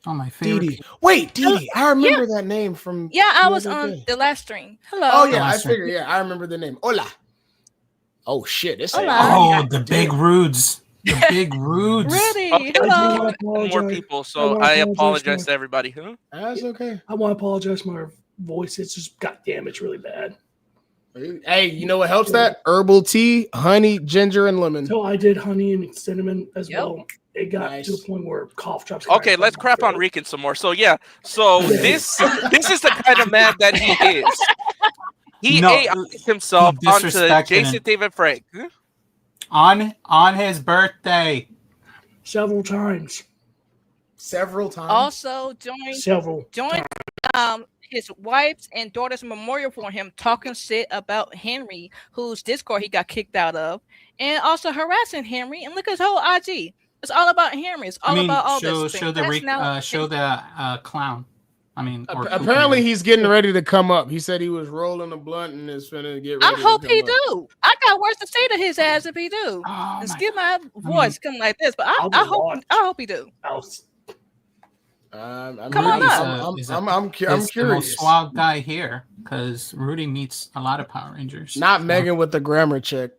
J: Oh, my favorite.
E: Didi. Wait, Didi. I remember that name from.
K: Yeah, I was on the last stream. Hello.
E: Oh yeah, I figured. Yeah, I remember the name. Hola. Oh shit! This.
J: Oh, the big rudes. The big rudes.
K: Rudy,
C: okay,
K: hello.
C: More people, so I apologize to everybody. Huh?
E: That's okay.
L: I want to apologize for my voice. It's just, goddamn, it's really bad.
E: Hey, you know what helps that? Herbal tea, honey, ginger, and lemon.
L: So I did honey and cinnamon as well. It got to the point where cough drops.
C: Okay, let's crap on Rican some more. So yeah, this is the kind of man that he is. He AI'd himself onto Jason David Frank.
J: On his birthday.
L: Several times.
K: Also joined his wife's and daughter's memorial for him, talking shit about Henry, whose Discord he got kicked out of, and also harassing Henry. And look at his whole IG. It's all about Henry. It's all about all this.
J: Show the clown. I mean,
E: apparently he's getting ready to come up. He said he was rolling a blunt and is finna get ready.
K: I hope he do. I got words to say to his ass if he do. Skip my voice coming like this, but I hope he do.
E: Come on up. I'm curious.
J: The most suave guy here because Rudy meets a lot of Power Rangers.
E: Not Megan with the grammar check.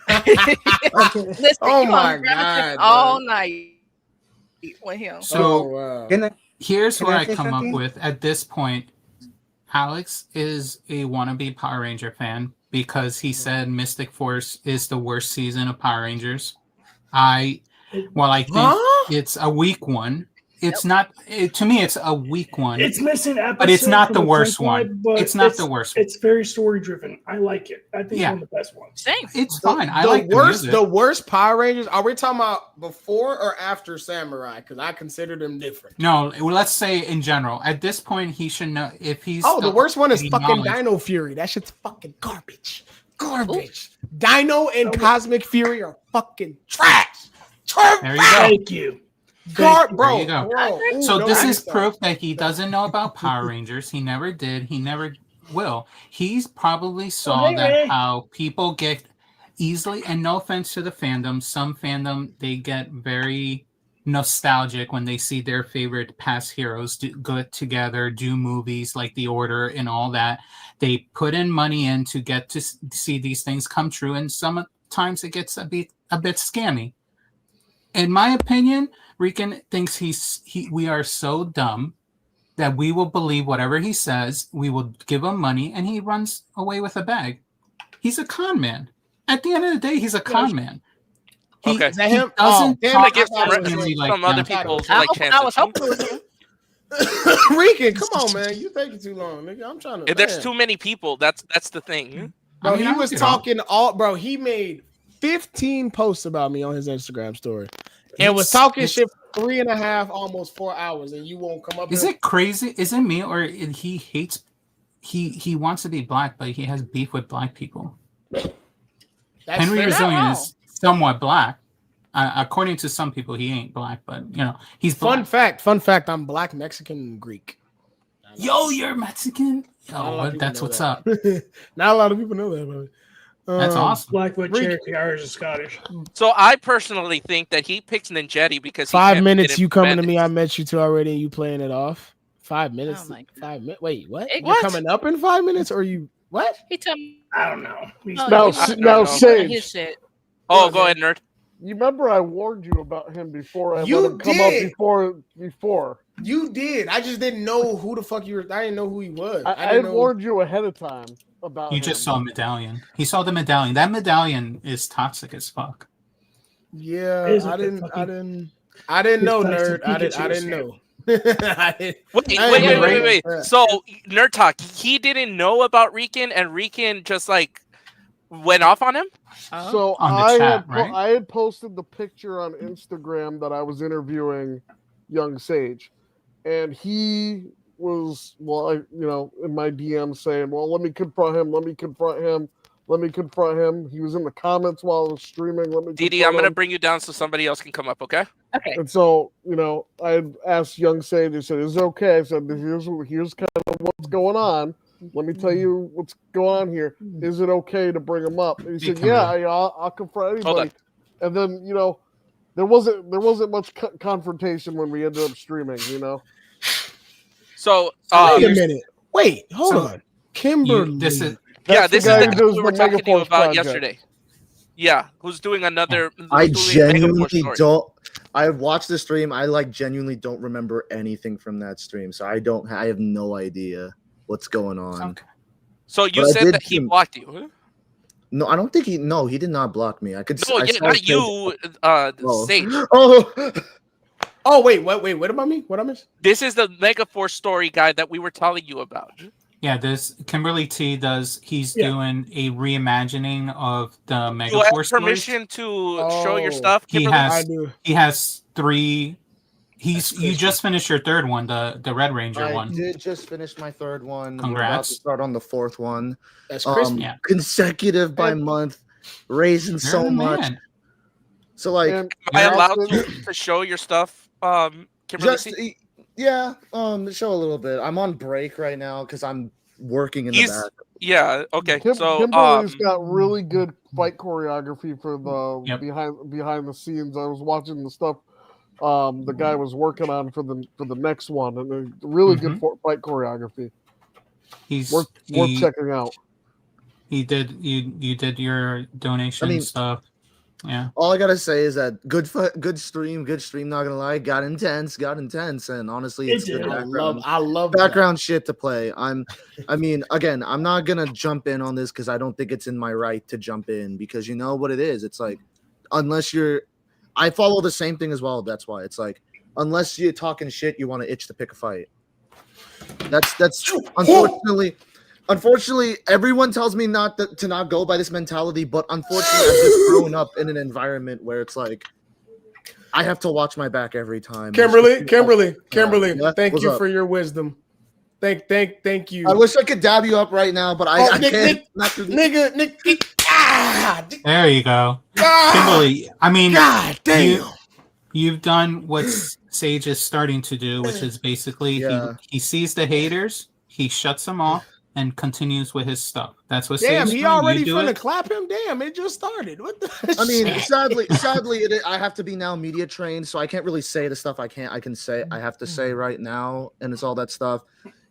K: Listen,
E: oh my god!
K: All night with him.
J: So here's what I come up with at this point. Alex is a wannabe Power Ranger fan because he said Mystic Force is the worst season of Power Rangers. I think it's a weak one. It's not. To me, it's a weak one.
L: It's missing episodes,
J: but it's not the worst one. It's not the worst.
L: It's very story driven. I like it. I think it's one of the best ones.
K: Same.
J: It's fine. I like the music.
E: The worst Power Rangers. Are we talking about before or after Samurai? Because I consider them different.
J: No, let's say in general. At this point, he should know if he's.
E: Oh, the worst one is fucking Dino Fury. That shit's fucking garbage. Garbage. Ooh. Dino and Cosmic Fury are fucking trash.
J: There you go.
L: Thank you.
E: Bro.
J: You go.
E: Ooh,
J: so this is proof that he doesn't know about Power Rangers. He never did. He never will. He's probably saw how people get easily, and no offense to the fandom, some fandom, they get very nostalgic when they see their favorite past heroes go together, do movies like The Order and all that. They put in money in to get to see these things come true, and sometimes it gets a bit scammy. In my opinion, Rican thinks we are so dumb that we will believe whatever he says. We will give him money, and he runs away with a bag. He's a con man. At the end of the day, he's a con man.
C: Okay.
E: Is that him?
C: Doesn't
E: talk
C: some other people like chances.
K: I was hoping it was him.
E: Rican, come on, man. You taking too long, nigga. I'm trying to.
C: If there's too many people, that's the thing.
E: Bro, he was talking all. Bro, he made 15 posts about me on his Instagram story. and was talking shit for 3.5, almost 4 hours, and you won't come up.
J: Is it crazy? Is it me or he hates? He wants to be black, but he has beef with black people. Henry
E: fair.
J: Resilient is somewhat black. According to some people, he ain't black, but he's black.
E: Fun fact. I'm black, Mexican, and Greek.
J: Yo, you're Mexican. Yo, that's what's up.
E: Not a lot of people know that. But,
J: that's awesome.
L: Blackfoot, Cherokee, Irish, and Scottish.
C: So I personally think that he picks Ninjetti because
E: 5 minutes. You coming to me? I met you two already, and you playing it off. 5 minutes.
K: Oh
E: 5 minutes. Wait, what?
K: What?
E: You're coming up in 5 minutes, or you what?
K: He told me.
L: I don't know.
M: Now, Sage.
K: His shit.
C: Oh, go ahead, nerd.
M: You remember I warned you about him before I
E: You
M: let him come
E: did.
M: up before.
E: You did. I just didn't know who the fuck you were. I didn't know who he was.
M: I had warned you ahead of time about
J: You
M: him.
J: just saw a medallion. He saw the medallion. That medallion is toxic as fuck.
E: Yeah,
L: Is it
E: I
L: the
E: didn't
L: fucking-
E: know,
L: It's
E: nerd. I
L: toxic
E: didn't
L: Pikachu
E: know. I didn't-
C: Wait. So Nerd Talk, he didn't know about Rican, and Rican just like went off on him.
M: So
J: On the
M: I
J: chat, right?
M: I had posted the picture on Instagram that I was interviewing Young Sage, and he was in my DM saying, "Well, let me confront him. Let me confront him. Let me confront him." He was in the comments while I was streaming. Let me.
C: Didi, I'm gonna bring you down so somebody else can come up. Okay.
K: Okay.
M: And so, I had asked Young Sage, I said, "Is it okay?" I said, here's kind of what's going on. Let me tell you what's going on here. Is it okay to bring him up? And he said, "Yeah, I'll confront anybody." And then, there wasn't much confrontation when we ended up streaming,
C: So
E: wait a minute. Wait, hold on. Kimberly.
C: this is
M: That's
C: this
M: the guy
C: is
M: who
C: the
M: does
C: guy we
M: the
C: were talking to you
M: Megaforce
C: about
M: project.
C: yesterday. Yeah, who's doing another?
N: I
C: who's doing Megaforce
N: genuinely
C: story.
N: don't. I watched the stream. I genuinely don't remember anything from that stream, so I have no idea what's going on.
C: So you
N: But I
C: said
N: did
C: that he
N: see-
C: blocked you. Huh?
N: No, I don't think he. No, he did not block me. I could.
C: No,
N: I
C: yeah,
N: saw
C: not
N: his
C: you,
N: page.
C: Sage.
E: Oh, wait, what about me? What I missed?
C: This is the Megaforce story guy that we were telling you about.
J: Yeah, this Kimberly T does. He's
C: Yeah.
J: doing a reimagining of the
C: You have
J: Megaforce stories.
C: permission to show your stuff,
J: He
C: Kimberly?
J: has. He has 3. You just finished your 3rd one, the Red Ranger
N: I
J: one.
N: did just finish my 3rd one. We're about
J: Congrats.
N: to start on the 4th one.
E: That's crispy.
J: Yeah.
N: Consecutive by month, raising so
J: You're the
N: much.
J: man.
N: So like,
C: Am I allowed to show your stuff, Kimberly?
N: Just yeah, show a little bit. I'm on break right now because I'm working in the back.
C: Yeah. Okay. So
M: Kimberly's got really good fight choreography for the behind the scenes. I was watching the stuff the guy was working on for the next one, and really good fight choreography.
J: He's
M: worth checking out.
J: He did. You did your donation stuff. Yeah.
N: All I gotta say is that good stream. Not gonna lie, got intense, and honestly, it's good background.
E: I love
N: background shit to play. Again, I'm not gonna jump in on this because I don't think it's in my right to jump in because you know what it is. It's like I follow the same thing as well. That's why it's like unless you're talking shit, you want to itch to pick a fight. That's Unfortunately, everyone tells me to not go by this mentality, but unfortunately, I've just grown up in an environment where it's like I have to watch my back every time.
E: Kimberly,
N: Yeah,
E: thank
N: what's
E: you
N: up?
E: for your wisdom. Thank you.
N: I wish I could dab you up right now, but I can't.
J: There you go, Kimberly. I mean,
E: God damn.
J: You've done what Sage is starting to do, which is basically he sees the haters, he shuts them off, and continues with his stuff. That's what
E: Damn,
J: Sage
E: he
J: doing.
E: already
J: You do
E: finna
J: it.
E: clap him. Damn, it just started. What the?
N: I mean,
E: shit?
N: sadly, I have to be now media trained, so I can't really say the stuff I have to say right now, and it's all that stuff.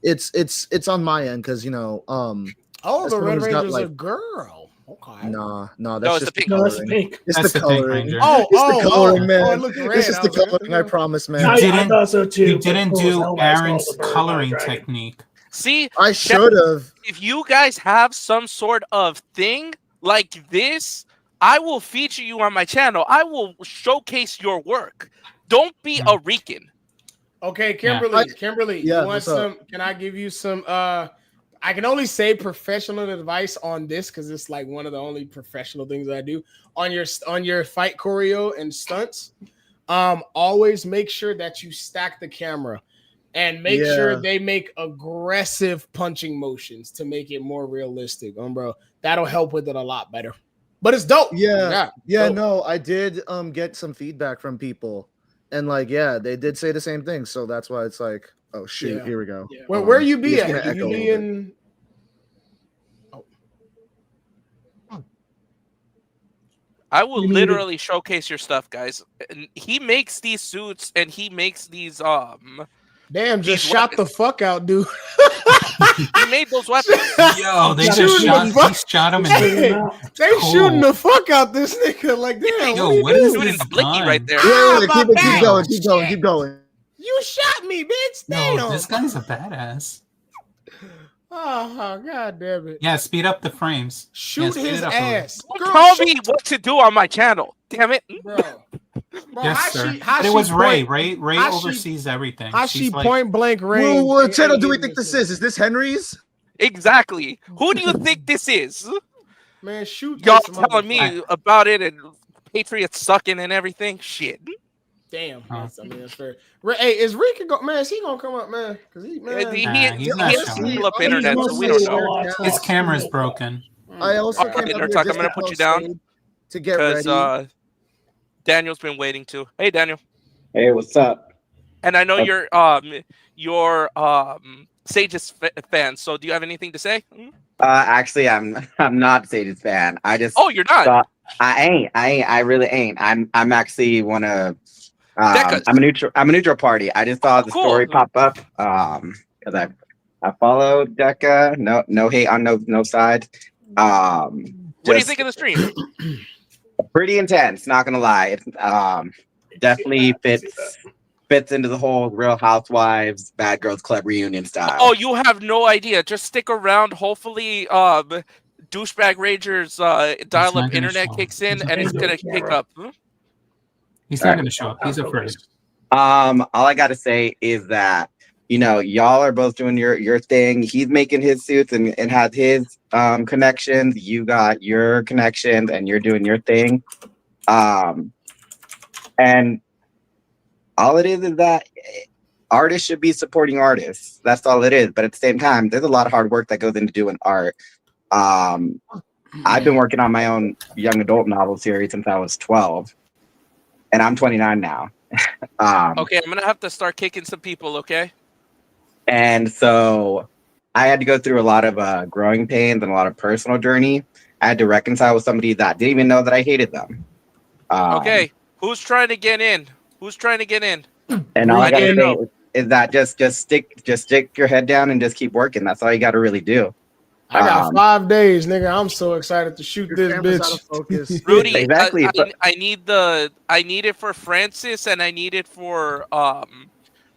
N: It's on my end because
E: the
N: as
E: Red
N: someone who's got,
E: Ranger's a
N: like,
E: girl. Okay.
N: No,
C: No,
N: that's
C: it's
N: just
C: the pink.
N: the
C: No,
N: coloring.
C: that's the pink.
N: It's
J: That's
N: the
J: the pink
N: coloring.
J: ranger.
N: It's the coloring, man.
E: it looked red.
N: It's just
E: I
N: the
E: was like,
N: coloring. I promise, man.
J: You
L: I
J: didn't.
L: thought so too.
J: You didn't
L: but
J: do
L: Paul's
J: Aaron's
L: called the bird,
J: coloring
L: not a dragon.
J: technique.
C: See,
N: I should have.
C: if you guys have some sort of thing like this, I will feature you on my channel. I will showcase your work. Don't be a Rican.
E: Okay, Kimberly,
N: Yeah,
E: you want
N: what's up?
E: some? Can I give you some? I can only say professional advice on this because it's like one of the only professional things I do on your fight choreo and stunts. always make sure that you stack the camera and make sure they make aggressive punching motions to make it more realistic, bro. That'll help with it a lot better. But it's dope.
N: Yeah,
E: dope.
N: no, I did get some feedback from people, and like, yeah, they did say the same thing. So that's why it's like, oh shoot, here we go.
E: Yeah. Where you be at? You be in?
C: I will literally showcase your stuff, guys. And he makes these suits and he makes these
E: Damn, just shot the fuck out, dude.
C: He made those weapons.
J: Yo, they just shot him.
E: They shooting the fuck out this nigga. Like, damn.
J: Yo, what is
C: shooting the blicky right there?
N: Keep going.
E: You shot me, bitch. Damn.
J: No, this guy's a badass.
E: Oh, god damn it.
J: Yeah, speed up the frames.
E: Shoot his ass.
C: Don't tell me what to do on my channel. Damn it.
E: Bro,
J: yes, sir. But it was Ray. Ray oversees everything.
E: How she point blank range?
N: What channel do we think this is? Is this Henry's?
C: Exactly. Who do you think this is?
E: Man, shoot.
C: Y'all telling me about it and Patriots sucking and everything? Shit.
E: Damn. I mean, that's fair. Hey, is Rick man? Is he gonna come up, man? Because he
J: he's
C: pull up internet, so we don't know.
J: His camera's broken.
N: I also came
C: I'm
N: up
C: gonna put you down
N: to get ready.
C: Daniel's been waiting too. Hey, Daniel.
O: Hey, what's up?
C: And I know you're Sage's fan. So do you have anything to say?
O: Actually, I'm not Sage's fan. I just
C: you're not.
O: I ain't. I really ain't. I'm actually one of. I'm a neutral party. I just saw the story pop up. Because I followed Deka. No hate on no side.
C: What do you think of the stream?
O: Pretty intense. Not gonna lie. It definitely fits into the whole Real Housewives Bad Girls Club reunion style.
C: Oh, you have no idea. Just stick around. Hopefully, douchebag Rangers dial-up internet kicks in and it's gonna kick up.
J: He's not going to show up. He's afraid.
O: All I got to say is that, y'all are both doing your thing. He's making his suits and has his connections. You got your connections and you're doing your thing. And all it is that artists should be supporting artists. That's all it is. But at the same time, there's a lot of hard work that goes into doing art. I've been working on my own young adult novel series since I was 12. And I'm 29 now.
C: Okay, I'm gonna have to start kicking some people. Okay.
O: And so I had to go through a lot of growing pains and a lot of personal journey. I had to reconcile with somebody that didn't even know that I hated them.
C: Okay, who's trying to get in? Who's trying to get in?
O: And all I gotta say is that just stick your head down and just keep working. That's all you got to really do.
E: I got 5 days, nigga. I'm so excited to shoot this bitch.
C: Rudy,
O: exactly.
C: I need it for Francis and I need it for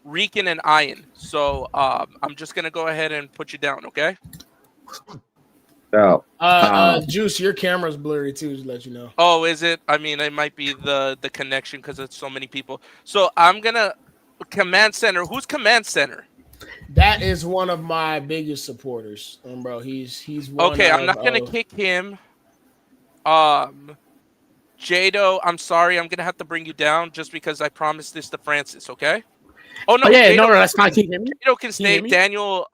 C: Rican and Ian. So I'm just gonna go ahead and put you down, okay?
O: So
E: Juice, your camera's blurry too, just to let you know.
C: Oh, is it? I mean, it might be the connection because it's so many people. So I'm gonna command center. Who's command center?
E: That is one of my biggest supporters, bro. He's one
C: okay. I'm not gonna kick him. Jado, I'm sorry. I'm gonna have to bring you down just because I promised this to Francis. Okay. Oh no,
L: yeah,
C: Jado,
L: no, that's fine.
C: Jado can stay. Daniel,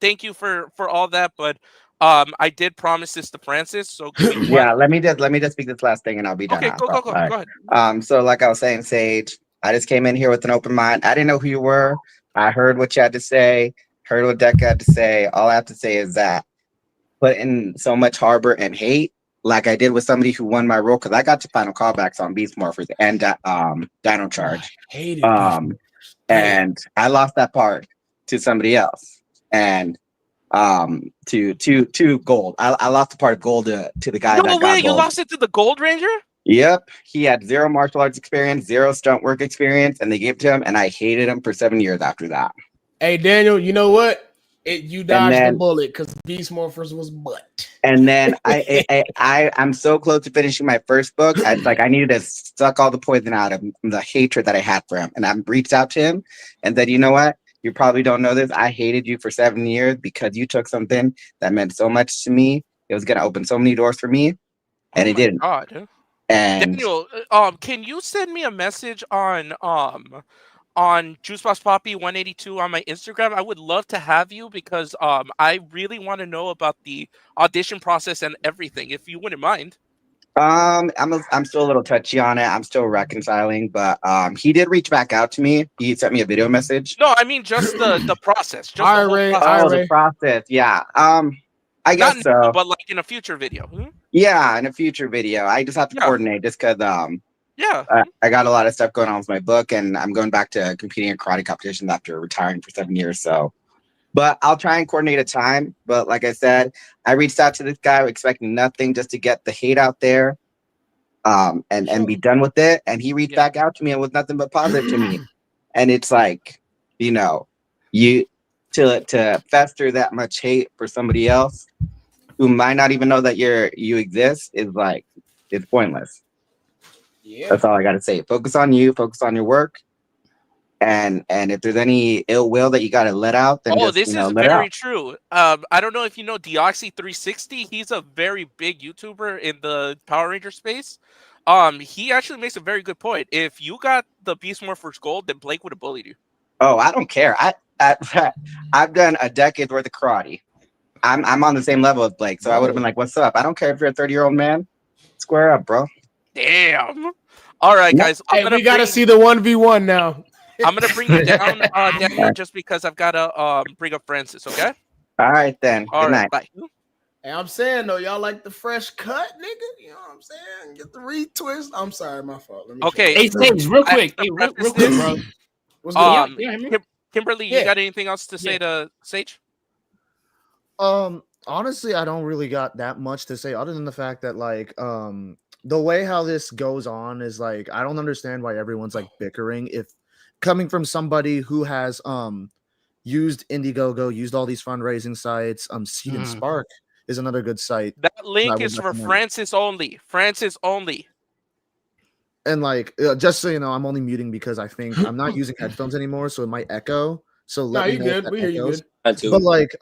C: thank you for all that, but I did promise this to Francis. So
O: yeah, let me just speak this last thing and I'll be done.
C: Okay, go ahead.
O: So like I was saying, Sage, I just came in here with an open mind. I didn't know who you were. I heard what you had to say, heard what Deka had to say. All I have to say is that putting so much harbor and hate, like I did with somebody who won my role, because I got to final callbacks on Beast Morphers and Dino Charge.
E: Hated
O: and I lost that part to somebody else. And to Gold. I lost the part of Gold to the guy that got
C: Gold. You
O: Gold.
C: lost it to the Gold Ranger?
O: Yep, he had 0 martial arts experience, 0 stunt work experience, and they gave it to him, and I hated him for 7 years after that.
E: Hey, Daniel, you know what? You dodged the bullet because Beast Morphers was butt.
O: And then I'm so close to finishing my first book. I needed to suck all the poison out of the hatred that I had for him, and I reached out to him and said, you know what? You probably don't know this. I hated you for 7 years because you took something that meant so much to me. It was going to open so many doors for me, and it didn't.
C: God.
O: And
C: Daniel, can you send me a message on Juicebox Poppy 182 on my Instagram? I would love to have you because I really want to know about the audition process and everything, if you wouldn't mind.
O: I'm still a little touchy on it. I'm still reconciling, but he did reach back out to me. He sent me a video message.
C: No, I mean just the process. Just the whole
E: Ray,
C: process.
O: Oh, the process. Yeah. I guess
C: Not
O: so.
C: now, but like in a future video.
O: Yeah, in a future video. I just have to coordinate just because
C: Yeah.
O: I got a lot of stuff going on with my book, and I'm going back to competing in karate competitions after retiring for 7 years. So, but I'll try and coordinate a time. But like I said, I reached out to this guy expecting nothing, just to get the hate out there, and be done with it. And he reached back out to me and was nothing but positive to me. And it's like, you know, you to fester that much hate for somebody else who might not even know that you exist is like, it's pointless.
E: Yeah.
O: That's all I got to say. Focus on you, focus on your work. And if there's any ill will that you got to let out, then just,
C: this is
O: let it
C: very
O: out.
C: true. I don't know if you know Deoxy 360. He's a very big YouTuber in the Power Ranger space. He actually makes a very good point. If you got the Beast Morphers gold, then Blake would have bullied you.
O: Oh, I don't care. I've done a decade's worth of karate. I'm on the same level as Blake, so I would have been like, "What's up?" I don't care if you're a 30-year-old man. Square up, bro.
C: Damn. All right, guys.
E: Hey, we gotta see the 1v1 now.
C: I'm gonna bring you down, Daniel, just because I've gotta bring up Francis. Okay.
O: All right then.
C: All
O: Good
C: right.
O: night.
C: Bye.
E: Hey, I'm saying though, y'all like the fresh cut, nigga. You know what I'm saying? Get the retwist. I'm sorry, my fault. Let me
C: Okay.
L: Hey, Sage, real quick. Hey, real quick, bro.
E: What's good?
C: Kimberly, you got anything else to say to Sage?
N: Honestly, I don't really got that much to say other than the fact that like the way how this goes on is like I don't understand why everyone's like bickering if coming from somebody who has used Indiegogo, used all these fundraising sites, Seed and Spark is another good site.
C: That link is for Francis only. Francis only.
N: And like just so you know, I'm only muting because I think I'm not using headphones anymore, so it might echo. So let me know if that
E: We hear you
N: echoes.
E: good.
N: But like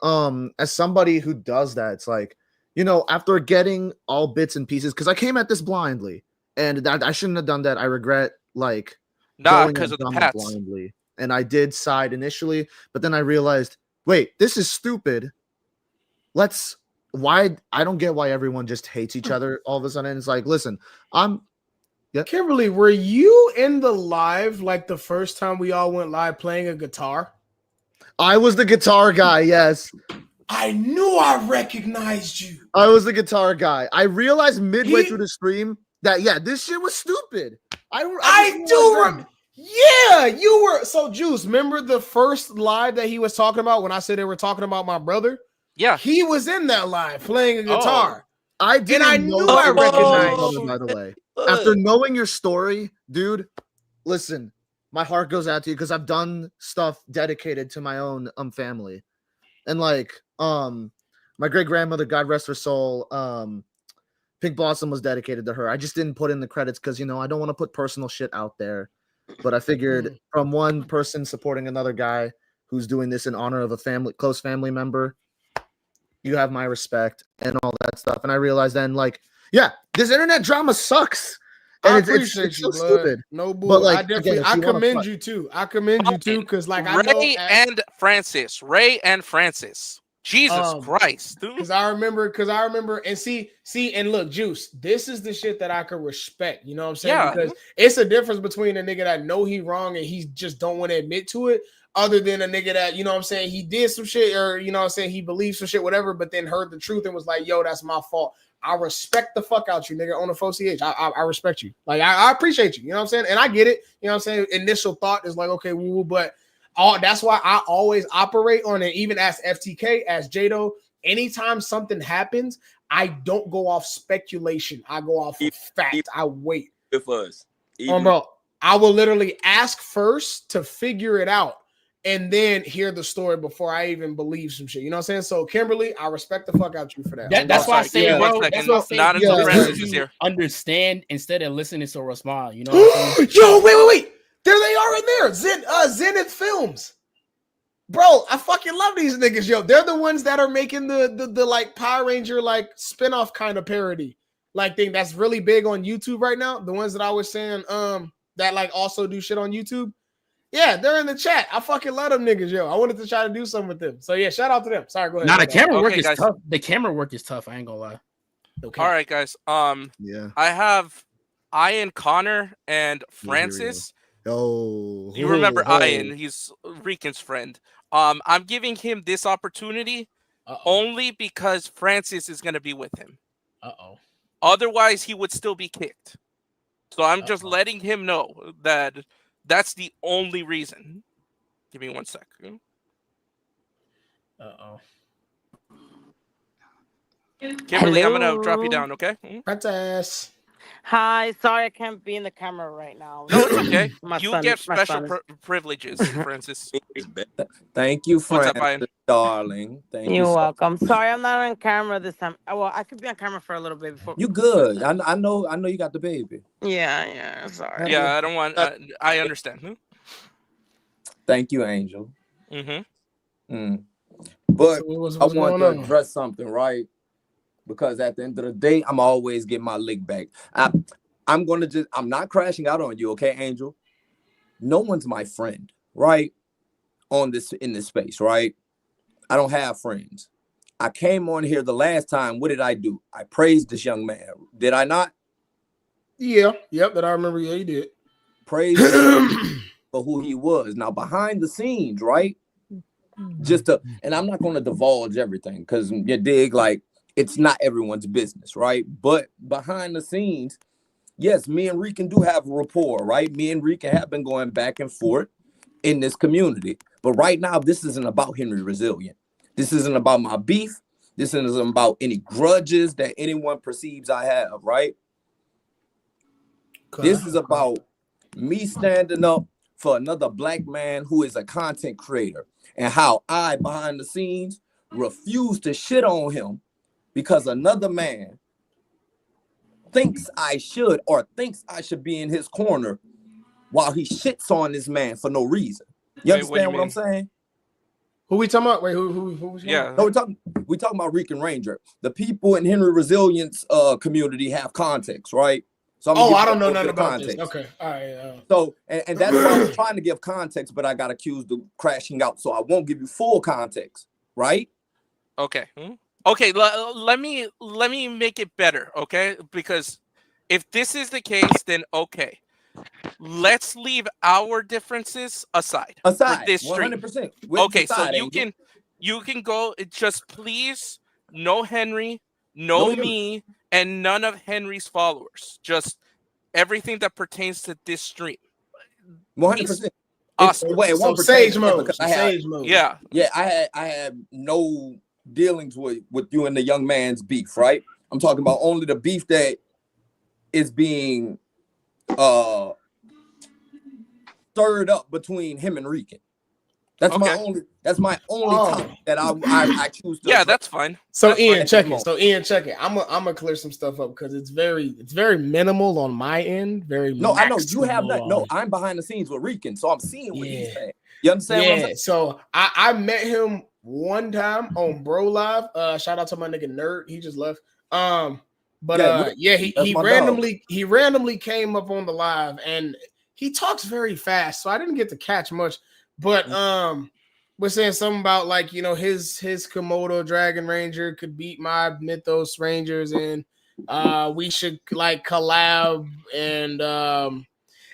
N: as somebody who does that, it's like, you know, after getting all bits and pieces, because I came at this blindly and that I shouldn't have done that. I regret like
C: because of the
N: dumb
C: pats.
N: blindly. And I did side initially, but then I realized, wait, this is stupid. Why I don't get why everyone just hates each other all of a sudden. It's like, listen,
E: Kimberly, were you in the live like the first time we all went live playing a guitar?
N: I was the guitar guy, yes.
E: I knew I recognized you.
N: I was the guitar guy. I realized midway through the stream that this shit was stupid.
E: I do remember. Yeah, you were. So, Juice, remember the first live that he was talking about when I said they were talking about my brother?
C: Yeah.
E: He was in that live playing a guitar.
N: I didn't
E: I
N: know
E: knew I
N: recognized
E: recognized
N: you, by the
E: you.
N: way. After knowing your story, dude, listen, my heart goes out to you because I've done stuff dedicated to my own family. And like my great grandmother, God rest her soul, Pink Blossom was dedicated to her. I just didn't put in the credits because, you know, I don't want to put personal shit out there. But I figured from one person supporting another guy who's doing this in honor of a close family member, you have my respect and all that stuff. And I realized then, like, yeah, this internet drama sucks. And
E: I
N: it's
E: appreciate
N: so
E: you, blood.
N: stupid.
E: No bull.
N: But like,
E: I definitely,
N: again, if
E: I
N: you wanna
E: commend
N: fight-
E: you too. I commend you too, because like I
C: Ray
E: know
C: and Francis. Ray and Francis. Jesus Christ, dude.
E: Because I remember, and see, and look, Juice, this is the shit that I could respect. You know what I'm saying?
C: Yeah.
E: Because it's a difference between a nigga that know he wrong and he just don't want to admit to it, other than a nigga that, you know what I'm saying, he did some shit, or you know what I'm saying, he believes some shit, whatever, but then heard the truth and was like, yo, that's my fault. I respect the fuck out you, nigga, on the 4CH. I respect you. Like, I appreciate you. You know what I'm saying? And I get it. You know what I'm saying? Initial thought is like, okay, woo, but that's why I always operate on it, even as FTK, as Jado. Anytime something happens, I don't go off speculation. I go off of fact. I wait.
P: With us.
E: Bro, I will literally ask first to figure it out and then hear the story before I even believe some shit. You know what I'm saying? So, Kimberly, I respect the fuck out you for that.
L: That's why I say, bro. That's why I say,
C: not until Francis is here.
L: Understand instead of listening to respond. You know what I'm saying?
E: Yo, wait. There they are in there. Zenith Films. Bro, I fucking love these niggas, yo. They're the ones that are making the like Power Ranger like spinoff kind of parody. like thing that's really big on YouTube right now. The ones that I was saying, that like also do shit on YouTube. Yeah, they're in the chat. I fucking love them niggas, yo. I wanted to try to do something with them. So yeah, shout out to them. Sorry, go ahead.
P: Nah, the camera work
C: Okay,
P: is
C: guys.
P: tough. The camera work is tough. I ain't gonna lie.
E: Okay.
C: All right, guys.
N: Yeah.
C: I have Ian, Connor, and Francis.
N: Oh,
C: You remember Ian? He's Rican's friend. I'm giving him this opportunity only because Francis is going to be with him. Otherwise, he would still be kicked. So I'm just letting him know that that's the only reason. Give me 1 second. Kimberly, I'm going to drop you down, okay?
E: Princess.
I: Hi, sorry I can't be in the camera right now.
C: No, it's okay.
I: My
C: You
I: son-
C: get
I: my
C: special
I: son is-
C: privileges, Francis.
Q: Thank you,
C: What's up,
Q: Francis,
C: Ian?
Q: darling. Thank you.
I: You're
Q: so
I: welcome. Sorry, I'm not on camera this time. Well, I could be on camera for a little bit before.
Q: You good? I know you got the baby.
I: Yeah. Sorry.
C: Yeah, I don't want. I understand.
Q: Thank you, Angel.
C: Mm-hmm.
Q: But
E: what's
Q: I want
E: going
Q: to
E: on?
Q: address something, right? Because at the end of the day, I'm always getting my lick back. I'm not crashing out on you, okay, Angel? No one's my friend, right? In this space, right? I don't have friends. I came on here the last time. What did I do? I praised this young man. Did I not?
E: Yeah. Yep. That I remember. Yeah, you did.
Q: Praise him for who he was. Now, behind the scenes, right? And I'm not going to divulge everything because you dig, like, it's not everyone's business, right? But behind the scenes, yes, me and Rican do have a rapport, right? Me and Rican have been going back and forth in this community. But right now, this isn't about Henry Resilient. This isn't about my beef. This isn't about any grudges that anyone perceives I have, right? This is about me standing up for another black man who is a content creator and how I, behind the scenes, refuse to shit on him because another man thinks I should be in his corner while he shits on this man for no reason. You understand what I'm saying?
E: Who we talking about? Wait, who was
C: Yeah.
Q: No, we talking about Rican Ranger. The people in Henry Resilience community have context, right? So
E: I don't know nothing about this. Okay. All right.
Q: So and that's why I was trying to give context, but I got accused of crashing out. So I won't give you full context, right?
C: Okay. Okay. Let me make it better. Okay. Because if this is the case, then okay. Let's leave our differences aside. For this stream.
Q: 100%.
C: Okay. So you can go. Just please, no Henry, no me, and none of Henry's followers. Just everything that pertains to this stream.
Q: 100%.
C: Awesome.
Q: Wait,
E: So sage mode. Sage mode.
C: Yeah.
Q: Yeah, I had no dealings with you and the young man's beef, right? I'm talking about only the beef that is being stirred up between him and Rican. That's my only topic that I choose to.
C: Yeah, that's fine.
E: So
C: That's
E: Ian,
C: fine.
E: check it. So Ian, check it. I'm gonna clear some stuff up because it's very minimal on my end. Very
Q: no, I know you have
E: maximal
Q: not. No,
E: on-
Q: I'm behind the scenes with Rican, so I'm seeing what he's saying. You understand what I'm saying?
E: So I met him one time on Bro Live. Shout out to my nigga Nerd. He just left. He randomly came up on the live and he talks very fast, so I didn't get to catch much. But was saying something about like, you know, his Komodo Dragon Ranger could beat my Mythos Rangers and we should like collab and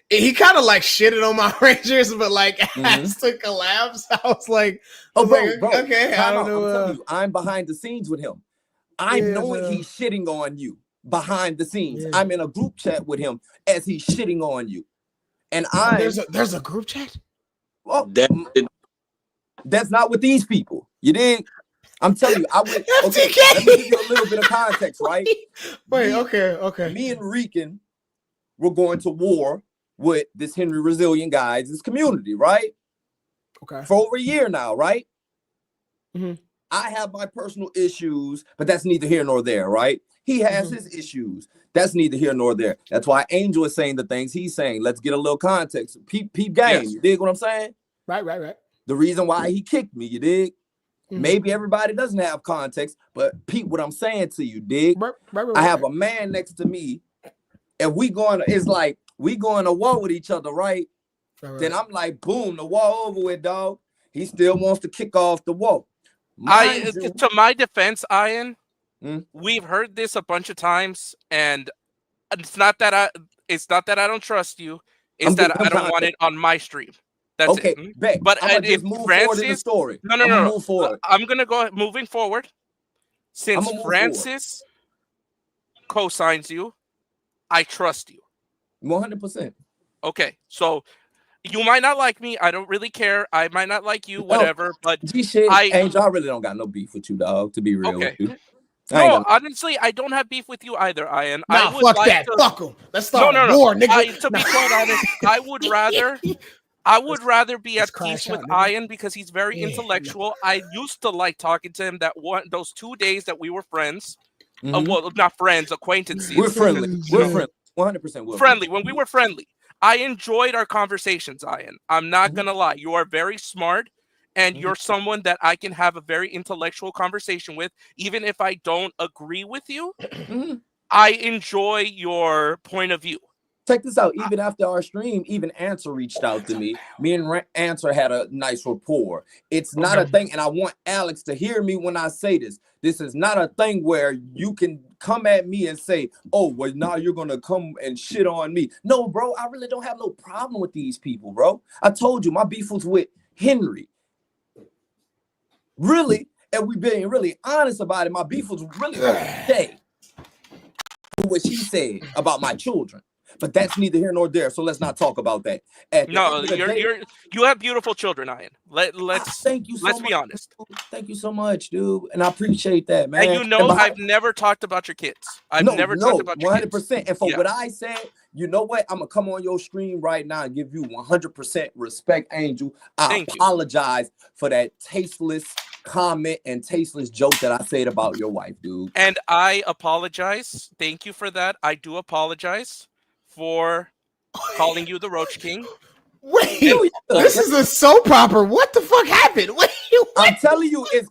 E: he kind of like shitted on my Rangers, but like asked to collab. So I was like, okay, I don't know.
Q: I'm telling you, I'm behind the scenes with him. I know he's shitting on you behind the scenes.
E: Yeah.
Q: I'm in a group chat with him as he's shitting on you. And
E: there's a group chat?
Q: Well, that's not with these people. You did. I'm telling you, I went. Okay, let me give you a little bit of context, right?
E: Okay.
Q: Me and Rican were going to war with this Henry Resilient guys, this community, right?
E: Okay.
Q: For over a year now, right?
E: Mm-hmm.
Q: I have my personal issues, but that's neither here nor there, right? He has his issues. That's neither here nor there. That's why Angel is saying the things he's saying. Let's get a little context. Peep game.
E: Yes.
Q: You dig what I'm saying?
E: Right.
Q: The reason why he kicked me, you dig? Maybe everybody doesn't have context, but Pete, what I'm saying to you, dig? I have a man next to me, and we going to war with each other, right? Then I'm like, boom, the war over with, dog. He still wants to kick off the war.
C: To my defense, Ian, we've heard this a bunch of times, and it's not that I don't trust you. It's that I don't want it on my stream. That's
Q: okay,
C: it.
Q: Bet.
C: But
Q: I'm gonna just move forward in the story.
C: No.
Q: Move forward.
C: I'm gonna go moving forward. Since Francis co-signs you, I trust you.
Q: 100%.
C: Okay, so you might not like me. I don't really care. I might not like you, whatever. But
Q: Angel, I really don't got no beef with you, dog. To be real with you.
C: No, honestly, I don't have beef with you either, Ian.
L: Nah, fuck that. Fuck him. Let's start a war, nigga.
C: To be quite honest, I would rather be at peace with Ian because he's very intellectual. I used to like talking to him those 2 days that we were friends. Well, not friends, acquaintances.
Q: We're friendly. We're friendly. 100%
C: friendly. When we were friendly, I enjoyed our conversations, Ian. I'm not gonna lie. You are very smart. And you're someone that I can have a very intellectual conversation with, even if I don't agree with you. I enjoy your point of view.
Q: Check this out. Even after our stream, even Answer reached out to me. Me and Answer had a nice rapport. It's not a thing, and I want Alex to hear me when I say this. This is not a thing where you can come at me and say, oh, well, now you're going to come and shit on me. No, bro, I really don't have no problem with these people, bro. I told you, my beef was with Henry. Really, and we being really honest about it, my beef was really today. What she said about my children, but that's neither here nor there. So let's not talk about that.
C: You have beautiful children, Ian. Let's
Q: thank you.
C: Let's be honest.
Q: Thank you so much, dude, and I appreciate that, man.
C: And I've never talked about your kids. I've never talked about your
Q: 100%.
C: kids.
Q: And for what I said, you know what? I'm gonna come on your stream right now and give you 100% respect, Angel. I apologize for that tasteless comment and tasteless joke that I said about your wife, dude.
C: And I apologize. Thank you for that. I do apologize for calling you the Roach King.
L: Wait, this is a soap opera. What the fuck happened? Wait,
Q: I'm telling you, it's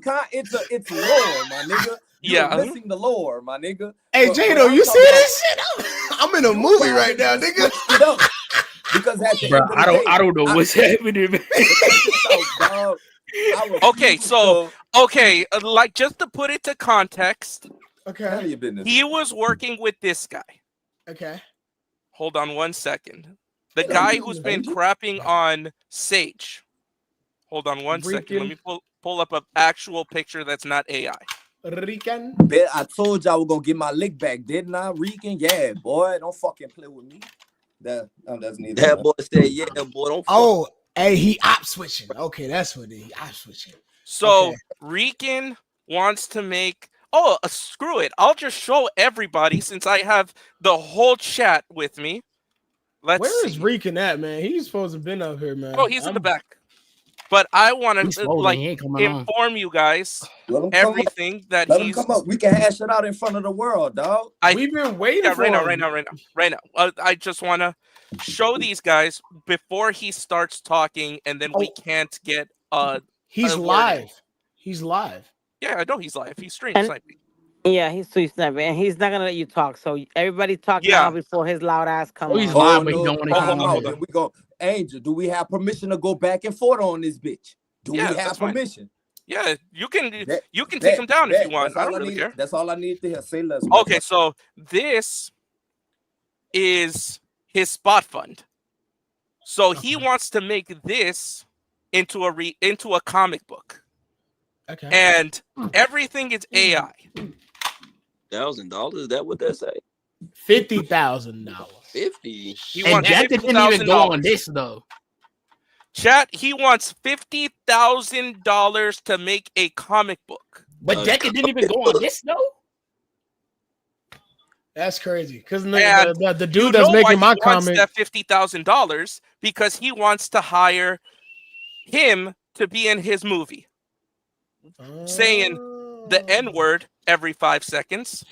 Q: lore, my nigga. You're missing the lore, my nigga.
L: Hey, Jado, you see this shit? I'm in a movie right now, nigga.
Q: Because
P: I don't know what's happening, man.
C: Okay, like just to put it to context.
L: Okay.
C: He was working with this guy.
L: Okay.
C: Hold on 1 second. The guy who's been crapping on Sage. Hold on 1 second. Let me pull up an actual picture that's not AI.
L: Rican.
Q: I told y'all we're gonna get my lick back, didn't I? Rican, yeah, boy, don't fucking play with me. That's neither.
R: That boy said, "Yeah, boy, don't."
L: Oh, hey, he op switching. Okay, that's what he op switching.
C: So Rican wants to make. Oh, screw it! I'll just show everybody since I have the whole chat with me.
L: Where is Rican at, man? He's supposed to have been up here, man.
C: Oh, he's in the back. But I want to inform you guys everything that
Q: Let him come up. We can hash it out in front of the world, dog.
L: We've been waiting for
C: right now. I just want to show these guys before he starts talking, and then we can't get
L: He's live. He's live.
C: Yeah, I know he's live. He's streaming.
I: Yeah, he's stream sniping, and he's not gonna let you talk. So everybody talk now before his loud ass comes.
P: Oh, he's live, but he don't want to come on.
Q: We go, Angel. Do we have permission to go back and forth on this bitch? Do we have permission?
C: Yeah, you can take him down if you want. I don't really care.
Q: That's all I need to hear. Say less.
C: Okay, so this is his spot fund. So he wants to make this into a comic book.
L: Okay.
C: And everything is AI.
R: $1,000? Is that what they say?
L: $50,000.
R: 50.
P: And that didn't even go on this though.
C: Chat, he wants $50,000 to make a comic book.
P: But Deca didn't even go on this though.
L: That's crazy. Because the dude that's making my comment
C: that $50,000 because he wants to hire him to be in his movie. Saying the N-word every 5 seconds,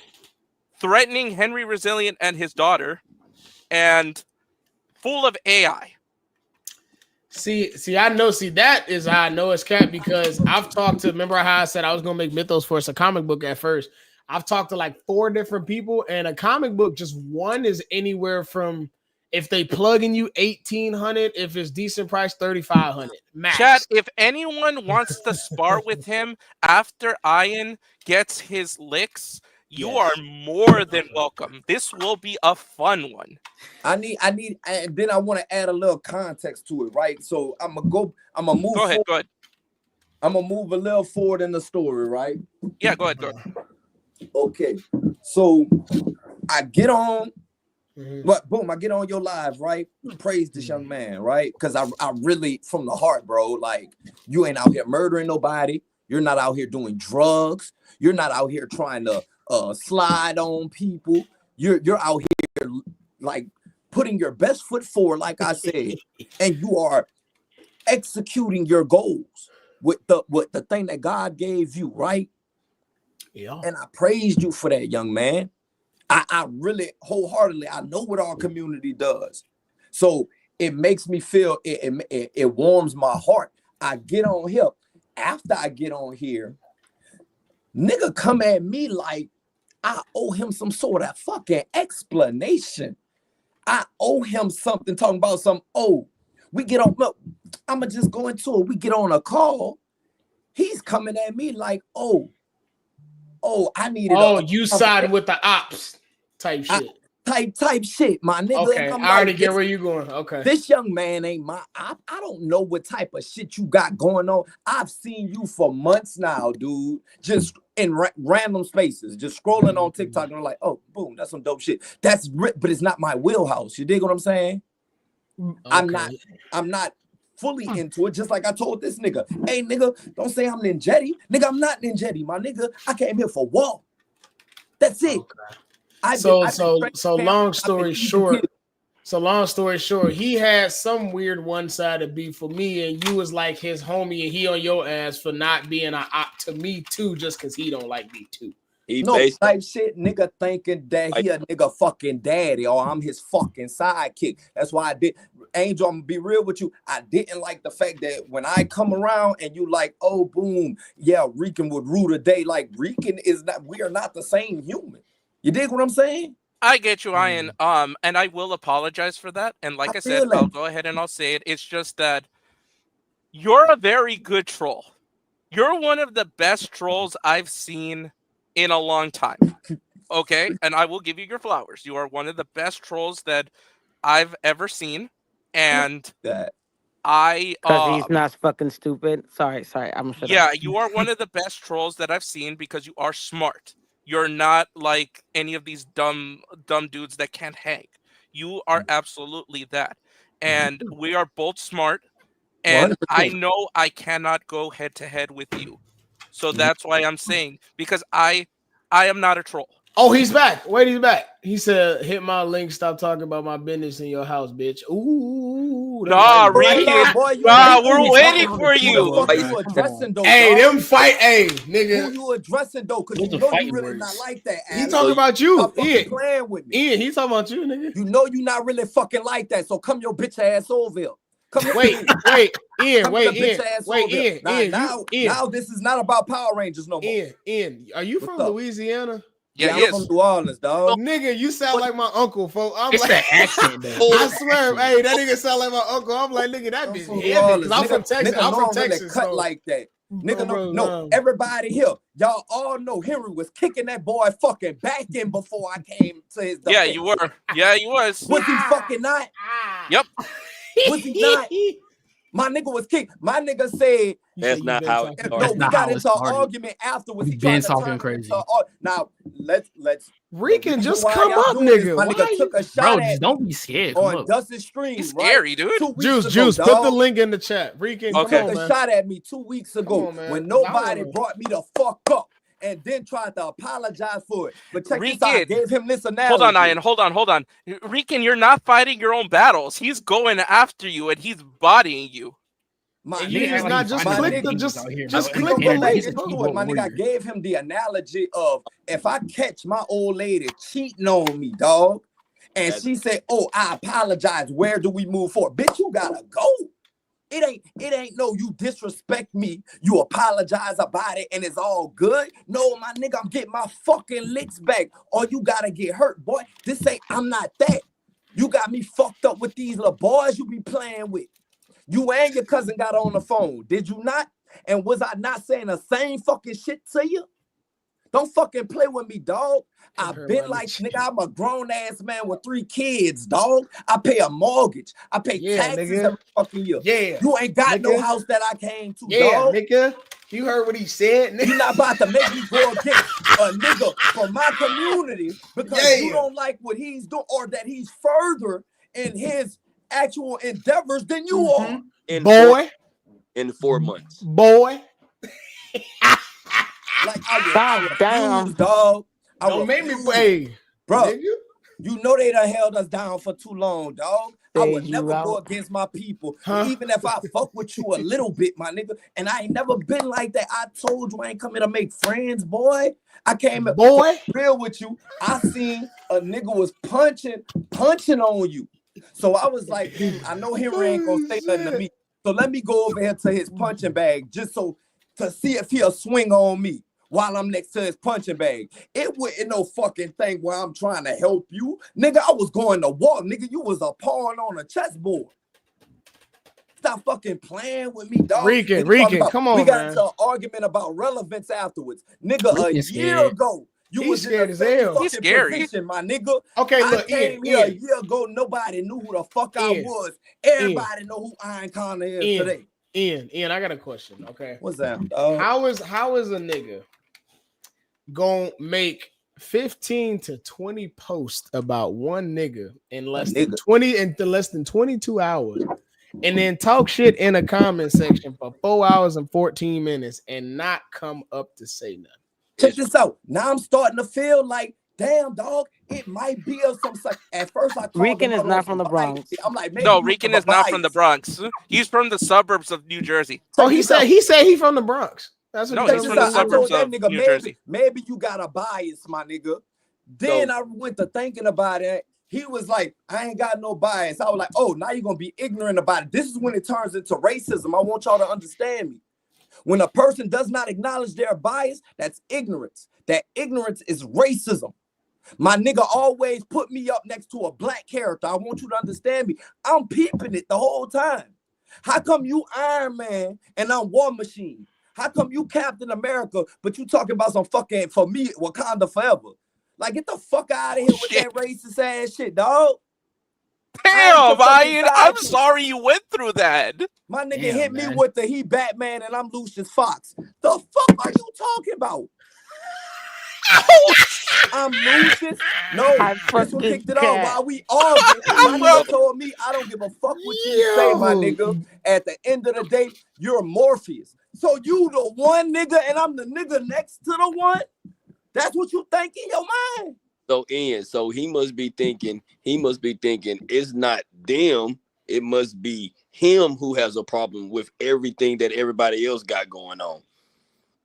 C: threatening Henry Resilient and his daughter, and full of AI.
E: See, I know. See, that is how I know it's cat because I've talked to. Remember how I said I was gonna make Mythos for us a comic book at first. I've talked to like 4 different people, and a comic book just one is anywhere from if they plug in you 1,800, if it's decent price 3,500 max.
C: Chat, if anyone wants to spar with him after Ian gets his licks, you are more than welcome. This will be a fun one.
Q: I need, and then I want to add a little context to it, right? So I'm gonna move.
C: Go ahead.
Q: I'm gonna move a little forward in the story, right?
C: Yeah, go ahead.
Q: Okay, so I get on, but boom, I get on your live, right? Praise this young man, right? Because I really, from the heart, bro, like you ain't out here murdering nobody. You're not out here doing drugs. You're not out here trying to slide on people. You're out here like putting your best foot forward, like I said, and you are executing your goals with the thing that God gave you, right?
E: Yeah.
Q: And I praised you for that, young man. I really wholeheartedly, I know what our community does. So it makes me feel, it warms my heart. I get on here. After I get on here, nigga come at me like I owe him some sort of fucking explanation. I owe him something, talking about some, we get on, look, I'ma just go into it. We get on a call. He's coming at me like, I needed
E: you siding with the ops type shit.
Q: Type shit, my nigga.
E: Okay,
Q: I'm
E: I already
Q: like,
E: get where you going. Okay.
Q: This young man ain't I don't know what type of shit you got going on. I've seen you for months now, dude. Just in random spaces, just scrolling on TikTok, and I'm like, oh, boom, that's some dope shit. That's but it's not my wheelhouse. You dig what I'm saying?
E: Okay.
Q: I'm not fully into it. Just like I told this nigga, hey nigga, don't say I'm Ninjetti. Nigga, I'm not Ninjetti, my nigga. I came here for war. That's it.
E: Okay. So long story short, he had some weird one-sided beef for me, and you was like his homie, and he on your ass for not being an op to me too, just because he don't like me too.
Q: No type shit, nigga thinking that he a nigga fucking daddy or I'm his fucking sidekick. That's why I did. Angel, I'm gonna be real with you. I didn't like the fact that when I come around and you like, oh boom, yeah, Rican would rule the day. Like Rican is not, we are not the same human. You dig what I'm saying?
C: I get you, Ian. And I will apologize for that. And like I said, I'll go ahead and I'll say it. It's just that you're a very good troll. You're one of the best trolls I've seen in a long time. Okay? And I will give you your flowers. You are one of the best trolls that I've ever seen. And
Q: that
I: because he's not fucking stupid. Sorry. I'm sure.
C: Yeah, you are one of the best trolls that I've seen because you are smart. You're not like any of these dumb dudes that can't hang. You are absolutely that. And we are both smart. And
Q: 100%.
C: I know I cannot go head to head with you. So that's why I'm saying, because I am not a troll.
E: Oh, he's back. Wait, he's back. He said, hit my link, stop talking about my business in your house, bitch. Ooh.
C: Nah, Ricky. Nah, we're waiting for you.
E: Hey, them fight. Hey, nigga.
Q: Who you addressing though? Because you know you really not like that.
E: He talking about you. Ian.
Q: Playing with me.
E: Ian, he talking about you, nigga.
Q: You know you not really fucking like that. So come your bitch ass over here.
E: Wait, Ian.
Q: Now this is not about Power Rangers no more.
E: Ian, are you from Louisiana?
Q: Yeah, I'm from New Orleans, dog.
E: Nigga, you sound like my uncle, folks. I'm
P: It's
E: like,
P: that accent, though.
E: I swear, hey, that nigga sound like my uncle. I'm like, nigga, that bitch heavy. I'm from Texas. I'm from Texas.
Q: Cut like that. Nigga, no, everybody here, y'all all know Henry was kicking that boy fucking back in before I came to his defense.
C: Yeah, you were. Yeah, you was.
Q: Was he fucking not?
C: Yep.
Q: Was he not? My nigga was kicked. My nigga said,
R: that's not how it started.
Q: No, we got into an argument afterwards.
P: We've been talking crazy.
Q: Now, let's
E: Rican, just come up, nigga.
Q: My nigga took a shot at
P: don't be scared.
Q: on Dustin Stream.
C: It's scary, dude.
E: Juice, put the link in the chat. Rican,
Q: took a shot at me 2 weeks ago when nobody brought me the fuck up. And then tried to apologize for it. But check this out. I gave him this analogy.
C: Hold on, Ian. Hold on. Rican, you're not fighting your own battles. He's going after you and he's bodying you.
Q: My
E: nigga, not just click the just click
Q: the link. My nigga, I gave him the analogy of if I catch my old lady cheating on me, dog, and she said, "Oh, I apologize. Where do we move forward?" Bitch, you gotta go. It ain't no you disrespect me, you apologize about it, and it's all good. No, my nigga, I'm getting my fucking licks back, or you gotta get hurt, boy. This ain't, I'm not that. You got me fucked up with these little boys you be playing with. You and your cousin got on the phone, did you not? And was I not saying the same fucking shit to you? Don't fucking play with me, dog. I've been like, nigga, I'm a grown-ass man with 3 kids, dog. I pay a mortgage. I pay taxes every fucking year.
E: Yeah.
Q: You ain't got no
E: Nigga.
Q: house that I came to,
E: Yeah,
Q: dog.
E: nigga. You heard what he said, nigga.
Q: You're not about to make me go against a nigga from my community because you don't like what he's doing or that he's further in his actual endeavors than you are.
R: In 4 months.
E: Boy.
Q: Like I refuse, dog.
E: Don't make me play,
Q: bro.
E: nigga.
Q: You know they done held us down for too long, dog. I would
E: Fade you
Q: never go
E: out.
Q: against my people, even if I fuck with you a little bit, my nigga. And I ain't never been like that. I told you I ain't coming to make friends, boy. I came to real with you. I seen a nigga was punching on you. So I was like, I know Henry ain't gonna say nothing to me. So let me go over here to his punching bag just so to see if he'll swing on me while I'm next to his punching bag. It wasn't no fucking thing where I'm trying to help you. Nigga, I was going to war. Nigga, you was a pawn on a chessboard. Stop fucking playing with me, dog.
E: Rican, come on,
Q: we got
E: man.
Q: into an argument about relevance afterwards. Nigga,
E: Rican's
Q: a year
E: scared.
Q: ago, you
E: He's
Q: was
E: scared
Q: in
E: as
Q: the same
E: hell.
Q: fucking
E: He's scary.
Q: position, my nigga.
E: Okay, look,
Q: I came here a year ago. Nobody knew who the fuck I was. Everybody know who Iron Connor is today.
E: Ian, I got a question. Okay,
Q: what's that? Dog?
E: How is a nigga gonna make 15 to 20 posts about one nigga in less than 22 hours, and then talk shit in a comment section for 4 hours and 14 minutes and not come up to say nothing?
Q: Check this out. Now I'm starting to feel like, damn, dog, it might be of some sort. At first, I called
I: Rican
Q: him
I: is
Q: out
I: not
Q: on
I: from the
Q: some bias
I: Bronx.
Q: shit. I'm like, maybe
C: No,
Q: you
C: Rican
Q: have a
C: is not from the
Q: bias.
C: Bronx. He's from the suburbs of New Jersey.
E: Oh, he said he from the Bronx. That's what
C: No,
E: he
C: he's
E: said.
C: from the
Q: I told
C: suburbs
Q: that
C: of
Q: nigga,
C: New Jersey.
Q: maybe you got a bias, my nigga. Then I went to thinking about it. He was like, I ain't got no bias. I was like, oh, now you're going to be ignorant about it. This is when it turns into racism. I want y'all to understand me. When a person does not acknowledge their bias, that's ignorance. That ignorance is racism. My nigga always put me up next to a black character. I want you to understand me. I'm peeping it the whole time. How come you Iron Man and I'm War Machine? How come you Captain America, but you talking about some fucking, for me, Wakanda forever? Like, get the fuck out of here with that racist ass shit, dog.
C: Damn, Ian, I'm sorry you went through that.
Q: My nigga hit me with the he Batman and I'm Lucius Fox. The fuck are you talking about? I'm Lucius. No, this one kicked it off while we arguing. My nigga told me I don't give a fuck what you say, my nigga. At the end of the day, you're Morpheus. So you the one nigga and I'm the nigga next to the one? That's what you think in your mind?
R: So Ian, so he must be thinking it's not them, it must be him who has a problem with everything that everybody else got going on.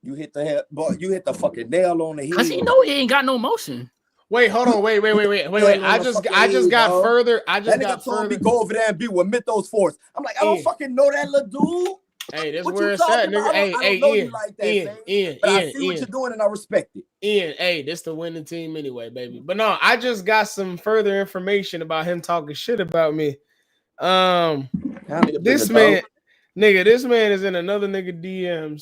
Q: You hit the head, boy, you hit the fucking nail on the head.
P: Cause he know he ain't got no motion.
E: Wait, hold on, wait. I just got further. I just
Q: that
E: got
Q: nigga told
E: further.
Q: me go over there and be with Mythos Force. I'm like, I don't fucking know that little dude.
E: Hey, that's
Q: what
E: where
Q: you
E: it's at,
Q: talking
E: nigga.
Q: about? I don't know you like that,
E: Ian,
Q: but I see what you're doing and I respect it.
E: Ian, hey, this the winning team anyway, baby. But no, I just got some further information about him talking shit about me. This man is in another nigga DM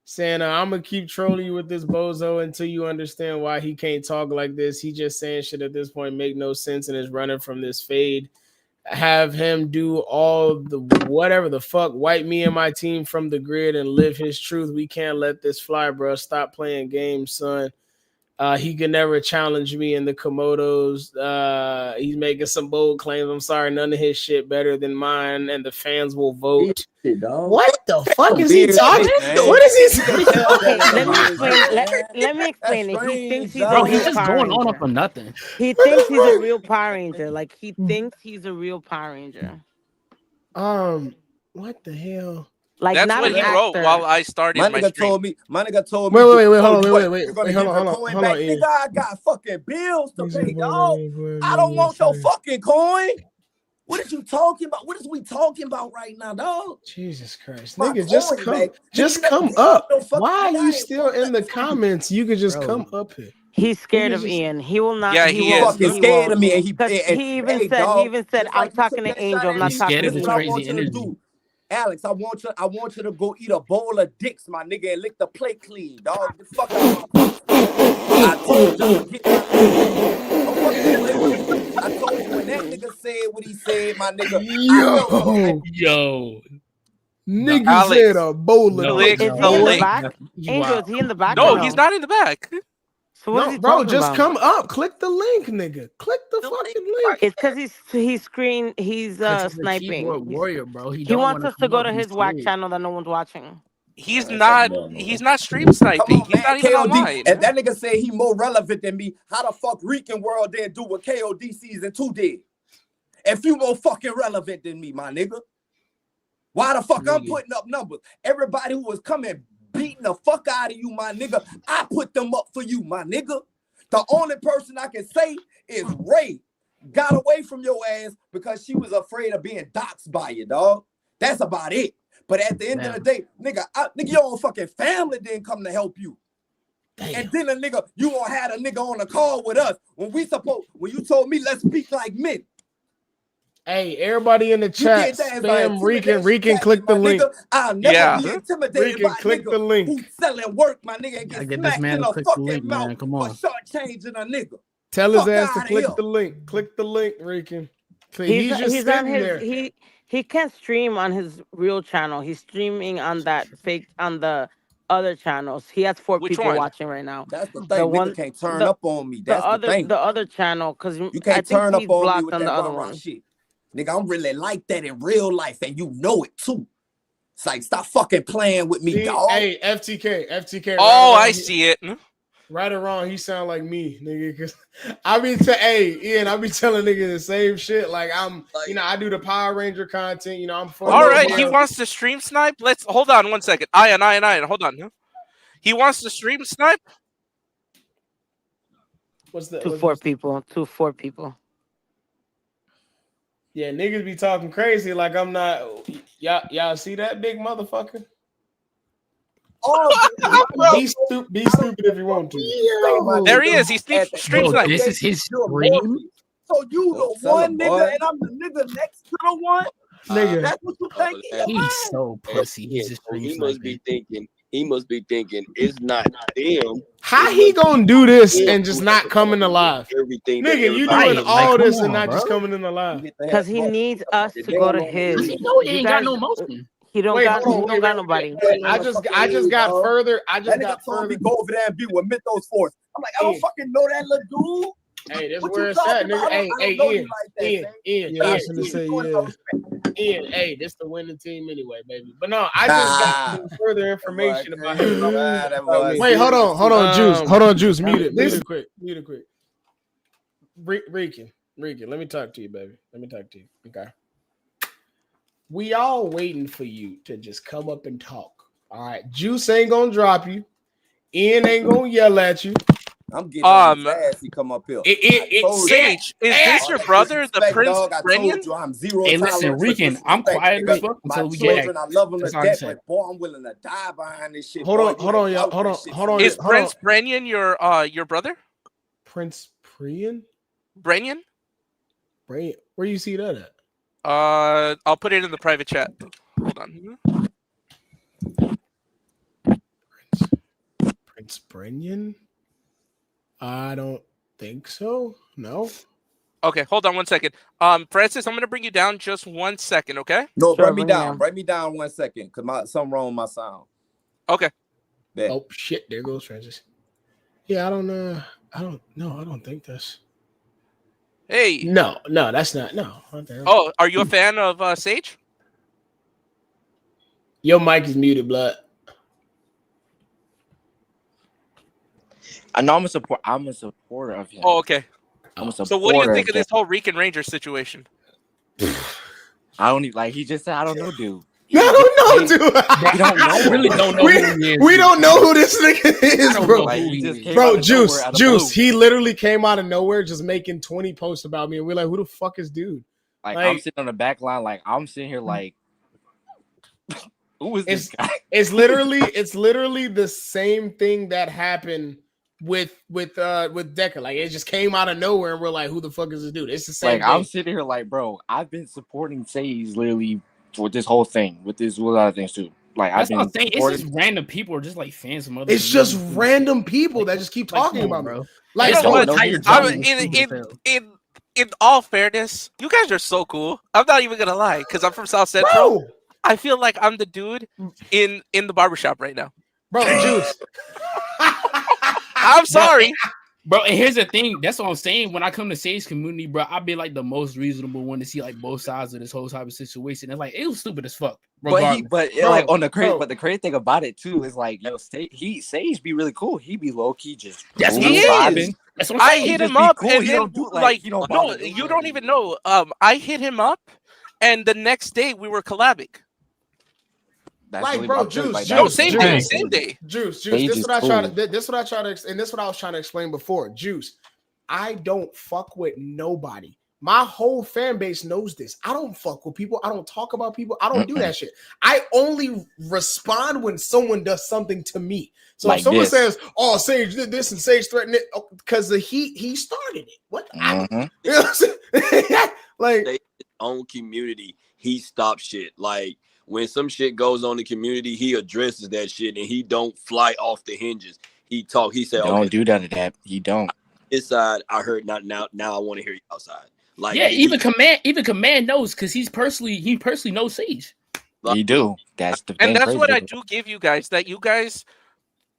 E: saying I'm gonna keep trolling you with this bozo until you understand why he can't talk like this. He just saying shit at this point make no sense and is running from this fade. Have him do all the whatever the fuck, wipe me and my team from the grid and live his truth. We can't let this fly, bro. Stop playing games, son. He can never challenge me in the Komodos. He's making some bold claims. I'm sorry, none of his shit better than mine, and the fans will vote. What the fuck is he talking? What is he saying?
I: Okay, let me explain it. He thinks he's
P: Bro,
I: a
P: he's
I: real
P: just
I: Power
P: going on
I: Ranger.
P: for nothing.
I: He thinks he's a real Power Ranger. Like he thinks he's a real Power Ranger.
E: What the hell?
I: Like
C: That's
I: not
C: what
I: an
C: he wrote
I: actor.
C: while I started my
Q: nigga
C: stream.
Q: told me. Wait, hold on,
E: hold on, Ian.
Q: nigga, I got fucking bills to pay, dog. I don't want your fucking coin. What is you talking about? What is we talking about right now, dog?
E: Jesus Christ,
Q: My
E: nigga, just
Q: point,
E: come,
Q: man.
E: just
Q: Nigga,
E: come
Q: you
E: up.
Q: no fucking
E: Why are
Q: nigga, I
E: you
Q: ain't
E: still in the comments? You could just
F: Bro.
E: come up here.
I: He's scared
E: You
I: of
E: could just-
I: Ian. He will not.
C: Yeah,
I: he
C: he
Q: you
I: won't.
C: is.
Q: fucking
I: He
Q: scared
I: won't.
Q: of me, and he
I: Because
Q: and,
I: he even
Q: hey,
I: said.
Q: dog,
I: He even said,
Q: just
I: "I'm
Q: like you took
I: talking to
Q: that shot
I: Angel. I'm
Q: at
I: not
Q: me.
I: talking
P: scared
I: to
P: of
Q: This
P: his
Q: is what I
I: Ian."
Q: want
P: crazy
Q: you to
P: energy.
Q: do, Alex. I want you to go eat a bowl of dicks, my nigga, and lick the plate clean, dog. The fuck out of my face, man. I told you I'm gonna get my nigga. Don't fucking play with me. I told you when that nigga said what he said, my nigga. I felt some type
E: Yo,
Q: of
P: Yo,
E: nigga
C: Alex,
E: said a bowl of
P: no,
C: click
E: dicks,
I: Is
C: the
I: he in the
E: boy.
C: link.
I: back? Angel, is he in the back or
C: No,
I: no?
C: he's not in the back.
I: So what is
E: No,
I: he
E: bro,
I: talking
E: just
I: about?
E: come up. Click the link, nigga. Click the fucking link.
I: It's because he's screen. He's
P: because he's a
I: sniping.
P: keyboard warrior, bro. He
I: He
P: don't
I: wants
P: want to
I: us to
P: come
I: go
P: up.
I: to
P: He's
I: his whack
P: scared.
I: channel that no one's watching.
C: He's
Q: Man,
C: not.
Q: fuck no,
C: He's
Q: man.
C: not stream
Q: Come
C: sniping.
Q: on,
C: He's
Q: man.
C: not even
Q: KOD.
C: online.
Q: If that nigga say he more relevant than me, how the fuck Rican World didn't do what KOD season 2 did? If you more fucking relevant than me, my nigga. Why the fuck I'm putting up numbers? Everybody who was coming beating the fuck out of you, my nigga, I put them up for you, my nigga. The only person I can say is Ray got away from your ass because she was afraid of being doxxed by you, dog. That's about it. But at the end of the day, nigga, your own fucking family didn't come to help you. Damn. And then a nigga, you gonna have a nigga on the call with us when you told me let's speak like men.
E: Hey, everybody in the chat, spam Rican, click the link.
Q: I'll never be intimidated
E: Rican,
Q: by a
E: click
Q: nigga
E: the link.
Q: who's selling work, my nigga, and
P: I
Q: get
P: get this
Q: smacked
P: man
Q: in
P: to
Q: the
P: click the
Q: fucking
P: link, man.
Q: mouth
P: Come
Q: for
P: on.
Q: shortchanging a nigga.
E: Tell his
Q: Fuck
E: ass to
Q: outta
E: click
Q: here.
E: the link. Click the link, Rican. He's just
I: He's on
E: sitting
I: his
E: there.
I: he can't stream on his real channel. He's streaming on that fake on the other channels. He has 4
C: Which
I: people
C: one?
I: watching right now.
Q: That's the thing.
I: The
Q: Nigga
I: one
Q: can't turn up on me.
I: the
Q: That's the thing.
I: other channel because
Q: You
I: I
Q: can't
I: think
Q: turn up
I: he's
Q: on me
I: blocked
Q: with
I: on
Q: that
I: the other
Q: rah-rah
I: one.
Q: shit. Nigga, I'm really like that in real life, and you know it too. It's like, stop fucking playing with me, dog.
E: Hey, FTK.
C: Oh, I see it.
E: Right or wrong, he sound like me, nigga. Cause Ian, I be telling niggas the same shit. Like I do the Power Ranger content. I'm funny.
C: All right, he wants to stream snipe. Let's hold on 1 second. Ian, hold on. He wants to stream snipe.
E: What's that?
I: 4 people. 4 people.
E: Yeah, niggas be talking crazy like I'm not. Y'all see that big motherfucker? Be stupid if you want to.
C: There he is. He's stream
P: Bro,
C: snipe.
P: this is his stream.
Q: So you the one nigga, and I'm the nigga next to the one.
E: Nigga,
Q: that's what you think.
P: He's so pussy. He's just stream
R: He must be
P: sniping.
R: thinking. He must be thinking it's not them.
E: How he gonna do this and just not coming alive?
R: Everything. that
E: Nigga, you
R: everybody-
E: doing all
P: come
E: this
P: on,
E: and not
P: bro.
E: just coming in alive?
I: Because he needs us to go to his.
P: He know he
I: You
P: ain't got
I: guys-
P: no motion.
I: He don't
E: Wait,
I: got.
E: hold
I: He
E: on,
I: don't got nobody.
E: I just got further. I just
Q: That
E: got
Q: nigga told
E: further.
Q: me go over there and be with Mythos Force. I'm like, I don't fucking know that little dude.
E: Hey, that's
Q: What
E: where
Q: you
E: it's at,
Q: talking
E: nigga.
Q: about?
E: Hey,
Q: I don't know you
E: Ian,
Q: like that,
E: Ian,
Q: man.
E: Ian,
Q: Yeah, I
E: Ian,
Q: shouldn't say
E: Ian, hey, this the winning team anyway, baby. But no, I just got some further information about him. Wait, hold on, Juice, mute it quick. Rican, let me talk to you, baby. Let me talk to you. Okay. We all waiting for you to just come up and talk. All right, Juice ain't gonna drop you. Ian ain't gonna yell at you.
Q: I'm getting on his ass. He come up here.
C: Sage, is this your brother, the Prince Brenyan?
Q: I'm zero
P: Hey, listen,
Q: tolerance for
P: Rican, I'm
Q: disrespect,
P: quiet
Q: nigga.
P: as fuck
Q: My
P: until we
Q: children,
P: get.
Q: I love them to
P: That's all I
Q: death,
P: said.
Q: but boy, I'm willing to die behind this shit.
E: Hold
Q: boy.
E: on,
Q: You
E: hold on,
Q: ain't
E: y'all.
Q: out
E: Hold on,
Q: this shit.
E: hold on.
C: Is
E: hold
C: Prince
E: on.
C: Brenyan your brother?
E: Prince Priyan?
C: Brenyan?
E: Where you see that at?
C: I'll put it in the private chat. Hold on.
E: Prince Brenyan? I don't think so. No.
C: Okay, hold on 1 second. Francis, I'm gonna bring you down just 1 second, okay?
Q: No,
I: Sure,
Q: bring me
I: bring me
Q: down.
I: down.
Q: Bring me down 1 second, cause something wrong with my sound.
C: Okay.
Q: Bet.
E: Oh shit! There goes Francis. Yeah, I don't think that's.
C: Hey.
E: No, that's not. No. Okay.
C: Oh, are you a fan of Sage?
E: Your mic is muted, blood.
S: I know I'm a supporter of him.
C: Oh, okay.
S: I'm a supporter.
C: So what do you think of
S: him.
C: this whole Rican Ranger situation?
S: I don't even like. He just said, "I don't know, dude."
E: I don't know, dude.
S: We don't know.
P: I really don't know who he is.
E: We don't know who this nigga is, bro.
S: Like, he just came out
E: Bro,
S: of nowhere out of
E: Juice.
S: blue.
E: He literally came out of nowhere just making 20 posts about me, and we're like, who the fuck is dude?
S: I'm
E: Like-
S: sitting on the back line, like I'm sitting here, like, who is this guy?
E: It's literally the same thing that happened with Deca. Like it just came out of nowhere, and we're like, "Who the fuck is this dude?" It's the same
S: Like
E: thing.
S: I'm sitting here, like, bro, I've been supporting Sage literally with this whole thing, with other things too. Like
P: That's
S: I've
P: what I'm
S: been
P: saying. It's just random people or just like fans from other.
E: It's just
P: communities.
E: random people that just keep
P: Like,
E: talking
P: come on,
E: about me.
P: bro.
E: Like,
P: It's
E: bro,
P: all Tiger Johnson.
C: In all fairness, you guys are so cool. I'm not even gonna lie, because I'm from South Central.
E: Bro!
C: I feel like I'm the dude in the barbershop right now.
E: Bro, Juice.
C: I'm sorry.
P: Bro, and here's the thing. That's what I'm saying. When I come to Sage community, bro, I'll be like the most reasonable one to see like both sides of this whole type of situation. It's like it was stupid as fuck.
S: But
P: Bro,
S: like on the crazy, but the crazy thing about it too is like, yo, Sage be really cool. He be low key just
P: That's
S: cool,
P: what he
S: vibing.
P: is. That's what I'm
C: I
P: saying.
C: hit
S: Just
C: him
S: be
C: up,
S: cool.
C: and
S: He
C: then
S: don't do,
C: like
S: you don't
C: no,
S: bother
C: you don't even know. I hit him up, and the next day we were collabing.
S: That's
E: like,
S: really
E: bro,
S: what I'm saying.
E: Juice,
S: Like,
E: Juice,
S: that was
C: same
E: Juice,
C: day, same day.
E: Juice.
S: Sage
E: This
S: is
E: what I try
S: cool.
E: to. This what I try to. And this what I was trying to explain before. Juice, I don't fuck with nobody. My whole fan base knows this. I don't fuck with people. I don't talk about people. I don't do that shit. I only respond when someone does something to me. So
S: Like
E: if someone
S: this.
E: says, "Oh, Sage did this," and Sage threatened it, because he started it. What?
S: Mhm.
E: You know what I'm saying? Like
R: His own community, he stops shit. Like when some shit goes on in the community, he addresses that shit and he don't fly off the hinges. He talk. He said,
S: Don't
R: "Okay,
S: do none of that. He don't.
R: this side I heard not now. Now I want to hear you outside." Like
P: yeah,
R: he,
P: even command knows because he personally knows Sage.
S: He do. That's the thing.
C: And that's
S: crazy.
C: what I do give you guys, that you guys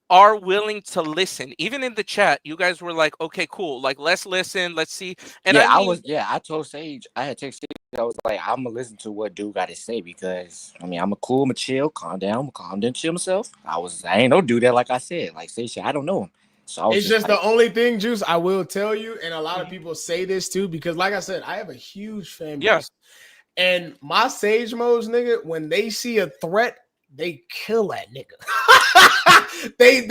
C: are willing to listen. Even in the chat, you guys were like, okay, cool. Like, let's listen. Let's see. And
S: yeah,
C: I mean,
S: I told Sage, I had texted Sage, I was like, I'm gonna listen to what dude got to say because I mean, I'm a cool, I'm a chill, calm down, chill myself. I ain't no do that, like I said. Like Sage said, I don't know him. So I was
E: it's just
S: like,
E: the only thing, Juice, I will tell you, and a lot of people say this too, because like I said, I have a huge fan base.
C: Yeah.
E: And my Sage modes, nigga, when they see a threat, they kill that nigga. they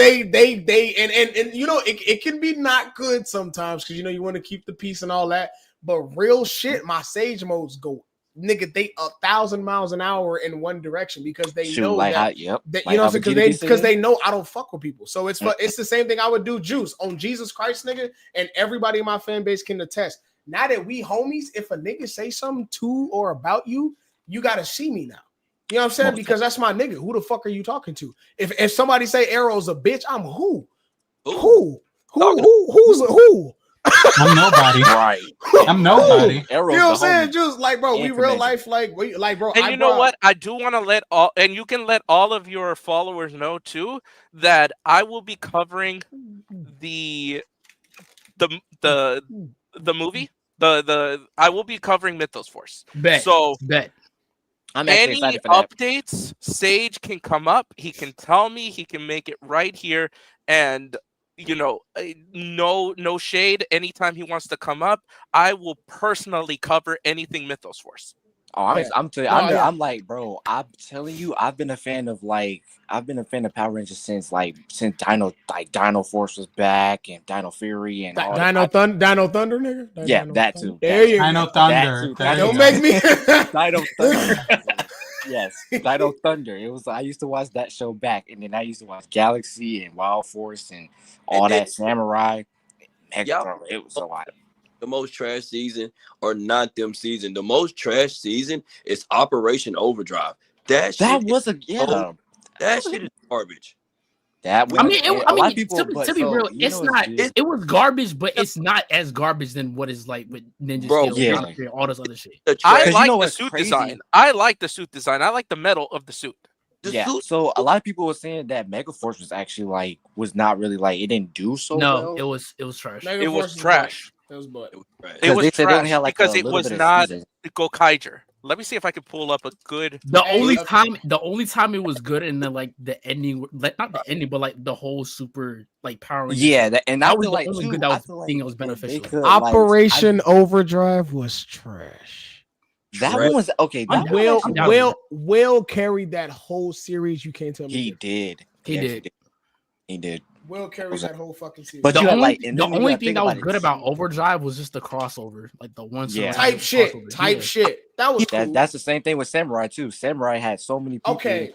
E: and you know, it can be not good sometimes because you know you want to keep the peace and all that. But real shit, my Sage modes go, nigga, they 1,000 miles an hour in one direction because they
S: shoot,
E: know
S: like
E: that,
S: how, yep,
E: that
S: like
E: you know
S: how
E: what I'm saying,
S: Vegeta be
E: because they
S: saying.
E: know I don't fuck with people. So it's the same thing I would do, Juice, on Jesus Christ, nigga, and everybody in my fan base can attest. Now that we homies, if a nigga say something to or about you, you gotta see me now. You know what I'm saying? Because that's my nigga. Who the fuck are you talking to? If somebody say Arrow's a bitch, I'm who? Who's who?
J: I'm nobody.
S: Right.
J: I'm nobody.
E: You know what I'm saying? Just like, bro, we real life, like, bro.
C: and you know what? I do want to let all, and you can let all of your followers know too, that I will be covering the movie. I will be covering Mythos Force.
P: Bet.
C: So
P: bet.
S: I'm actually
C: any
S: excited for that.
C: updates, Sage can come up. He can tell me. He can make it right here, and you know, no shade. Anytime he wants to come up, I will personally cover anything Mythos Force.
S: Oh, I'm telling you, I'm like, bro, I'm telling you, I've been a fan of Power Rangers since Dino Force was back and Dino Fury and all
E: Dino Thunder, nigga.
S: Yeah, that too.
E: There you
J: Dino
E: go.
J: Thunder.
E: Don't make me.
S: Dino Thunder. Yes, Dino Thunder. It was. I used to watch that show back, and then I used to watch Galaxy and Wild Force and all that Samurai. Megatron. It was a lot.
R: The most trash season or not them season. The most trash season is Operation Overdrive. That shit is garbage.
S: That
P: I mean, to be real, it's not. It was garbage, but it's not as garbage than what is like with Ninja Steel, and all this other shit.
C: I like the suit design. I like the suit design. I like the metal of the suit.
S: So a lot of people were saying that Megaforce was actually was not really it didn't do so well.
P: No, it was trash.
C: It was trash.
E: It was butt.
C: It was
S: they said they only
C: trash
S: had
C: because
S: a
C: it
S: little
C: was
S: bit of
C: not
S: season.
C: Gokaiger. Let me see if I can pull up a good.
P: The only time it was good, and then the ending, not the ending, but the whole super Power Rangers.
S: Yeah, and I
P: that was
S: feel
P: the
S: like
P: only
S: too,
P: good that
S: I
P: was
S: feel
P: thing that was
S: they
P: beneficial.
S: could,
E: Operation Overdrive was trash.
S: That one was okay. That
E: Will carried that whole series. You can't tell me
S: he did.
P: He did.
S: He did.
E: Will carried that whole fucking season.
S: But
P: the
S: you got,
P: only,
S: like, and
P: the
S: then you
P: only
S: gotta
P: thing
S: think
P: that was
S: about it,
P: good about
S: too.
P: Overdrive was just the crossover, like the one
S: Yeah.
E: Type shit.
P: crossover.
E: Type
P: Yeah.
E: shit. That was cool.
S: That's the same thing with Samurai too. Samurai had so many people.
E: Okay.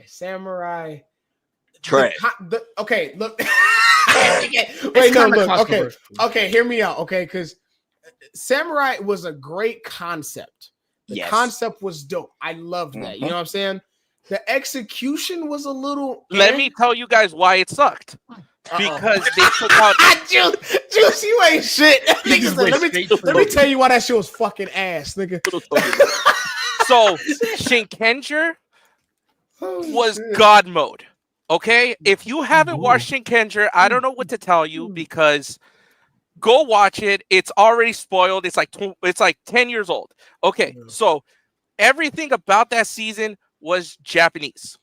E: Samurai.
R: Trash.
E: Okay, look.
P: It's
E: Wait, no,
P: kinda
E: look. Okay,
P: controversial.
E: okay, hear me out. Okay, because Samurai was a great concept. The
S: Yes.
E: concept was dope. I loved that. You know what I'm saying? The execution was a little.
C: Let me tell you guys why it sucked. Because they took out
E: Juice, you ain't shit. Nigga
P: just
E: said,
P: went
E: let
P: straight
E: me tell you why that shit was fucking ass, nigga.
C: So Shinkenger
E: Oh,
C: was
E: shit.
C: God mode. Okay, if you haven't watched Shinkenger, I don't know what to tell you because go watch it. It's already spoiled. It's like 10 years old. Okay, so everything about that season was Japanese.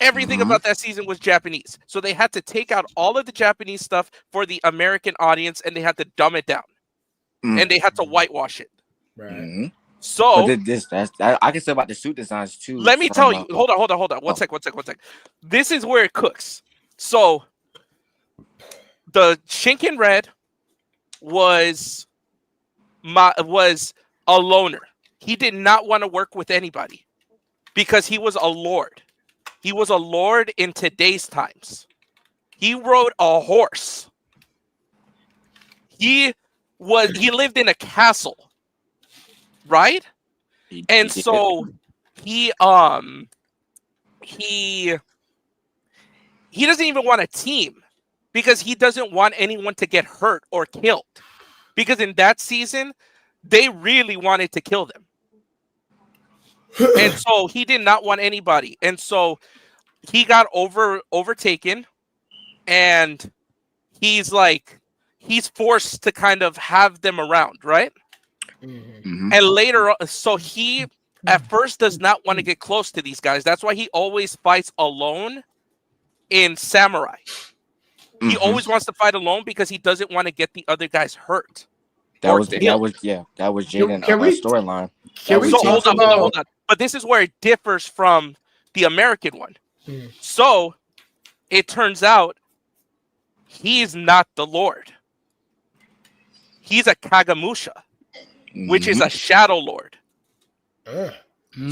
C: Everything about that season was Japanese. So they had to take out all of the Japanese stuff for the American audience, and they had to dumb it down, and they had to whitewash it.
E: Right.
C: So
S: I can say about the suit designs too.
C: let me tell you. Hold on. One sec. This is where it cooks. So the Shinken Red was a loner. He did not want to work with anybody because he was a lord. He was a lord in today's times. He rode a horse. He lived in a castle, right? And so he doesn't even want a team because he doesn't want anyone to get hurt or killed. Because in that season, they really wanted to kill them. And so he did not want anybody. And so he got overtaken, and he's forced to kind of have them around, right? And later on, so he at first does not want to get close to these guys. That's why he always fights alone in Samurai. He always wants to fight alone because he doesn't want to get the other guys hurt.
S: That was Jaden storyline.
C: Hold on. But this is where it differs from the American one. So it turns out he's not the Lord. He's a Kagamusha, which is a Shadow Lord.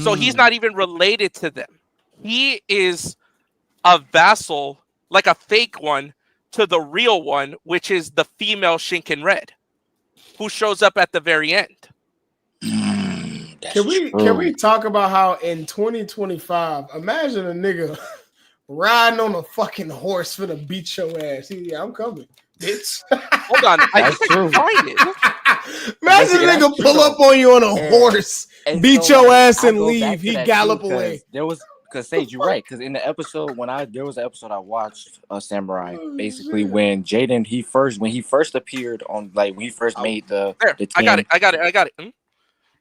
C: So he's not even related to them. He is a vassal, like a fake one, to the real one, which is the female Shinken Red, who shows up at the very end.
E: Can we talk about how in 2025, imagine a nigga riding on a fucking horse for to beat your ass. Yeah, I'm coming, bitch.
C: Hold on,
S: That's true.
C: Find it.
E: Imagine a nigga pull up on you on a horse, beat your ass and leave. He gallop away.
S: Because Sage, you're right. Because in the episode there was an episode I watched, Samurai. Basically, when Jaden when he first appeared on, like, when he first made the team.
C: I got it.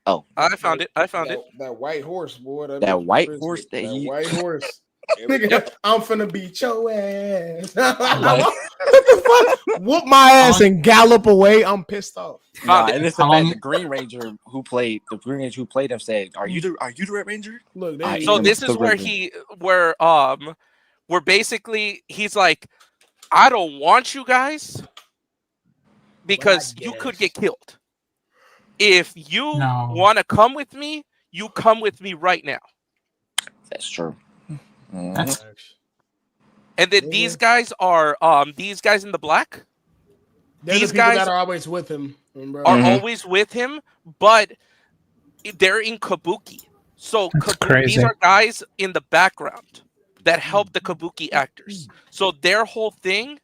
S: Oh,
C: I found it.
E: That white horse, boy.
S: That white horse
E: white horse. Nigga,
C: Yep.
E: I'm finna beat your ass. What the fuck? Whoop my ass and gallop away. I'm pissed off.
S: And it's the Green Ranger who played him said, "Are you the Red Ranger?"
E: Look,
C: So this is where basically he's like, I don't want you guys because you could get killed. If you want to come with me, you come with me right now.
S: That's true.
C: And then these guys are these guys in the black.
E: They're
C: These
E: the people
C: guys
E: that are always with him. Bro.
C: are always with him, but they're in Kabuki. So these are guys in the background that help the Kabuki actors. So their whole thing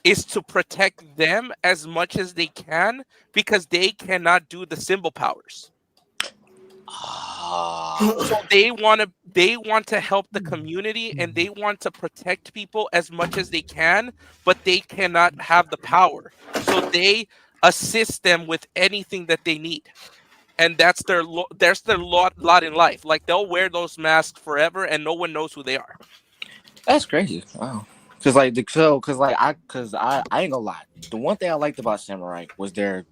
C: is to protect them as much as they can because they cannot do the symbol powers. So they want to help the community and they want to protect people as much as they can, but they cannot have the power. So they assist them with anything that they need, and that's their lot in life. Like, they'll wear those masks forever, and no one knows who they are.
S: That's crazy. Wow. Cause I ain't gonna lie. The one thing I liked about Samurai was their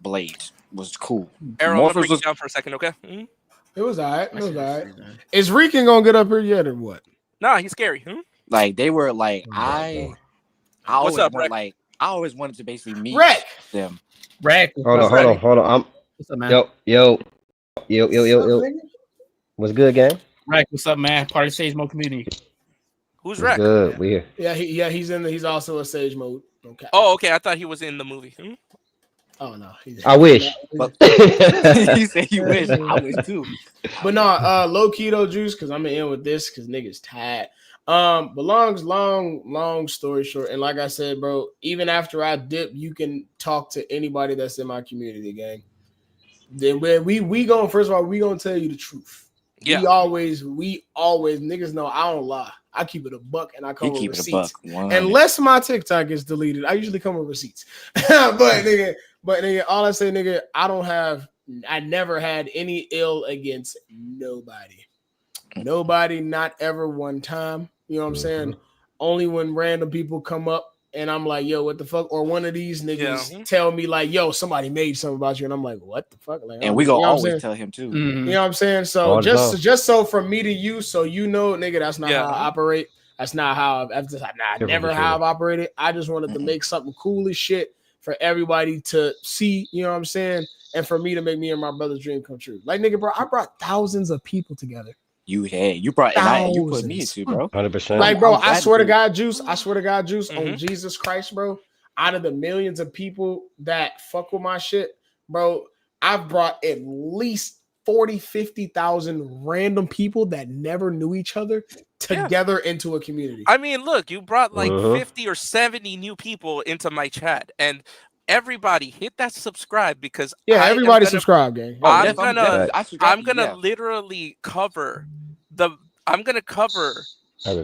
S: blades was cool.
C: Aaron, let me break it down for a second, okay? Mm-hmm.
E: It was alright. Is Rican gonna get up here yet or what?
C: Nah, he's scary.
S: Like they were like I always
C: up,
S: want
C: Rick?
S: like I always wanted to basically meet
E: Rick.
S: them.
P: Rick,
T: Hold on. I'm
P: what's up, man?
T: yo.
E: nigga?
T: What's good, gang?
P: Rick, what's up, man? Party Sage Mode community.
C: Who's
T: What's
C: Rick?
T: good? We here.
E: Yeah, he's also a Sage Mode. Okay.
C: Oh, okay. I thought he was in the movie.
E: Oh no.
T: I wish.
S: You say you wish. I wish too.
E: But no, low keto juice, because I'm gonna end with this because niggas tired. But long story short, and like I said, bro, even after I dip, you can talk to anybody that's in my community, gang. Then we going, first of all, we gonna tell you the truth.
C: Yeah.
E: We always niggas know I don't lie. I keep it a buck and I come with receipts. Unless my TikTok gets deleted, I usually come with receipts. but nigga, all I say, nigga, I never had any ill against nobody. Nobody, not ever one time. You know what I'm saying? Only when random people come up and I'm like, yo, what the fuck? Or one of these niggas tell me like, yo, somebody made something about you. And I'm like, what the fuck? Like,
S: and we gonna always tell him too.
E: You know what I'm saying? So just so from me to you, so you know, nigga, that's not how I operate. That's not how I've never how I've operated. I just wanted to make something cool as shit for everybody to see, you know what I'm saying? And for me to make me and my brother's dream come true. Like, nigga, bro, I brought thousands of people together.
S: You brought and you put me into, bro.
T: 100%.
E: Like, bro, I swear to God, Juice, on Jesus Christ, bro. Out of the millions of people that fuck with my shit, bro, I've brought at least 40, 50,000 random people that never knew each other together into a community.
C: I mean, look, you brought like 50 or 70 new people into my chat, and everybody hit that subscribe because
E: everybody subscribe, gang.
C: I'm gonna literally cover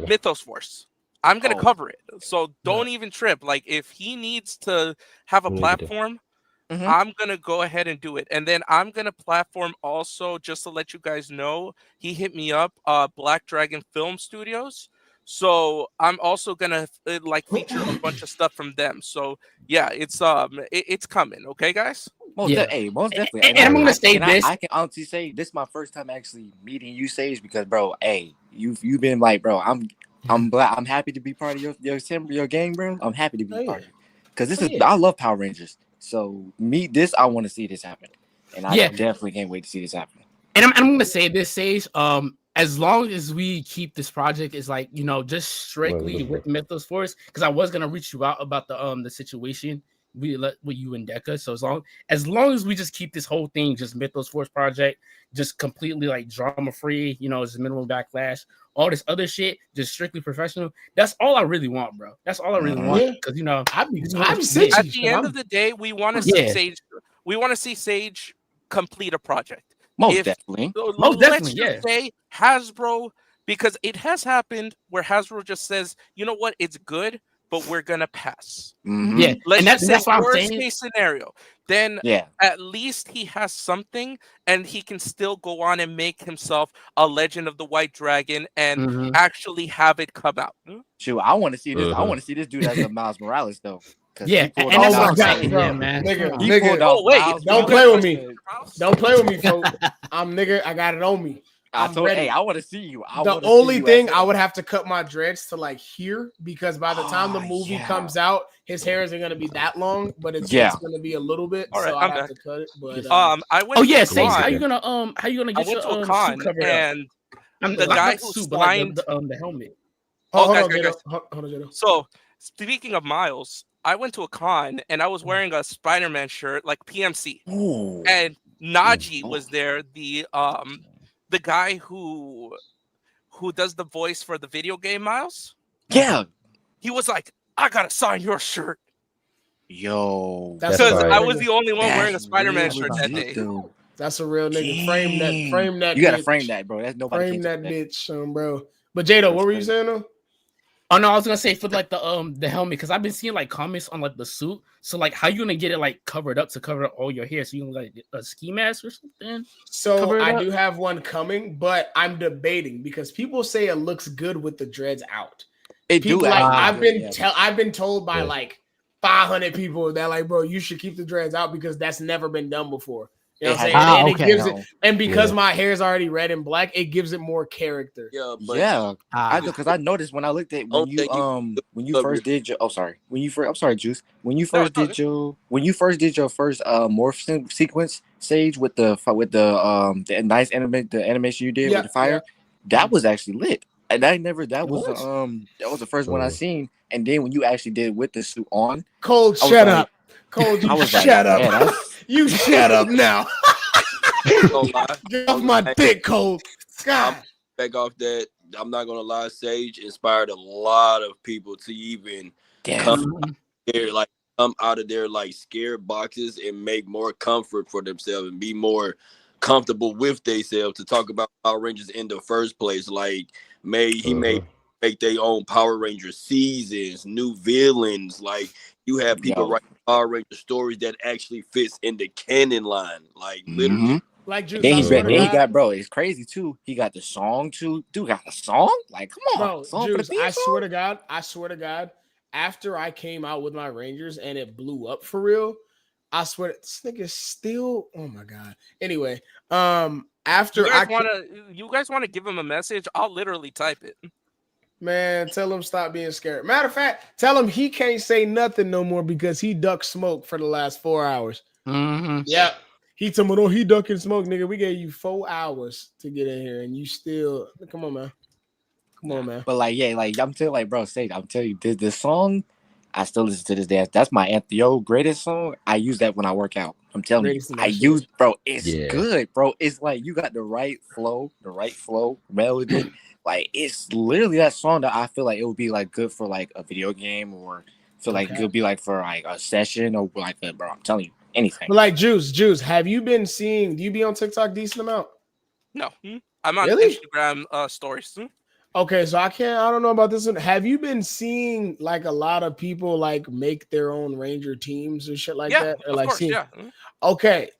C: Mythos Force. I'm gonna cover it, so don't even trip. Like, if he needs to have a platform, I'm gonna go ahead and do it, and then I'm gonna platform also, just to let you guys know. He hit me up, Black Dragon Film Studios. So I'm also gonna like feature a bunch of stuff from them. So yeah, it's coming. Okay, guys.
S: Most definitely. And
P: I'm gonna say this.
S: I can honestly say this is my first time actually meeting you, Sage, because bro, you've been like, bro, I'm happy to be part of your gang, bro. I'm happy to be part of it because I love Power Rangers. So I want to see this happen, and I definitely can't wait to see this happen.
P: And I'm gonna say this, Sage. As long as we keep this project is like, just strictly with Mythos Force, because I was gonna reach you out about the situation with you and Deka. So as long as we just keep this whole thing just Mythos Force project, just completely like drama free, just minimal backlash, all this other shit, just strictly professional. That's all I really want, bro. That's all I really want. Because
C: at the end of the day, we want to see Sage. We want to see Sage complete a project.
S: Most definitely.
C: Let's just say Hasbro, because it has happened where Hasbro just says, you know what, it's good, but we're gonna pass.
P: Yeah,
C: Let's
P: and
C: just
P: that's
C: say
P: what I'm
C: worst
P: saying.
C: case scenario. Then at least he has something, and he can still go on and make himself a Legend of the White Dragon and actually have it come out.
S: Shoot, I want to see this. I want to see this dude as a Miles Morales though.
P: Yeah, and that's what I'm saying. Yeah, man.
E: Nigga, don't play with me. Don't play with me, folks. I got it on me.
S: I want to see you.
E: The only thing I would have to cut my dreads to like here, because by the time the movie comes out, his hair isn't gonna be that long, but it's gonna be a little bit.
C: All right,
E: so I have to cut it. But
C: I went.
P: Sage, how you gonna get your
C: to a con
P: suit covered
C: and
P: up?
C: the guy who signed
P: the helmet.
E: Hold on, Jado.
C: So speaking of Miles, I went to a con and I was wearing a Spider-Man shirt, like PMC, and Najee was there. The guy who does the voice for the video game Miles.
S: Yeah,
C: he was like, I gotta sign your shirt.
S: Yo,
C: because I was the only one wearing a Spider-Man shirt that day.
E: That's a real nigga. Frame that.
S: You gotta
E: bitch.
S: frame that, bro. That's nobody.
E: Frame that bitch, bro. But Jado, what were you saying though?
P: Oh no, I was gonna say for like the helmet, because I've been seeing like comments on like the suit. So like, how you gonna get it like covered up to cover up all your hair? So you gonna like a ski mask or something?
E: So I do have one coming, but I'm debating because people say it looks good with the dreads out. I've been told by like 500 people that like, bro, you should keep the dreads out because that's never been done before. You know what I'm
S: It
E: saying?
S: has
E: And
S: okay.
E: it gives it, and because
S: Yeah.
E: my hair is already red and black, it gives it more character.
S: Yeah, I know because I noticed when I looked at when you first did your I'm sorry, Juice. When you first did your first morph sequence Sage with the nice animation you did with the fire, that was actually lit. And that was the first one I seen. And then when you actually did with the suit on,
E: Cold, shut up. Cold, you shut up.
S: Yeah,
E: You shut up now.
R: Gonna lie.
E: Get off my dick, Cold. God.
R: Back off that. I'm not gonna lie. Sage inspired a lot of people to even come out of their like scared boxes and make more comfort for themselves and be more comfortable with themselves to talk about Power Rangers in the first place. Like he made make their own Power Ranger seasons, new villains. Like you have people write Power Ranger stories that actually fits in the canon line. Like literally.
E: Like Juice,
S: Then
E: I swear to
S: he
E: God.
S: got bro. It's crazy too. He got the song too. Dude got a song. Like come on,
E: Bro,
S: song for the
E: Juice,
S: theme song?
E: I swear to God, after I came out with my Rangers and it blew up for real, I swear this nigga still. Oh my God. Anyway, after
C: you guys want to give him a message? I'll literally type it.
E: Man, tell him stop being scared. Matter of fact, tell him he can't say nothing no more because he ducked smoke for the last 4 hours.
P: Mm-hmm.
E: Yeah. He told me, oh, he ducking smoke, nigga. We gave you 4 hours to get in here, and you still come on, man. Come on, man.
S: But like, yeah, like I'm telling, like, bro, Sage, I'm telling you, this song, I still listen to this day. That's my Antheo greatest song. I use that when I work out. I'm telling
E: Greatest
S: you,
E: in that shit.
S: bro. It's good, bro. It's like you got the right flow, melody. Like it's literally that song that I feel like it would be like good for like a video game or feel like it would be like for like a session or like that, bro. I'm telling you, anything.
E: But like Juice, have you been seeing? Do you be on TikTok decent amount?
C: No, I'm on
E: Really?
C: Instagram stories.
E: Okay, so I don't know about this one. Have you been seeing like a lot of people like make their own Ranger teams or shit like that? Or
C: Of
E: like
C: course,
E: seeing?
C: yeah.
E: Okay,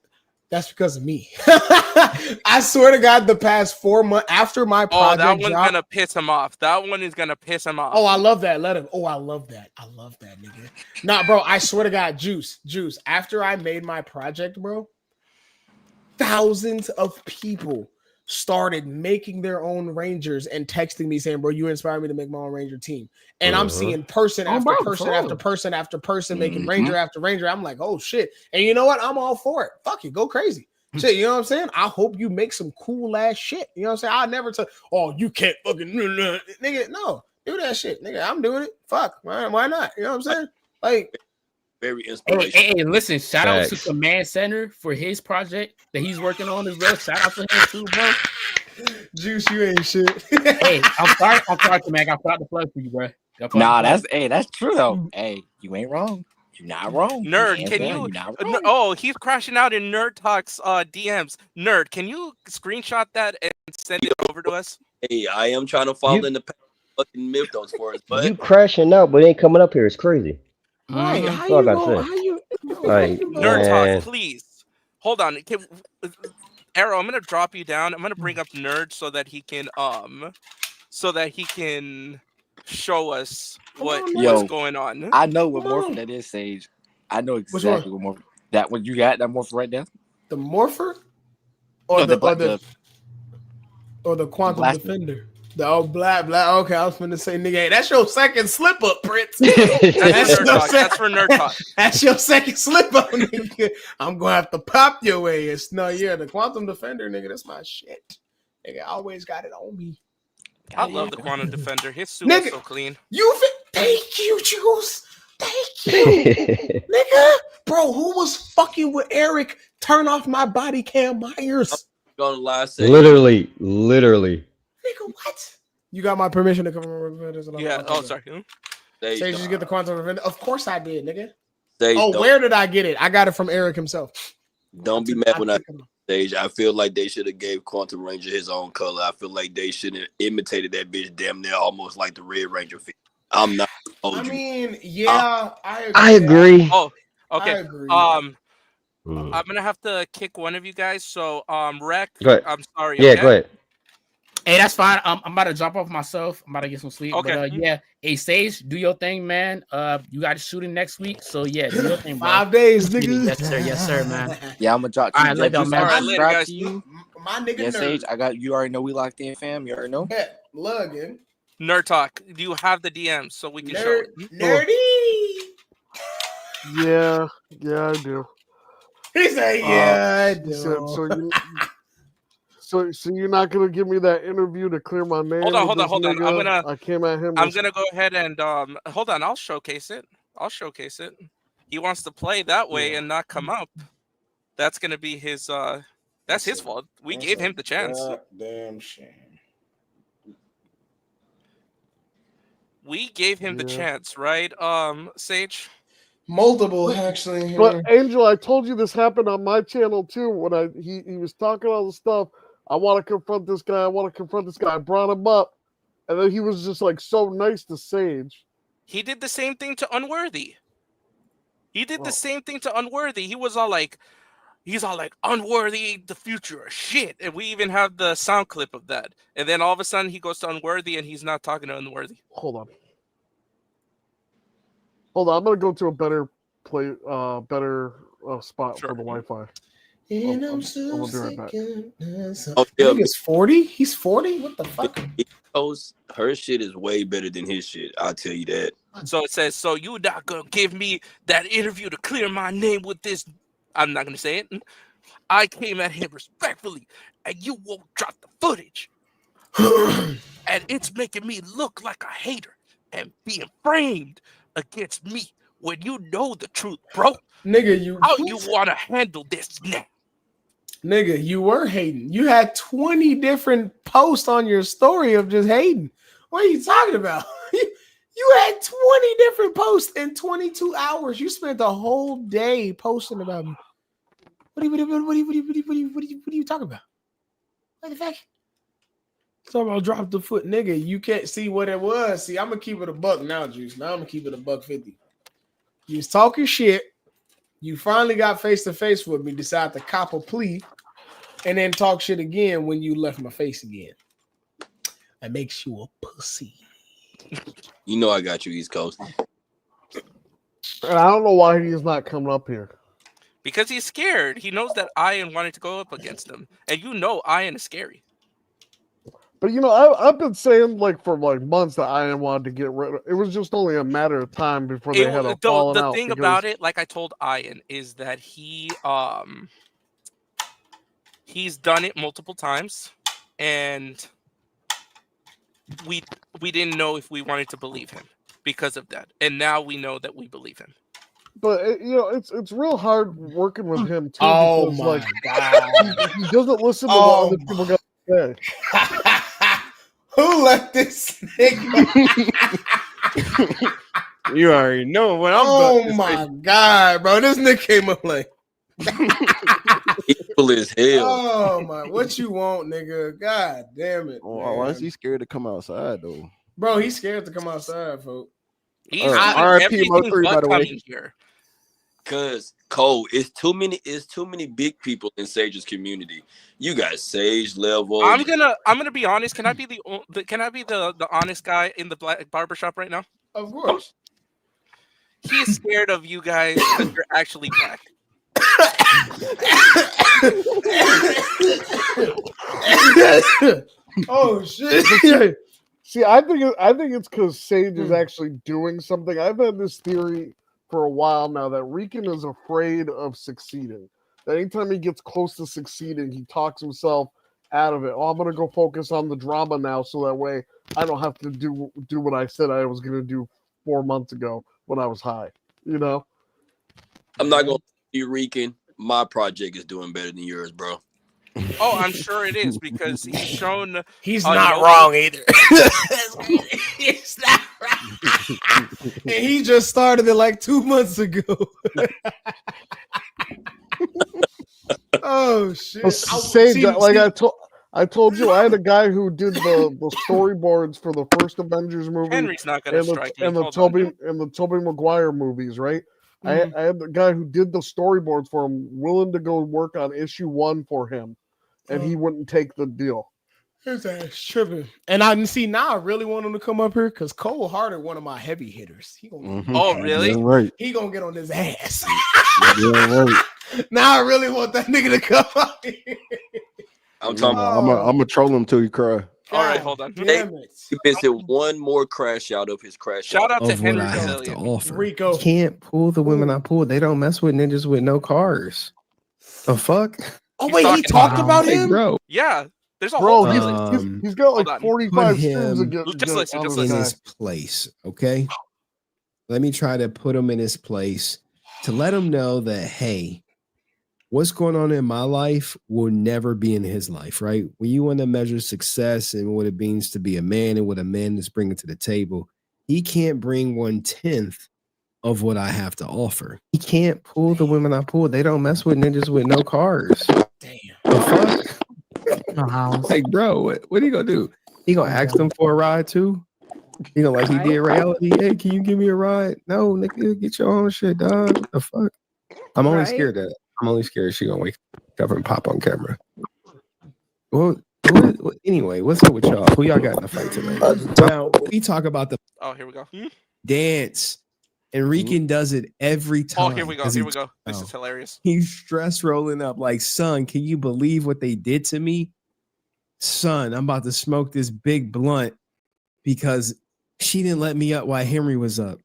E: that's because of me. I swear to God, the past 4 months after my project
C: that one's
E: dropped,
C: gonna piss him off. That one is gonna piss him off.
E: Oh, I love that. Let him. Oh, I love that. I love that, nigga. Nah, bro, I swear to God, Juice. After I made my project, bro, thousands of people started making their own Rangers and texting me saying, bro, you inspired me to make my own Ranger team. And I'm seeing person after person after person after person making Ranger after Ranger. I'm like, oh shit. And you know what? I'm all for it. Fuck it. Go crazy. Shit, you know what I'm saying? I hope you make some cool ass shit. You know what I'm saying? I'll never tell, oh, you can't fucking nigga. No, do that shit. Nigga, I'm doing it. Fuck. Why not? You know what I'm saying? Like
R: very inspirational.
P: Hey, listen, shout out to Command Center for his project that he's working on as well. Shout out to him too, bro.
E: Juice, you ain't shit.
P: Hey, I'm sorry, man. I forgot to plug for you, bro.
S: Nah, that's true though. Hey, you ain't wrong. You're not wrong.
C: Nerd, can you? Oh, he's crashing out in Nerd Talk's DMs. Nerd, can you screenshot that and send it over to us?
R: Hey, I am trying to fall in the fucking Mythos for us, but
T: You crashing out, but it ain't coming up here. It's crazy.
E: Right?
T: That's all I gotta say. Like,
C: Nerd
T: man.
C: Talk, please. Hold on. Arrow, I'm gonna drop you down. I'm gonna bring up Nerd so that he can show us what's going on.
S: I know what morpher that is, Sage. I know exactly what morpher. That what you got? That morpher right there.
E: The morpher, or the quantum defender. The old black. Okay, I was finna say, nigga, hey, that's your second slip up, Prince.
C: That's for Nerd Talk.
E: That's your second slip up, nigga. I'm gonna have to pop your ass. No, yeah, the quantum defender, nigga, that's my shit. Nigga, I always got it on me.
C: I love the Quantum Defender. His suit is so clean.
E: Thank you, Juice. Thank you, nigga. Bro, who was fucking with Eric? Turn off my body cam, Myers.
R: Gonna lie,
T: Literally.
E: Nigga, what? You got my permission to come over?
C: Yeah. Oh, sorry.
E: Say just get the quantum defender. Of course I did, nigga.
R: Sage,
E: where did I get it? I got it from Eric himself.
R: Don't be mad when I Stage. I feel like they should have gave Quantum Ranger his own color. I feel like they should have imitated that bitch damn near almost like the Red Ranger. I'm not.
E: I mean, yeah,
T: I agree.
C: Oh, okay.
E: I agree.
C: I'm gonna have to kick one of you guys. So, Rec,
T: Go ahead.
C: I'm sorry.
T: Yeah,
C: okay?
T: go ahead.
P: Hey, that's fine. I'm about to drop off myself. I'm about to get some sleep.
C: Okay.
P: But yeah, hey Sage, do your thing, man. You got a shooting next week, so yeah, do your thing, bro.
E: 5 days,
P: Appreciate it.
E: nigga.
P: Yes, sir, man.
Q: Yeah, I'm gonna drop
P: All
Q: to
P: right,
Q: you.
P: later,
Q: Juice,
P: man.
C: All
Q: I
C: right,
Q: got
C: later,
Q: subscribed
C: guys.
Q: to you.
E: My nigga
Q: Yeah,
E: nerd.
Q: Sage, I got you. Already know we locked in, fam. You already know.
E: Bet. Lug in.
C: Nerd talk. Do you have the DMs so we can show
E: Nerd.
C: it?
E: Nerdy.
M: Yeah, I do.
E: He said, "Yeah, I
M: He said,
E: do."
M: so you're not gonna give me that interview to clear my name?
C: Hold on,
M: with
C: hold on.
M: this nigga? I came at him.
C: I'm gonna go ahead and hold on. I'll showcase it. He wants to play that way and not come up. That's gonna be his. That's his fault. We gave him the chance.
E: Damn shame.
C: We gave him the chance, right? Sage.
E: Multiple actually. Here.
M: But Angel, I told you this happened on my channel too. When he was talking all the stuff. I want to confront this guy. I brought him up, and then he was just like so nice to Sage.
C: He did the same thing to Unworthy. He was all like, Unworthy, the future, shit. And we even have the sound clip of that. And then all of a sudden he goes to Unworthy and he's not talking to Unworthy.
M: Hold on. I'm gonna go to a better spot for the Wi-Fi.
E: And
M: I'm
E: so
M: gonna be right
E: sick
M: back.
R: Oh, yeah.
E: Nigga's 40? He's 40? What the fuck?
R: Her shit is way better than his shit. I'll tell you that.
C: So it says, so you not gonna give me that interview to clear my name with this? I'm not gonna say it. I came at him respectfully, and you won't drop the footage. And it's making me look like a hater and being framed against me when you know the truth, bro.
E: Nigga,
C: how you wanna handle this now?
E: Nigga, you were hating. You had 20 different posts on your story of just hating. What are you talking about? You had 20 different posts in 22 hours. You spent the whole day posting about me. What are you talking about? What the fuck? Talking about drop the foot, nigga. You can't see what it was. See, I'm gonna keep it a buck now, Juice. Now I'm gonna keep it a $1.50. You was talking shit. You finally got face to face with me, decided to cop a plea, and then talk shit again when you left my face again. That makes you a pussy.
R: You know I got you, East Coast.
M: And I don't know why he's not coming up here.
C: Because he's scared. He knows that Ian wanted to go up against him. And you know Ian is scary.
M: But I've been saying for months that I wanted to get rid of. It was just only a matter of time before they had a falling out.
C: The thing about it, like I told Ian, is that he's done it multiple times, and we didn't know if we wanted to believe him because of that, and now we know that we believe him.
M: But it's real hard working with him too.
E: Oh
M: because,
E: my god,
M: he doesn't listen to what other people got to say.
E: Who let this nigga?
F: You already know what I'm
E: Oh
F: about to
E: my
F: say.
E: god, bro. This nigga came up like
R: Evil as hell.
E: oh my, what you want, nigga? God damn it.
F: Why is
E: man.
F: he scared to come outside though?
E: Bro, he's scared to come outside, folks.
C: He's
F: RIP Mo3, by the way.
C: coming here.
R: Cause Cole, it's too many big people in Sage's community. You got Sage level.
C: I'm gonna be honest. Can I be the honest guy in the black barbershop right now?
E: Of course.
C: He's scared of you guys because you're actually black.
E: Oh shit.
M: See, I think it's because Sage is actually doing something. I've had this theory for a while now that Rican is afraid of succeeding. That anytime he gets close to succeeding, he talks himself out of it. Oh, I'm gonna go focus on the drama now, so that way I don't have to do what I said I was gonna do 4 months ago when I was high.
R: I'm not gonna be Rican. My project is doing better than yours, bro.
C: Oh, I'm sure it is because he's shown.
E: He's not wrong either. He's not wrong. And he just started it like 2 months ago. Oh shit!
M: Sage, I told you, I had a guy who did the storyboards for the first Avengers movie.
C: Henry's not gonna strike me.
M: And the Tobey Maguire movies, right?
E: Mhm.
M: I had the guy who did the storyboards for him willing to go work on issue 1 for him, and he wouldn't take the deal.
E: His ass tripping. And I see now I really want him to come up here because Cole Harder, one of my heavy hitters. He gonna
C: Oh, really?
M: Damn right.
E: He gonna get on his ass.
M: Damn right.
E: Now I really want that nigga to come up here.
R: I'm talking about.
M: I'm gonna troll him till he cry.
C: All right, hold on.
E: Damn it.
R: He missing one more crash out of his crash.
C: Shout out to
F: Of what
C: Henry
F: I have to
C: Brazilian.
F: offer.
E: Rico.
F: Can't pull the women I pull. They don't mess with ninjas with no cars. The fuck?
E: Oh wait, he talked about
F: Hey,
E: him,
F: bro.
C: Yeah, there's a
M: Bro,
C: whole
M: he's got
C: Hold on.
M: like 45
F: Put
M: streams
F: him
M: to
C: Just listen, just
F: in
C: listen.
F: his place, okay? Let me try to put him in his place to let him know that, hey, what's going on in my life will never be in his life, right? When you want to measure success and what it means to be a man and what a man is bringing to the table, he can't bring 1/10 of what I have to offer. He can't pull the women I pull. They don't mess with ninjas with no cars. Damn. The fuck?
I: No house.
F: Like, bro, what are you gonna do? He gonna ask them for a ride too? You know, like he did reality. Hey, can you give me a ride? No, nigga, get your own shit, dog. What the fuck? I'm only scared that I'm only scared she gonna wake up and pop on camera. Well, anyway, what's up with y'all? Who y'all got in the fight today? Now we talk about the
C: Oh, here we go.
F: dance. Enrique does it every time.
C: Oh, here we go. Here we go. This is hilarious.
F: He's stress rolling up like, son, can you believe what they did to me? Son, I'm about to smoke this big blunt because she didn't let me up while Henry was up.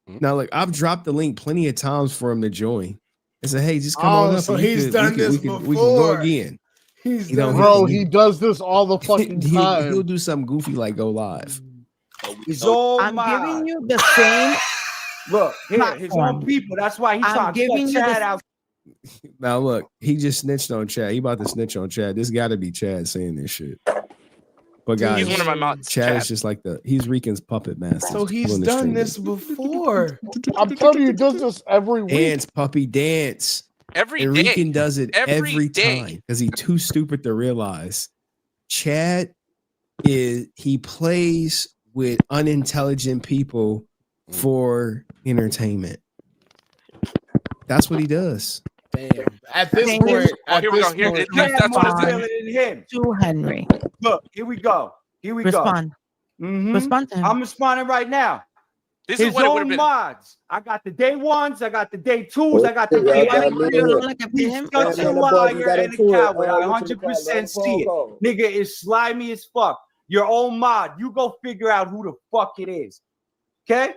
F: Now, look, I've dropped the link plenty of times for him to join. I said, hey, just come on up.
E: So
F: and
E: he's done this
F: we
E: before.
F: can go again.
E: He's
F: You know,
E: done
M: Bro, he does this all the fucking time.
F: He'll do something goofy like go live.
U: His own
H: I'm
U: mind.
H: giving you the same
U: Look, here, his own
H: platform.
U: people. That's why he's
H: I'm
U: trying to
H: giving
U: cut
H: you
U: Chad
H: the
U: out.
F: Now, look, he just snitched on Chad. He about to snitch on Chad. This got to be Chad saying this shit. But guys,
C: He's one of my mods.
F: Chad is
C: Chad.
F: just like he's Rican's puppet master.
E: So he's
F: Pulling the
E: done
F: strings.
E: this before.
M: I'm telling you, he does this every week.
F: Dance, puppy, dance.
C: Every
F: Enrique
C: day.
F: does it every
C: day.
F: time because he's too stupid to realize. Chad he plays with unintelligent people for entertainment. That's what he does.
E: Damn. At this point,
C: Oh, here we go. Here, that's what it
U: Chad
C: is.
U: in him.
H: to Henry.
U: Look, here we go. Here we
H: Respond.
U: go. Mhm.
H: Respond to him.
U: I'm responding right now.
C: This is
U: His
C: what it would have
U: own
C: been.
U: mods. I got the day ones. I got the day twos. I got the day He's such a liar and a coward. I 100% see it. Nigga is slimy as fuck. Your own mod. You go figure out who the fuck it is. Okay?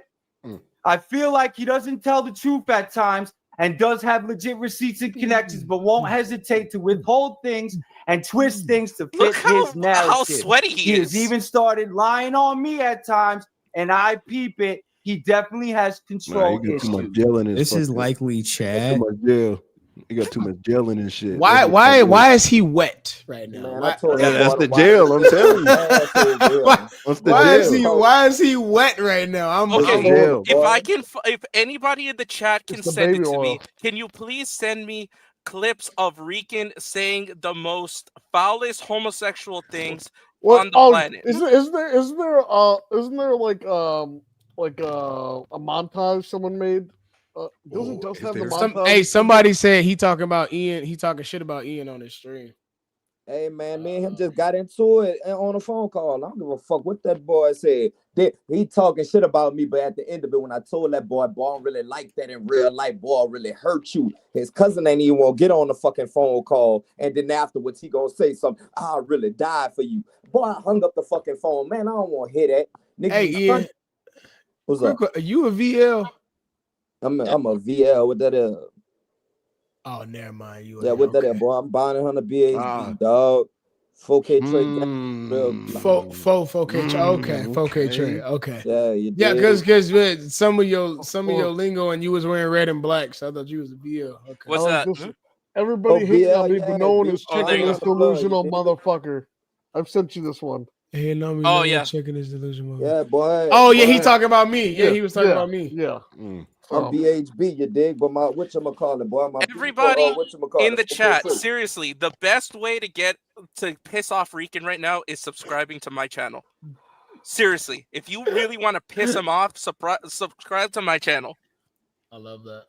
U: I feel like he doesn't tell the truth at times and does have legit receipts and connections, but won't hesitate to withhold things and twist things to fit his narrative.
C: how sweaty he
U: has
C: is.
U: even started lying on me at times, and I peep it. He definitely has control
M: Nah, he got too much
U: issues.
M: gel in his
F: This is
M: fucking-
F: likely Chad.
M: Too much gel. He got too much gel in his shit.
E: Why is he wet right now?
M: That's the gel. I'm telling you. What's the gel?
E: Why is he wet right now? I'm
C: Okay,
M: jail,
C: if anybody in the chat can
M: It's the
C: send it
M: baby
C: to me,
M: oil.
C: can you please send me clips of Rican saying the most foulest homosexual things on the planet?
M: Isn't there like a montage someone made? Doesn't just have the montage?
E: Hey, somebody said he talking about Ian. He talking shit about Ian on his stream.
Q: Hey man, me and him just got into it on a phone call. I don't give a fuck what that boy said. He talking shit about me, but at the end of it, when I told that boy, I don't really like that in real life, boy, really hurt you. His cousin ain't even want to get on the fucking phone call, and then afterwards he gonna say something. I really died for you, boy. I hung up the fucking phone, man. I don't want to hear that. Nigga,
E: Hey Ian,
Q: what's up?
E: are you a VL?
Q: I'm a VL. What that is?
E: Oh, never mind. You
Q: Yeah, what that is, boy? I'm buying 100 BHB, dog. 4K trade. Real
E: 4K trade. Okay, 4K trade. Okay.
Q: Yeah, you
E: Yeah,
Q: did.
E: because some of your lingo and you was wearing red and black, so I thought you was a VL. Okay.
C: What's that?
M: Everybody
Q: Oh,
M: hating
Q: VL,
M: on me,
Q: yeah,
M: but no one is
C: oh, there
M: checking
C: you
M: this
Q: go.
M: delusional
Q: Yeah.
M: motherfucker. I've sent you this one.
E: Hey, no, me.
C: Oh,
E: no,
C: yeah.
E: checking his delusion.
Q: Yeah, boy.
E: Oh yeah, he
Q: boy.
E: talking about me. Yeah, he was talking about me.
M: Yeah.
Q: I'm BHB, you dig? But my whatchamacallit, boy. My
C: Everybody
Q: whatchamacallit,
C: in the
Q: 4K
C: chat,
Q: trade.
C: seriously, the best way to piss off Rican right now is subscribing to my channel. Seriously, if you really want to piss him off, subscribe to my channel.
E: I love that.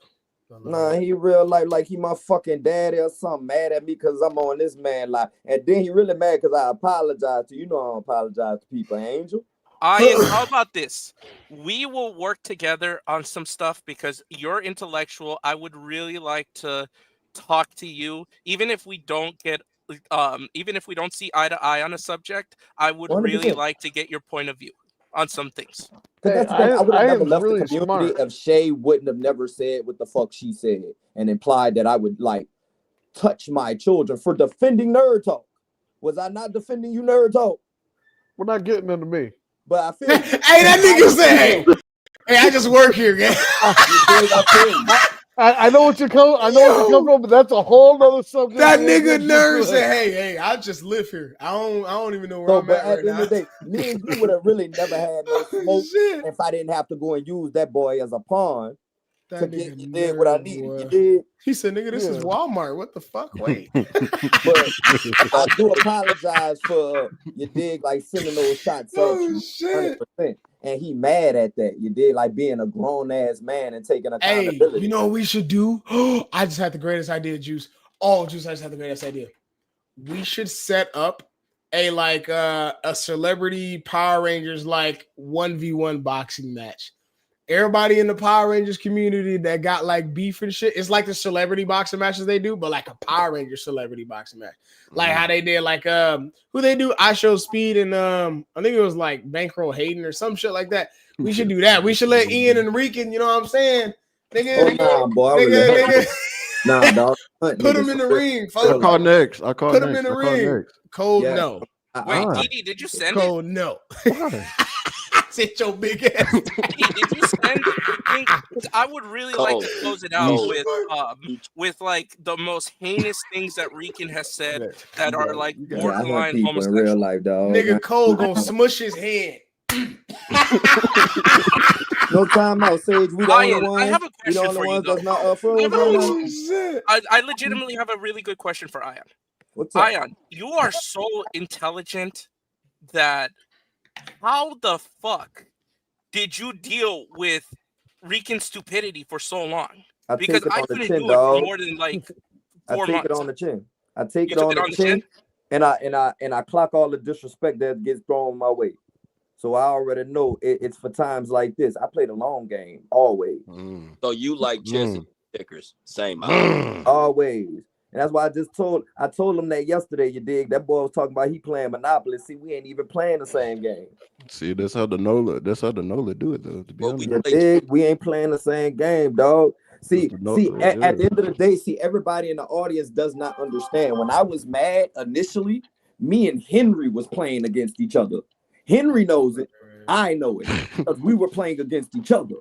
Q: Nah, he real life like he my fucking daddy or something, mad at me because I'm on this man life. And then he really mad because I apologize to you. Know I don't apologize to people, Angel.
C: Ian, how about this? We will work together on some stuff because you're intellectual. I would really like to talk to you, even if we don't see eye to eye on a subject. I would really
Q: 100%.
C: like to get your point of view on some things.
Q: Because that's the thing. I would have never left the community if Shay wouldn't have never said what the fuck she said and implied that I would like touch my children for defending Nerd Talk. Was I not defending you, Nerd Talk?
M: We're not getting into me.
Q: But I feel
E: Hey, that nigga said, hey, I just work here, man.
M: I know what you're coming. I know what you're coming from, but that's a whole nother subject.
E: That nigga Nerd said, hey, I just live here. I don't even know where I'm at right
Q: the
E: now.
Q: end of the day, me and you would have really never had no smoke if I didn't have to go and use that boy as a pawn to get you did what I needed. You did.
E: He said, nigga, this is Walmart. What the fuck? Wait.
Q: But I do apologize for you dig like sending those shots at you 100%. And he mad at that. You did like being a grown ass man and taking accountability.
E: Hey, you know what we should do? I just had the greatest idea, Juice. Oh, Juice, I just had the greatest idea. We should set up a celebrity Power Rangers like 1v1 boxing match. Everybody in the Power Rangers community that got like beef and shit, it's like the celebrity boxing matches they do, but like a Power Ranger celebrity boxing match. Like how they did like who they do I Show Speed and I think it was like Bankroll Hayden or some shit like that. We should do that. We should let Ian and Rican, you know what I'm saying? Nigga,
Q: nah, boy,
E: nigga.
Q: Nah, dog.
E: Put him in the ring, folks.
M: I call next.
E: Put him in the ring. Code no.
C: Wait, Edie, did you send
E: Code
C: it?
E: no. Sit your big ass.
C: Did you send it? Because I would really like to close it out with like the most heinous things that Rican has said that are like borderline
Q: in
C: homosexual.
Q: real life, dog.
E: Nigga Cole gonna smush his head.
Q: No time out, Sage. We the only
C: Ian,
Q: ones.
C: I have a
Q: We the
C: question
Q: only
C: for you,
Q: ones
C: though.
Q: that's not frozen.
E: Shit.
C: I legitimately have a really good question for Ian.
Q: What's up?
C: Ian, you are so intelligent that how the fuck did you deal with Rican's stupidity for so long?
Q: I
C: Because
Q: take it
C: I
Q: on the
C: couldn't
Q: chin,
C: do it
Q: dog.
C: for more than like
Q: I
C: 4
Q: take
C: months.
Q: it on the chin. I take
C: You
Q: it
C: took
Q: on the chin, and I clock all the disrespect that gets thrown my way. So I already know it's for times like this. I play the long game always.
R: So you like chess and stickers? Same.
Q: Always. And that's why I told him that yesterday, you dig? That boy was talking about he playing Monopoly. See, we ain't even playing the same game.
A: See, that's how the Nola do it though. To be honest,
Q: You dig? We ain't playing the same game, dog. See, at the end of the day, everybody in the audience does not understand. When I was mad initially, me and Henry was playing against each other. Henry knows it. I know it. Because we were playing against each other.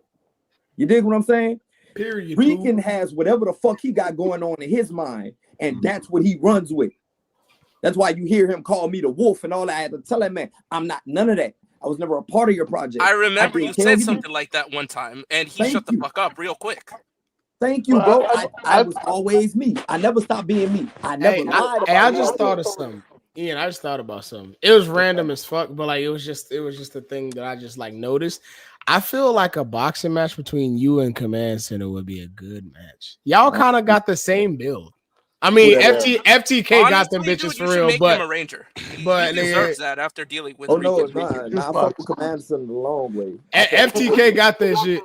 Q: You dig what I'm saying?
E: Period.
Q: Rican has whatever the fuck he got going on in his mind, and that's what he runs with. That's why you hear him call me the wolf and all that. I had to tell that man, I'm not none of that. I was never a part of your project.
C: I remember you
Q: didn't tell
C: said
Q: you.
C: something like that one time, and he
Q: Thank
C: shut the
Q: you.
C: fuck up real quick.
Q: Thank you, bro. I was always me. I never stopped being me. I never lied about
E: I just thought of something. Ian, I just thought about something. It was random as fuck, but like it was just a thing that I just like noticed. I feel like a boxing match between you and Command Center would be a good match. Y'all kind of got the same build. I mean, FTK got them bitches for real, but
C: him a ranger.
E: But
C: he deserves that after dealing with.
Q: Oh no,
C: Rican.
Q: nah, I fuck with Command Center the long way.
E: FTK got that shit.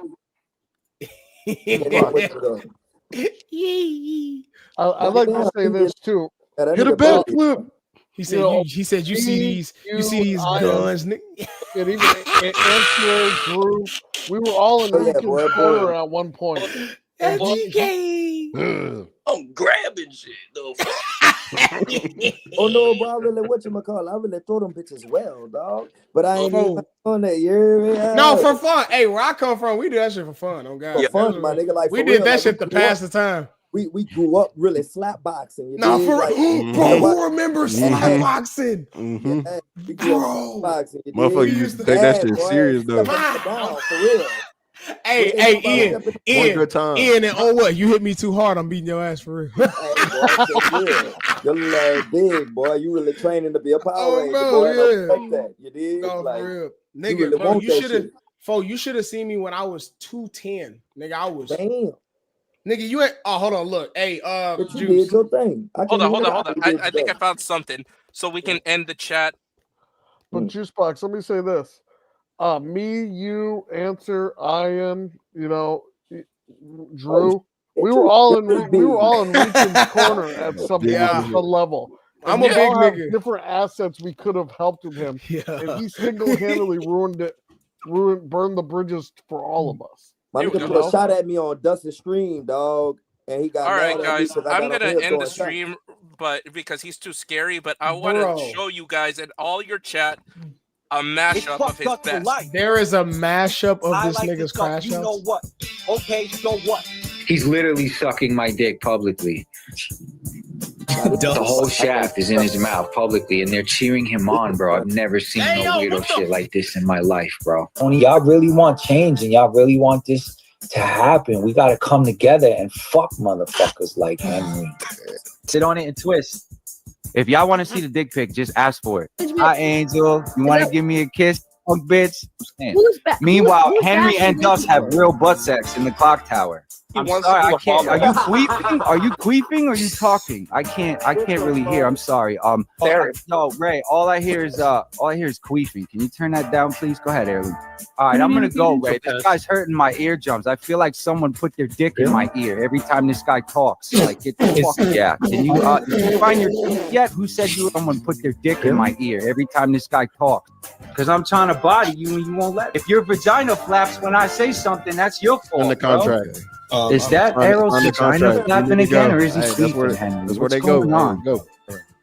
M: I'd like to say this too.
A: Hit a backflip.
E: He said, you see these guns, nigga.
M: And even Answer group, we were all in Rican's corner at one point.
E: FTK.
R: I'm grabbing shit though.
Q: Oh no, bro, I really whatchamacallit. I really throw them bitches well, dog. But I ain't even on that. Yeah.
E: No, for fun. Hey, where I come from, we do that shit for fun. Oh God,
Q: For fun, my nigga. Like
E: we
Q: for
E: did
Q: real,
E: that
Q: like,
E: shit to pass the time.
Q: We grew up really slap boxing. You
E: No,
Q: dig?
E: for
Q: like,
E: bro, who remembers slap boxing?
Q: Yeah, we grew up slap boxing. You
A: Motherfucker,
Q: dig?
A: you used to take that shit serious though.
Q: Down, for real.
E: Hey, Ian,
A: good time.
E: Ian, and oh what? You hit me too hard. I'm beating your ass for real.
Q: Hey, boy, your little ass big boy. You really training to be a Power Ranger,
E: no,
Q: boy.
E: yeah.
Q: I respect that. You dig?
E: No,
Q: like,
E: for real.
Q: you
E: Nigga,
Q: really
E: bro,
Q: want
E: you
Q: that
E: should have.
Q: shit.
E: You should have seen me when I was 210. Nigga, I was.
Q: Damn.
E: Nigga, you ain't. Oh, hold on. Look, hey,
Q: But you
E: Juice.
Q: did your thing.
C: Hold on. I think I found something, so we can end the chat.
M: But Juice Box, let me say this. Me, you, Answer, Ian, Drew. We were all in Rican's corner at some level. And
E: I'm a
M: we
E: big
M: all have
E: nigga.
M: different assets we could have helped with him.
E: Yeah.
M: And he single-handedly burned the bridges for all of us.
Q: My nigga put a shot at me on Dustin's stream, dog, and he got
C: All right,
Q: mad at me
C: guys,
Q: because I
C: I'm
Q: got
C: gonna
Q: on here
C: end
Q: throwing
C: the
Q: shots.
C: stream, but because he's too scary. But I want
E: Bro.
C: to show you guys in all your chat a mashup of his best.
E: There is a mashup of this nigga's crash outs.
G: what? Okay, so what? He's literally sucking my dick publicly. The whole shaft is in his mouth publicly, and they're cheering him on, bro. I've never seen no weirdo shit like this in my life, bro. Only y'all really want change, and y'all really want this to happen. We gotta come together and fuck motherfuckers like Henry.
D: Sit on it and twist. If y'all want to see the dick pic, just ask for it. Hi, Angel. You want to give me a kiss, punk bitch? Meanwhile, Henry and Dust have real butt sex in the clock tower. I'm sorry, I can't. Are you queefing? Are you queefing or are you talking? I can't really hear. I'm sorry. No, Ray. All I hear is queefing. Can you turn that down, please? Go ahead, Heirloom. All right, I'm gonna go, Ray. This guy's hurting my eardrums. I feel like someone put their dick in my ear every time this guy talks. Like, get the fuck yeah. Can you did you find your tweet yet? Who said someone put their dick in my ear every time this guy talks? Because I'm trying to body you and you won't let me. If your vagina flaps when I say something, that's your fault.
A: On the contract.
D: Is that Arrow's vagina flapping again, or is he sleeping, Henry?
A: That's where
D: What's
A: they go.
D: going on?
A: Go.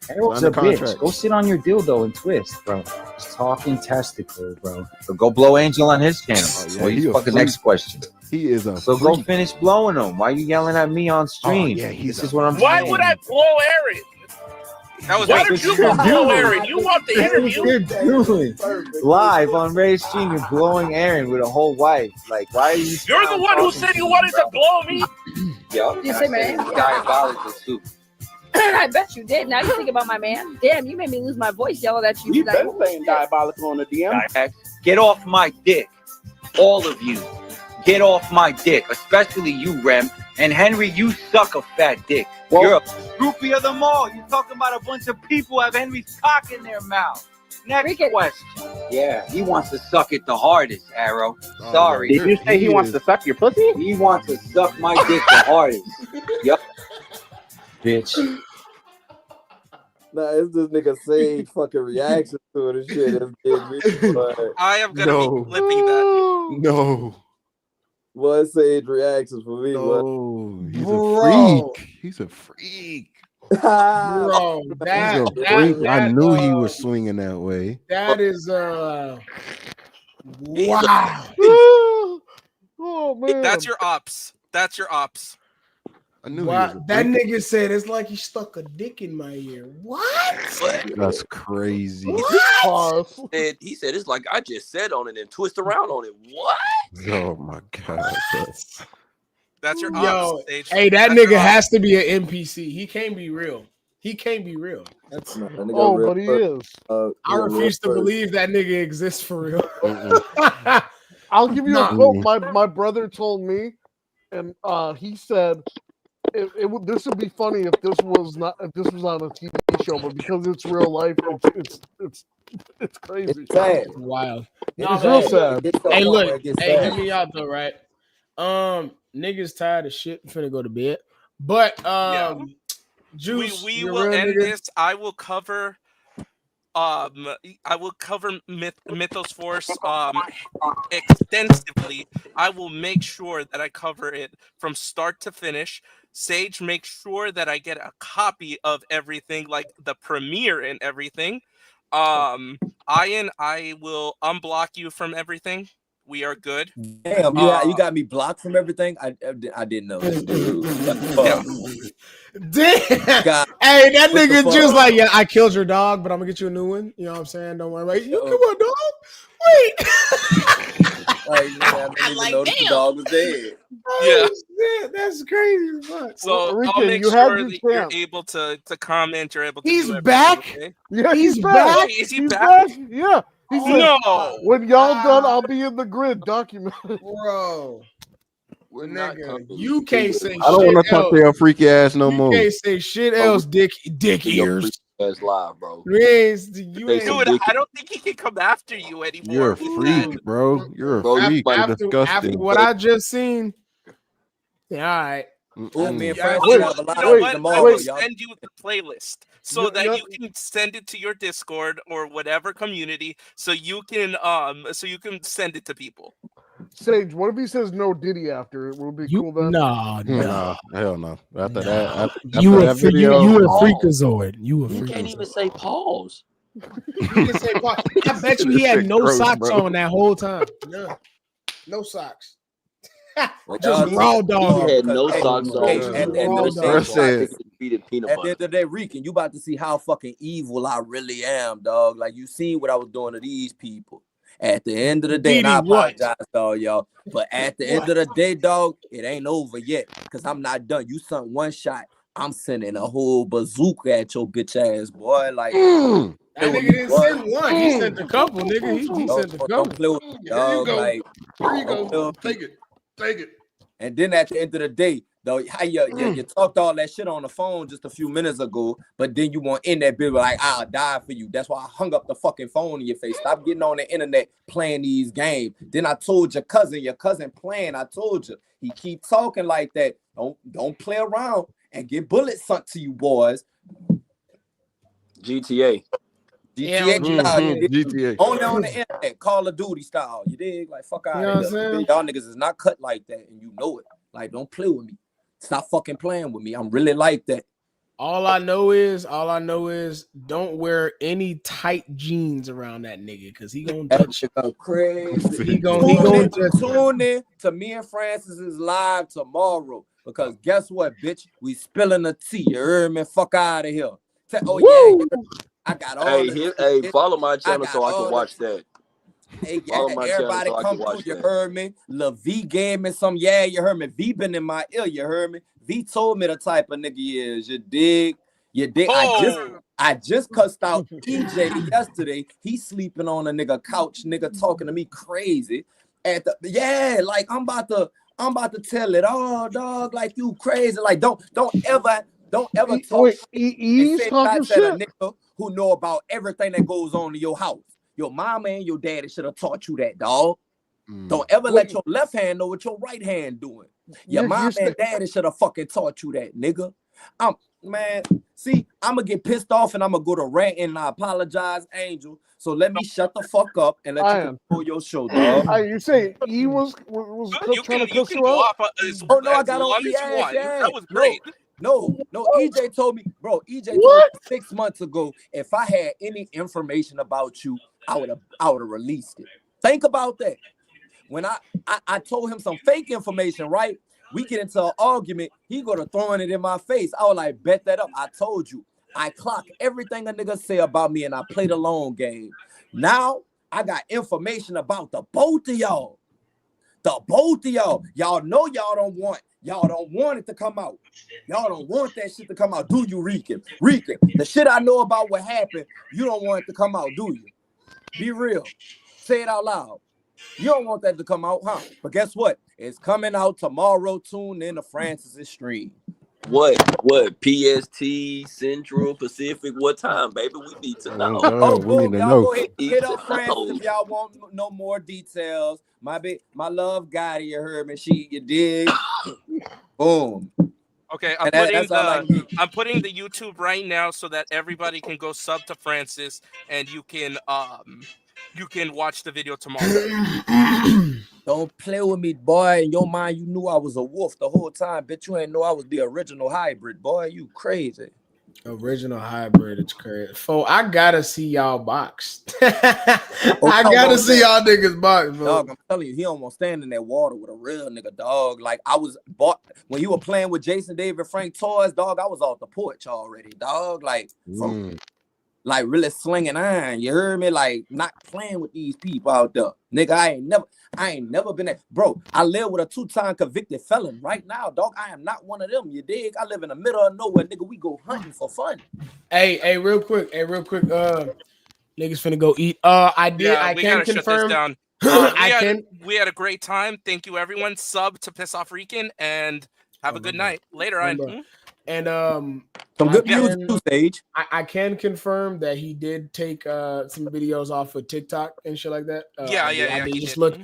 D: Arrow's a bitch. Go sit on your dildo and twist, bro. He's talking testicle, bro. So go blow Angel on his channel.
A: he a
D: fucking
A: freak.
D: next question.
A: He is a
D: So go
A: freak.
D: finish blowing him. Why are you yelling at me on stream? This is what I'm
C: Why
D: saying.
C: would I blow Aaron? That was
D: Why
C: did
D: did
C: you
D: you
C: blow
D: do it?
C: Aaron? You want the interview?
D: You're doing live on Ray's stream. You're blowing Aaron with a whole wife. Like, why are you?
C: You're the one who said you wanted to blow me.
D: Yo,
V: You say, man.
D: diabolical too.
V: I bet you did. Now you think about my man. Damn, you made me lose my voice yelling at you.
G: You better saying diabolical on the DM.
D: Get off my dick, all of you. Get off my dick, especially you, Rem. And Henry, you suck a fat dick. You're a groupie of them all. You're talking about a bunch of people have Henry's cock in their mouth. Next question. Yeah, he wants to suck it the hardest, Arrow. Sorry.
G: Did you say he wants to suck your pussy?
D: He wants to suck my dick the hardest. Yup. Bitch.
Q: Nah, it's this nigga Sage fucking reaction to it and shit. That's getting me.
C: I am gonna
A: No.
C: be flipping that.
A: No.
Q: What Sage reactions for me?
A: No. He's
E: Bro.
A: a freak. He's a freak.
E: Bro,
A: He's
E: that,
A: a
E: that,
A: freak. I
E: that,
A: knew he was swinging that way.
E: That is wow.
M: Oh man.
C: That's your ops. That's your ops.
A: I knew
E: Wow,
A: he was a
E: that
A: freak.
E: nigga said it's like he stuck a dick in my ear. What?
A: That's crazy.
R: He said it's like I just said on it and twist around on it. What?
A: Oh my god.
C: That's your
E: Yo,
C: ops stage.
E: hey, that
C: That's your
E: nigga
C: ops.
E: has to be an NPC. He can't be real. He can't be real. That's
M: Oh, but he is.
E: I refuse to believe that nigga exists for real.
M: I'll give you
E: Nah.
M: a quote. My brother told me, and he said this would be funny if this was not on a TV show, but because it's real life, it's crazy.
Q: It's sad.
E: Wild.
M: It's real sad.
E: Hey, look. Hey, hear me out though, right? Niggas tired of shit. Finna go to bed. But Juice,
C: we
E: you
C: will
E: real
C: end
E: nigga?
C: this. I will cover Mythos Force extensively. I will make sure that I cover it from start to finish. Sage, make sure that I get a copy of everything, like the premiere and everything. Ian, I will unblock you from everything. We are good.
Q: Damn, you got me blocked from everything. I didn't know.
E: Damn.
Q: God.
E: Hey, that
Q: What the
E: nigga
Q: fuck?
E: just like, yeah, I killed your dog, but I'm gonna get you a new one. You know what I'm saying? Don't worry about it. You kill my dog? Wait.
Q: Like, man, I didn't even know the dog was dead.
C: Yeah.
E: Shit, that's crazy as fuck.
C: So
M: Rican,
C: I'll make
M: you had
C: sure
M: your
C: that you're
M: chance.
C: able to comment. You're able to.
E: He's
C: do everything,
E: back?
C: okay?
M: Yeah,
E: He's
M: he's back.
E: back?
C: Is he
M: He's
C: back?
M: back. Yeah. He said,
C: No.
M: when y'all done, I'll be in the grid documented.
E: Bro.
R: We're not
M: Nigga, you can't say
A: I don't
M: shit
A: want to talk
M: else.
A: to your freak ass no
M: You
A: more.
M: can't say shit else, dick ears.
R: That's live, bro.
M: You ain't,
C: Dude, I don't think he can come after you anymore.
A: You're a
C: with that.
A: freak, bro. You're a
R: Bro, you
A: freak.
R: might
A: You're
R: have
A: disgusting.
M: After what I just seen, yeah, all right.
Q: Ooh, me and
C: Yeah,
Q: Francis
C: you
Q: have a
C: know
Q: live
C: what? I
Q: tomorrow,
C: will
Q: y'all.
C: send you the playlist so that you can send it to your Discord or whatever community, so you can send it to people.
M: Sage, what if he says no Diddy after? It will be cool then.
A: Nah, hell no. After that, after
L: You
A: that video,
L: you a freakazoid. You a
R: You can't even say pause.
M: He can say, I bet you he
A: This
M: had
A: shit
M: no
A: gross,
M: socks
A: bro.
M: on that whole time. No socks.
Q: Well,
M: Just
Q: y'all
M: raw
Q: need to
M: dog.
R: He had no
Q: Hey,
R: socks
Q: hey,
R: on.
Q: at the end
M: raw
Q: of the day,
M: dog.
Q: you about to
A: said-
R: Defeated peanut
Q: at the end
R: butter.
Q: of the day, Rican, you about to see how fucking evil I really am, dog. Like you seen what I was doing to these people. At the end of the day, and I
M: Diddy what?
Q: apologize, dog, y'all. But at the end of the day, dog, it ain't over yet. Cause I'm not done. You sent one shot. I'm sending a whole bazooka at your bitch ass, boy. Like
M: That nigga didn't send one. He sent a couple, nigga. He sent a couple.
Q: don't play with me,
M: Here you
Q: dog.
M: go.
Q: Like,
M: Here you
Q: don't play
M: go.
Q: with me.
M: Take it. Take it.
Q: And then at the end of the day, though, how you talked all that shit on the phone just a few minutes ago, but then you want in that bitch like I'll die for you. That's why I hung up the fucking phone in your face. Stop getting on the internet playing these games. Then I told your cousin playing. I told you he keep talking like that. Don't play around and get bullets sent to you boys.
R: GTA.
Q: GTA style, you dig?
A: GTA.
Q: Only on the internet, Call of Duty style. You dig? Like fuck out
M: You know
Q: of
M: what I'm
Q: here.
M: saying?
Q: Y'all niggas is not cut like that, and you know it. Like, don't play with me. Stop fucking playing with me. I'm really like that.
M: All I know is don't wear any tight jeans around that nigga because he gonna touch you.
Q: Go crazy.
M: He gonna touch you.
Q: Tune in to me and Francis's live tomorrow. Because guess what, bitch? We spilling the tea. You heard me? Fuck out of here. Yeah, I got all
R: Hey, follow my channel so I can watch that.
Q: Hey,
R: Follow
Q: yeah,
R: my channel
Q: everybody
R: so I
Q: come
R: can
Q: through.
R: watch
Q: You
R: that.
Q: heard me? Lil V gave me some. Yeah, you heard me. V been in my ear. You heard me? V told me the type of nigga he is. You dig? You dig? I just cussed out EJ yesterday. He sleeping on a nigga couch. Nigga talking to me crazy. Like I'm about to tell it all, dog. Like you crazy. Like don't ever talk shit and say shots at a nigga who know about everything that goes on in your house. Your mama and your daddy should have taught you that, dog. Don't ever let your left hand know what your right hand doing. Your mama and daddy should have fucking taught you that, nigga. Man, see, I'm gonna get pissed off and I'm gonna go to rant and I apologize, Angel. So let me shut the fuck up and let you control your show, dog.
M: You say he was trying to cuss you out?
Q: Oh no, I got on
C: long as you want. That was great.
Q: No, EJ told me, bro. EJ told me 6 months ago if I had any information about you, I would have released it. Think about that. When I told him some fake information, right? We get into an argument, he go to throwing it in my face. I was like, bet that up. I told you. I clock everything a nigga say about me and I play the long game. Now I got information about the both of y'all. The both of y'all. Y'all know y'all don't want it to come out. Y'all don't want that shit to come out. Do you, Rican? Rican, the shit I know about what happened, you don't want it to come out, do you? Be real. Say it out loud. You don't want that to come out, huh? But guess what? It's coming out tomorrow. Tune in to Francis's stream.
R: What? PST, Central, Pacific? What time, baby? We need to know.
Q: Boom. Y'all go hit up Francis if y'all want no more details. My love guy, you heard me. You dig? Boom.
C: Okay,
Q: And
C: I'm putting the YouTube right now so that everybody can go sub to Francis and you can watch the video tomorrow.
Q: Don't play with me, boy. In your mind, you knew I was a wolf the whole time. Bitch, you ain't know I was the original hybrid, boy. You crazy.
M: Original hybrid, it's crazy. I gotta see y'all box. I gotta see y'all niggas box, bro.
Q: Dog, I'm telling you, he almost stand in that water with a real nigga, dog. Like I was bought when you were playing with Jason David Frank toys, dog. I was off the porch already, dog. Like like really slinging iron. You heard me? Like not playing with these people out there, nigga. I ain't never been that, bro. I live with a 2-time convicted felon right now, dog. I am not one of them. You dig? I live in the middle of nowhere, nigga. We go hunting for fun.
M: Hey, real quick. Niggas finna go eat. I can confirm.
C: We had a great time. Thank you, everyone. Sub to Piss Off Rican and have a good night. Later, Ryan.
E: And
Q: some good music too, Sage.
E: I can confirm that he did take some videos off of TikTok and shit like that. I did just look.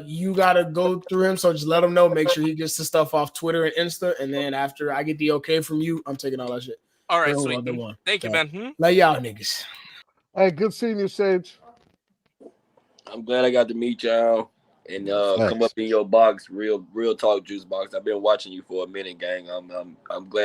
E: You gotta go through him, so just let him know. Make sure he gets the stuff off Twitter and Insta, and then after I get the okay from you, I'm taking all that shit.
C: All right, sweet. Thank you, man.
E: Like y'all niggas.
M: Hey, good seeing you, Sage.
R: I'm glad I got to meet y'all and come up in your box, real talk juice box. I've been watching you for a minute, gang. I'm glad